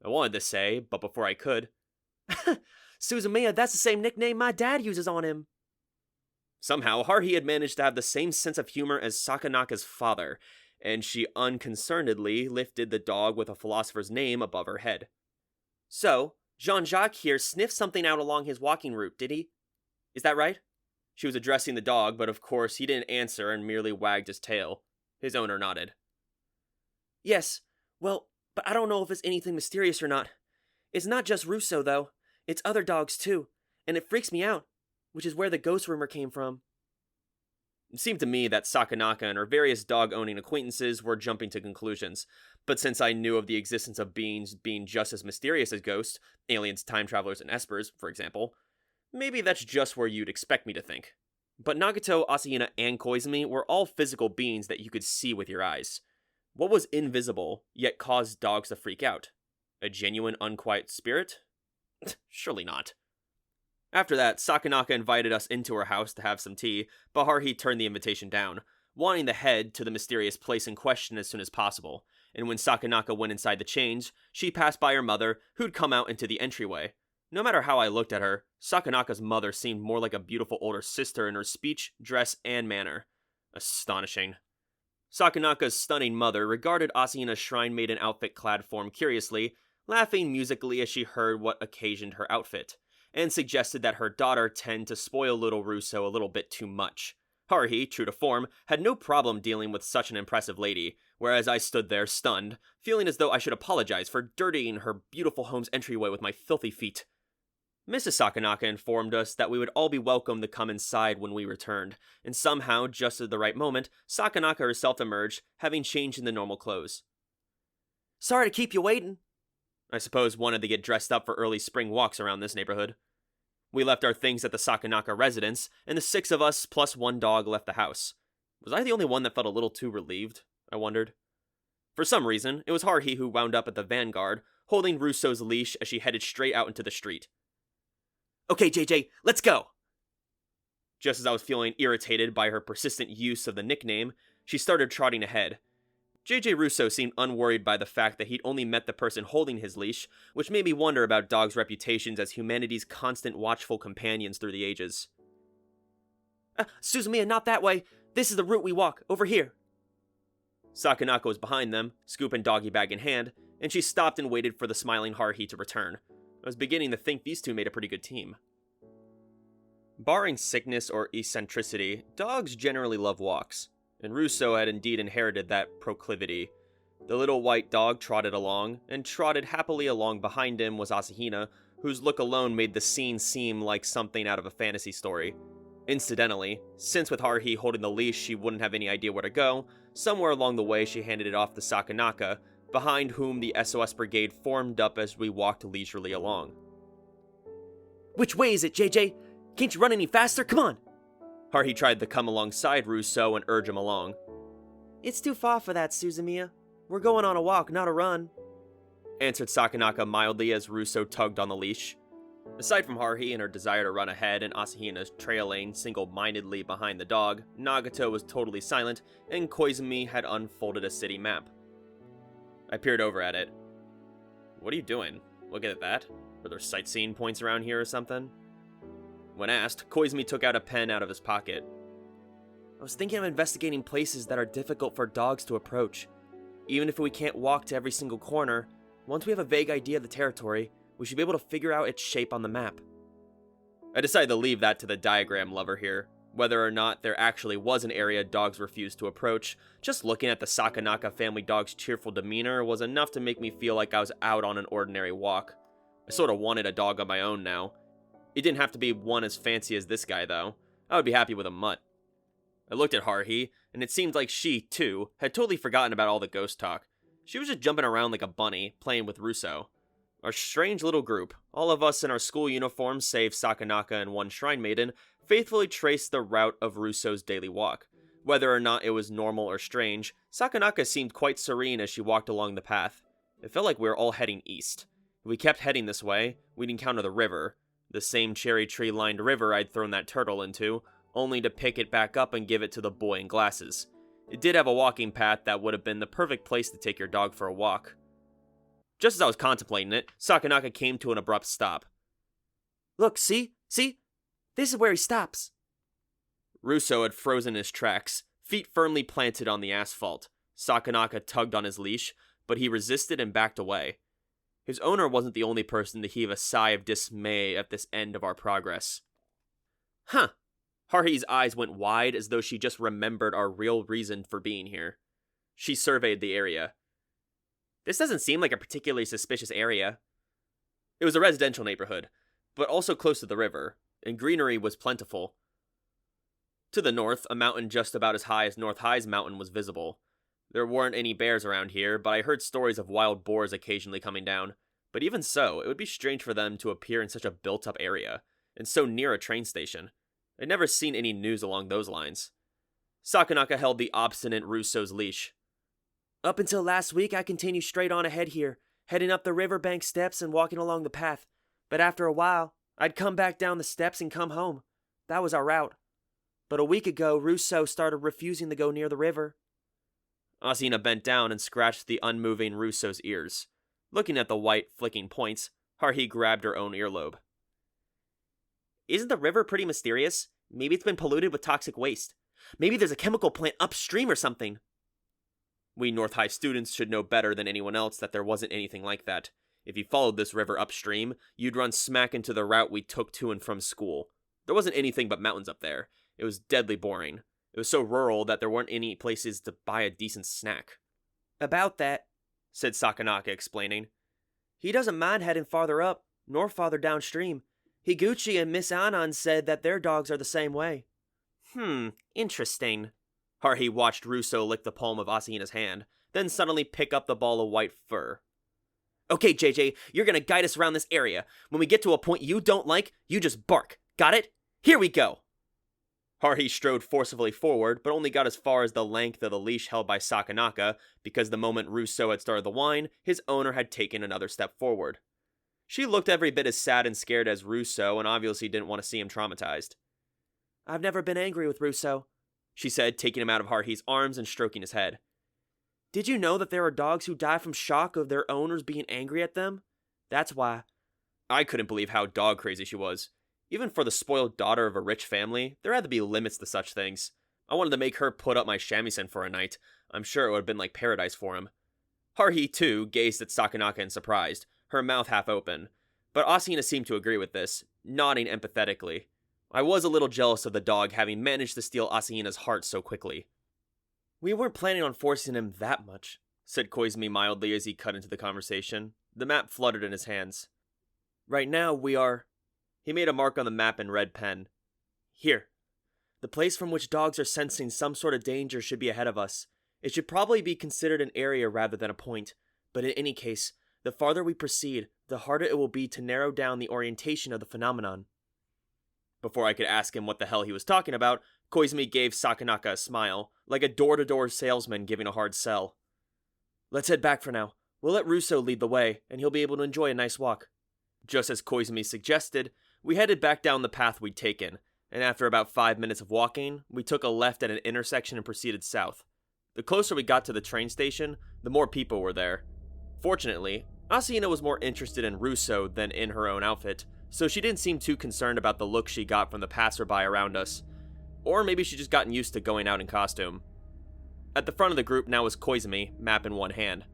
I wanted to say, but before I could. Suzumiya, that's the same nickname my dad uses on him. Somehow, Haruhi had managed to have the same sense of humor as Sakanaka's father, and she unconcernedly lifted the dog with a philosopher's name above her head. So, Jean-Jacques here sniffed something out along his walking route, did he? Is that right? She was addressing the dog, but of course he didn't answer and merely wagged his tail. His owner nodded. Yes, well, but I don't know if it's anything mysterious or not. It's not just Russo, though. It's other dogs, too. And it freaks me out, which is where the ghost rumor came from. It seemed to me that Sakanaka and her various dog-owning acquaintances were jumping to conclusions, but since I knew of the existence of beings being just as mysterious as ghosts, aliens, time travelers, and espers, for example, maybe that's just where you'd expect me to think. But Nagato, Asahina, and Koizumi were all physical beings that you could see with your eyes. What was invisible, yet caused dogs to freak out? A genuine unquiet spirit? Surely not. After that, Sakanaka invited us into her house to have some tea, but Haruhi turned the invitation down, wanting to head to the mysterious place in question as soon as possible, and when Sakanaka went inside the change, she passed by her mother, who'd come out into the entryway. No matter how I looked at her, Sakanaka's mother seemed more like a beautiful older sister in her speech, dress, and manner. Astonishing. Sakanaka's stunning mother regarded Asahina's shrine maiden outfit-clad form curiously, laughing musically as she heard what occasioned her outfit, and suggested that her daughter tend to spoil little Russo a little bit too much. Haruhi, true to form, had no problem dealing with such an impressive lady, whereas I stood there stunned, feeling as though I should apologize for dirtying her beautiful home's entryway with my filthy feet. Mrs. Sakanaka informed us that we would all be welcome to come inside when we returned, and somehow, just at the right moment, Sakanaka herself emerged, having changed into normal clothes. Sorry to keep you waiting. I suppose wanted to get dressed up for early spring walks around this neighborhood. We left our things at the Sakanaka residence, and the 6 of us plus 1 dog left the house. Was I the only one that felt a little too relieved? I wondered. For some reason, it was Haruhi who wound up at the vanguard, holding Russo's leash as she headed straight out into the street. Okay, JJ, let's go! Just as I was feeling irritated by her persistent use of the nickname, she started trotting ahead. JJ Russo seemed unworried by the fact that he'd only met the person holding his leash, which made me wonder about dogs' reputations as humanity's constant watchful companions through the ages. Suzumiya, not that way. This is the route we walk, over here. Sakanaka was behind them, scoop and doggy bag in hand, and she stopped and waited for the smiling Haruhi to return. I was beginning to think these two made a pretty good team. Barring sickness or eccentricity, dogs generally love walks, and Russo had indeed inherited that proclivity. The little white dog trotted along, and trotted happily along behind him was Asahina, whose look alone made the scene seem like something out of a fantasy story. Incidentally, since with Haruhi holding the leash she wouldn't have any idea where to go, somewhere along the way she handed it off to Sakanaka, behind whom the SOS brigade formed up as we walked leisurely along. Which way is it, JJ? Can't you run any faster? Come on! Haruhi tried to come alongside Russo and urge him along. It's too far for that, Suzumiya. We're going on a walk, not a run, answered Sakanaka mildly as Russo tugged on the leash. Aside from Haruhi and her desire to run ahead and Asahina's trailing single-mindedly behind the dog, Nagato was totally silent, and Koizumi had unfolded a city map. I peered over at it. What are you doing? Looking at that? Are there sightseeing points around here or something? When asked, Koizumi took out a pen out of his pocket. I was thinking of investigating places that are difficult for dogs to approach. Even if we can't walk to every single corner, once we have a vague idea of the territory, we should be able to figure out its shape on the map. I decided to leave that to the diagram lover here. Whether or not there actually was an area dogs refused to approach, just looking at the Sakanaka family dog's cheerful demeanor was enough to make me feel like I was out on an ordinary walk. I sort of wanted a dog of my own now. It didn't have to be one as fancy as this guy, though. I would be happy with a mutt. I looked at Haruhi, and it seemed like she, too, had totally forgotten about all the ghost talk. She was just jumping around like a bunny, playing with Russo. Our strange little group, all of us in our school uniforms save Sakanaka and one shrine maiden, faithfully traced the route of Russo's daily walk. Whether or not it was normal or strange, Sakanaka seemed quite serene as she walked along the path. It felt like we were all heading east. If we kept heading this way, we'd encounter the river, the same cherry tree-lined river I'd thrown that turtle into, only to pick it back up and give it to the boy in glasses. It did have a walking path that would have been the perfect place to take your dog for a walk. Just as I was contemplating it, Sakanaka came to an abrupt stop. Look, see? See? This is where he stops. Russo had frozen his tracks, feet firmly planted on the asphalt. Sakanaka tugged on his leash, but he resisted and backed away. His owner wasn't the only person to heave a sigh of dismay at this end of our progress. Huh. Haruhi's eyes went wide as though she just remembered our real reason for being here. She surveyed the area. This doesn't seem like a particularly suspicious area. It was a residential neighborhood, but also close to the river, and greenery was plentiful. To the north, a mountain just about as high as North High's mountain was visible. There weren't any bears around here, but I heard stories of wild boars occasionally coming down. But even so, it would be strange for them to appear in such a built-up area, and so near a train station. I'd never seen any news along those lines. Sakanaka held the obstinate Russo's leash. Up until last week, I continued straight on ahead here, heading up the riverbank steps and walking along the path. But after a while, I'd come back down the steps and come home. That was our route. But a week ago, Russo started refusing to go near the river. Asahina bent down and scratched the unmoving Russo's ears. Looking at the white, flicking points, Haruhi grabbed her own earlobe. Isn't the river pretty mysterious? Maybe it's been polluted with toxic waste. Maybe there's a chemical plant upstream or something. We North High students should know better than anyone else that there wasn't anything like that. If you followed this river upstream, you'd run smack into the route we took to and from school. There wasn't anything but mountains up there. It was deadly boring. It was so rural that there weren't any places to buy a decent snack. About that, said Sakanaka, explaining. He doesn't mind heading farther up, nor farther downstream. Higuchi and Miss Anan said that their dogs are the same way. Interesting. Haruhi watched Russo lick the palm of Asahina's hand, then suddenly pick up the ball of white fur. Okay, JJ, you're gonna guide us around this area. When we get to a point you don't like, you just bark. Got it? Here we go! Haruhi strode forcibly forward, but only got as far as the length of the leash held by Sakanaka, because the moment Russo had started the whine, his owner had taken another step forward. She looked every bit as sad and scared as Russo, and obviously didn't want to see him traumatized. I've never been angry with Russo, she said, taking him out of Haruhi's arms and stroking his head. Did you know that there are dogs who die from shock of their owners being angry at them? That's why. I couldn't believe how dog crazy she was. Even for the spoiled daughter of a rich family, there had to be limits to such things. I wanted to make her put up my shamisen for a night. I'm sure it would have been like paradise for him. Haruhi, too, gazed at Sakanaka in surprise, her mouth half open. But Asahina seemed to agree with this, nodding empathetically. I was a little jealous of the dog having managed to steal Asahina's heart so quickly. "We weren't planning on forcing him that much," said Koizumi mildly as he cut into the conversation. The map fluttered in his hands. "Right now, we are..." He made a mark on the map in red pen. "Here. The place from which dogs are sensing some sort of danger should be ahead of us. It should probably be considered an area rather than a point, but in any case, the farther we proceed, the harder it will be to narrow down the orientation of the phenomenon." Before I could ask him what the hell he was talking about, Koizumi gave Sakanaka a smile, like a door-to-door salesman giving a hard sell. "Let's head back for now. We'll let Russo lead the way, and he'll be able to enjoy a nice walk." Just as Koizumi suggested, we headed back down the path we'd taken, and after about 5 minutes of walking, we took a left at an intersection and proceeded south. The closer we got to the train station, the more people were there. Fortunately, Asahina was more interested in Russo than in her own outfit, so she didn't seem too concerned about the look she got from the passerby around us. Or maybe she'd just gotten used to going out in costume. At the front of the group now was Koizumi, map in one hand.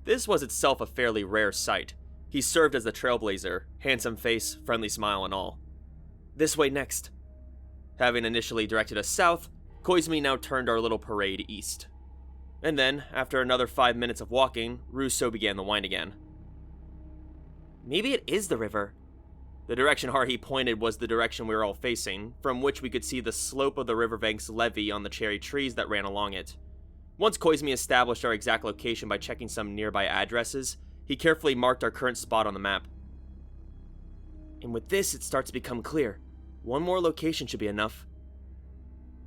This was itself a fairly rare sight. He served as the trailblazer, handsome face, friendly smile and all. "This way next." Having initially directed us south, Koizumi now turned our little parade east. And then, after another 5 minutes of walking, Russo began the whine again. "Maybe it is the river." The direction Haruhi pointed was the direction we were all facing, from which we could see the slope of the riverbank's levee on the cherry trees that ran along it. Once Koizumi established our exact location by checking some nearby addresses, he carefully marked our current spot on the map. "And with this, it starts to become clear. One more location should be enough."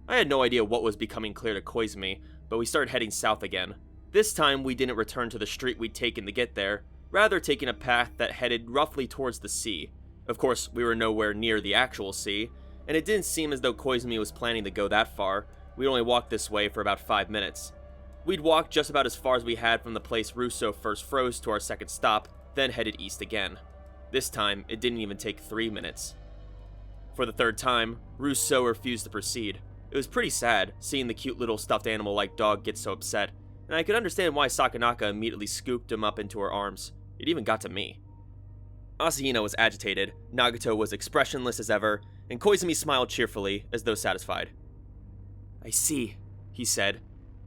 I had no idea what was becoming clear to Koizumi, but we started heading south again. This time, we didn't return to the street we'd taken to get there, rather taking a path that headed roughly towards the sea. Of course, we were nowhere near the actual sea, and it didn't seem as though Koizumi was planning to go that far. We only walked this way for about 5 minutes. We'd walked just about as far as we had from the place Russo first froze to our second stop, then headed east again. This time, it didn't even take 3 minutes. For the third time, Russo refused to proceed. It was pretty sad, seeing the cute little stuffed animal-like dog get so upset, and I could understand why Sakanaka immediately scooped him up into her arms. It even got to me. Asahina was agitated, Nagato was expressionless as ever, and Koizumi smiled cheerfully, as though satisfied. "I see," he said.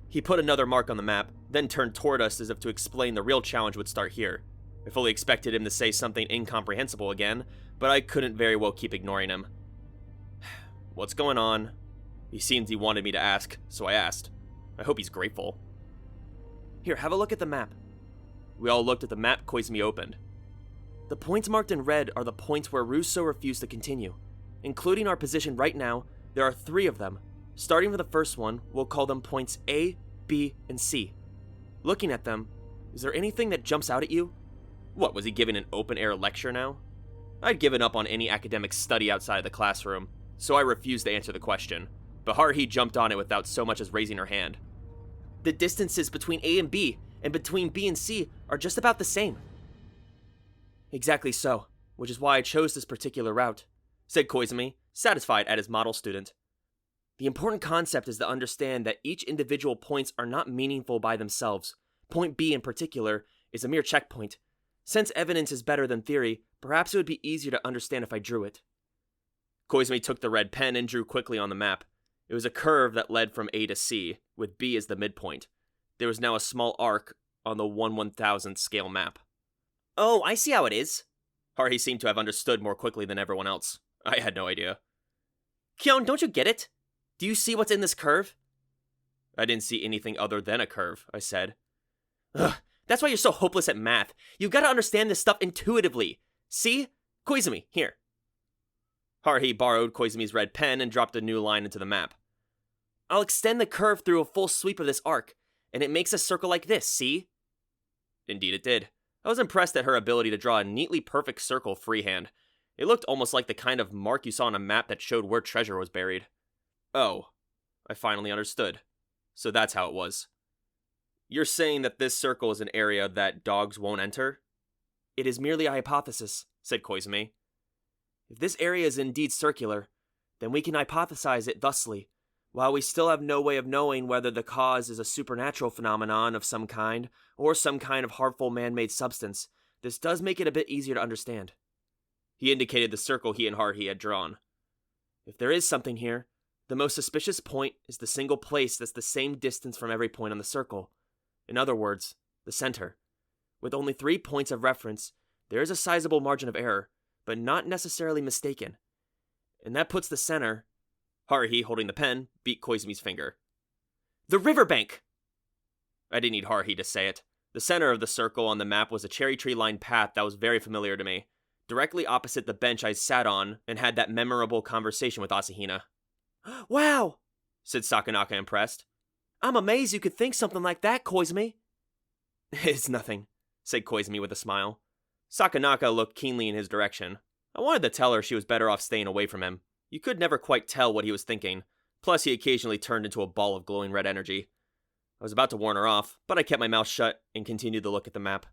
He put another mark on the map, then turned toward us as if to explain the real challenge would start here. I fully expected him to say something incomprehensible again, but I couldn't very well keep ignoring him. "What's going on?" He seemed he wanted me to ask, so I asked. I hope he's grateful. "Here, have a look at the map." We all looked at the map Koizumi opened. "The points marked in red are the points where Russo refused to continue. Including our position right now, there are 3 of them. Starting with the first one, we'll call them points A, B, and C. Looking at them, is there anything that jumps out at you?" What, was he giving an open-air lecture now? I'd given up on any academic study outside of the classroom, so I refused to answer the question, but Haruhi jumped on it without so much as raising her hand. "The distances between A and B, and between B and C, are just about the same." "Exactly so, which is why I chose this particular route," said Koizumi, satisfied at his model student. "The important concept is to understand that each individual points are not meaningful by themselves. Point B in particular is a mere checkpoint. Since evidence is better than theory, perhaps it would be easier to understand if I drew it." Koizumi took the red pen and drew quickly on the map. It was a curve that led from A to C, with B as the midpoint. There was now a small arc on the 1/1000th scale map. "Oh, I see how it is." Haruhi seemed to have understood more quickly than everyone else. I had no idea. "Kyon, don't you get it? Do you see what's in this curve?" "I didn't see anything other than a curve," I said. "Ugh, that's why you're so hopeless at math. You've got to understand this stuff intuitively. See? Koizumi, here." Haruhi borrowed Koizumi's red pen and dropped a new line into the map. "I'll extend the curve through a full sweep of this arc, and it makes a circle like this, see?" Indeed it did. I was impressed at her ability to draw a neatly perfect circle freehand. It looked almost like the kind of mark you saw on a map that showed where treasure was buried. Oh, I finally understood. So that's how it was. "You're saying that this circle is an area that dogs won't enter?" "It is merely a hypothesis," said Koizumi. If this area is indeed circular, then we can hypothesize it thusly. While we still have no way of knowing whether the cause is a supernatural phenomenon of some kind, or some kind of harmful man-made substance, this does make it a bit easier to understand. He indicated the circle he and Haruhi had drawn. If there is something here, the most suspicious point is the single place that's the same distance from every point on the circle. In other words, the center. With only 3 points of reference, there is a sizable margin of error, but not necessarily mistaken. And that puts the center... Haruhi, holding the pen, beat Koizumi's finger. The riverbank! I didn't need Haruhi to say it. The center of the circle on the map was a cherry tree-lined path that was very familiar to me, directly opposite the bench I sat on and had that memorable conversation with Asahina. Wow! Said Sakanaka, impressed. I'm amazed you could think something like that, Koizumi. It's nothing, said Koizumi with a smile. Sakanaka looked keenly in his direction. I wanted to tell her she was better off staying away from him. You could never quite tell what he was thinking. Plus, he occasionally turned into a ball of glowing red energy. I was about to warn her off, but I kept my mouth shut and continued to look at the map.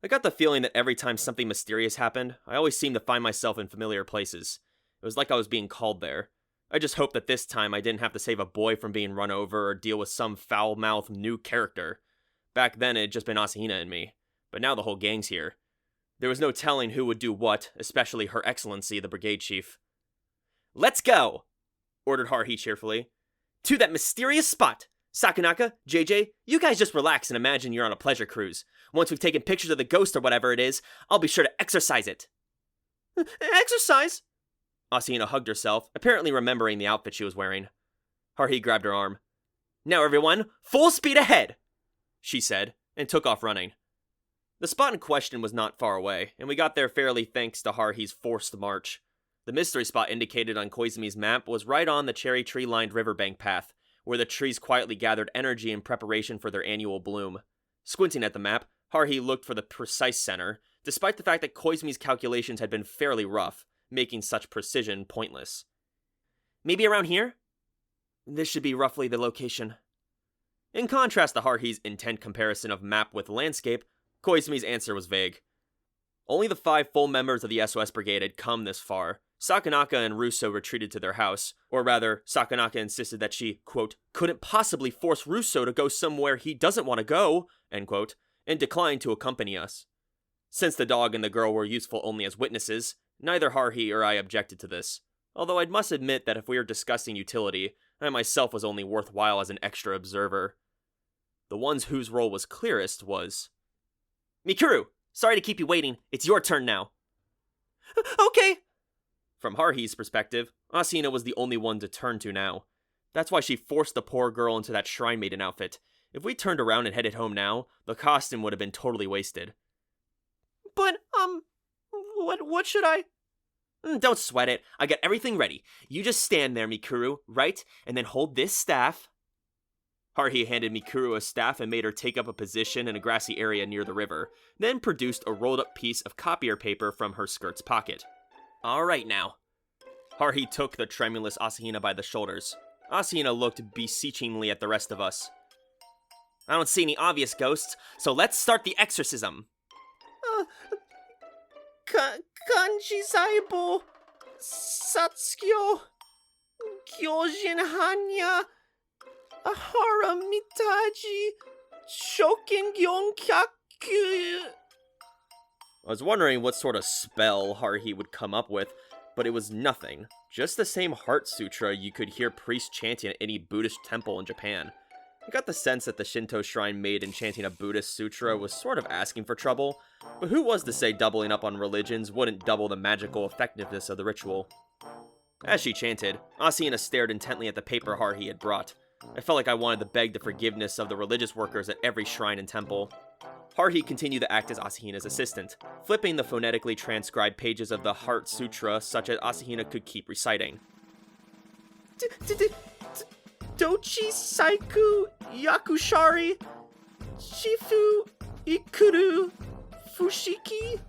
I got the feeling that every time something mysterious happened, I always seemed to find myself in familiar places. It was like I was being called there. I just hoped that this time I didn't have to save a boy from being run over or deal with some foul-mouthed new character. Back then, it had just been Asahina and me, but now the whole gang's here. There was no telling who would do what, especially Her Excellency, the brigade chief. Let's go! Ordered Haruhi cheerfully. To that mysterious spot! Sakanaka, JJ, you guys just relax and imagine you're on a pleasure cruise. Once we've taken pictures of the ghost or whatever it is, I'll be sure to exorcise it. Exercise? Asahina hugged herself, apparently remembering the outfit she was wearing. Haruhi grabbed her arm. Now everyone, full speed ahead! She said, and took off running. The spot in question was not far away, and we got there fairly thanks to Haruhi's forced march. The mystery spot indicated on Koizumi's map was right on the cherry tree-lined riverbank path, where the trees quietly gathered energy in preparation for their annual bloom. Squinting at the map, Haruhi looked for the precise center, despite the fact that Koizumi's calculations had been fairly rough, making such precision pointless. Maybe around here? This should be roughly the location. In contrast to Haruhi's intent comparison of map with landscape, Koizumi's answer was vague. Only the 5 full members of the SOS Brigade had come this far. Sakanaka and Russo retreated to their house, or rather, Sakanaka insisted that she, quote, couldn't possibly force Russo to go somewhere he doesn't want to go, end quote, and declined to accompany us. Since the dog and the girl were useful only as witnesses, neither Haruhi or I objected to this, although I must admit that if we were discussing utility, I myself was only worthwhile as an extra observer. The ones whose role was clearest was... Mikuru, sorry to keep you waiting, it's your turn now. Okay! From Haruhi's perspective, Asahina was the only one to turn to now. That's why she forced the poor girl into that shrine maiden outfit. If we turned around and headed home now, the costume would have been totally wasted. But, what should I... Don't sweat it. I got everything ready. You just stand there, Mikuru, right? And then hold this staff. Haruhi handed Mikuru a staff and made her take up a position in a grassy area near the river, then produced a rolled-up piece of copier paper from her skirt's pocket. All right now. Haruhi took the tremulous Asahina by the shoulders. Asahina looked beseechingly at the rest of us. I don't see any obvious ghosts, so let's start the exorcism. Kanji Saibo, Satsukyo, Kyojin Hanya, Ahara Mitaji, Shokengyon Kyaku. I was wondering what sort of spell Haruhi would come up with, but it was nothing. Just the same heart sutra you could hear priests chanting at any Buddhist temple in Japan. I got the sense that the Shinto shrine maiden chanting a Buddhist sutra was sort of asking for trouble, but who was to say doubling up on religions wouldn't double the magical effectiveness of the ritual? As she chanted, Asahina stared intently at the paper Haruhi had brought. I felt like I wanted to beg the forgiveness of the religious workers at every shrine and temple. Haruhi continued to act as Asahina's assistant, flipping the phonetically transcribed pages of the Heart Sutra such as Asahina could keep reciting. Dochi Saiku Yakushari Shifu Ikuru Fushiki.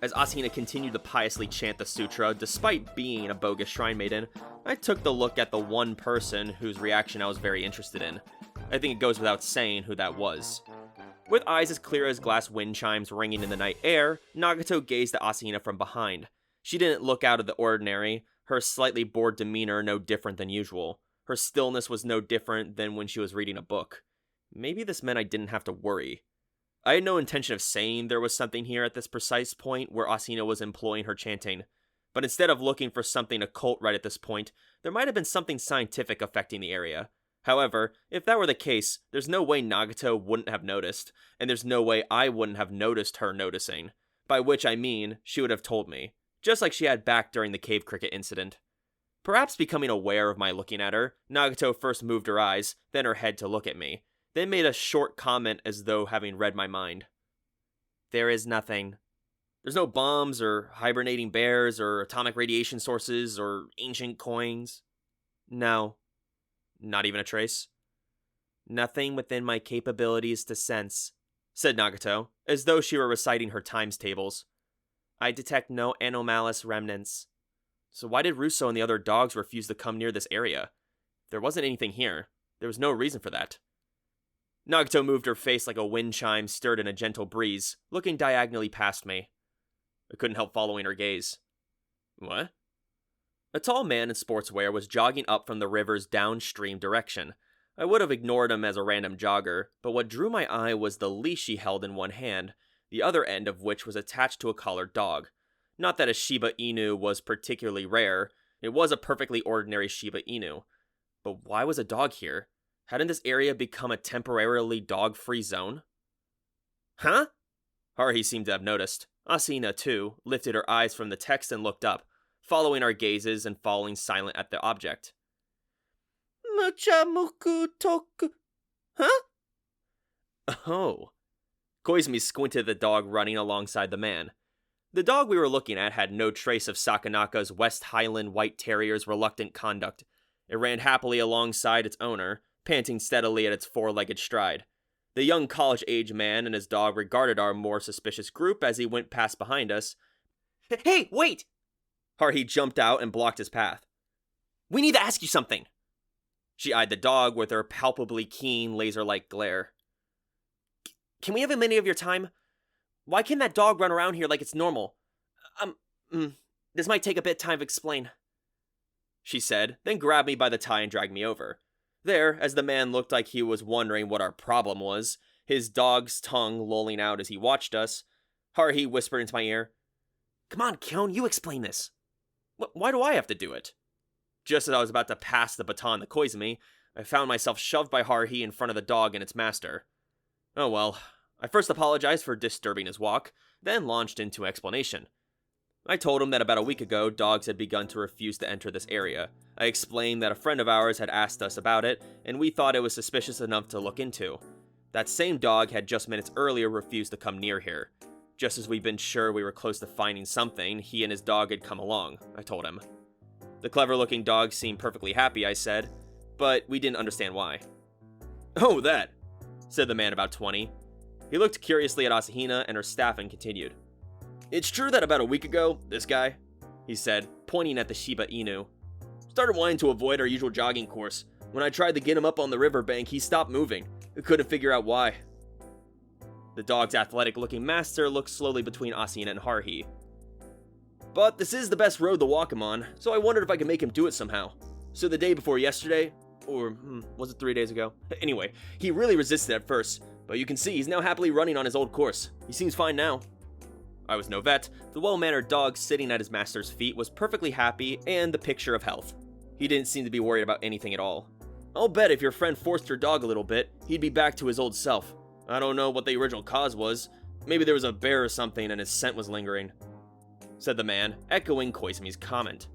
As Asahina continued to piously chant the sutra, despite being a bogus shrine maiden, I took the look at the one person whose reaction I was very interested in. I think it goes without saying who that was. With eyes as clear as glass wind chimes ringing in the night air, Nagato gazed at Asahina from behind. She didn't look out of the ordinary, her slightly bored demeanor no different than usual. Her stillness was no different than when she was reading a book. Maybe this meant I didn't have to worry. I had no intention of saying there was something here at this precise point where Asuna was employing her chanting. But instead of looking for something occult right at this point, there might have been something scientific affecting the area. However, if that were the case, there's no way Nagato wouldn't have noticed, and there's no way I wouldn't have noticed her noticing. By which I mean, she would have told me, just like she had back during the cave cricket incident. Perhaps becoming aware of my looking at her, Nagato first moved her eyes, then her head to look at me, then made a short comment as though having read my mind. There is nothing. There's no bombs, or hibernating bears, or atomic radiation sources, or ancient coins. No. Not even a trace. Nothing within my capabilities to sense, said Nagato, as though she were reciting her times tables. I detect no anomalous remnants. So why did Russo and the other dogs refuse to come near this area? If there wasn't anything here, there was no reason for that. Nagato moved her face like a wind chime stirred in a gentle breeze, looking diagonally past me. I couldn't help following her gaze. What? A tall man in sportswear was jogging up from the river's downstream direction. I would have ignored him as a random jogger, but what drew my eye was the leash she held in one hand, the other end of which was attached to a collared dog. Not that a Shiba Inu was particularly rare, it was a perfectly ordinary Shiba Inu. But why was a dog here? Hadn't this area become a temporarily dog-free zone? Huh? Haruhi seemed to have noticed. Asuna, too, lifted her eyes from the text and looked up, following our gazes and falling silent at the object. Muchamuku toku. Huh? Oh. Koizumi squinted at the dog running alongside the man. The dog we were looking at had no trace of Sakanaka's West Highland White Terrier's reluctant conduct. It ran happily alongside its owner, panting steadily at its four-legged stride. The young college-age man and his dog regarded our more suspicious group as he went past behind us. Hey, wait! Haruhi jumped out and blocked his path. We need to ask you something! She eyed the dog with her palpably keen, laser-like glare. Can we have a minute of your time? Why can that dog run around here like it's normal? This might take a bit of time to explain, she said, then grabbed me by the tie and dragged me over. There, as the man looked like he was wondering what our problem was, his dog's tongue lolling out as he watched us, Haruhi whispered into my ear, Come on, Kyon, you explain this. Why do I have to do it? Just as I was about to pass the baton to Koizumi, I found myself shoved by Haruhi in front of the dog and its master. Oh well, I first apologized for disturbing his walk, then launched into explanation. I told him that about a week ago, dogs had begun to refuse to enter this area. I explained that a friend of ours had asked us about it, and we thought it was suspicious enough to look into. That same dog had just minutes earlier refused to come near here. Just as we'd been sure we were close to finding something, he and his dog had come along, I told him. The clever-looking dog seemed perfectly happy, I said, but we didn't understand why. Oh, that, said the man about 20. He looked curiously at Asahina and her staff and continued. It's true that about a week ago, this guy, he said, pointing at the Shiba Inu, started wanting to avoid our usual jogging course. When I tried to get him up on the riverbank, he stopped moving. I couldn't figure out why. The dog's athletic-looking master looked slowly between Asahina and Haruhi. But this is the best road to walk him on, so I wondered if I could make him do it somehow. So the day before yesterday, or was it 3 days ago? Anyway, he really resisted at first, but you can see he's now happily running on his old course. He seems fine now. I was no vet. The well-mannered dog sitting at his master's feet was perfectly happy and the picture of health. He didn't seem to be worried about anything at all. I'll bet if your friend forced your dog a little bit, he'd be back to his old self. I don't know what the original cause was. Maybe there was a bear or something and his scent was lingering, said the man, echoing Koizumi's comment.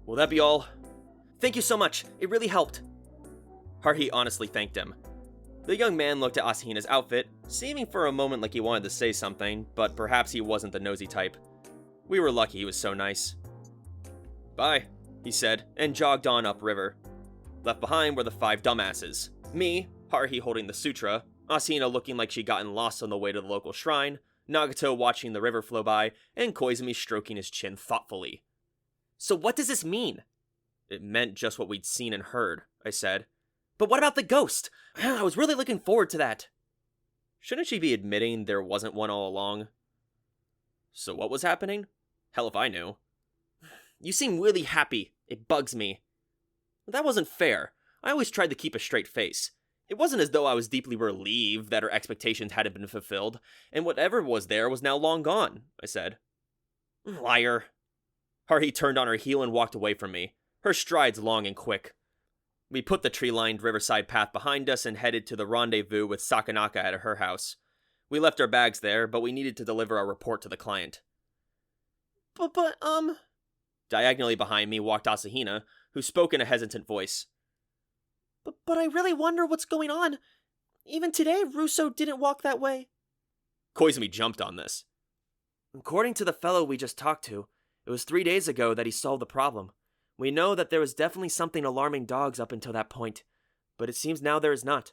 Will that be all? Thank you so much. It really helped. Haruhi honestly thanked him. The young man looked at Asahina's outfit, seeming for a moment like he wanted to say something, but perhaps he wasn't the nosy type. We were lucky he was so nice. Bye, he said, and jogged on upriver. Left behind were the 5 dumbasses. Me, Haruhi holding the sutra, Asahina looking like she'd gotten lost on the way to the local shrine, Nagato watching the river flow by, and Koizumi stroking his chin thoughtfully. So what does this mean? It meant just what we'd seen and heard, I said. But what about the ghost? I was really looking forward to that. Shouldn't she be admitting there wasn't one all along? So what was happening? Hell if I knew. You seem really happy. It bugs me." That wasn't fair. I always tried to keep a straight face. It wasn't as though I was deeply relieved that her expectations hadn't been fulfilled, and whatever was there was now long gone, I said. "Liar." Haruhi turned on her heel and walked away from me, her strides long and quick. We put the tree-lined riverside path behind us and headed to the rendezvous with Sakanaka at her house. We left our bags there, but we needed to deliver our report to the client. But, Diagonally behind me walked Asahina, who spoke in a hesitant voice. But I really wonder what's going on. Even today, Russo didn't walk that way." Koizumi jumped on this. "According to the fellow we just talked to, it was 3 days ago that he solved the problem. We know that there was definitely something alarming dogs up until that point, but it seems now there is not.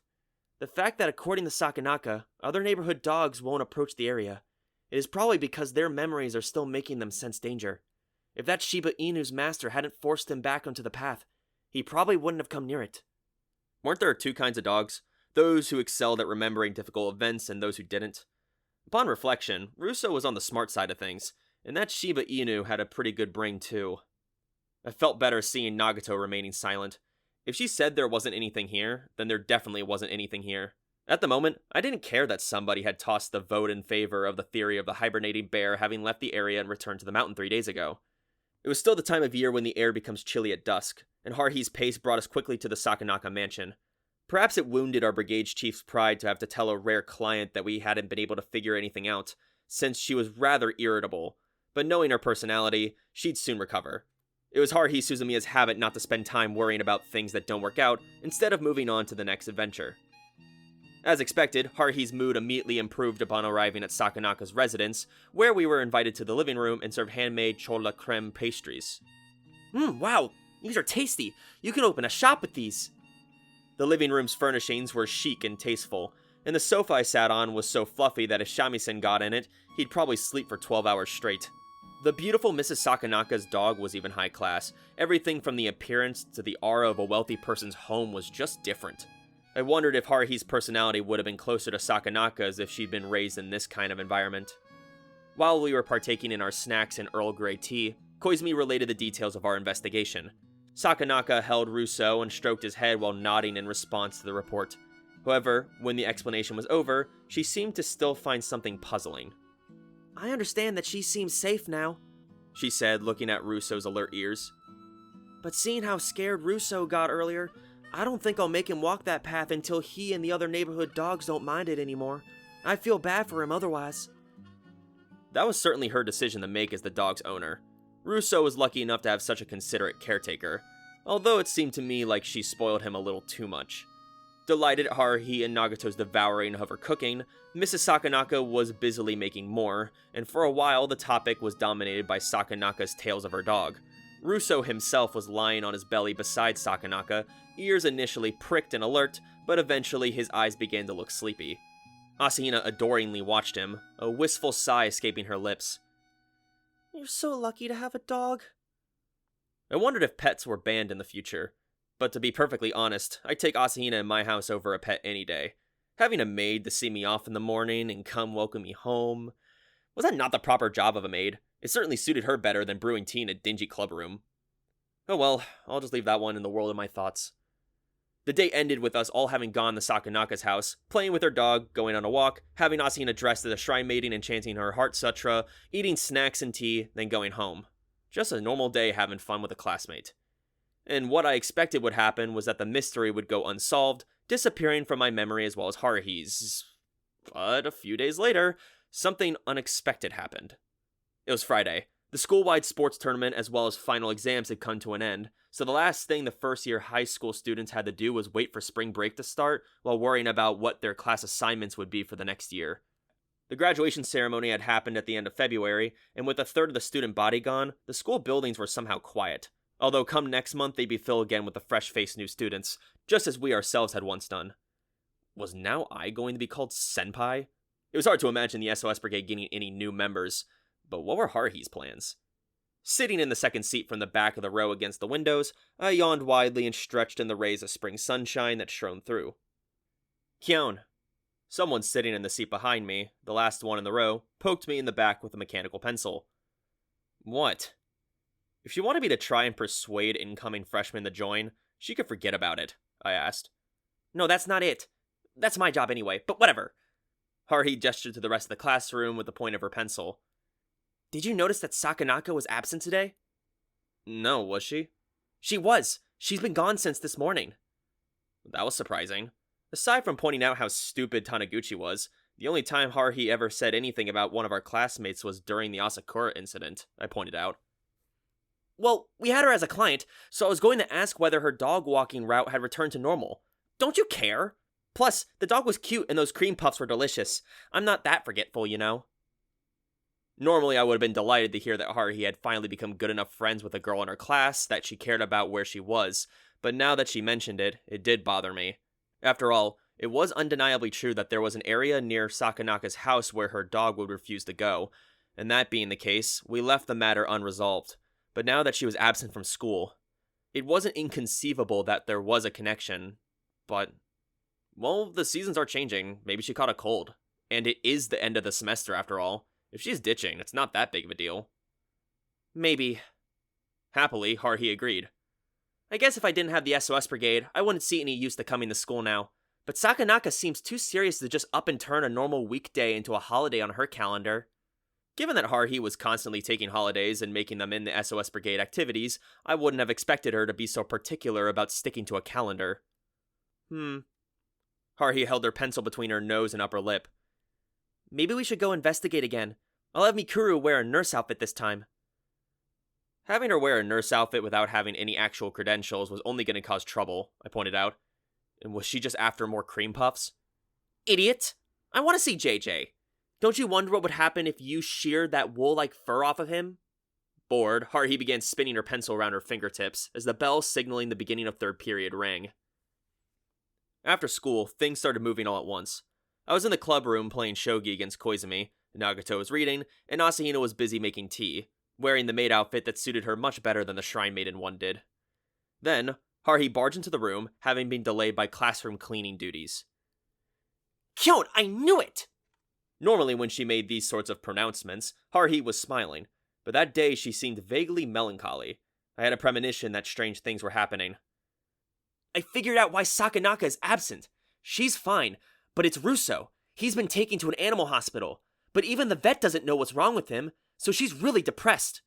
The fact that according to Sakanaka, other neighborhood dogs won't approach the area, it is probably because their memories are still making them sense danger. If that Shiba Inu's master hadn't forced him back onto the path, he probably wouldn't have come near it." Weren't there two kinds of dogs? Those who excelled at remembering difficult events and those who didn't? Upon reflection, Russo was on the smart side of things, and that Shiba Inu had a pretty good brain too. I felt better seeing Nagato remaining silent. If she said there wasn't anything here, then there definitely wasn't anything here. At the moment, I didn't care that somebody had tossed the vote in favor of the theory of the hibernating bear having left the area and returned to the mountain 3 days ago. It was still the time of year when the air becomes chilly at dusk, and Haruhi's pace brought us quickly to the Sakanaka mansion. Perhaps it wounded our brigade chief's pride to have to tell a rare client that we hadn't been able to figure anything out, since she was rather irritable, but knowing her personality, she'd soon recover. It was Haruhi Suzumiya's habit not to spend time worrying about things that don't work out, instead of moving on to the next adventure. As expected, Haruhi's mood immediately improved upon arriving at Sakanaka's residence, where we were invited to the living room and served handmade chola creme pastries. Wow, these are tasty. You can open a shop with these." The living room's furnishings were chic and tasteful, and the sofa I sat on was so fluffy that if shamisen got in it, he'd probably sleep for 12 hours straight. The beautiful Mrs. Sakanaka's dog was even high class. Everything from the appearance to the aura of a wealthy person's home was just different. I wondered if Haruhi's personality would have been closer to Sakanaka's if she'd been raised in this kind of environment. While we were partaking in our snacks and Earl Grey tea, Koizumi related the details of our investigation. Sakanaka held Russo and stroked his head while nodding in response to the report. However, when the explanation was over, she seemed to still find something puzzling. "I understand that she seems safe now," she said, looking at Russo's alert ears. "But seeing how scared Russo got earlier, I don't think I'll make him walk that path until he and the other neighborhood dogs don't mind it anymore. I feel bad for him otherwise." That was certainly her decision to make as the dog's owner. Russo was lucky enough to have such a considerate caretaker, although it seemed to me like she spoiled him a little too much. Delighted at Haruhi and Nagato's devouring of her cooking, Mrs. Sakanaka was busily making more, and for a while the topic was dominated by Sakanaka's tales of her dog. Russo himself was lying on his belly beside Sakanaka, ears initially pricked and alert, but eventually his eyes began to look sleepy. Asahina adoringly watched him, a wistful sigh escaping her lips. "You're so lucky to have a dog." I wondered if pets were banned in the future, but to be perfectly honest, I'd take Asahina in my house over a pet any day. Having a maid to see me off in the morning and come welcome me home, was that not the proper job of a maid? It certainly suited her better than brewing tea in a dingy clubroom. Oh well, I'll just leave that one in the world of my thoughts. The day ended with us all having gone to Sakanaka's house, playing with her dog, going on a walk, having Asahina dressed as a shrine maiden and chanting her heart sutra, eating snacks and tea, then going home. Just a normal day having fun with a classmate. And what I expected would happen was that the mystery would go unsolved, disappearing from my memory as well as Haruhi's. But a few days later, something unexpected happened. It was Friday. The school-wide sports tournament as well as final exams had come to an end, so the last thing the first-year high school students had to do was wait for spring break to start while worrying about what their class assignments would be for the next year. The graduation ceremony had happened at the end of February, and with a third of the student body gone, the school buildings were somehow quiet. Although come next month they'd be filled again with the fresh-faced new students, just as we ourselves had once done. Was now I going to be called Senpai? It was hard to imagine the SOS Brigade getting any new members, but what were Haruhi's plans? Sitting in the second seat from the back of the row against the windows, I yawned widely and stretched in the rays of spring sunshine that shone through. Kyon. Someone sitting in the seat behind me, the last one in the row, poked me in the back with a mechanical pencil. What? If she wanted me to try and persuade incoming freshmen to join, she could forget about it, I asked. No, that's not it. That's my job anyway, but whatever. Haruhi gestured to the rest of the classroom with the point of her pencil. Did you notice that Sakanaka was absent today? No, was she? She was. She's been gone since this morning. That was surprising. Aside from pointing out how stupid Taniguchi was, the only time Haruhi ever said anything about one of our classmates was during the Asakura incident, I pointed out. Well, we had her as a client, so I was going to ask whether her dog walking route had returned to normal. Don't you care? Plus, the dog was cute and those cream puffs were delicious. I'm not that forgetful, you know. Normally, I would have been delighted to hear that Haruhi had finally become good enough friends with a girl in her class that she cared about where she was, but now that she mentioned it, it did bother me. After all, it was undeniably true that there was an area near Sakanaka's house where her dog would refuse to go, and that being the case, we left the matter unresolved. But now that she was absent from school, it wasn't inconceivable that there was a connection, but, well, the seasons are changing. Maybe she caught a cold. And it is the end of the semester after all. If she's ditching, it's not that big of a deal. Maybe. Happily, Haruhi agreed. I guess if I didn't have the SOS Brigade, I wouldn't see any use to coming to school now. But Sakanaka seems too serious to just up and turn a normal weekday into a holiday on her calendar. Given that Haruhi was constantly taking holidays and making them in the SOS Brigade activities, I wouldn't have expected her to be so particular about sticking to a calendar. Haruhi held her pencil between her nose and upper lip. Maybe we should go investigate again. I'll have Mikuru wear a nurse outfit this time. Having her wear a nurse outfit without having any actual credentials was only going to cause trouble, I pointed out. And was she just after more cream puffs? Idiot! I want to see JJ. Don't you wonder what would happen if you sheared that wool-like fur off of him? Bored, Haruhi began spinning her pencil around her fingertips as the bell signaling the beginning of third period rang. After school, things started moving all at once. I was in the club room playing shogi against Koizumi, Nagato was reading, and Asahina was busy making tea, wearing the maid outfit that suited her much better than the shrine maiden one did. Then, Haruhi barged into the room, having been delayed by classroom cleaning duties. Kyon, I knew it! Normally, when she made these sorts of pronouncements, Haruhi was smiling, but that day she seemed vaguely melancholy. I had a premonition that strange things were happening. I figured out why Sakanaka is absent. She's fine, but it's Russo. He's been taken to an animal hospital, but even the vet doesn't know what's wrong with him, so she's really depressed.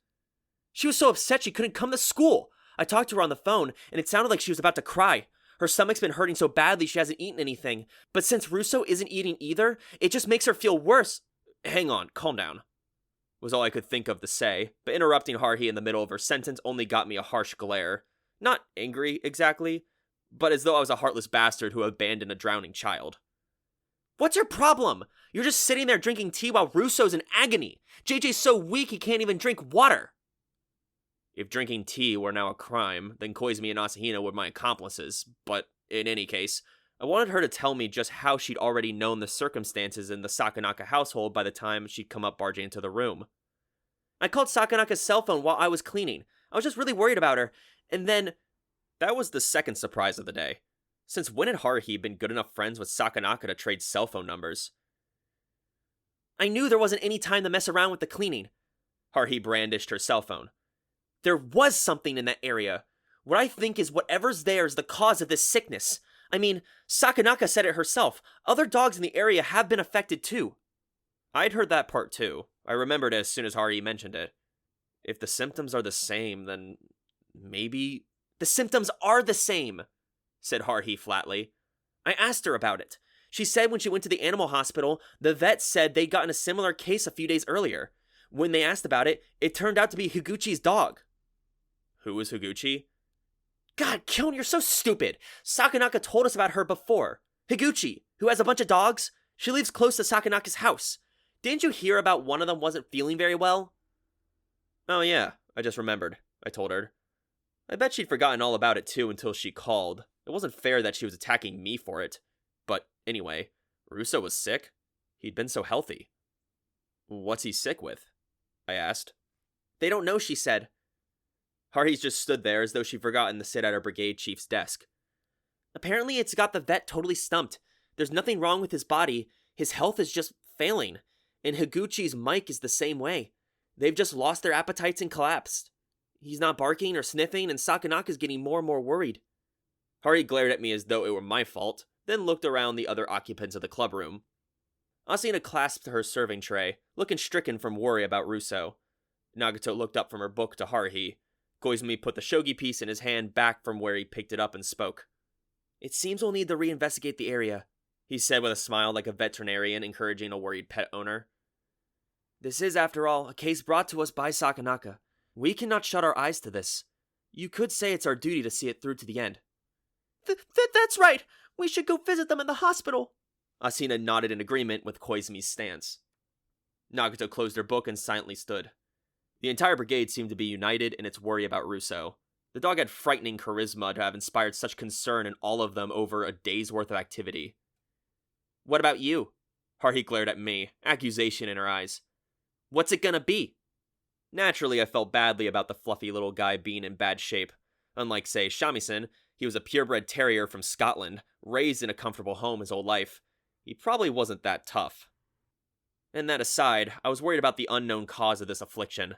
She was so upset she couldn't come to school. I talked to her on the phone, and it sounded like she was about to cry. Her stomach's been hurting so badly she hasn't eaten anything, but since Russo isn't eating either, it just makes her feel worse. Hang on, calm down, was all I could think of to say, but interrupting Haruhi in the middle of her sentence only got me a harsh glare. Not angry, exactly, but as though I was a heartless bastard who abandoned a drowning child. What's your problem? You're just sitting there drinking tea while Russo's in agony. JJ's so weak he can't even drink water. If drinking tea were now a crime, then Koizumi and Asahina were my accomplices, but in any case, I wanted her to tell me just how she'd already known the circumstances in the Sakanaka household by the time she'd come up barging into the room. I called Sakanaka's cell phone while I was cleaning. I was just really worried about her, and then... That was the second surprise of the day. Since when had Haruhi been good enough friends with Sakanaka to trade cell phone numbers? I knew there wasn't any time to mess around with the cleaning. Haruhi brandished her cell phone. There was something in that area. What I think is whatever's there is the cause of this sickness. I mean, Sakanaka said it herself. Other dogs in the area have been affected too. I'd heard that part too. I remembered it as soon as Haruhi mentioned it. If the symptoms are the same, then maybe... The symptoms are the same, said Haruhi flatly. I asked her about it. She said when she went to the animal hospital, the vet said they'd gotten a similar case a few days earlier. When they asked about it, it turned out to be Higuchi's dog. Who was Higuchi? God, Kyon, you're so stupid. Sakanaka told us about her before. Higuchi, who has a bunch of dogs, she lives close to Sakanaka's house. Didn't you hear about one of them wasn't feeling very well? Oh yeah, I just remembered, I told her. I bet she'd forgotten all about it too until she called. It wasn't fair that she was attacking me for it. But anyway, Russo was sick. He'd been so healthy. What's he sick with? I asked. They don't know, she said. Haruhi just stood there as though she'd forgotten to sit at her brigade chief's desk. Apparently it's got the vet totally stumped. There's nothing wrong with his body. His health is just failing. And Higuchi's mic is the same way. They've just lost their appetites and collapsed. He's not barking or sniffing, and Sakanaka's getting more and more worried. Haruhi glared at me as though it were my fault, then looked around the other occupants of the clubroom. Asina clasped her serving tray, looking stricken from worry about Russo. Nagato looked up from her book to Haruhi. Koizumi put the shogi piece in his hand back from where he picked it up and spoke. It seems we'll need to reinvestigate the area, he said with a smile like a veterinarian encouraging a worried pet owner. This is, after all, a case brought to us by Sakanaka. We cannot shut our eyes to this. You could say it's our duty to see it through to the end. That's right! We should go visit them in the hospital! Asina nodded in agreement with Koizumi's stance. Nagato closed her book and silently stood. The entire brigade seemed to be united in its worry about Russo. The dog had frightening charisma to have inspired such concern in all of them over a day's worth of activity. What about you? Haruhi glared at me, accusation in her eyes. What's it gonna be? Naturally, I felt badly about the fluffy little guy being in bad shape. Unlike, say, Shamisen, he was a purebred terrier from Scotland, raised in a comfortable home his whole life. He probably wasn't that tough. And that aside, I was worried about the unknown cause of this affliction.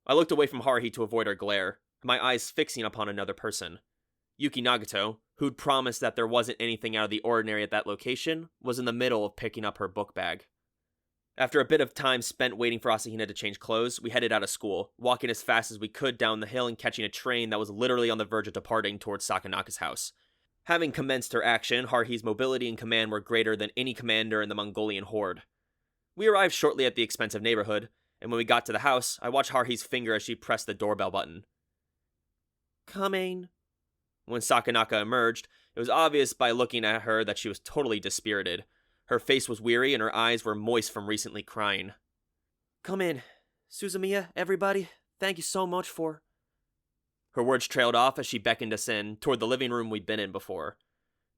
I looked away from Haruhi to avoid her glare, my eyes fixing upon another person. Yuki Nagato, who'd promised that there wasn't anything out of the ordinary at that location, was in the middle of picking up her book bag. After a bit of time spent waiting for Asahina to change clothes, we headed out of school, walking as fast as we could down the hill and catching a train that was literally on the verge of departing towards Sakanaka's house. Having commenced her action, Haruhi's mobility and command were greater than any commander in the Mongolian horde. We arrived shortly at the expensive neighborhood, and when we got to the house, I watched Haruhi's finger as she pressed the doorbell button. Coming. When Sakanaka emerged, it was obvious by looking at her that she was totally dispirited. Her face was weary and her eyes were moist from recently crying. Come in. Suzumiya, everybody, thank you so much for... Her words trailed off as she beckoned us in, toward the living room we'd been in before.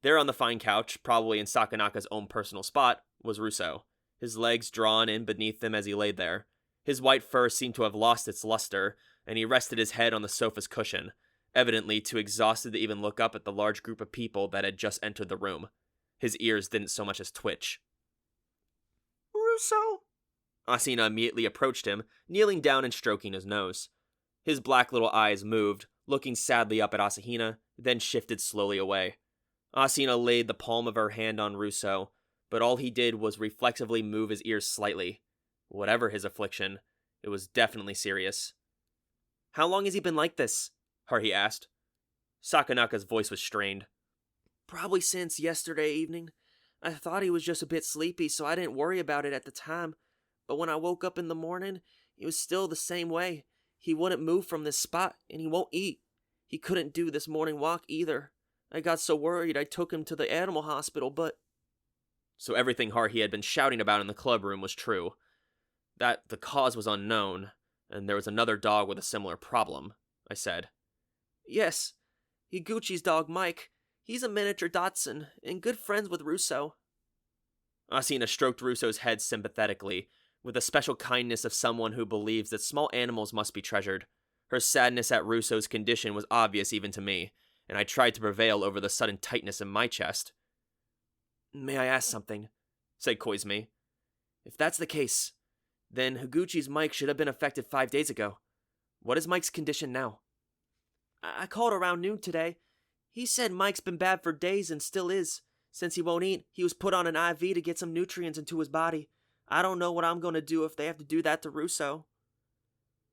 There on the fine couch, probably in Sakanaka's own personal spot, was Russo, his legs drawn in beneath him as he laid there. His white fur seemed to have lost its luster, and he rested his head on the sofa's cushion, evidently too exhausted to even look up at the large group of people that had just entered the room. His ears didn't so much as twitch. Russo? Asina immediately approached him, kneeling down and stroking his nose. His black little eyes moved, looking sadly up at Asahina, then shifted slowly away. Asina laid the palm of her hand on Russo, but all he did was reflexively move his ears slightly. Whatever his affliction, it was definitely serious. How long has he been like this? Haruhi asked. Sakanaka's voice was strained. Probably since yesterday evening. I thought he was just a bit sleepy, so I didn't worry about it at the time. But when I woke up in the morning, he was still the same way. He wouldn't move from this spot, and he won't eat. He couldn't do this morning walk either. I got so worried I took him to the animal hospital, but... So everything Haruhi had been shouting about in the clubroom was true. That the cause was unknown, and there was another dog with a similar problem, I said. Yes, Higuchi's dog Mike. He's a miniature Dachshund, and good friends with Russo. Asina stroked Russo's head sympathetically, with the special kindness of someone who believes that small animals must be treasured. Her sadness at Russo's condition was obvious even to me, and I tried to prevail over the sudden tightness in my chest. May I ask something? Said Koizumi. If that's the case, then Higuchi's Mike should have been affected 5 days ago. What is Mike's condition now? I called around noon today. He said Mike's been bad for days and still is. Since he won't eat, he was put on an IV to get some nutrients into his body. I don't know what I'm going to do if they have to do that to Russo.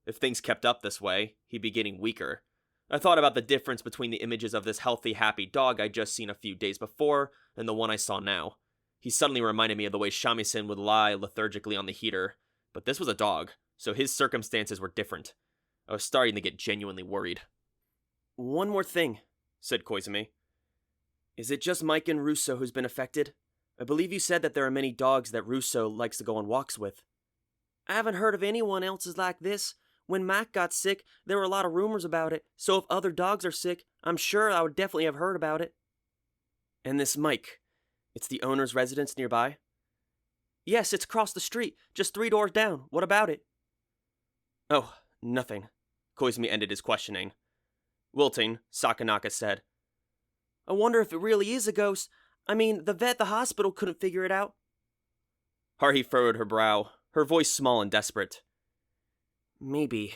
If things kept up this way, he'd be getting weaker. I thought about the difference between the images of this healthy, happy dog I'd just seen a few days before and the one I saw now. He suddenly reminded me of the way Shamisen would lie lethargically on the heater. But this was a dog, so his circumstances were different. I was starting to get genuinely worried. One more thing, said Koizumi. Is it just Mike and Russo who's been affected? I believe you said that there are many dogs that Russo likes to go on walks with. I haven't heard of anyone else's like this. When Mac got sick, there were a lot of rumors about it, so if other dogs are sick, I'm sure I would definitely have heard about it. And this Mike, it's the owner's residence nearby? Yes, it's across the street, just 3 doors down. What about it? Oh, nothing. Koizumi ended his questioning. Wilting, Sakanaka said, I wonder if it really is a ghost. I mean, the vet at the hospital couldn't figure it out. Haruhi furrowed her brow, her voice small and desperate. Maybe,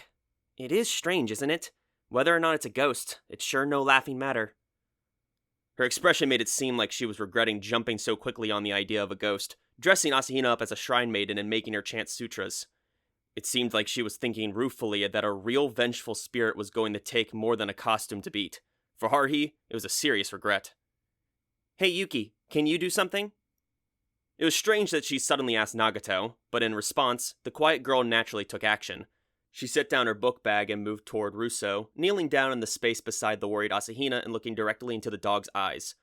It is strange, isn't it? Whether or not it's a ghost, it's sure no laughing matter. Her expression made it seem like she was regretting jumping so quickly on the idea of a ghost, dressing Asahina up as a shrine maiden and making her chant sutras. It seemed like she was thinking ruefully that a real vengeful spirit was going to take more than a costume to beat. For Haruhi, it was a serious regret. Hey Yuki, can you do something? It was strange that she suddenly asked Nagato, but in response, the quiet girl naturally took action. She set down her book bag and moved toward Russo, kneeling down in the space beside the worried Asahina and looking directly into the dog's eyes.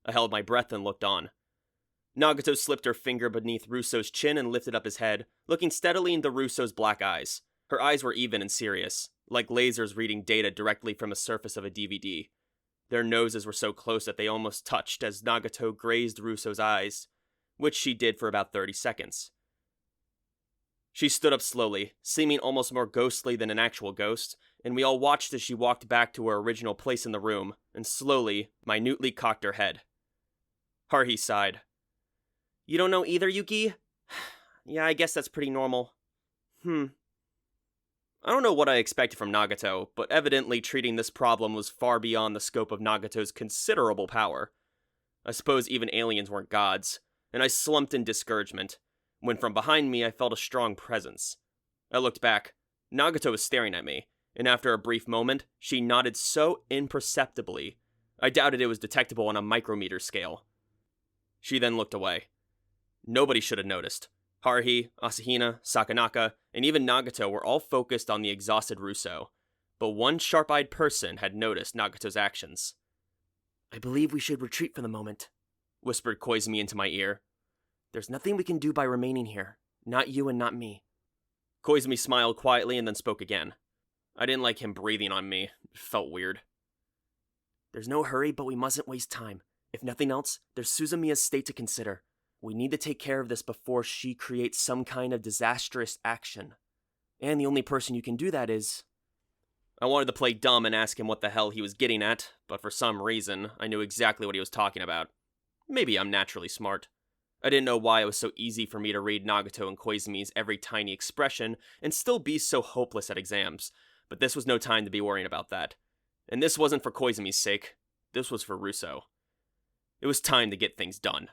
I held my breath and looked on. Nagato slipped her finger beneath Russo's chin and lifted up his head, looking steadily into Russo's black eyes. Her eyes were even and serious, like lasers reading data directly from the surface of a DVD. Their noses were so close that they almost touched as Nagato grazed Russo's eyes, which she did for about 30 seconds. She stood up slowly, seeming almost more ghostly than an actual ghost, and we all watched as she walked back to her original place in the room, and slowly, minutely cocked her head. Haruhi sighed. You don't know either, Yuki? Yeah, I guess that's pretty normal. I don't know what I expected from Nagato, but evidently treating this problem was far beyond the scope of Nagato's considerable power. I suppose even aliens weren't gods, and I slumped in discouragement, when from behind me I felt a strong presence. I looked back. Nagato was staring at me, and after a brief moment, she nodded so imperceptibly, I doubted it was detectable on a micrometer scale. She then looked away. Nobody should have noticed. Haruhi, Asahina, Sakanaka, and even Nagato were all focused on the exhausted Russo, but one sharp-eyed person had noticed Nagato's actions. I believe we should retreat for the moment, whispered Koizumi into my ear. There's nothing we can do by remaining here. Not you and not me. Koizumi smiled quietly and then spoke again. I didn't like him breathing on me. It felt weird. There's no hurry, but we mustn't waste time. If nothing else, there's Suzumiya's state to consider. We need to take care of this before she creates some kind of disastrous action. And the only person you can do that is... I wanted to play dumb and ask him what the hell he was getting at, but for some reason, I knew exactly what he was talking about. Maybe I'm naturally smart. I didn't know why it was so easy for me to read Nagato and Koizumi's every tiny expression and still be so hopeless at exams, but this was no time to be worrying about that. And this wasn't for Koizumi's sake, this was for Russo. It was time to get things done.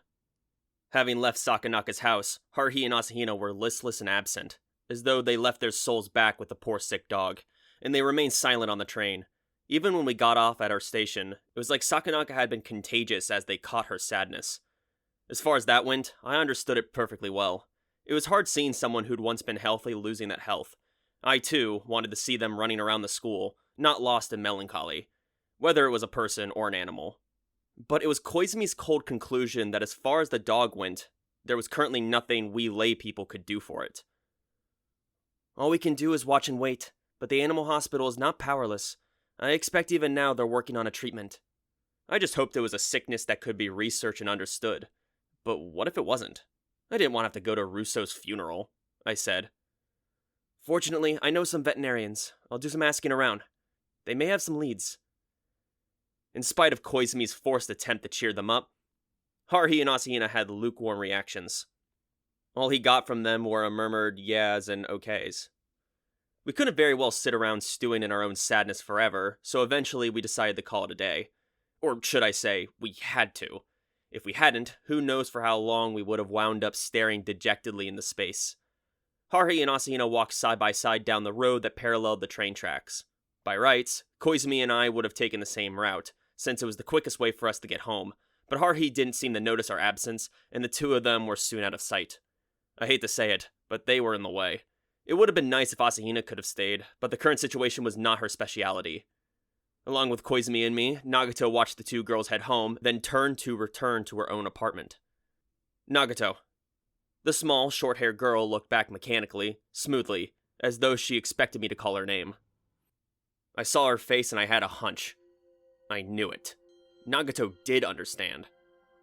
Having left Sakanaka's house, Haruhi and Asahina were listless and absent, as though they left their souls back with the poor sick dog, and they remained silent on the train. Even when we got off at our station, it was like Sakanaka had been contagious as they caught her sadness. As far as that went, I understood it perfectly well. It was hard seeing someone who'd once been healthy losing that health. I, too, wanted to see them running around the school, not lost in melancholy, whether it was a person or an animal. But it was Koizumi's cold conclusion that as far as the dog went, there was currently nothing we lay people could do for it. All we can do is watch and wait, but the animal hospital is not powerless. I expect even now they're working on a treatment. I just hoped it was a sickness that could be researched and understood. But what if it wasn't? I didn't want to have to go to Russo's funeral, I said. Fortunately, I know some veterinarians. I'll do some asking around. They may have some leads. In spite of Koizumi's forced attempt to cheer them up, Haruhi and Asahina had lukewarm reactions. All he got from them were a murmured yeahs and okays. We couldn't very well sit around stewing in our own sadness forever, so eventually we decided to call it a day. Or should I say, we had to. If we hadn't, who knows for how long we would have wound up staring dejectedly into space. Haruhi and Asahina walked side by side down the road that paralleled the train tracks. By rights, Koizumi and I would have taken the same route, since it was the quickest way for us to get home, but Haruhi didn't seem to notice our absence, and the two of them were soon out of sight. I hate to say it, but they were in the way. It would have been nice if Asahina could have stayed, but the current situation was not her speciality. Along with Koizumi and me, Nagato watched the two girls head home, then turned to return to her own apartment. Nagato. The small, short-haired girl looked back mechanically, smoothly, as though she expected me to call her name. I saw her face and I had a hunch. I knew it. Nagato did understand.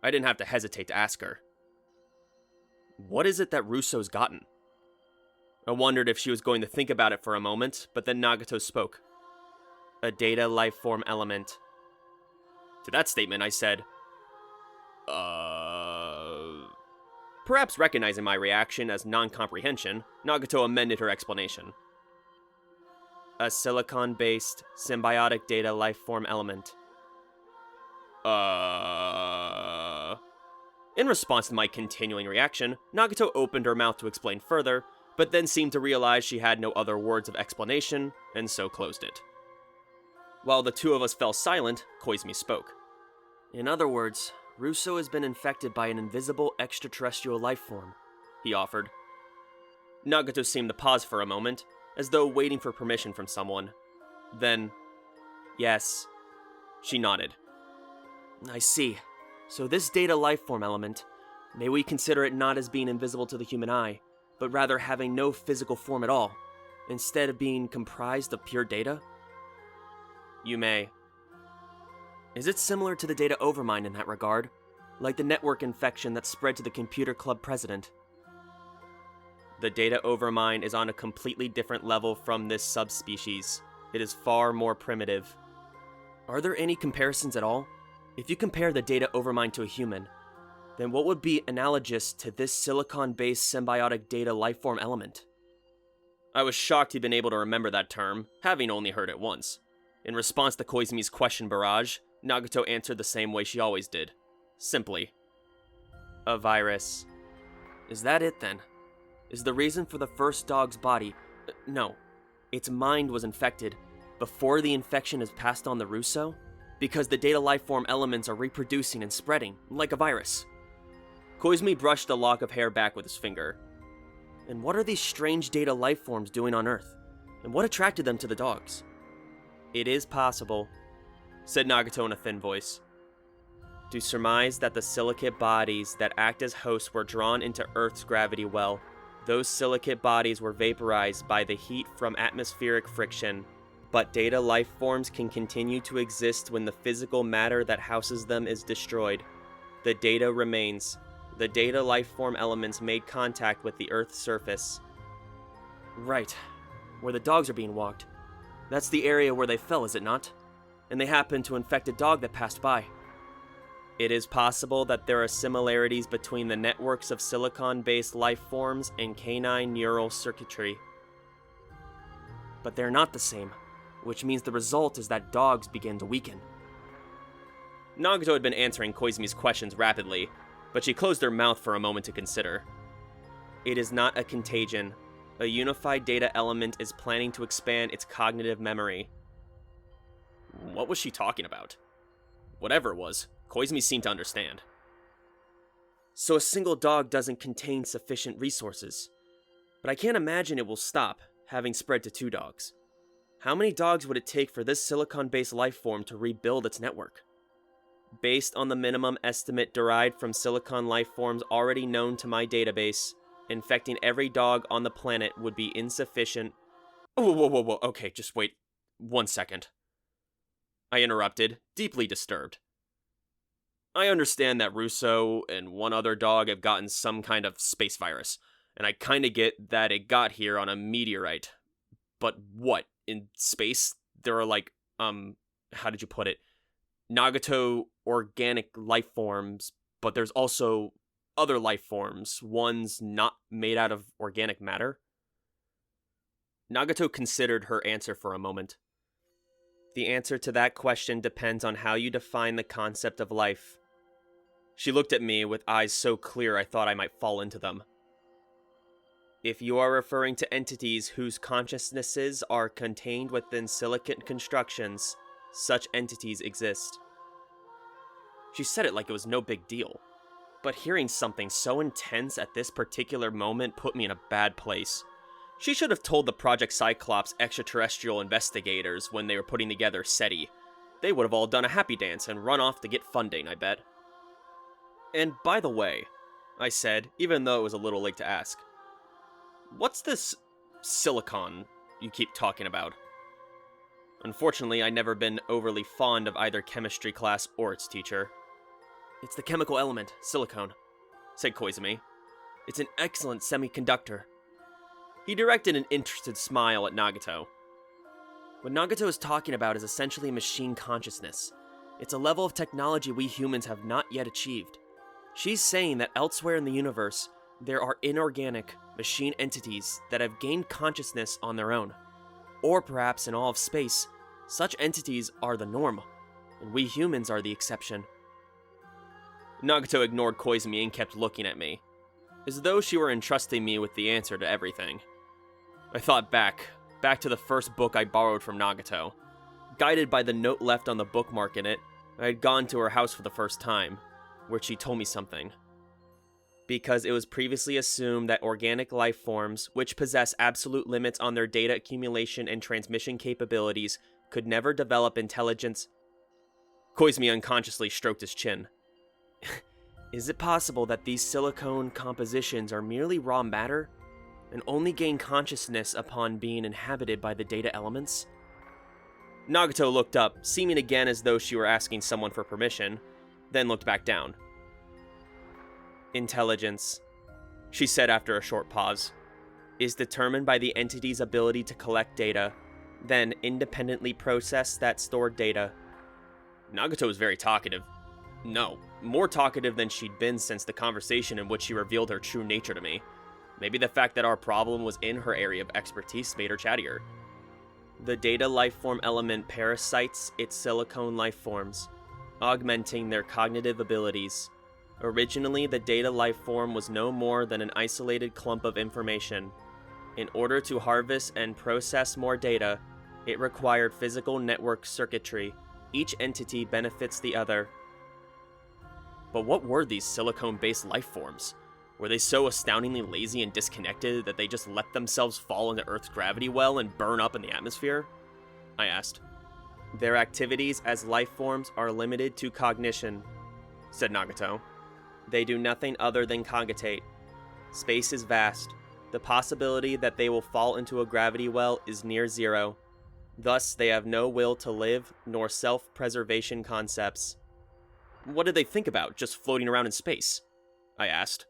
I didn't have to hesitate to ask her. What is it that Russo's gotten? I wondered if she was going to think about it for a moment, but then Nagato spoke. A data life form element. To that statement, I said, Perhaps recognizing my reaction as non-comprehension, Nagato amended her explanation. A silicon-based symbiotic data life form element. In response to my continuing reaction, Nagato opened her mouth to explain further, but then seemed to realize she had no other words of explanation, and so closed it. While the two of us fell silent, Koizumi spoke. In other words, Russo has been infected by an invisible extraterrestrial life form, he offered. Nagato seemed to pause for a moment, as though waiting for permission from someone. Then, yes, she nodded. I see. So this data life form element, may we consider it not as being invisible to the human eye, but rather having no physical form at all, instead of being comprised of pure data? You may. Is it similar to the data overmind in that regard? Like the network infection that spread to the computer club president? The data overmind is on a completely different level from this subspecies. It is far more primitive. Are there any comparisons at all? If you compare the data overmind to a human, then what would be analogous to this silicon-based symbiotic data lifeform element? I was shocked he'd been able to remember that term, having only heard it once. In response to Koizumi's question barrage, Nagato answered the same way she always did. Simply. A virus. Is that it then? Is the reason for the first dog's body... no. Its mind was infected before the infection is passed on to Russo? Because the data lifeform elements are reproducing and spreading, like a virus. Koizumi brushed a lock of hair back with his finger. And what are these strange data lifeforms doing on Earth? And what attracted them to the dogs? It is possible, said Nagato in a thin voice, to surmise that the silicate bodies that act as hosts were drawn into Earth's gravity well. Those silicate bodies were vaporized by the heat from atmospheric friction, but data life forms can continue to exist when the physical matter that houses them is destroyed. The data remains. The data life form elements made contact with the Earth's surface. Right, where the dogs are being walked. That's the area where they fell, is it not? And they happened to infect a dog that passed by. It is possible that there are similarities between the networks of silicon-based life forms and canine neural circuitry. But they're not the same, which means the result is that dogs begin to weaken. Nagato had been answering Koizumi's questions rapidly, but she closed her mouth for a moment to consider. It is not a contagion. A unified data element is planning to expand its cognitive memory. What was she talking about? Whatever it was, Koizumi seemed to understand. So a single dog doesn't contain sufficient resources. But I can't imagine it will stop, having spread to 2 dogs. How many dogs would it take for this silicon-based life form to rebuild its network? Based on the minimum estimate derived from silicon life forms already known to my database, infecting every dog on the planet would be insufficient. Whoa, okay, just wait 1 second. I interrupted, deeply disturbed. I understand that Russo and one other dog have gotten some kind of space virus, and I kinda get that it got here on a meteorite. But what? In space, there are like, how did you put it? Nagato organic life forms, but there's also other life forms, ones not made out of organic matter? Nagato considered her answer for a moment. The answer to that question depends on how you define the concept of life. She looked at me with eyes so clear I thought I might fall into them. If you are referring to entities whose consciousnesses are contained within silicate constructions, such entities exist. She said it like it was no big deal, but hearing something so intense at this particular moment put me in a bad place. She should have told the Project Cyclops extraterrestrial investigators when they were putting together SETI. They would have all done a happy dance and run off to get funding, I bet. And by the way, I said, even though it was a little late to ask, what's this silicon you keep talking about? Unfortunately, I'd never been overly fond of either chemistry class or its teacher. It's the chemical element, silicone, said Koizumi. It's an excellent semiconductor. He directed an interested smile at Nagato. What Nagato is talking about is essentially machine consciousness. It's a level of technology we humans have not yet achieved. She's saying that elsewhere in the universe, there are inorganic, machine entities that have gained consciousness on their own. Or perhaps in all of space, such entities are the norm, and we humans are the exception. Nagato ignored Koizumi and kept looking at me, as though she were entrusting me with the answer to everything. I thought back to the first book I borrowed from Nagato. Guided by the note left on the bookmark in it, I had gone to her house for the first time, where she told me something. Because it was previously assumed that organic life forms, which possess absolute limits on their data accumulation and transmission capabilities, could never develop intelligence. Koizumi unconsciously stroked his chin. Is it possible that these silicone compositions are merely raw matter, and only gain consciousness upon being inhabited by the data elements? Nagato looked up, seeming again as though she were asking someone for permission, then looked back down. Intelligence, she said after a short pause, is determined by the entity's ability to collect data, then independently process that stored data. Nagato was very talkative. No, more talkative than she'd been since the conversation in which she revealed her true nature to me. Maybe the fact that our problem was in her area of expertise made her chattier. The data lifeform element parasites its silicone lifeforms, augmenting their cognitive abilities. Originally, the data lifeform was no more than an isolated clump of information. In order to harvest and process more data, it required physical network circuitry. Each entity benefits the other. But what were these silicone-based lifeforms? Were they so astoundingly lazy and disconnected that they just let themselves fall into Earth's gravity well and burn up in the atmosphere? I asked. Their activities as lifeforms are limited to cognition, said Nagato. They do nothing other than cogitate. Space is vast. The possibility that they will fall into a gravity well is near zero. Thus, they have no will to live, nor self-preservation concepts. What did they think about, just floating around in space? I asked.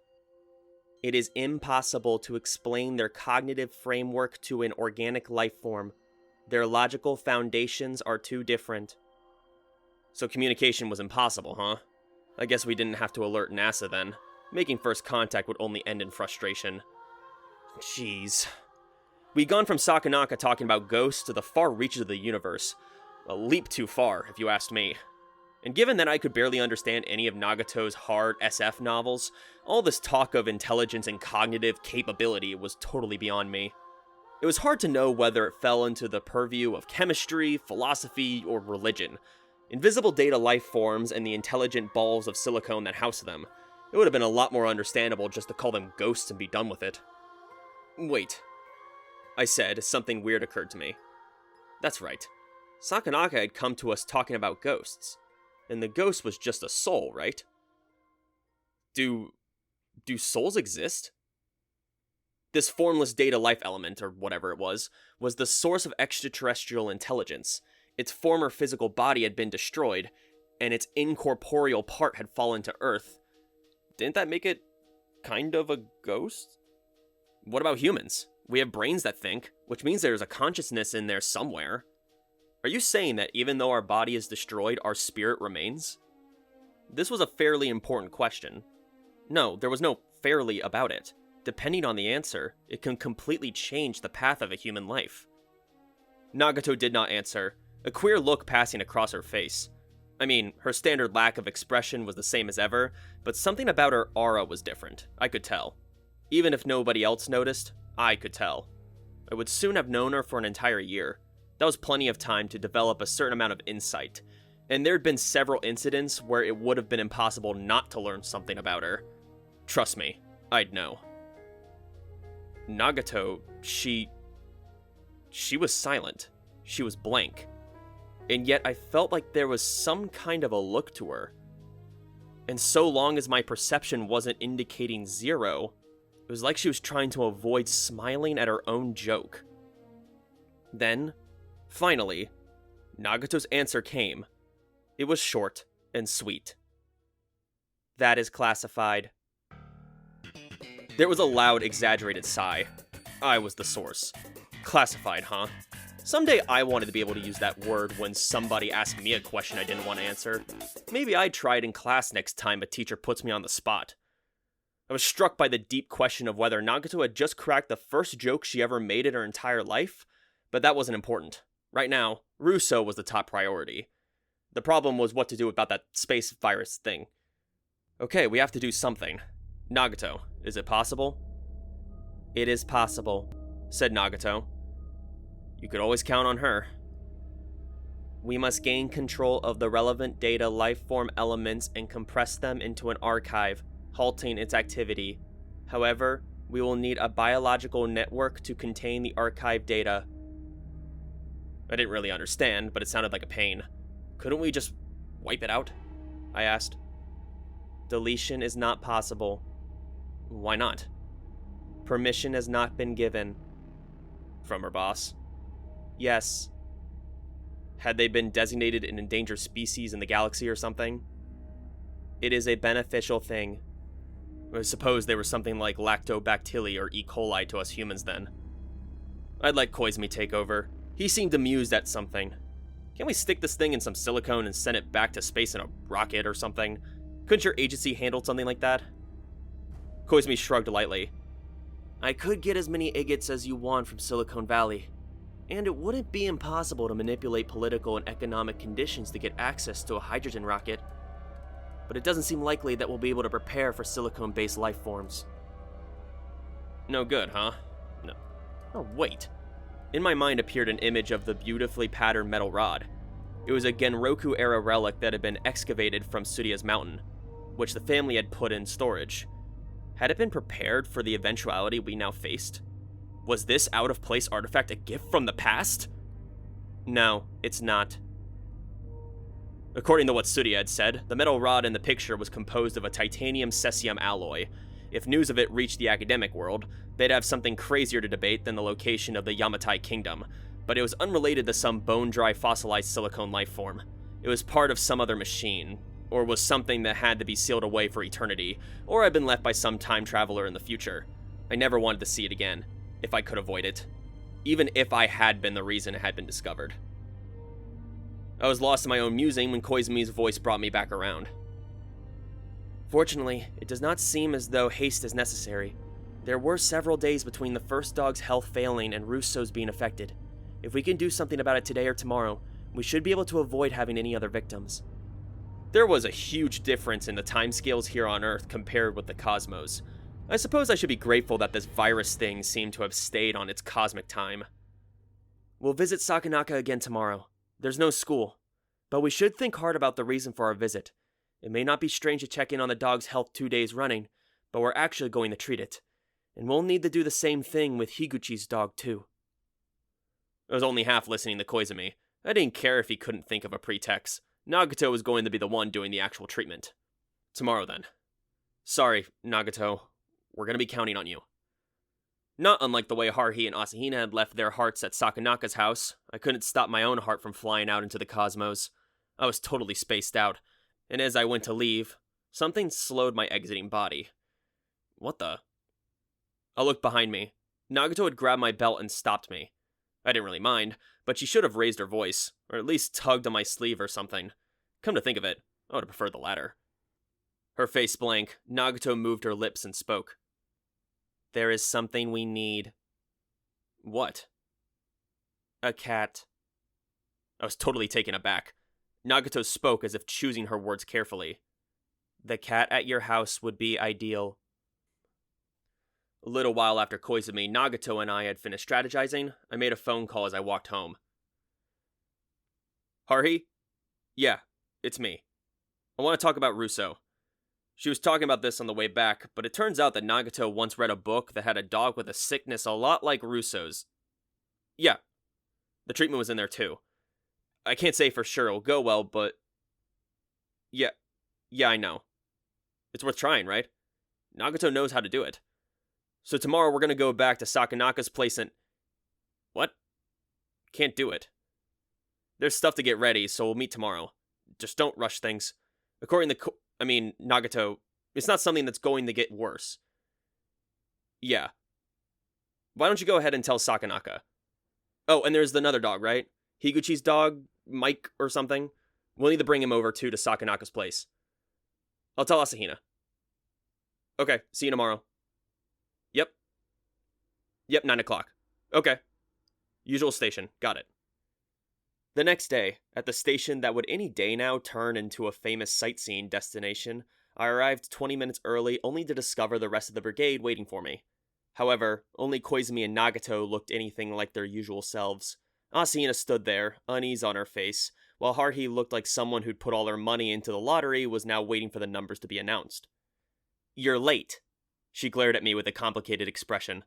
It is impossible to explain their cognitive framework to an organic life form. Their logical foundations are too different. So communication was impossible, huh? I guess we didn't have to alert NASA then. Making first contact would only end in frustration. Jeez. We'd gone from Sakanaka talking about ghosts to the far reaches of the universe. A leap too far, if you asked me. And given that I could barely understand any of Nagato's hard SF novels, all this talk of intelligence and cognitive capability was totally beyond me. It was hard to know whether it fell into the purview of chemistry, philosophy, or religion. Invisible data life forms and the intelligent balls of silicone that house them. It would have been a lot more understandable just to call them ghosts and be done with it. Wait, I said as something weird occurred to me. That's right. Sakanaka had come to us talking about ghosts. And the ghost was just a soul, right? Do souls exist? This formless data life element, or whatever it was the source of extraterrestrial intelligence. Its former physical body had been destroyed, and its incorporeal part had fallen to Earth. Didn't that make it kind of a ghost? What about humans? We have brains that think, which means there's a consciousness in there somewhere. Are you saying that even though our body is destroyed, our spirit remains? This was a fairly important question. No, there was no fairly about it. Depending on the answer, it can completely change the path of a human life. Nagato did not answer, a queer look passing across her face. I mean, her standard lack of expression was the same as ever, but something about her aura was different, I could tell. Even if nobody else noticed, I could tell. I would soon have known her for an entire year. That was plenty of time to develop a certain amount of insight, and there had been several incidents where it would have been impossible not to learn something about her. Trust me, I'd know. Nagato, she was silent. She was blank. And yet I felt like there was some kind of a look to her. And so long as my perception wasn't indicating zero, it was like she was trying to avoid smiling at her own joke. Then, finally, Nagato's answer came. It was short and sweet. That is classified. There was a loud, exaggerated sigh. I was the source. Classified, huh? Someday I wanted to be able to use that word when somebody asked me a question I didn't want to answer. Maybe I'd try it in class next time a teacher puts me on the spot. I was struck by the deep question of whether Nagato had just cracked the first joke she ever made in her entire life, But that wasn't important. Right now, Russo was the top priority. The problem was what to do about that space virus thing. Okay, we have to do something. Nagato, is it possible? It is possible, said Nagato. You could always count on her. We must gain control of the relevant data lifeform elements and compress them into an archive, halting its activity. However, we will need a biological network to contain the archive data. I didn't really understand, but it sounded like a pain. Couldn't we just wipe it out? I asked. Deletion is not possible. Why not? Permission has not been given. From her boss? Yes. Had they been designated an endangered species in the galaxy or something? It is a beneficial thing. I suppose they were something like lactobacilli or E. coli to us humans then. I'd let Koizumi take over. He seemed amused at something. Can't we stick this thing in some silicone and send it back to space in a rocket or something? Couldn't your agency handle something like that? Koizumi shrugged lightly. I could get as many agates as you want from Silicon Valley. And it wouldn't be impossible to manipulate political and economic conditions to get access to a hydrogen rocket. But it doesn't seem likely that we'll be able to prepare for silicone-based life forms. No good, huh? No. Oh, wait. In my mind appeared an image of the beautifully patterned metal rod. It was a Genroku-era relic that had been excavated from Tsudia's mountain, which the family had put in storage. Had it been prepared for the eventuality we now faced? Was this out-of-place artifact a gift from the past? No, it's not. According to what Tsudiya had said, the metal rod in the picture was composed of a titanium-cesium alloy. If news of it reached the academic world, they'd have something crazier to debate than the location of the Yamatai Kingdom, but it was unrelated to some bone-dry fossilized silicone life form. It was part of some other machine, or was something that had to be sealed away for eternity, or had been left by some time traveler in the future. I never wanted to see it again, if I could avoid it, even if I had been the reason it had been discovered. I was lost in my own musing when Koizumi's voice brought me back around. Fortunately, it does not seem as though haste is necessary. There were several days between the first dog's health failing and Russo's being affected. If we can do something about it today or tomorrow, we should be able to avoid having any other victims. There was a huge difference in the timescales here on Earth compared with the cosmos. I suppose I should be grateful that this virus thing seemed to have stayed on its cosmic time. We'll visit Sakanaka again tomorrow. There's no school, but we should think hard about the reason for our visit. It may not be strange to check in on the dog's health 2 days running, but we're actually going to treat it. And we'll need to do the same thing with Higuchi's dog too. I was only half listening to Koizumi. I didn't care if he couldn't think of a pretext. Nagato was going to be the one doing the actual treatment. Tomorrow then. Sorry, Nagato. We're going to be counting on you. Not unlike the way Haruhi and Asahina had left their hearts at Sakanaka's house, I couldn't stop my own heart from flying out into the cosmos. I was totally spaced out, and as I went to leave, something slowed my exiting body. What the? I looked behind me. Nagato had grabbed my belt and stopped me. I didn't really mind, but she should have raised her voice, or at least tugged on my sleeve or something. Come to think of it, I would have preferred the latter. Her face blank, Nagato moved her lips and spoke. There is something we need. What? A cat. I was totally taken aback. Nagato spoke as if choosing her words carefully. The cat at your house would be ideal. A little while after Koizumi, Nagato, and I had finished strategizing, I made a phone call as I walked home. Haruhi? Yeah, it's me. I want to talk about Russo. She was talking about this on the way back, but it turns out that Nagato once read a book that had a dog with a sickness a lot like Russo's. Yeah, the treatment was in there too. I can't say for sure it'll go well, but... Yeah, I know. It's worth trying, right? Nagato knows how to do it. So tomorrow we're gonna go back to Sakanaka's place and... What? Can't do it. There's stuff to get ready, so we'll meet tomorrow. Just don't rush things. According to Nagato, it's not something that's going to get worse. Yeah. Why don't you go ahead and tell Sakanaka? Oh, and there's another dog, right? Higuchi's dog, Mike or something? We'll need to bring him over too to Sakanaka's place. I'll tell Asahina. Okay, see you tomorrow. Yep, 9 o'clock. Okay. Usual station, got it. The next day, at the station that would any day now turn into a famous sightseeing destination, I arrived 20 minutes early only to discover the rest of the brigade waiting for me. However, only Koizumi and Nagato looked anything like their usual selves. Asahina stood there, unease on her face, while Haruhi looked like someone who'd put all her money into the lottery was now waiting for the numbers to be announced. "You're late." She glared at me with a complicated expression.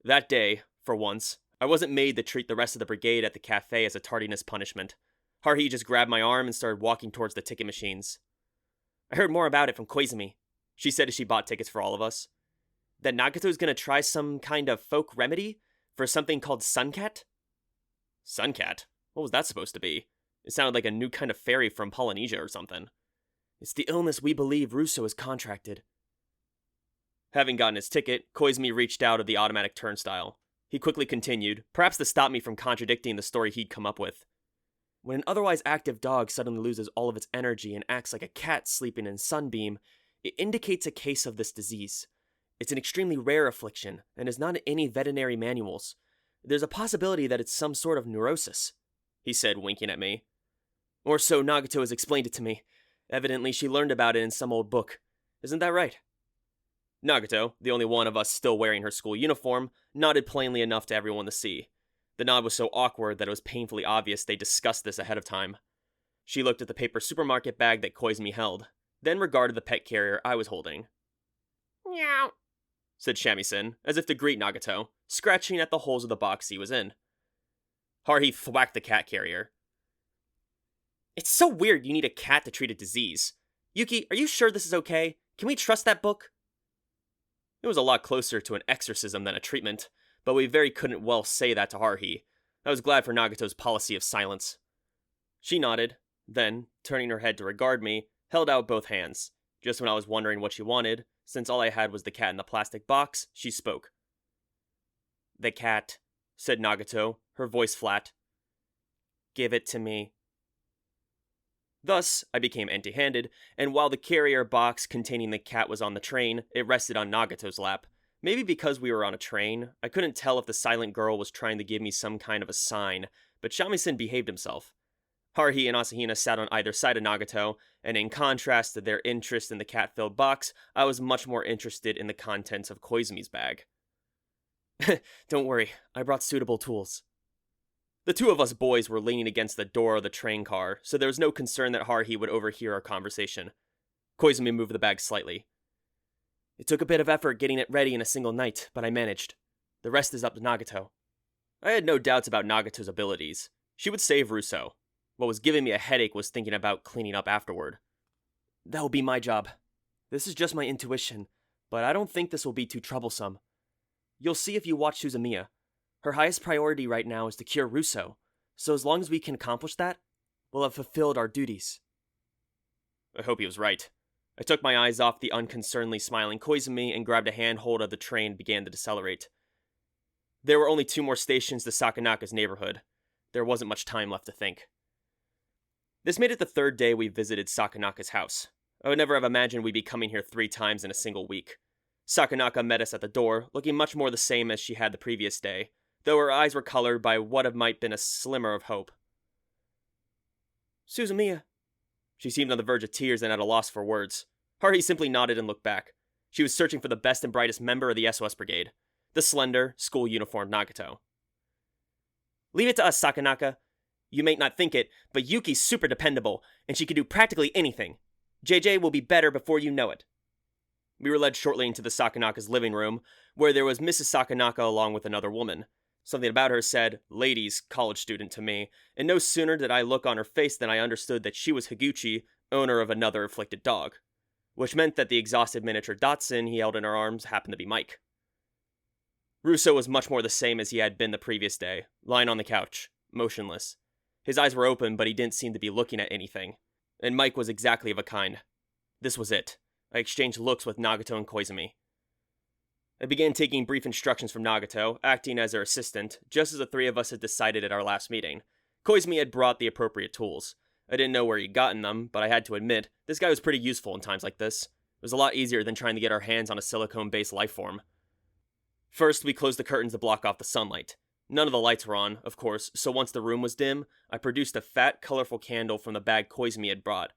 That day, for once, I wasn't made to treat the rest of the brigade at the cafe as a tardiness punishment. Haruhi just grabbed my arm and started walking towards the ticket machines. "I heard more about it from Koizumi," she said as she bought tickets for all of us. "That Nagato's gonna try some kind of folk remedy for something called Suncat?" Suncat? What was that supposed to be? It sounded like a new kind of fairy from Polynesia or something. "It's the illness we believe Russo has contracted." Having gotten his ticket, Koizumi reached out of the automatic turnstile. He quickly continued, perhaps to stop me from contradicting the story he'd come up with. "When an otherwise active dog suddenly loses all of its energy and acts like a cat sleeping in sunbeam, it indicates a case of this disease. It's an extremely rare affliction, and is not in any veterinary manuals. There's a possibility that it's some sort of neurosis," he said, winking at me. "Or so Nagato has explained it to me. Evidently she learned about it in some old book. Isn't that right?" Nagato, the only one of us still wearing her school uniform, nodded plainly enough to everyone to see. The nod was so awkward that it was painfully obvious they discussed this ahead of time. She looked at the paper supermarket bag that Koizumi held, then regarded the pet carrier I was holding. "Meow," said Shamisen, as if to greet Nagato, scratching at the holes of the box he was in. Haruhi thwacked the cat carrier. "It's so weird you need a cat to treat a disease. Yuki, are you sure this is okay? Can we trust that book?" It was a lot closer to an exorcism than a treatment, but we very couldn't well say that to Haruhi. I was glad for Nagato's policy of silence. She nodded, then, turning her head to regard me, held out both hands. Just when I was wondering what she wanted, since all I had was the cat in the plastic box, she spoke. "The cat," said Nagato, her voice flat. "Give it to me." Thus, I became empty-handed, and while the carrier box containing the cat was on the train, it rested on Nagato's lap. Maybe because we were on a train, I couldn't tell if the silent girl was trying to give me some kind of a sign, but Shamisen behaved himself. Haruhi and Asahina sat on either side of Nagato, and in contrast to their interest in the cat-filled box, I was much more interested in the contents of Koizumi's bag. "Don't worry, I brought suitable tools." The two of us boys were leaning against the door of the train car, so there was no concern that Haruhi would overhear our conversation. Koizumi moved the bag slightly. "It took a bit of effort getting it ready in a single night, but I managed. The rest is up to Nagato." I had no doubts about Nagato's abilities. She would save Russo. What was giving me a headache was thinking about cleaning up afterward. "That will be my job. This is just my intuition, but I don't think this will be too troublesome. You'll see if you watch Suzumiya. Her highest priority right now is to cure Russo, so as long as we can accomplish that, we'll have fulfilled our duties." I hope he was right. I took my eyes off the unconcernedly smiling Koizumi and grabbed a handhold of the train and began to decelerate. There were only 2 more stations to Sakanaka's neighborhood. There wasn't much time left to think. This made it the 3rd day we visited Sakanaka's house. I would never have imagined we'd be coming here 3 times in a single week. Sakanaka met us at the door, looking much more the same as she had the previous day, though her eyes were colored by what have might been a slimmer of hope. "Suzumiya." She seemed on the verge of tears and at a loss for words. Haruhi simply nodded and looked back. She was searching for the best and brightest member of the SOS Brigade, the slender, school-uniformed Nagato. "Leave it to us, Sakanaka. You may not think it, but Yuki's super dependable, and she can do practically anything. JJ will be better before you know it." We were led shortly into the Sakanaka's living room, where there was Mrs. Sakanaka along with another woman. Something about her said, "ladies, college student" to me, and no sooner did I look on her face than I understood that she was Higuchi, owner of another afflicted dog, which meant that the exhausted miniature Dachshund he held in her arms happened to be Mike. Russo was much more the same as he had been the previous day, lying on the couch, motionless. His eyes were open, but he didn't seem to be looking at anything, and Mike was exactly of a kind. This was it. I exchanged looks with Nagato and Koizumi. I began taking brief instructions from Nagato, acting as her assistant, just as the 3 of us had decided at our last meeting. Koizumi had brought the appropriate tools. I didn't know where he'd gotten them, but I had to admit, this guy was pretty useful in times like this. It was a lot easier than trying to get our hands on a silicone-based life form. First, we closed the curtains to block off the sunlight. None of the lights were on, of course, so once the room was dim, I produced a fat, colorful candle from the bag Koizumi had brought,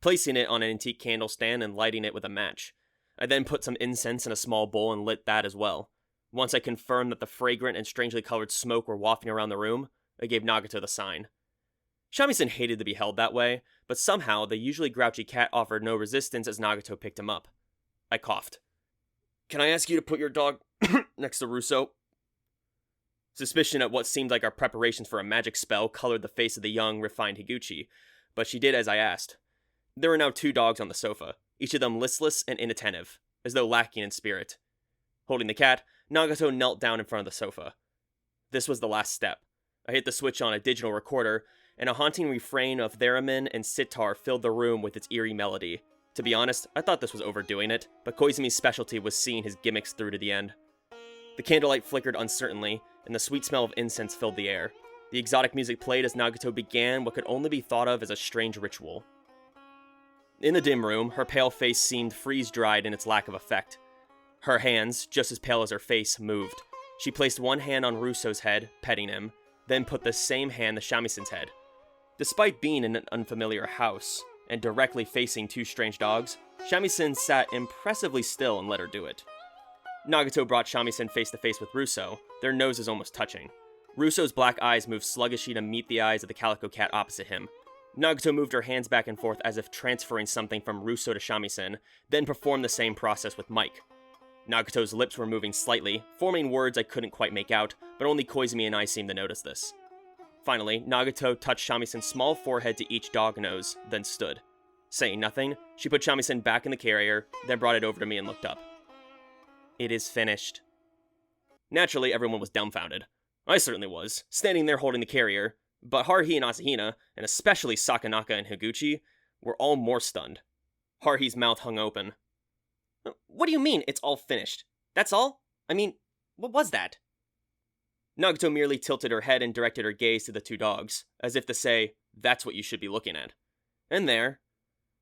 placing it on an antique candle stand and lighting it with a match. I then put some incense in a small bowl and lit that as well. Once I confirmed that the fragrant and strangely colored smoke were wafting around the room, I gave Nagato the sign. Shamisen hated to be held that way, but somehow the usually grouchy cat offered no resistance as Nagato picked him up. I coughed. "Can I ask you to put your dog next to Russo?" Suspicion at what seemed like our preparations for a magic spell colored the face of the young, refined Higuchi, but she did as I asked. There were now 2 dogs on the sofa, each of them listless and inattentive, as though lacking in spirit. Holding the cat, Nagato knelt down in front of the sofa. This was the last step. I hit the switch on a digital recorder, and a haunting refrain of theremin and sitar filled the room with its eerie melody. To be honest, I thought this was overdoing it, but Koizumi's specialty was seeing his gimmicks through to the end. The candlelight flickered uncertainly, and the sweet smell of incense filled the air. The exotic music played as Nagato began what could only be thought of as a strange ritual. In the dim room, her pale face seemed freeze-dried in its lack of effect. Her hands, just as pale as her face, moved. She placed one hand on Russo's head, petting him, then put the same hand on Shamisen's head. Despite being in an unfamiliar house, and directly facing 2 strange dogs, Shamisen sat impressively still and let her do it. Nagato brought Shamisen face to face with Russo, their noses almost touching. Russo's black eyes moved sluggishly to meet the eyes of the calico cat opposite him. Nagato moved her hands back and forth as if transferring something from Russo to Shamisen, then performed the same process with Mike. Nagato's lips were moving slightly, forming words I couldn't quite make out, but only Koizumi and I seemed to notice this. Finally, Nagato touched Shamisen's small forehead to each dog nose, then stood. Saying nothing, she put Shamisen back in the carrier, then brought it over to me and looked up. "It is finished." Naturally, everyone was dumbfounded. I certainly was, standing there holding the carrier, but Haruhi and Asahina, and especially Sakanaka and Higuchi, were all more stunned. Haruhi's mouth hung open. "What do you mean, it's all finished? That's all? I mean, what was that?" Nagato merely tilted her head and directed her gaze to the 2 dogs, as if to say, "That's what you should be looking at." And there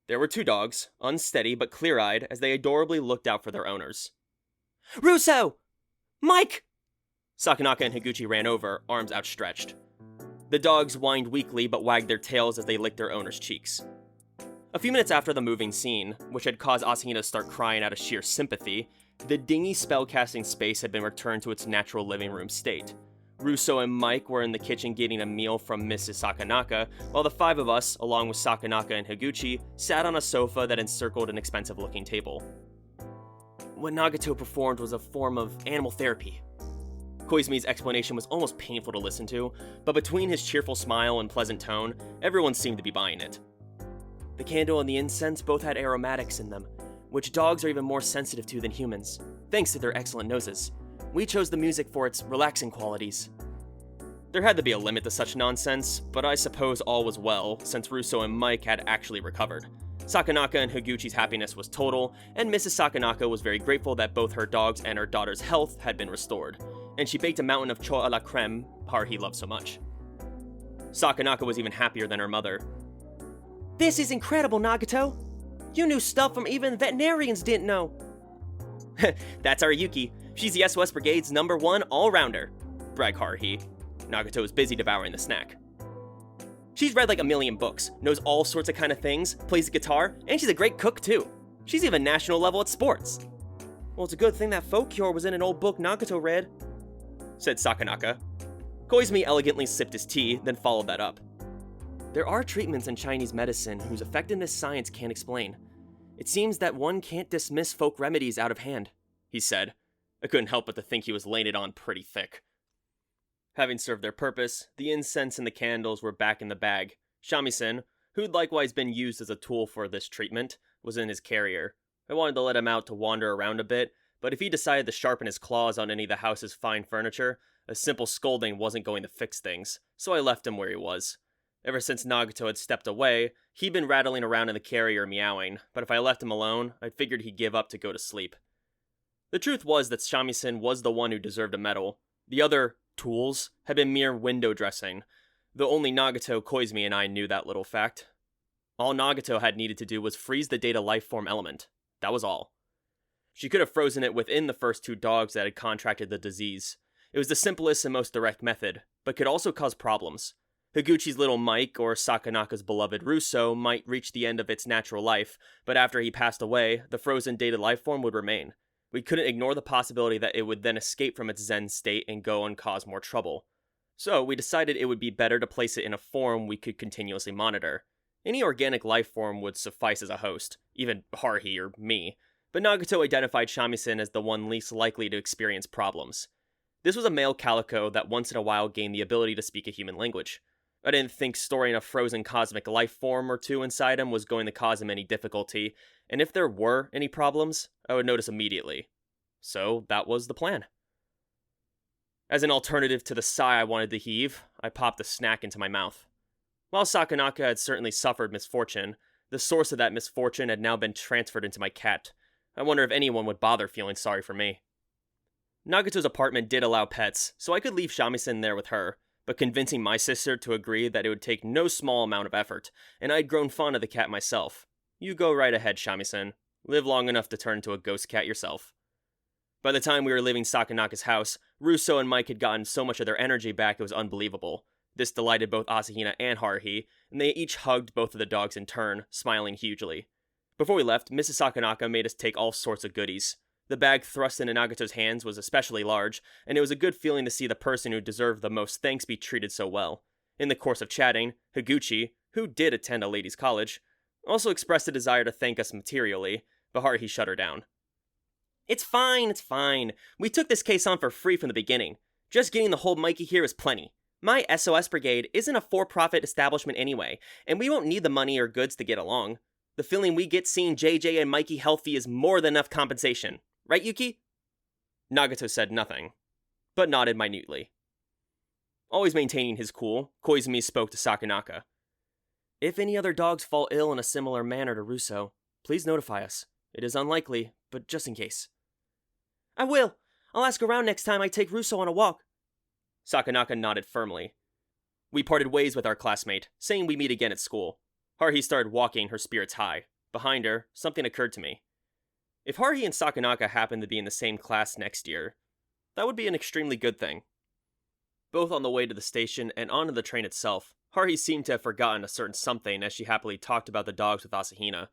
were 2 dogs, unsteady but clear-eyed as they adorably looked out for their owners. Russo! Mike! Sakanaka and Higuchi ran over, arms outstretched. The dogs whined weakly but wagged their tails as they licked their owners' cheeks. A few minutes after the moving scene, which had caused Asahina to start crying out of sheer sympathy, the dingy spellcasting space had been returned to its natural living room state. Russo and Mike were in the kitchen getting a meal from Mrs. Sakanaka, while the 5 of us, along with Sakanaka and Higuchi, sat on a sofa that encircled an expensive-looking table. What Nagato performed was a form of animal therapy. Koizumi's explanation was almost painful to listen to, but between his cheerful smile and pleasant tone, everyone seemed to be buying it. The candle and the incense both had aromatics in them, which dogs are even more sensitive to than humans, thanks to their excellent noses. We chose the music for its relaxing qualities. There had to be a limit to such nonsense, but I suppose all was well, since Russo and Mike had actually recovered. Sakanaka and Higuchi's happiness was total, and Mrs. Sakanaka was very grateful that both her dogs and her daughter's health had been restored, and she baked a mountain of choux à la crème Haruhi loved so much. Sakanaka was even happier than her mother. "This is incredible, Nagato! You knew stuff from even veterinarians didn't know!" "That's our Yuki. She's the SOS Brigade's #1 all-rounder," bragged Haruhi. Nagato was busy devouring the snack. "She's read like a million books, knows all sorts of kind of things, plays the guitar, and she's a great cook too. She's even national level at sports." "Well, it's a good thing that folk cure was in an old book Nagato read," said Sakanaka. Koizumi elegantly sipped his tea, then followed that up. "There are treatments in Chinese medicine whose effectiveness science can't explain. It seems that one can't dismiss folk remedies out of hand," he said. I couldn't help but to think he was laying it on pretty thick. Having served their purpose, the incense and the candles were back in the bag. Shamisen, who'd likewise been used as a tool for this treatment, was in his carrier. I wanted to let him out to wander around a bit, but if he decided to sharpen his claws on any of the house's fine furniture, a simple scolding wasn't going to fix things, so I left him where he was. Ever since Nagato had stepped away, he'd been rattling around in the carrier meowing, but if I left him alone, I figured he'd give up to go to sleep. The truth was that Shamisen was the one who deserved a medal. The other tools had been mere window dressing, though only Nagato, Koizumi, and I knew that little fact. All Nagato had needed to do was freeze the data lifeform element. That was all. She could have frozen it within the first 2 dogs that had contracted the disease. It was the simplest and most direct method, but could also cause problems. Higuchi's little Mike, or Sakanaka's beloved Russo, might reach the end of its natural life, but after he passed away, the frozen dated life form would remain. We couldn't ignore the possibility that it would then escape from its Zen state and go and cause more trouble. So, we decided it would be better to place it in a form we could continuously monitor. Any organic life form would suffice as a host, even Haruhi or me, but Nagato identified shamisen as the one least likely to experience problems. This was a male calico that once in a while gained the ability to speak a human language. I didn't think storing a frozen cosmic life form or two inside him was going to cause him any difficulty, and if there were any problems, I would notice immediately. So that was the plan. As an alternative to the sigh I wanted to heave, I popped a snack into my mouth. While Sakanaka had certainly suffered misfortune, the source of that misfortune had now been transferred into my cat. I wonder if anyone would bother feeling sorry for me. Nagato's apartment did allow pets, so I could leave shamisen there with her, but convincing my sister to agree that it would take no small amount of effort, and I had grown fond of the cat myself. You go right ahead, shamisen. Live long enough to turn into a ghost cat yourself. By the time we were leaving Sakanaka's house, Russo and Mike had gotten so much of their energy back it was unbelievable. This delighted both Asahina and Haruhi, and they each hugged both of the dogs in turn, smiling hugely. Before we left, Mrs. Sakanaka made us take all sorts of goodies. The bag thrust into Nagato's hands was especially large, and it was a good feeling to see the person who deserved the most thanks be treated so well. In the course of chatting, Higuchi, who did attend a ladies' college, also expressed a desire to thank us materially, but Haruhi shut her down. It's fine. We took this case on for free from the beginning. Just getting the whole Mikey here is plenty. My SOS Brigade isn't a for-profit establishment anyway, and we won't need the money or goods to get along. The feeling we get seeing JJ and Mikey healthy is more than enough compensation. Right, Yuki? Nagato said nothing, but nodded minutely. Always maintaining his cool, Koizumi spoke to Sakanaka. If any other dogs fall ill in a similar manner to Russo, please notify us. It is unlikely, but just in case. I will. I'll ask around next time I take Russo on a walk. Sakanaka nodded firmly. We parted ways with our classmate, saying we meet again at school. Haruhi started walking, her spirits high. Behind her, something occurred to me. If Haruhi and Sakanaka happened to be in the same class next year, that would be an extremely good thing. Both on the way to the station and onto the train itself, Haruhi seemed to have forgotten a certain something as she happily talked about the dogs with Asahina.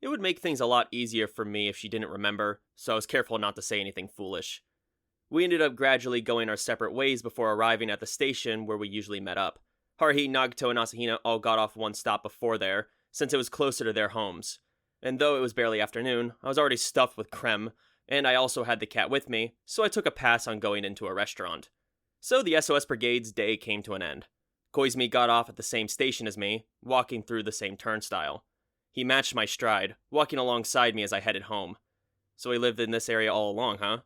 It would make things a lot easier for me if she didn't remember, so I was careful not to say anything foolish. We ended up gradually going our separate ways before arriving at the station where we usually met up. Haruhi, Nagato, and Asahina all got off one stop before there, since it was closer to their homes. And though it was barely afternoon, I was already stuffed with creme, and I also had the cat with me, so I took a pass on going into a restaurant. So the SOS Brigade's day came to an end. Koizumi got off at the same station as me, walking through the same turnstile. He matched my stride, walking alongside me as I headed home. So he lived in this area all along, huh?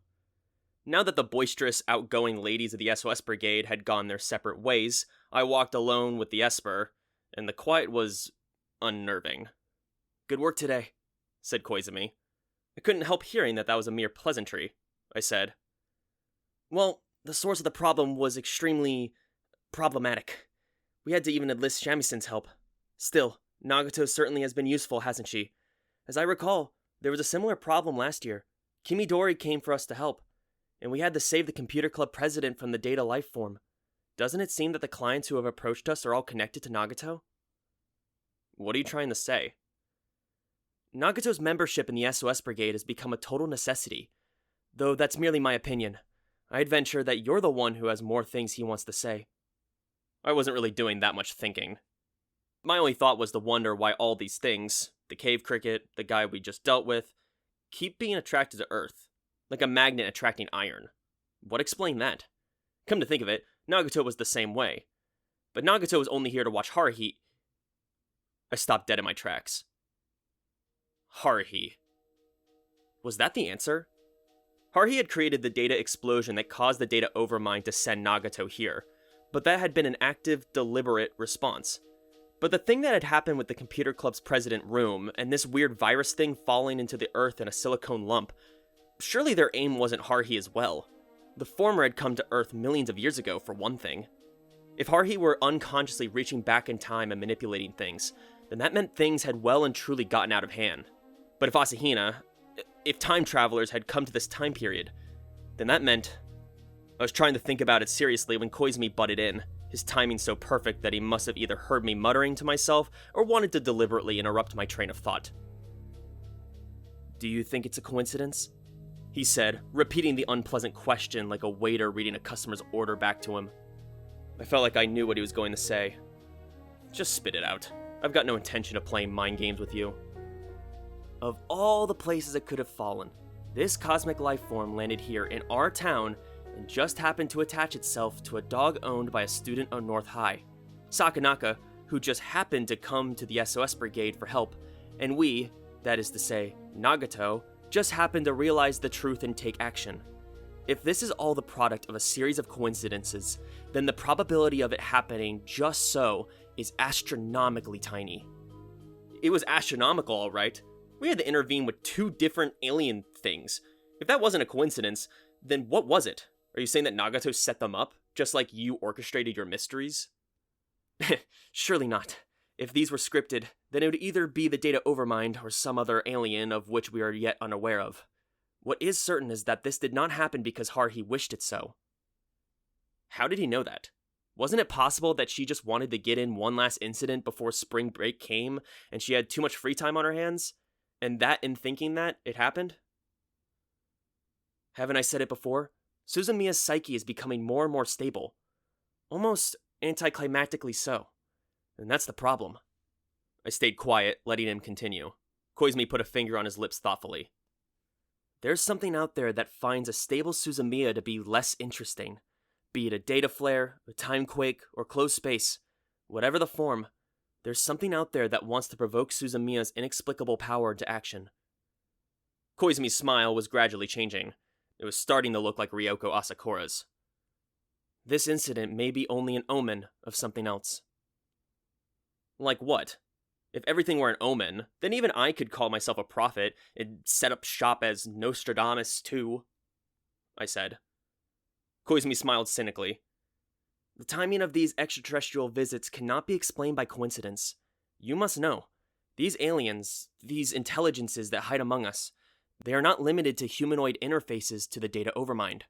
Now that the boisterous, outgoing ladies of the SOS Brigade had gone their separate ways, I walked alone with the Esper, and the quiet was unnerving. Good work today, said Koizumi. I couldn't help hearing that was a mere pleasantry, I said. Well, the source of the problem was extremely problematic. We had to even enlist Shamisen's help. Still, Nagato certainly has been useful, hasn't she? As I recall, there was a similar problem last year. Kimidori came for us to help, and we had to save the computer club president from the data life form. Doesn't it seem that the clients who have approached us are all connected to Nagato? What are you trying to say? Nagato's membership in the SOS Brigade has become a total necessity. Though that's merely my opinion. I'd venture that you're the one who has more things he wants to say. I wasn't really doing that much thinking. My only thought was to wonder why all these things, the cave cricket, the guy we just dealt with, keep being attracted to Earth, like a magnet attracting iron. What explained that? Come to think of it, Nagato was the same way. But Nagato was only here to watch Haruhi. I stopped dead in my tracks. Haruhi. Was that the answer? Haruhi had created the data explosion that caused the data overmind to send Nagato here, but that had been an active, deliberate response. But the thing that had happened with the computer club's president room, and this weird virus thing falling into the earth in a silicone lump, surely their aim wasn't Haruhi as well. The former had come to Earth millions of years ago, for one thing. If Haruhi were unconsciously reaching back in time and manipulating things, then that meant things had well and truly gotten out of hand. But if Asahina, if time travelers had come to this time period, then that meant I was trying to think about it seriously when Koizumi butted in, his timing so perfect that he must have either heard me muttering to myself or wanted to deliberately interrupt my train of thought. "Do you think it's a coincidence?" he said, repeating the unpleasant question like a waiter reading a customer's order back to him. I felt like I knew what he was going to say. "Just spit it out. I've got no intention of playing mind games with you." Of all the places it could have fallen, this cosmic life form landed here in our town and just happened to attach itself to a dog owned by a student on North High, Sakanaka, who just happened to come to the SOS Brigade for help, and we, that is to say, Nagato, just happened to realize the truth and take action. If this is all the product of a series of coincidences, then the probability of it happening just so is astronomically tiny. It was astronomical, all right. We had to intervene with 2 different alien things. If that wasn't a coincidence, then what was it? Are you saying that Nagato set them up, just like you orchestrated your mysteries? Surely not. If these were scripted, then it would either be the Data Overmind or some other alien of which we are yet unaware of. What is certain is that this did not happen because Haruhi wished it so. How did he know that? Wasn't it possible that she just wanted to get in one last incident before spring break came and she had too much free time on her hands? And that in thinking that, it happened? Haven't I said it before? Suzumiya's psyche is becoming more and more stable. Almost anticlimactically so. And that's the problem. I stayed quiet, letting him continue. Koizumi put a finger on his lips thoughtfully. There's something out there that finds a stable Suzumiya to be less interesting. Be it a data flare, a time quake, or closed space. Whatever the form, there's something out there that wants to provoke Suzumiya's inexplicable power into action. Koizumi's smile was gradually changing. It was starting to look like Ryoko Asakura's. This incident may be only an omen of something else. Like what? If everything were an omen, then even I could call myself a prophet and set up shop as Nostradamus too, I said. Koizumi smiled cynically. The timing of these extraterrestrial visits cannot be explained by coincidence. You must know, these aliens, these intelligences that hide among us, they are not limited to humanoid interfaces to the Data Overmind.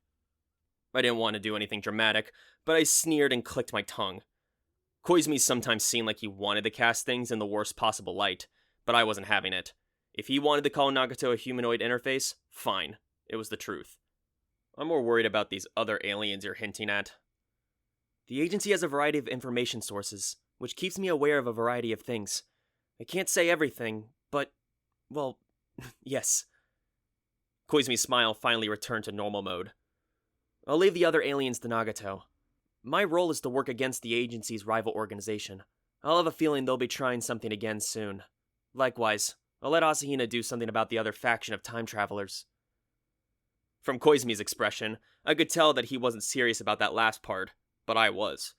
I didn't want to do anything dramatic, but I sneered and clicked my tongue. Koizumi sometimes seemed like he wanted to cast things in the worst possible light, but I wasn't having it. If he wanted to call Nagato a humanoid interface, fine. It was the truth. I'm more worried about these other aliens you're hinting at. The agency has a variety of information sources, which keeps me aware of a variety of things. I can't say everything, but, well, yes. Koizumi's smile finally returned to normal mode. I'll leave the other aliens to Nagato. My role is to work against the agency's rival organization. I'll have a feeling they'll be trying something again soon. Likewise, I'll let Asahina do something about the other faction of time travelers. From Koizumi's expression, I could tell that he wasn't serious about that last part, but I was.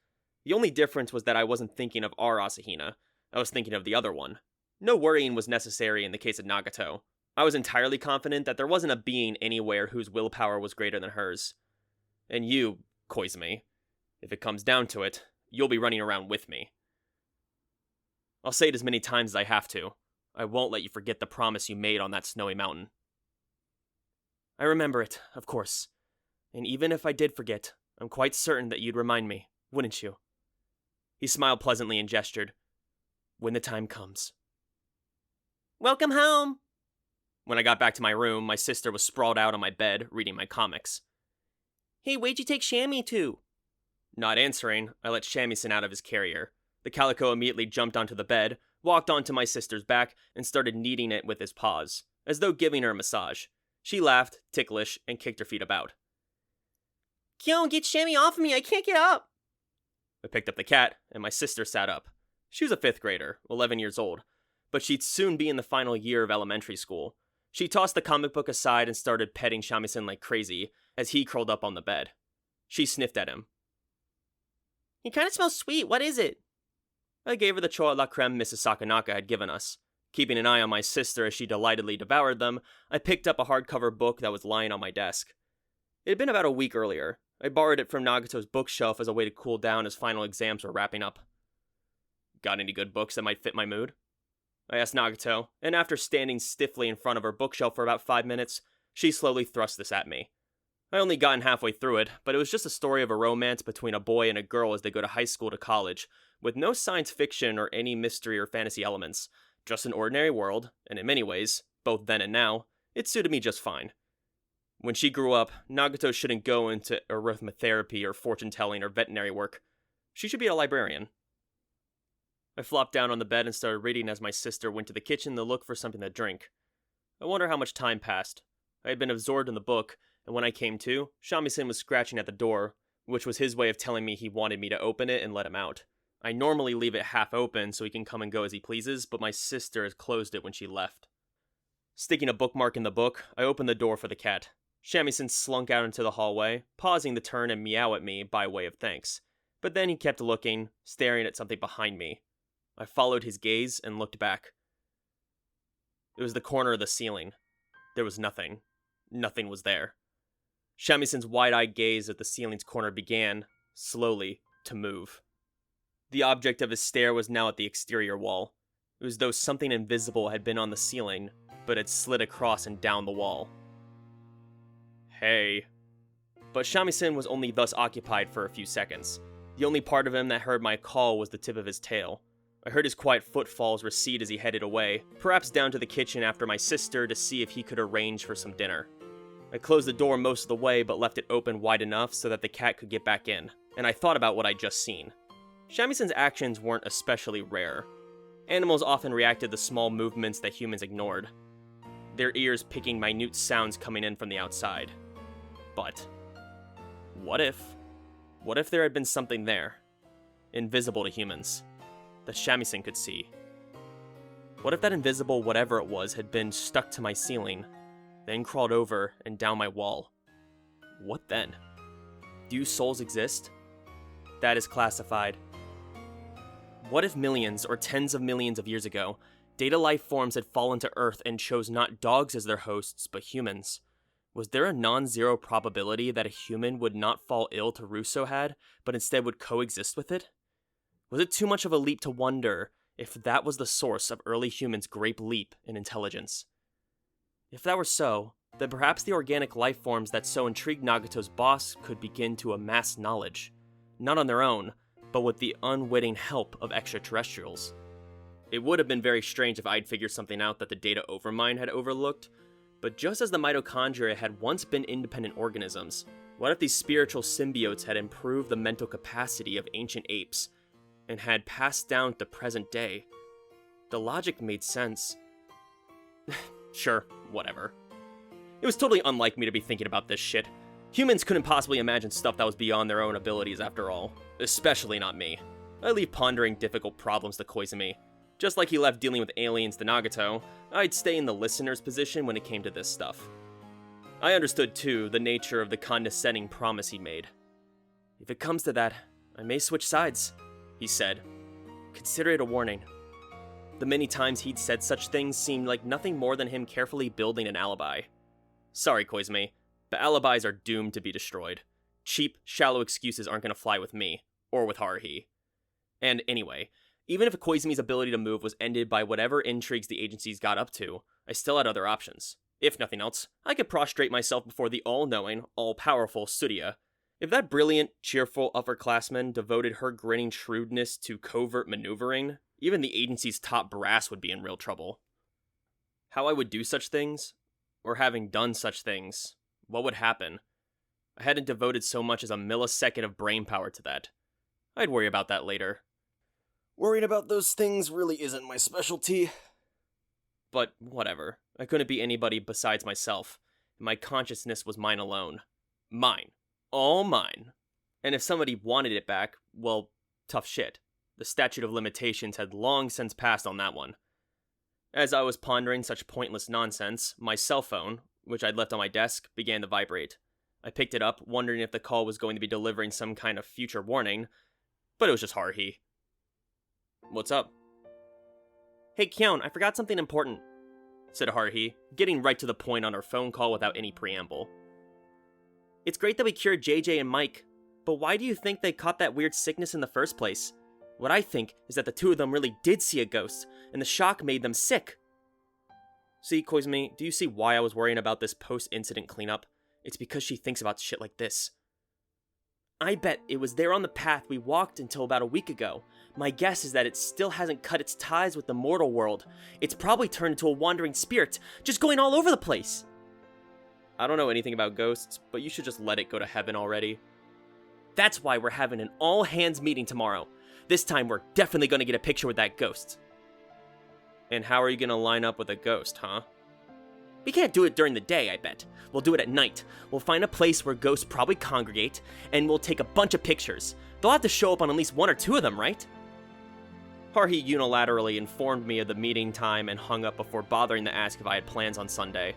The only difference was that I wasn't thinking of our Asahina. I was thinking of the other one. No worrying was necessary in the case of Nagato. I was entirely confident that there wasn't a being anywhere whose willpower was greater than hers. And you, Koizumi, if it comes down to it, you'll be running around with me. I'll say it as many times as I have to. I won't let you forget the promise you made on that snowy mountain. I remember it, of course. And even if I did forget, I'm quite certain that you'd remind me, wouldn't you? He smiled pleasantly and gestured. When the time comes. Welcome home! When I got back to my room, my sister was sprawled out on my bed, reading my comics. Hey, where'd you take Shammy to? Not answering, I let Shamisen out of his carrier. The calico immediately jumped onto the bed, walked onto my sister's back, and started kneading it with his paws, as though giving her a massage. She laughed, ticklish, and kicked her feet about. Kyo, get Shammy off of me, I can't get up! I picked up the cat, and my sister sat up. She was a 5th grader, 11 years old, but she'd soon be in the final year of elementary school. She tossed the comic book aside and started petting Shamisen like crazy, as he curled up on the bed. She sniffed at him. He kind of smells sweet, what is it? I gave her the chocolate la creme Mrs. Sakanaka had given us. Keeping an eye on my sister as she delightedly devoured them, I picked up a hardcover book that was lying on my desk. It had been about a week earlier. I borrowed it from Nagato's bookshelf as a way to cool down as final exams were wrapping up. Got any good books that might fit my mood? I asked Nagato, and after standing stiffly in front of her bookshelf for about 5 minutes, she slowly thrust this at me. I only gotten halfway through it, but it was just a story of a romance between a boy and a girl as they go to high school to college, with no science fiction or any mystery or fantasy elements. Just an ordinary world, and in many ways, both then and now, it suited me just fine. When she grew up, Nagato shouldn't go into arithmotherapy or fortune-telling or veterinary work. She should be a librarian. I flopped down on the bed and started reading as my sister went to the kitchen to look for something to drink. I wonder how much time passed. I had been absorbed in the book, and when I came to, Shamisen was scratching at the door, which was his way of telling me he wanted me to open it and let him out. I normally leave it half open so he can come and go as he pleases, but my sister has closed it when she left. Sticking a bookmark in the book, I opened the door for the cat. Shamisen slunk out into the hallway, pausing to turn and meow at me by way of thanks. But then he kept looking, staring at something behind me. I followed his gaze and looked back. It was the corner of the ceiling. There was nothing. Nothing was there. Shamisen's wide-eyed gaze at the ceiling's corner began, slowly, to move. The object of his stare was now at the exterior wall. It was as though something invisible had been on the ceiling, but had slid across and down the wall. Hey. But Shamisen was only thus occupied for a few seconds. The only part of him that heard my call was the tip of his tail. I heard his quiet footfalls recede as he headed away, perhaps down to the kitchen after my sister to see if he could arrange for some dinner. I closed the door most of the way but left it open wide enough so that the cat could get back in, and I thought about what I'd just seen. Shamisen's actions weren't especially rare. Animals often reacted to small movements that humans ignored, their ears picking minute sounds coming in from the outside. But what if there had been something there, invisible to humans, that Shamisen could see? What if that invisible whatever it was had been stuck to my ceiling, then crawled over and down my wall? What then? Do souls exist? That is classified. What if millions or tens of millions of years ago, data life forms had fallen to Earth and chose not dogs as their hosts, but humans? Was there a non-zero probability that a human would not fall ill to Russo had, but instead would coexist with it? Was it too much of a leap to wonder if that was the source of early humans' great leap in intelligence? If that were so, then perhaps the organic life forms that so intrigued Nagato's boss could begin to amass knowledge, not on their own, but with the unwitting help of extraterrestrials. It would have been very strange if I'd figured something out that the data overmind had overlooked, but just as the mitochondria had once been independent organisms, what if these spiritual symbiotes had improved the mental capacity of ancient apes, and had passed down to the present day? The logic made sense. Sure, whatever. It was totally unlike me to be thinking about this shit. Humans couldn't possibly imagine stuff that was beyond their own abilities after all. Especially not me. I leave pondering difficult problems to Koizumi. Just like he left dealing with aliens to Nagato, I'd stay in the listener's position when it came to this stuff. I understood, too, the nature of the condescending promise he made. "If it comes to that, I may switch sides," he said. "Consider it a warning." The many times he'd said such things seemed like nothing more than him carefully building an alibi. Sorry, Koizumi, but alibis are doomed to be destroyed. Cheap, shallow excuses aren't going to fly with me, or with Haruhi. And anyway, even if Koizumi's ability to move was ended by whatever intrigues the agencies got up to, I still had other options. If nothing else, I could prostrate myself before the all-knowing, all-powerful Tsuruya. If that brilliant, cheerful upperclassman devoted her grinning shrewdness to covert maneuvering, even the agency's top brass would be in real trouble. How I would do such things, or having done such things, what would happen? I hadn't devoted so much as a millisecond of brain power to that. I'd worry about that later. Worrying about those things really isn't my specialty. But whatever. I couldn't be anybody besides myself. My consciousness was mine alone. Mine. All mine. And if somebody wanted it back, well, tough shit. The statute of limitations had long since passed on that one. As I was pondering such pointless nonsense, my cell phone, which I'd left on my desk, began to vibrate. I picked it up, wondering if the call was going to be delivering some kind of future warning, but it was just Haruhi. "What's up?" "Hey, Kyon, I forgot something important," said Haruhi, getting right to the point on her phone call without any preamble. "It's great that we cured JJ and Mike, but why do you think they caught that weird sickness in the first place? What I think is that the two of them really did see a ghost, and the shock made them sick." "See, Koizumi, do you see why I was worrying about this post-incident cleanup? it's because she thinks about shit like this. I bet it was there on the path we walked until about a week ago. My guess is that it still hasn't cut its ties with the mortal world. It's probably turned into a wandering spirit, just going all over the place. I don't know anything about ghosts, but you should just let it go to heaven already. That's why we're having an all-hands meeting tomorrow. This time we're definitely gonna get a picture with that ghost. And how are you gonna line up with a ghost, huh? We can't do it during the day, I bet. We'll do it at night. We'll find a place where ghosts probably congregate, and we'll take a bunch of pictures. They'll have to show up on at least 1 or 2 of them, right? Haruhi unilaterally informed me of the meeting time and hung up before bothering to ask if I had plans on Sunday.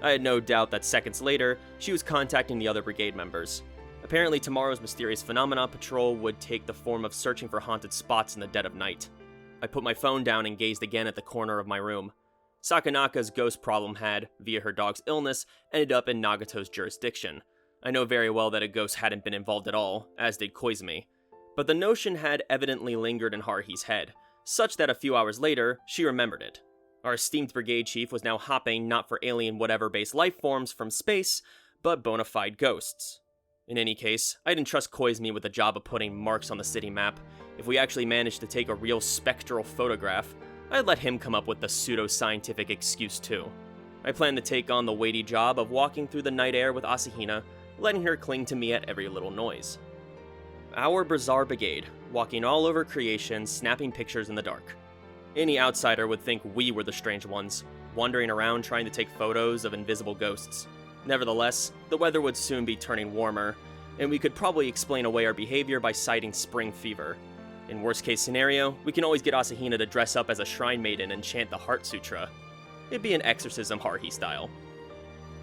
I had no doubt that seconds later, she was contacting the other brigade members. Apparently tomorrow's mysterious phenomena patrol would take the form of searching for haunted spots in the dead of night. I put my phone down and gazed again at the corner of my room. Sakanaka's ghost problem had, via her dog's illness, ended up in Nagato's jurisdiction. I know very well that a ghost hadn't been involved at all, as did Koizumi. But the notion had evidently lingered in Haruhi's head, such that a few hours later, she remembered it. Our esteemed brigade chief was now hopping not for alien whatever-based life forms from space, but bona fide ghosts. In any case, I'd entrust Koizumi with the job of putting marks on the city map. If we actually managed to take a real spectral photograph, I'd let him come up with the pseudo-scientific excuse too. I planned to take on the weighty job of walking through the night air with Asahina, letting her cling to me at every little noise. Our bizarre brigade, walking all over creation, snapping pictures in the dark. Any outsider would think we were the strange ones, wandering around trying to take photos of invisible ghosts. Nevertheless, the weather would soon be turning warmer, and we could probably explain away our behavior by citing spring fever. In worst case scenario, we can always get Asahina to dress up as a shrine maiden and chant the Heart Sutra. It'd be an exorcism Haruhi style.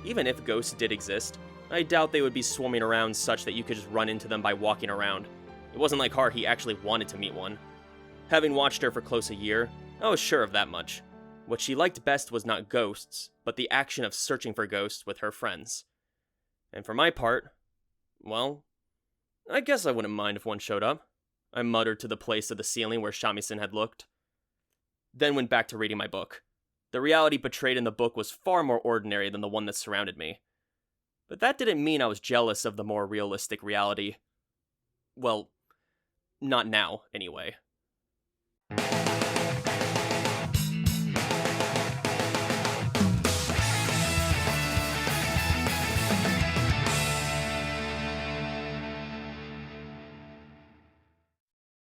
Even if ghosts did exist, I doubt they would be swarming around such that you could just run into them by walking around. It wasn't like Haruhi actually wanted to meet one. Having watched her for close a year, I was sure of that much. What she liked best was not ghosts, but the action of searching for ghosts with her friends. And for my part, well, I guess I wouldn't mind if one showed up. I muttered to the place of the ceiling where Shamisen had looked. Then went back to reading my book. The reality portrayed in the book was far more ordinary than the one that surrounded me. But that didn't mean I was jealous of the more realistic reality. Well, not now, anyway.